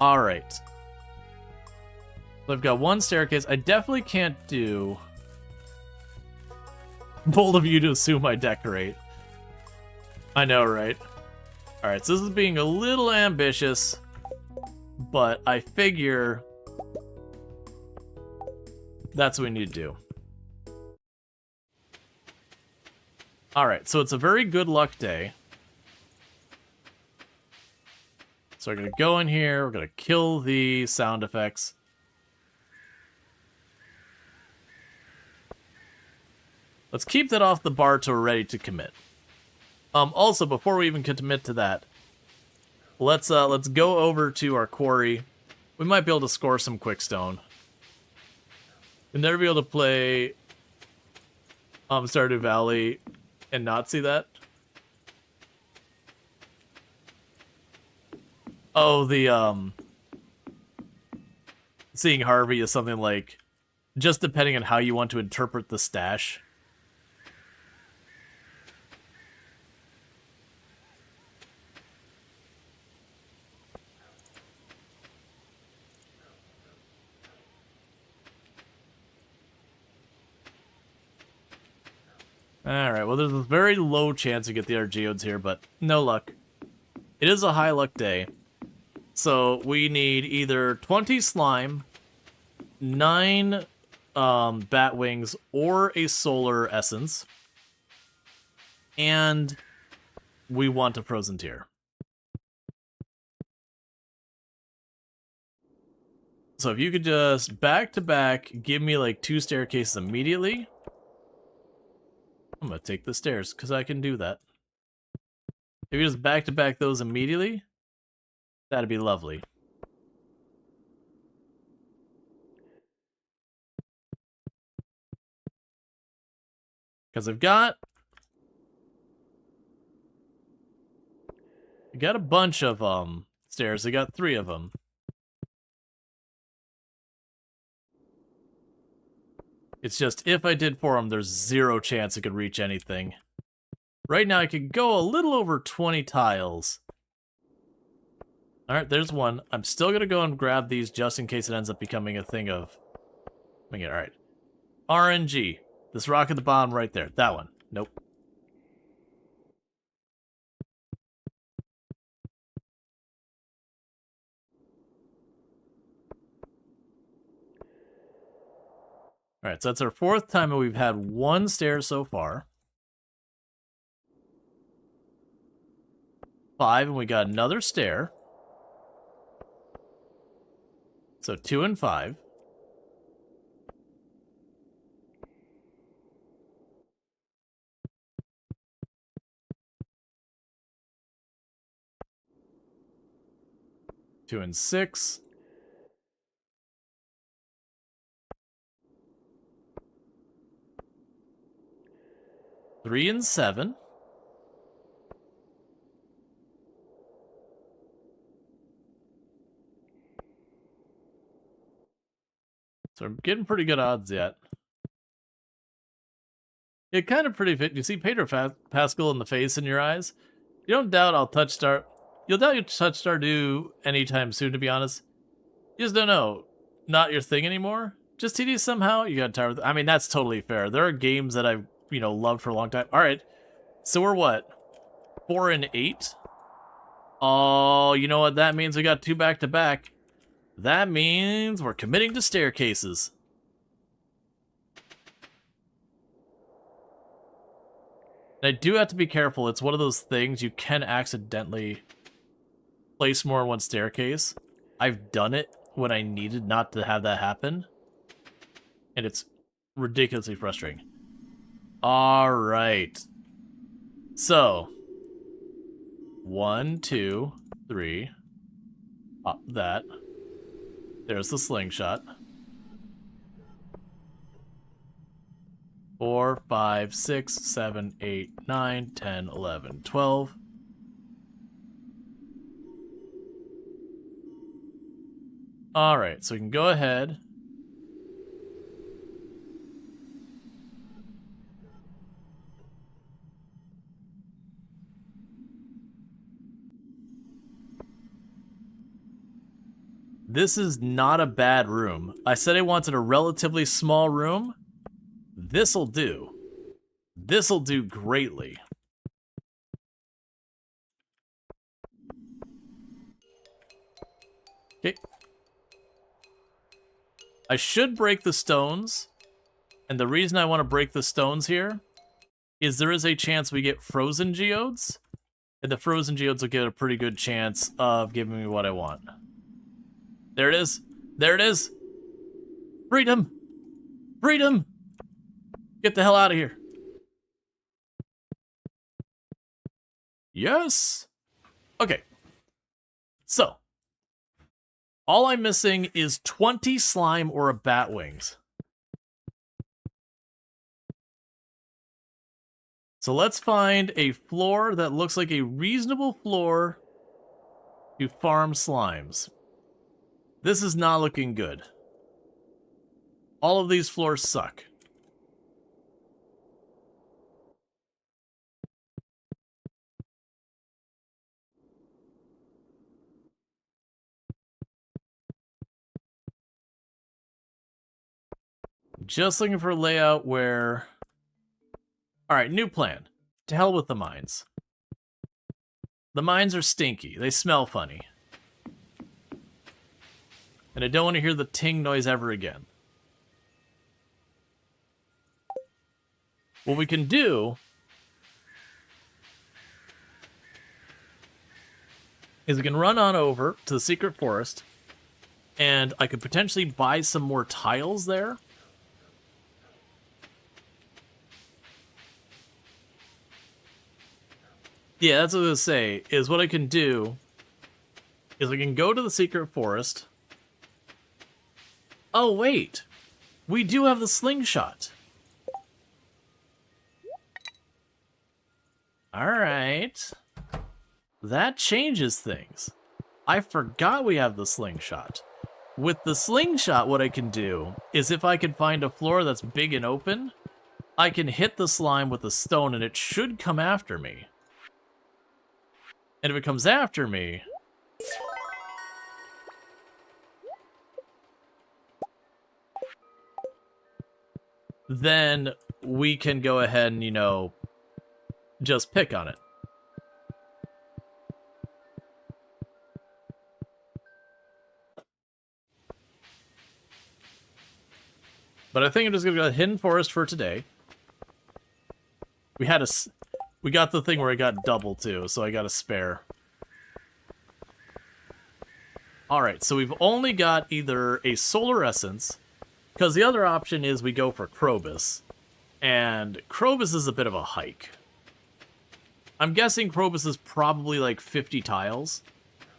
Speaker 1: Alright. So I've got one staircase. I definitely can't do... Bold of you to assume I decorate. I know, right? Alright, so this is being a little ambitious. But I figure that's what we need to do. Alright, so it's a very good luck day. So we're going to go in here, we're going to kill the sound effects. Let's keep that off the bar till we're ready to commit. Also, before we even commit to that, let's go over to our quarry. We might be able to score some quickstone. We'll never be able to play Stardew Valley and not see that. Oh, the seeing Harvey is something like, just depending on how you want to interpret the stash. Alright, well there's a very low chance you get the Argeodes here, but no luck. It is a high luck day. So we need either 20 slime, 9 bat wings, or a solar essence. And we want a frozen tear. So if you could just back to back give me like 2 staircases immediately. I'm gonna take the stairs because I can do that. If you just back to back those immediately, that'd be lovely. Because I've got a bunch of stairs. I got 3 of them. It's just, if I did 4 of them, there's 0 chance I could reach anything. Right now, I could go a little over 20 tiles. Alright, there's one. I'm still going to go and grab these just in case it ends up becoming a thing of... Alright. RNG. This rock at the bottom right there. That one. Nope. Alright, so that's our 4th time that we've had 1 stair so far. 5, and we got another stair. So 2 and 5. Two and 6. 3 and 7. So I'm getting pretty good odds yet. It kind of pretty fit. You see Pedro Pascal in the face in your eyes? You don't doubt I'll touch Star... You'll doubt you'll touch Stardew anytime soon, to be honest. You just don't know. Not your thing anymore? Just tedious somehow? You got tired of... I mean, that's totally fair. There are games that I've, loved for a long time. Alright. So we're what? 4 and 8? Oh, you know what that means? We got 2 back-to-back. That means we're committing to staircases. And I do have to be careful. It's one of those things you can accidentally place more in one staircase. I've done it when I needed not to have that happen. And it's ridiculously frustrating. Alright. So. 1, 2, 3. Pop that. There's the slingshot. 4, 5, 6, 7, 8, 9, 10, 11, 12. Alright, so we can go ahead. This is not a bad room. I said I wanted a relatively small room. This'll do. This'll do greatly. Okay. I should break the stones. And the reason I want to break the stones here is there is a chance we get frozen geodes. And the frozen geodes will get a pretty good chance of giving me what I want. There it is. There it is. Freedom. Freedom. Get the hell out of here. Yes! Okay. So, all I'm missing is 20 slime or a bat wings. So let's find a floor that looks like a reasonable floor to farm slimes. This is not looking good. All of these floors suck. Just looking for a layout where... Alright, new plan. To hell with the mines. The mines are stinky. They smell funny. And I don't want to hear the ting noise ever again. What we can do is we can run on over to the secret forest, and I could potentially buy some more tiles there. Yeah, that's what I was gonna say, is what I can do is I can go to the secret forest. Oh, wait. We do have the slingshot. Alright. That changes things. I forgot we have the slingshot. With the slingshot, what I can do is if I can find a floor that's big and open, I can hit the slime with a stone and it should come after me. And if it comes after me... then we can go ahead and, you know, just pick on it. But I think I'm just gonna go to Hidden Forest for today. We got the thing where I got double too, so I got a spare. Alright, so we've only got either a Solar Essence, because the other option is we go for Krobus. And Krobus is a bit of a hike. I'm guessing Krobus is probably like 50 tiles,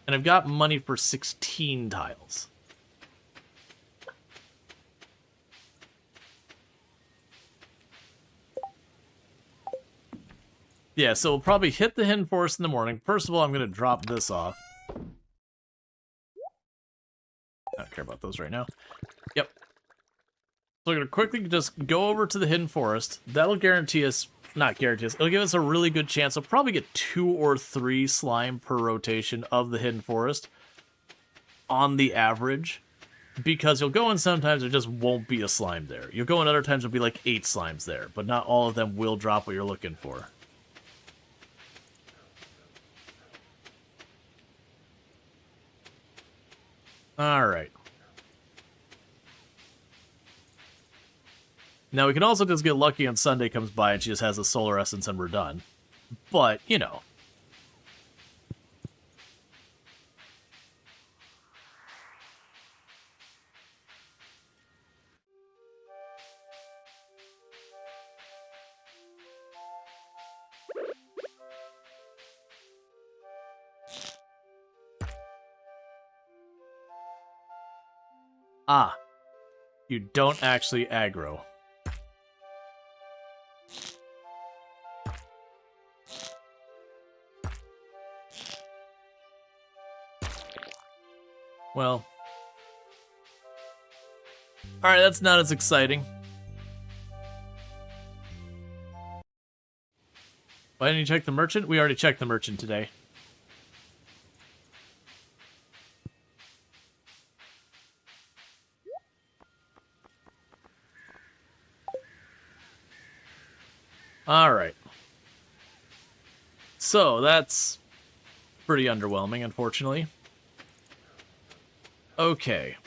Speaker 1: and I've got money for 16 tiles. Yeah, so we'll probably hit the Hidden Forest in the morning. First of all, I'm going to drop this off. I don't care about those right now. Yep. So we're going to quickly just go over to the Hidden Forest. That'll guarantee us... Not guarantee us. It'll give us a really good chance. I'll probably get 2 or 3 slime per rotation of the Hidden Forest. On the average. Because you'll go in sometimes there just won't be a slime there. You'll go in other times there'll be like 8 slimes there. But not all of them will drop what you're looking for. Alright. Now, we can also just get lucky and Sunday comes by and she just has a Solar Essence and we're done. But, you know. Ah. You don't actually aggro. Well. Alright, that's not as exciting. Why didn't you check the merchant? We already checked the merchant today. Alright. So, that's pretty underwhelming, unfortunately. Okay.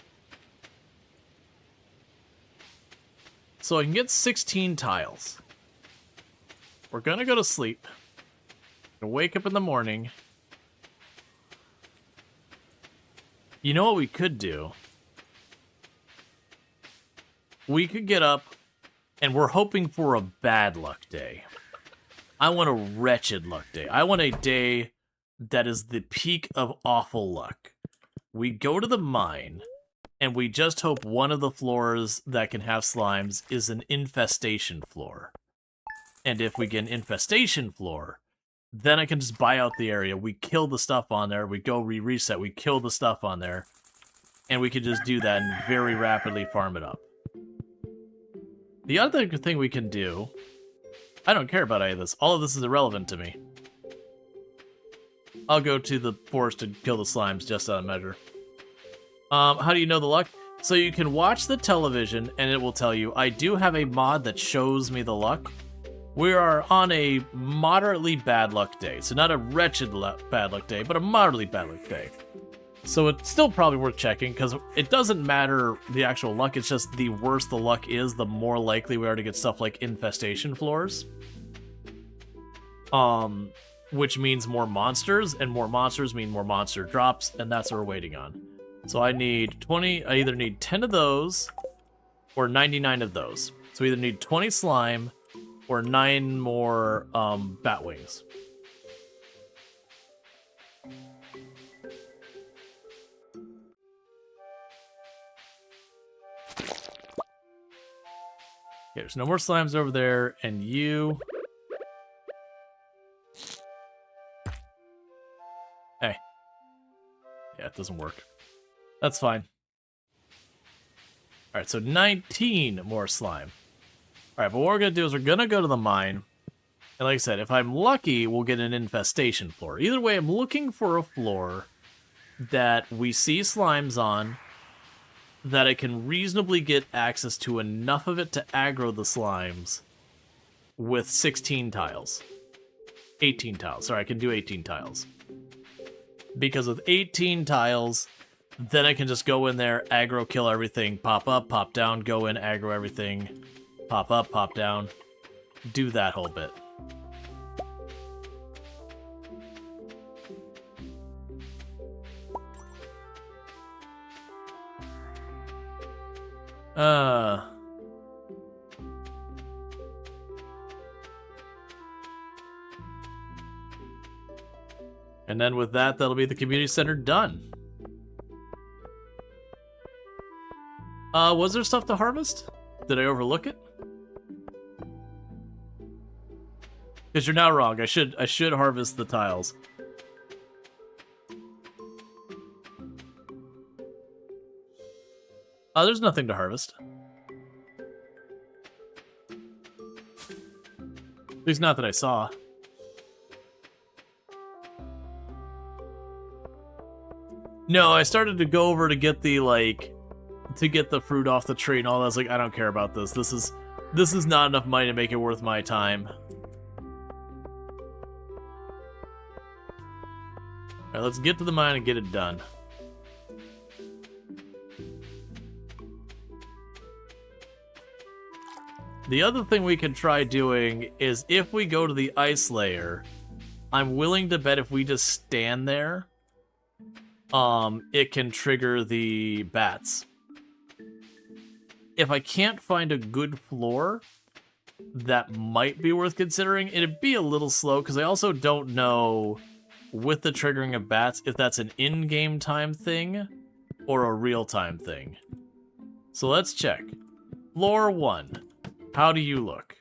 Speaker 1: So I can get 16 tiles. We're gonna go to sleep. Gonna wake up in the morning. You know what we could do? We could get up, and we're hoping for a bad luck day. I want a wretched luck day. I want a day that is the peak of awful luck. We go to the mine, and we just hope one of the floors that can have slimes is an infestation floor. And if we get an infestation floor, then I can just buy out the area. We kill the stuff on there. We go reset. We kill the stuff on there. And we can just do that and very rapidly farm it up. The other thing we can do... I don't care about any of this. All of this is irrelevant to me. I'll go to the forest to kill the slimes just out of measure. How do you know the luck? So you can watch the television and it will tell you. I do have a mod that shows me the luck. We are on a moderately bad luck day. So not a wretched bad luck day, but a moderately bad luck day. So it's still probably worth checking, because it doesn't matter the actual luck, it's just the worse the luck is, the more likely we are to get stuff like infestation floors. Which means more monsters, and more monsters mean more monster drops, and that's what we're waiting on. So I need 20, I either need 10 of those, or 99 of those. So we either need 20 slime, or 9 more, bat wings. Okay, there's no more slimes over there, and you... Hey. Yeah, it doesn't work. That's fine. Alright, so 19 more slime. Alright, but what we're going to do is we're going to go to the mine. And like I said, if I'm lucky, we'll get an infestation floor. Either way, I'm looking for a floor that we see slimes on, that I can reasonably get access to enough of it to aggro the slimes with 16 tiles. 18 tiles. Sorry, I can do 18 tiles. Because with 18 tiles, then I can just go in there, aggro, kill everything, pop up, pop down, go in, aggro everything, pop up, pop down, do that whole bit. And then with that, that'll be the community center done. Was there stuff to harvest? Did I overlook it? Because you're not wrong. I should harvest the tiles. There's nothing to harvest. At least not that I saw. No, I started to go over to get the, to get the fruit off the tree and all that. I was like, I don't care about this. This is not enough money to make it worth my time. Alright, let's get to the mine and get it done. The other thing we can try doing is if we go to the ice layer, I'm willing to bet if we just stand there, it can trigger the bats. If I can't find a good floor, that might be worth considering. It'd be a little slow, because I also don't know, with the triggering of bats, if that's an in-game time thing or a real-time thing. So let's check. Floor 1. How do you look?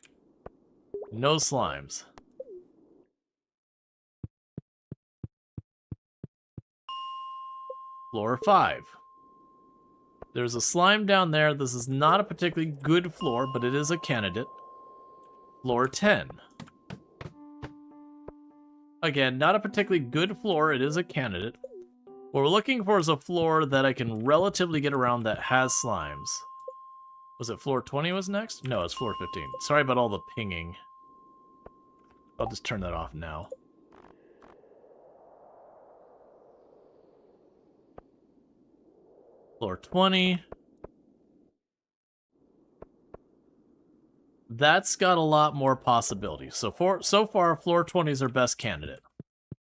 Speaker 1: No slimes. Floor 5. There's a slime down there. This is not a particularly good floor, but it is a candidate. Floor 10. Again, not a particularly good floor. It is a candidate. What we're looking for is a floor that I can relatively get around that has slimes. Was it floor 20 was next? No, it's floor 15. Sorry about all the pinging. I'll just turn that off now. Floor 20. That's got a lot more possibilities. So far, floor 20 is our best candidate.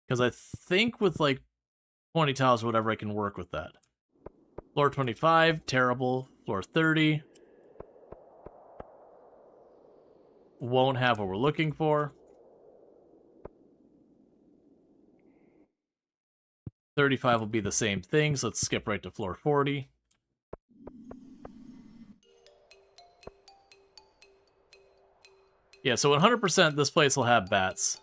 Speaker 1: Because I think with like 20 tiles or whatever, I can work with that. Floor 25, terrible. Floor 30. Won't have what we're looking for. 35 will be the same thing, so let's skip right to floor 40. Yeah, so 100% this place will have bats.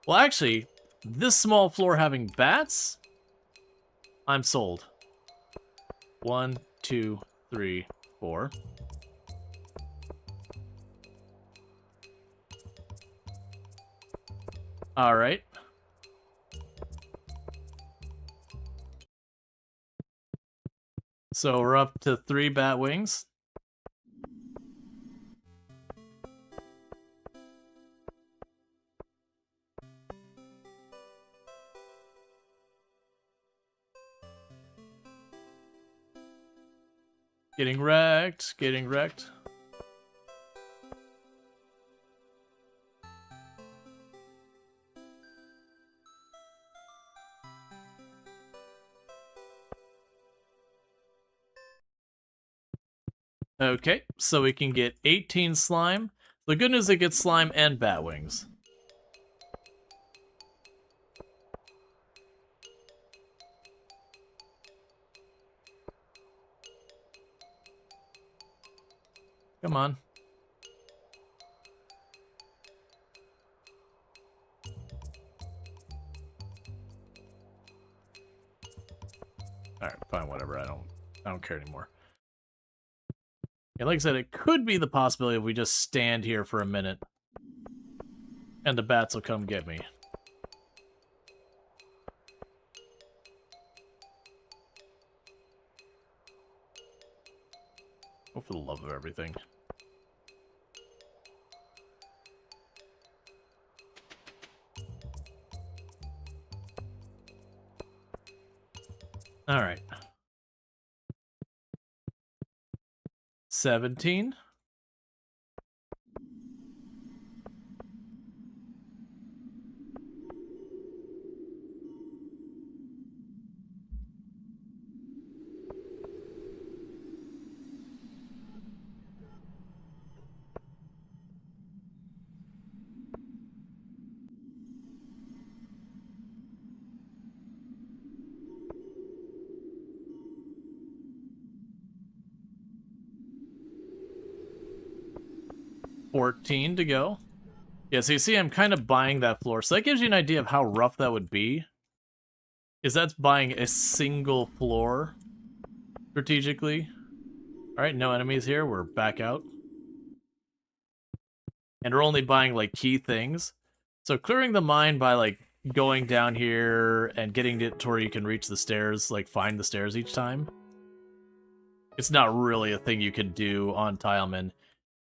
Speaker 1: Well, actually, this small floor having bats? I'm sold. 1, 2, 3, 4. All right. So we're up to 3 bat wings. Getting wrecked, getting wrecked. Okay, so we can get 18 slime. The good news is it gets slime and bat wings. Come on. Alright, fine, whatever. I don't care anymore. And like I said, it could be the possibility if we just stand here for a minute and the bats will come get me. Oh, for the love of everything. Alright. 17. $14 to go. Yeah, so you see I'm kind of buying that floor. So that gives you an idea of how rough that would be. Is that's buying a single floor strategically. Alright, no enemies here. We're back out. And we're only buying, like, key things. So clearing the mine by, like, going down here and getting it to where you can reach the stairs, like, find the stairs each time. It's not really a thing you can do on Tileman.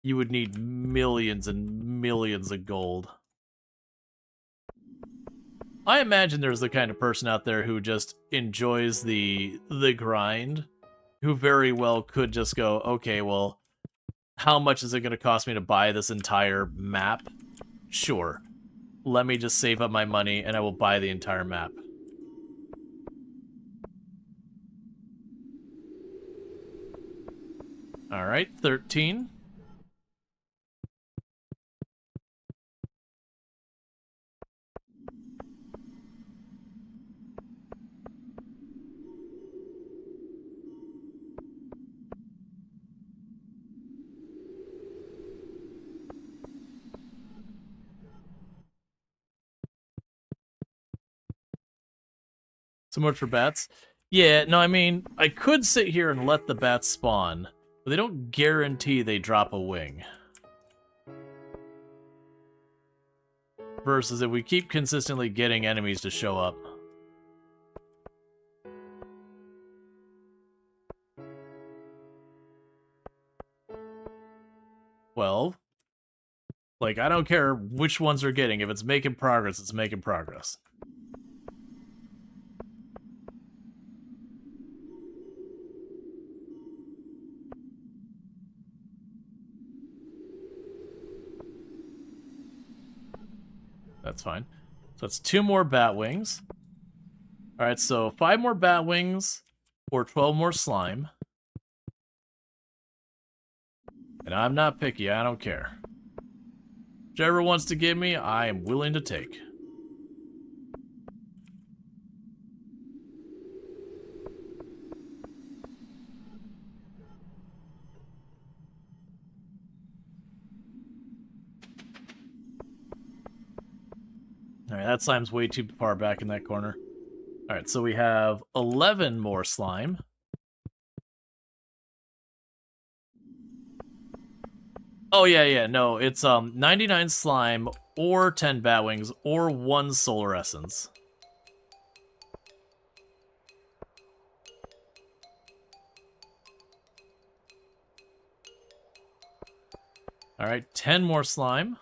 Speaker 1: You would need millions and millions of gold. I imagine there's the kind of person out there who just enjoys the grind, who very well could just go, okay, well, how much is it going to cost me to buy this entire map? Sure. Let me just save up my money and I will buy the entire map. Alright, 13. So much for bats. Yeah, no, I mean, I could sit here and let the bats spawn, but they don't guarantee they drop a wing. Versus if we keep consistently getting enemies to show up. Well, like, I don't care which ones they're getting. If it's making progress, it's making progress. That's fine. So that's 2 more bat wings. Alright, so 5 more bat wings or 12 more slime. And I'm not picky, I don't care. Whichever wants to give me, I am willing to take. Alright, that slime's way too far back in that corner. Alright, so we have 11 more slime. Oh, yeah, no, it's 99 slime, or 10 batwings, or 1 solar essence. Alright, 10 more slime.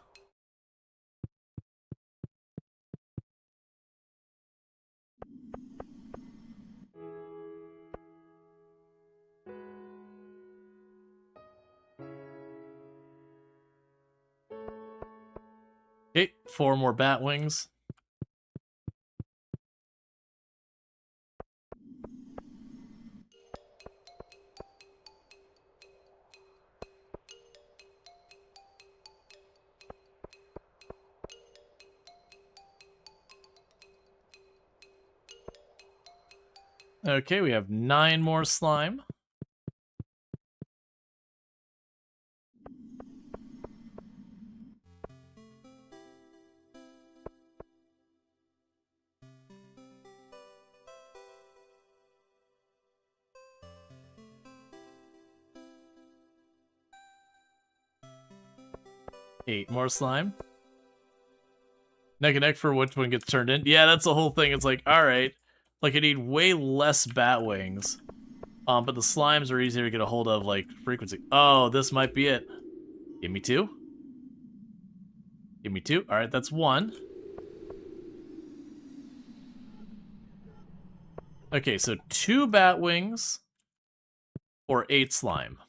Speaker 1: Okay, 4 more batwings. Okay, we have 9 more slime. Eight more slime. Neck and neck for which one gets turned in. Yeah, that's the whole thing. It's like, alright. Like, I need way less bat wings. But the slimes are easier to get a hold of, like, frequency. Oh, this might be it. Give me 2. Give me 2. Alright, that's 1. Okay, so 2 bat wings or 8 slime.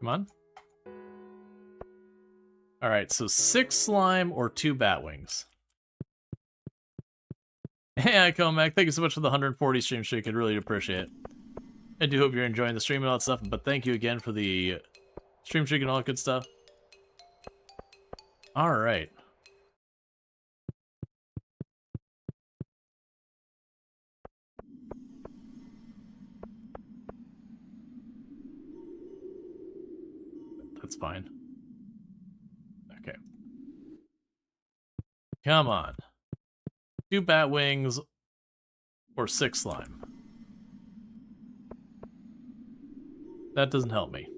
Speaker 1: Come on. Alright, so 6 slime or 2 bat wings. Hey, Icomac, thank you so much for the 140 stream streak. I'd really appreciate it. I do hope you're enjoying the stream and all that stuff, but thank you again for the stream streak and all that good stuff. Alright. That's fine. Okay. Come on. 2 bat wings or 6 slime. That doesn't help me.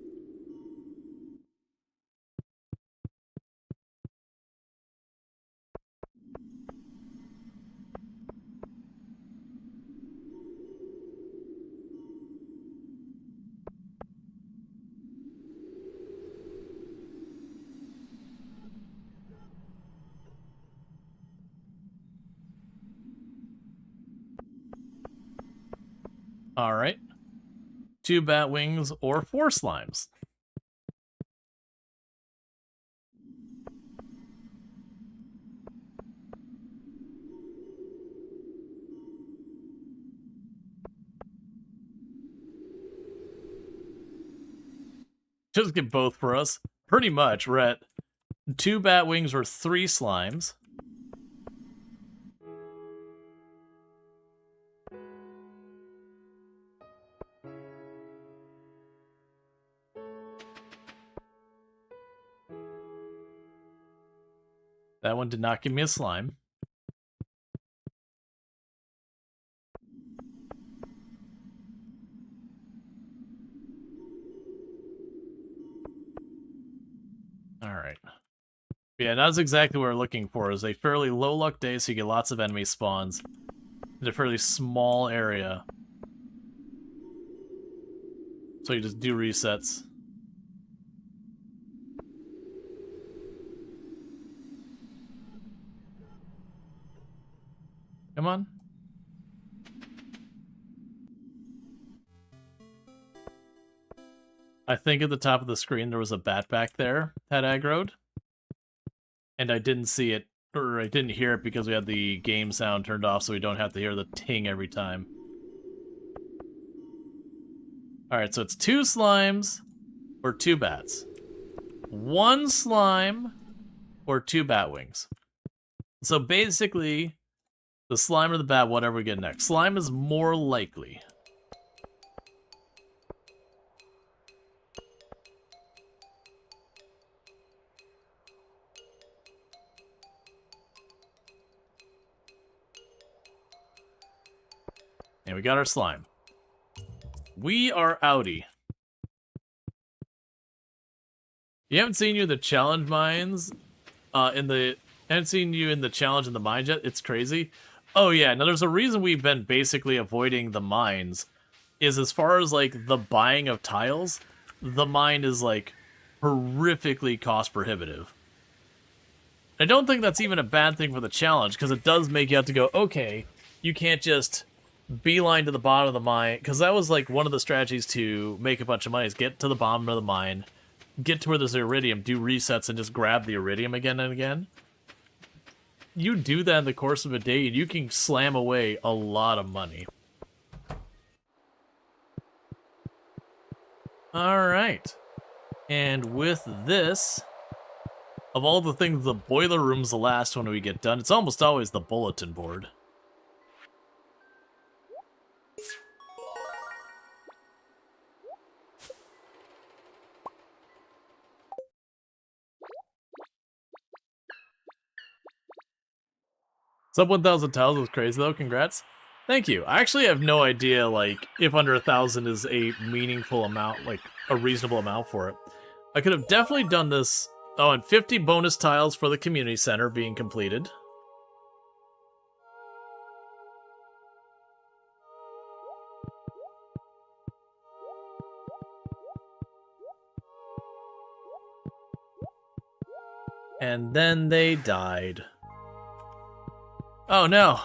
Speaker 1: Alright. 2 bat wings or 4 slimes. Just get both for us. Pretty much, we're at 2 bat wings or 3 slimes. That one did not give me a slime. Alright. Yeah, that's exactly what we're looking for, is a fairly low luck day so you get lots of enemy spawns in a fairly small area. So you just do resets. Come on. I think at the top of the screen there was a bat back there that aggroed. And I didn't see it, or I didn't hear it because we had the game sound turned off so we don't have to hear the ting every time. Alright, so it's 2 slimes or 2 bats. 1 slime or 2 bat wings. So basically, the slime or the bat, whatever we get next. Slime is more likely. And we got our slime. We are outie. You haven't seen you in the challenge mines, haven't seen you in the challenge in the mines yet. It's crazy. Oh yeah, now there's a reason we've been basically avoiding the mines, is as far as like the buying of tiles, the mine is like horrifically cost prohibitive. I don't think that's even a bad thing for the challenge, because it does make you have to go, okay, you can't just beeline to the bottom of the mine, because that was like one of the strategies to make a bunch of money, is get to the bottom of the mine, get to where there's iridium, do resets, and just grab the iridium again and again. You do that in the course of a day, and you can slam away a lot of money. Alright. And with this, of all the things, the boiler room's the last one we get done. It's almost always the bulletin board. Sub 1,000 tiles was crazy though, congrats. Thank you. I actually have no idea, like, if under 1,000 is a meaningful amount, like, a reasonable amount for it. I could have definitely done this. Oh, and 50 bonus tiles for the community center being completed. And then they died. Oh no!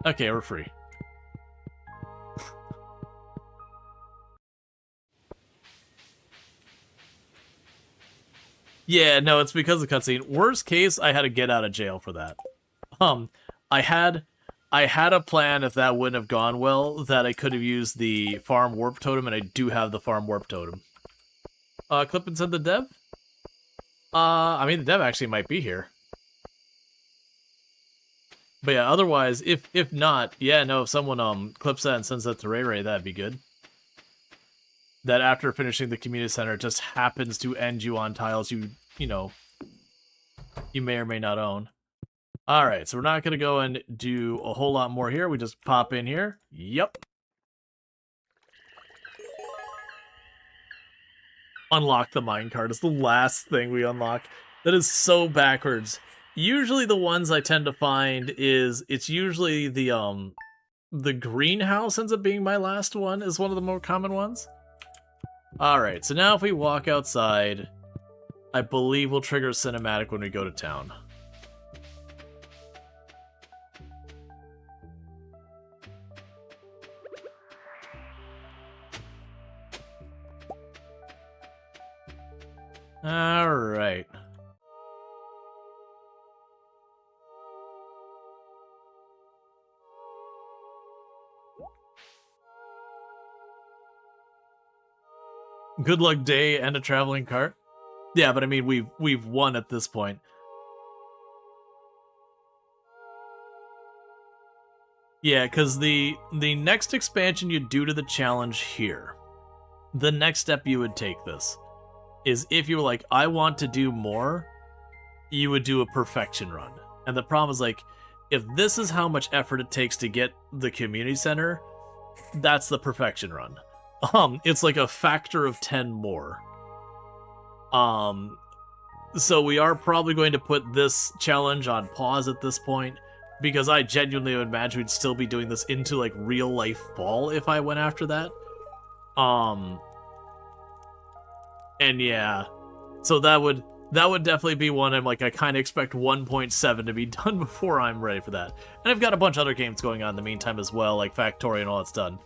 Speaker 1: Okay, we're free. Yeah, no, it's because of cutscene. Worst case, I had to get out of jail for that. I had a plan if that wouldn't have gone well, that I could have used the farm warp totem, and I do have the farm warp totem. Clip and send the dev? I mean, the dev actually might be here. But yeah, otherwise, if not, yeah, no, if someone clips that and sends that to Ray, that'd be good. That after finishing the community center, it just happens to end you on tiles you know, you may or may not own. Alright, so we're not going to go and do a whole lot more here. We just pop in here. Yep. Unlock the minecart is the last thing we unlock. That is so backwards. Usually the ones I tend to find it's usually the greenhouse ends up being my last one, is one of the more common ones. Alright, so now if we walk outside, I believe we'll trigger a cinematic when we go to town. Alright. Good luck day and a traveling cart. Yeah, but I mean we've won at this point. Yeah, because the next expansion you do to the challenge here, the next step you would take this is if you were like, I want to do more, you would do a perfection run. And the problem is, like, if this is how much effort it takes to get the community center, that's the perfection run. It's like a factor of 10 more. So we are probably going to put this challenge on pause at this point, because I genuinely would imagine we'd still be doing this into, like, real life fall if I went after that. And yeah, so that would definitely be one I'm like, I kind of expect 1.7 to be done before I'm ready for that. And I've got a bunch of other games going on in the meantime as well, like Factorio and all that's done.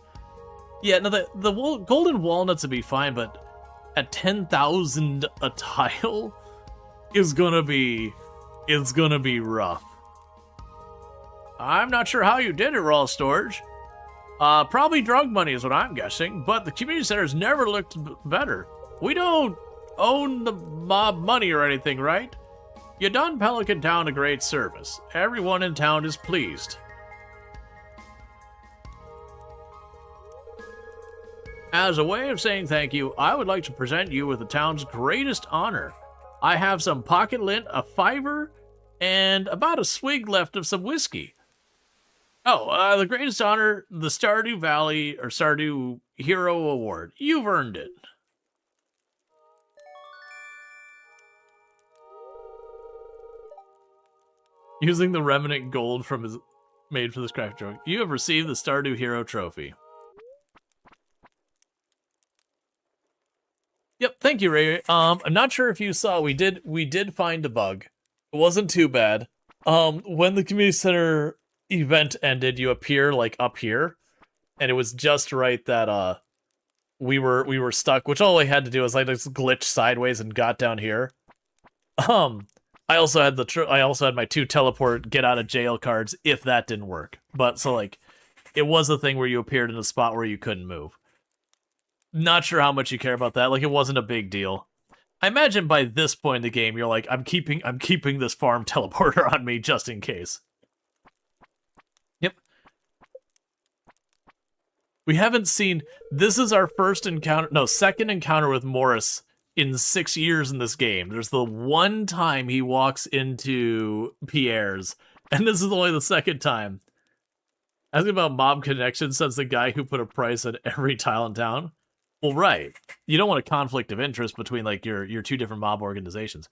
Speaker 1: Yeah, no, the golden walnuts would be fine, but at 10,000 a tile is gonna be rough. I'm not sure how you did it, Rual Storge. Probably drug money is what I'm guessing, but the community center's never looked better. We don't own the mob money or anything, right? You done Pelican Town a great service. Everyone in town is pleased. As a way of saying thank you, I would like to present you with the town's greatest honor. I have some pocket lint, a fiver, and about a swig left of some whiskey. Oh, the greatest honor, the Stardew Valley, or Stardew Hero Award. You've earned it. Using the remnant gold from his made for this craft joke, you have received the Stardew Hero Trophy. Yep, thank you, Ray. I'm not sure if you saw, we did find a bug. It wasn't too bad. When the community center event ended, you appear like up here, and it was just right that we were stuck. Which all I had to do was I just glitched sideways and got down here. I also had my 2 teleport get out of jail cards if that didn't work. But so like, it was a thing where you appeared in a spot where you couldn't move. Not sure how much you care about that. Like, it wasn't a big deal. I imagine by this point in the game, you're like, I'm keeping this farm teleporter on me just in case. Yep. We haven't seen... This is our second encounter with Morris in 6 years in this game. There's the one time he walks into Pierre's, and this is only the second time. Asking about mob connections says the guy who put a price on every tile in town. Well, right. You don't want a conflict of interest between, like, your 2 different mob organizations.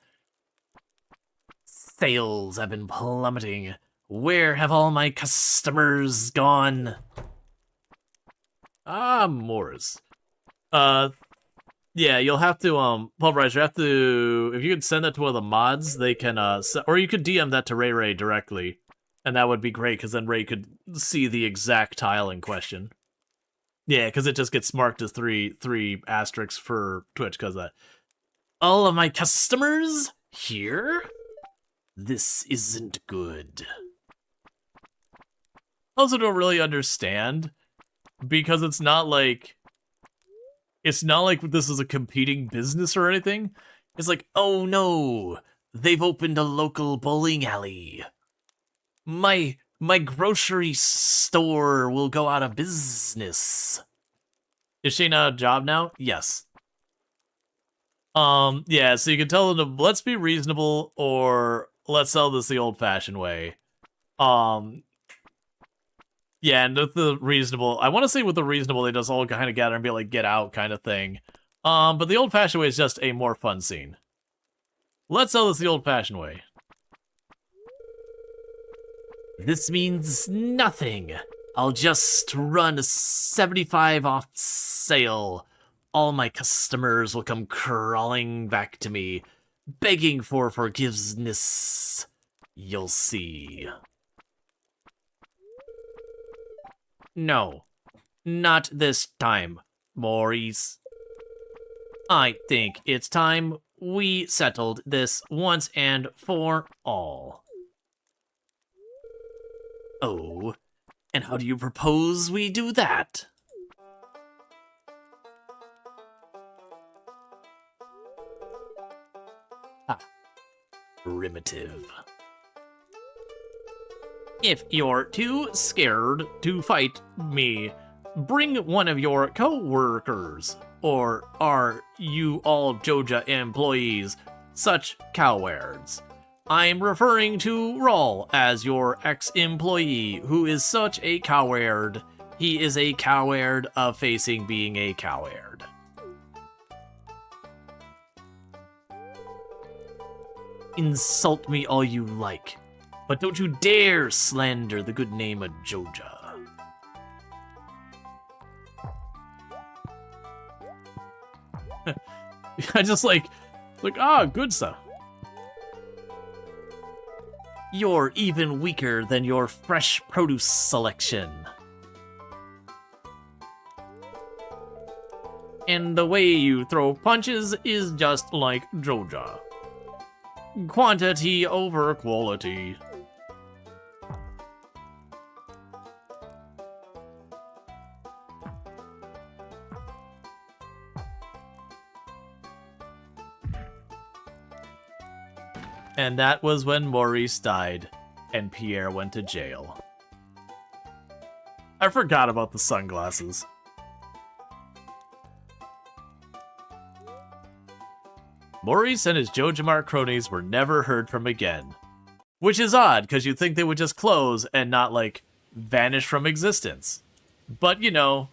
Speaker 1: Sales have been plummeting. Where have all my customers gone? Ah, Morris. Yeah, you'll have to, pulverize, you have to, if you could send that to one of the mods, they can, or you could DM that to Ray directly, and that would be great, because then Ray could see the exact tile in question. Yeah, because it just gets marked as three asterisks for Twitch because of that. All of my customers here? This isn't good. Also don't really understand, because it's not like this is a competing business or anything. It's like, oh no, they've opened a local bowling alley. My grocery store will go out of business. Is Shane out of job now? Yes. Yeah, so you can tell them to, let's be reasonable, or let's sell this the old-fashioned way. Yeah, and with the reasonable, I want to say with the reasonable, they just all kind of gather and be like, get out kind of thing. But the old-fashioned way is just a more fun scene. Let's sell this the old-fashioned way. This means nothing. I'll just run a 75 off sale. All my customers will come crawling back to me, begging for forgiveness. You'll see. No, not this time, Maurice. I think it's time we settled this once and for all. Oh, and how do you propose we do that? Ah, primitive. If you're too scared to fight me, bring one of your co-workers. Or are you all Joja employees such cowards? I'm referring to Rual as your ex-employee, who is such a coward. He is a coward of facing being a coward. Insult me all you like, but don't you dare slander the good name of Joja. I just like, good stuff. You're even weaker than your fresh produce selection. And the way you throw punches is just like Joja. Quantity over quality. And that was when Maurice died and Pierre went to jail. I forgot about the sunglasses. Maurice and his JojaMart cronies were never heard from again. Which is odd, because you'd think they would just close and not, like, vanish from existence. But, you know,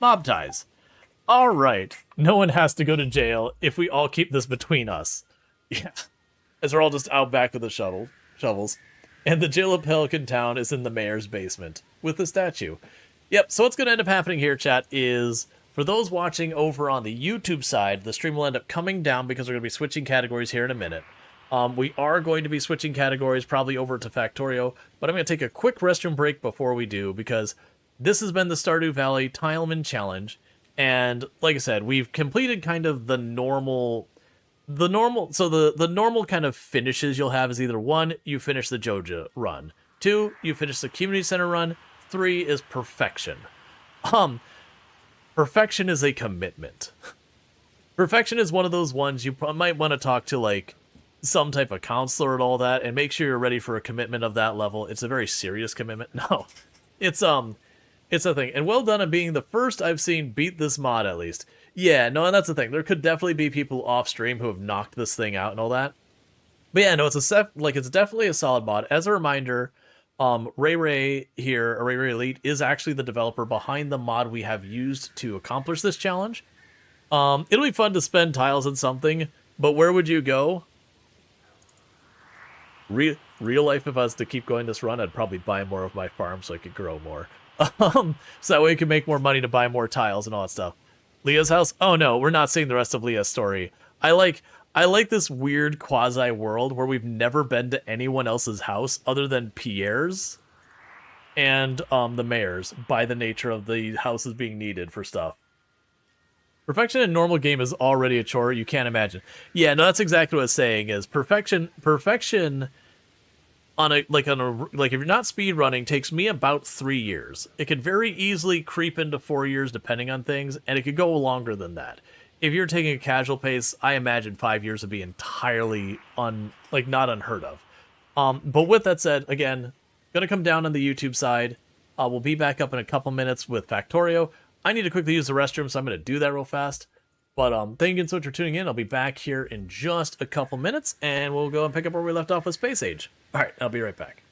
Speaker 1: mob ties. Alright, no one has to go to jail if we all keep this between us. Yeah. As we're all just out back with the shovels. And the jail of Pelican Town is in the mayor's basement, with the statue. Yep, so what's going to end up happening here, chat, is... For those watching over on the YouTube side, the stream will end up coming down because we're going to be switching categories here in a minute. We are going to be switching categories probably over to Factorio, but I'm going to take a quick restroom break before we do because this has been the Stardew Valley Tileman Challenge, and like I said, we've completed kind of the normal kind of finishes you'll have is either 1, you finish the Joja run, 2, you finish the Community Center run, 3 is perfection. Perfection is a commitment. Perfection is one of those ones you might want to talk to, like, some type of counselor and all that, and make sure you're ready for a commitment of that level. It's a very serious commitment. No, it's a thing. And well done on being the first I've seen beat this mod, at least. Yeah, no, and that's the thing. There could definitely be people off stream who have knocked this thing out and all that. But yeah, no, it's definitely a solid mod. As a reminder, Ray here, or Ray Elite, is actually the developer behind the mod we have used to accomplish this challenge. It'll be fun to spend tiles in something, but where would you go? Real life, if I was to keep going this run, I'd probably buy more of my farm so I could grow more. So that way we can make more money to buy more tiles and all that stuff. Leah's house? Oh no, we're not seeing the rest of Leah's story. I like this weird quasi-world where we've never been to anyone else's house other than Pierre's and the mayor's by the nature of the houses being needed for stuff. Perfection in normal game is already a chore you can't imagine. Yeah, no, that's exactly what it's saying is perfection on a like if you're not speed running takes me about 3 years. It could very easily creep into 4 years depending on things, and it could go longer than that. If you're taking a casual pace, I imagine 5 years would be entirely not unheard of. But with that said, again, gonna come down on the YouTube side. We'll be back up in a couple minutes with Factorio. I need to quickly use the restroom, so I'm gonna do that real fast. But thank you so much for tuning in. I'll be back here in just a couple minutes, and we'll go and pick up where we left off with Space Age. All right, I'll be right back.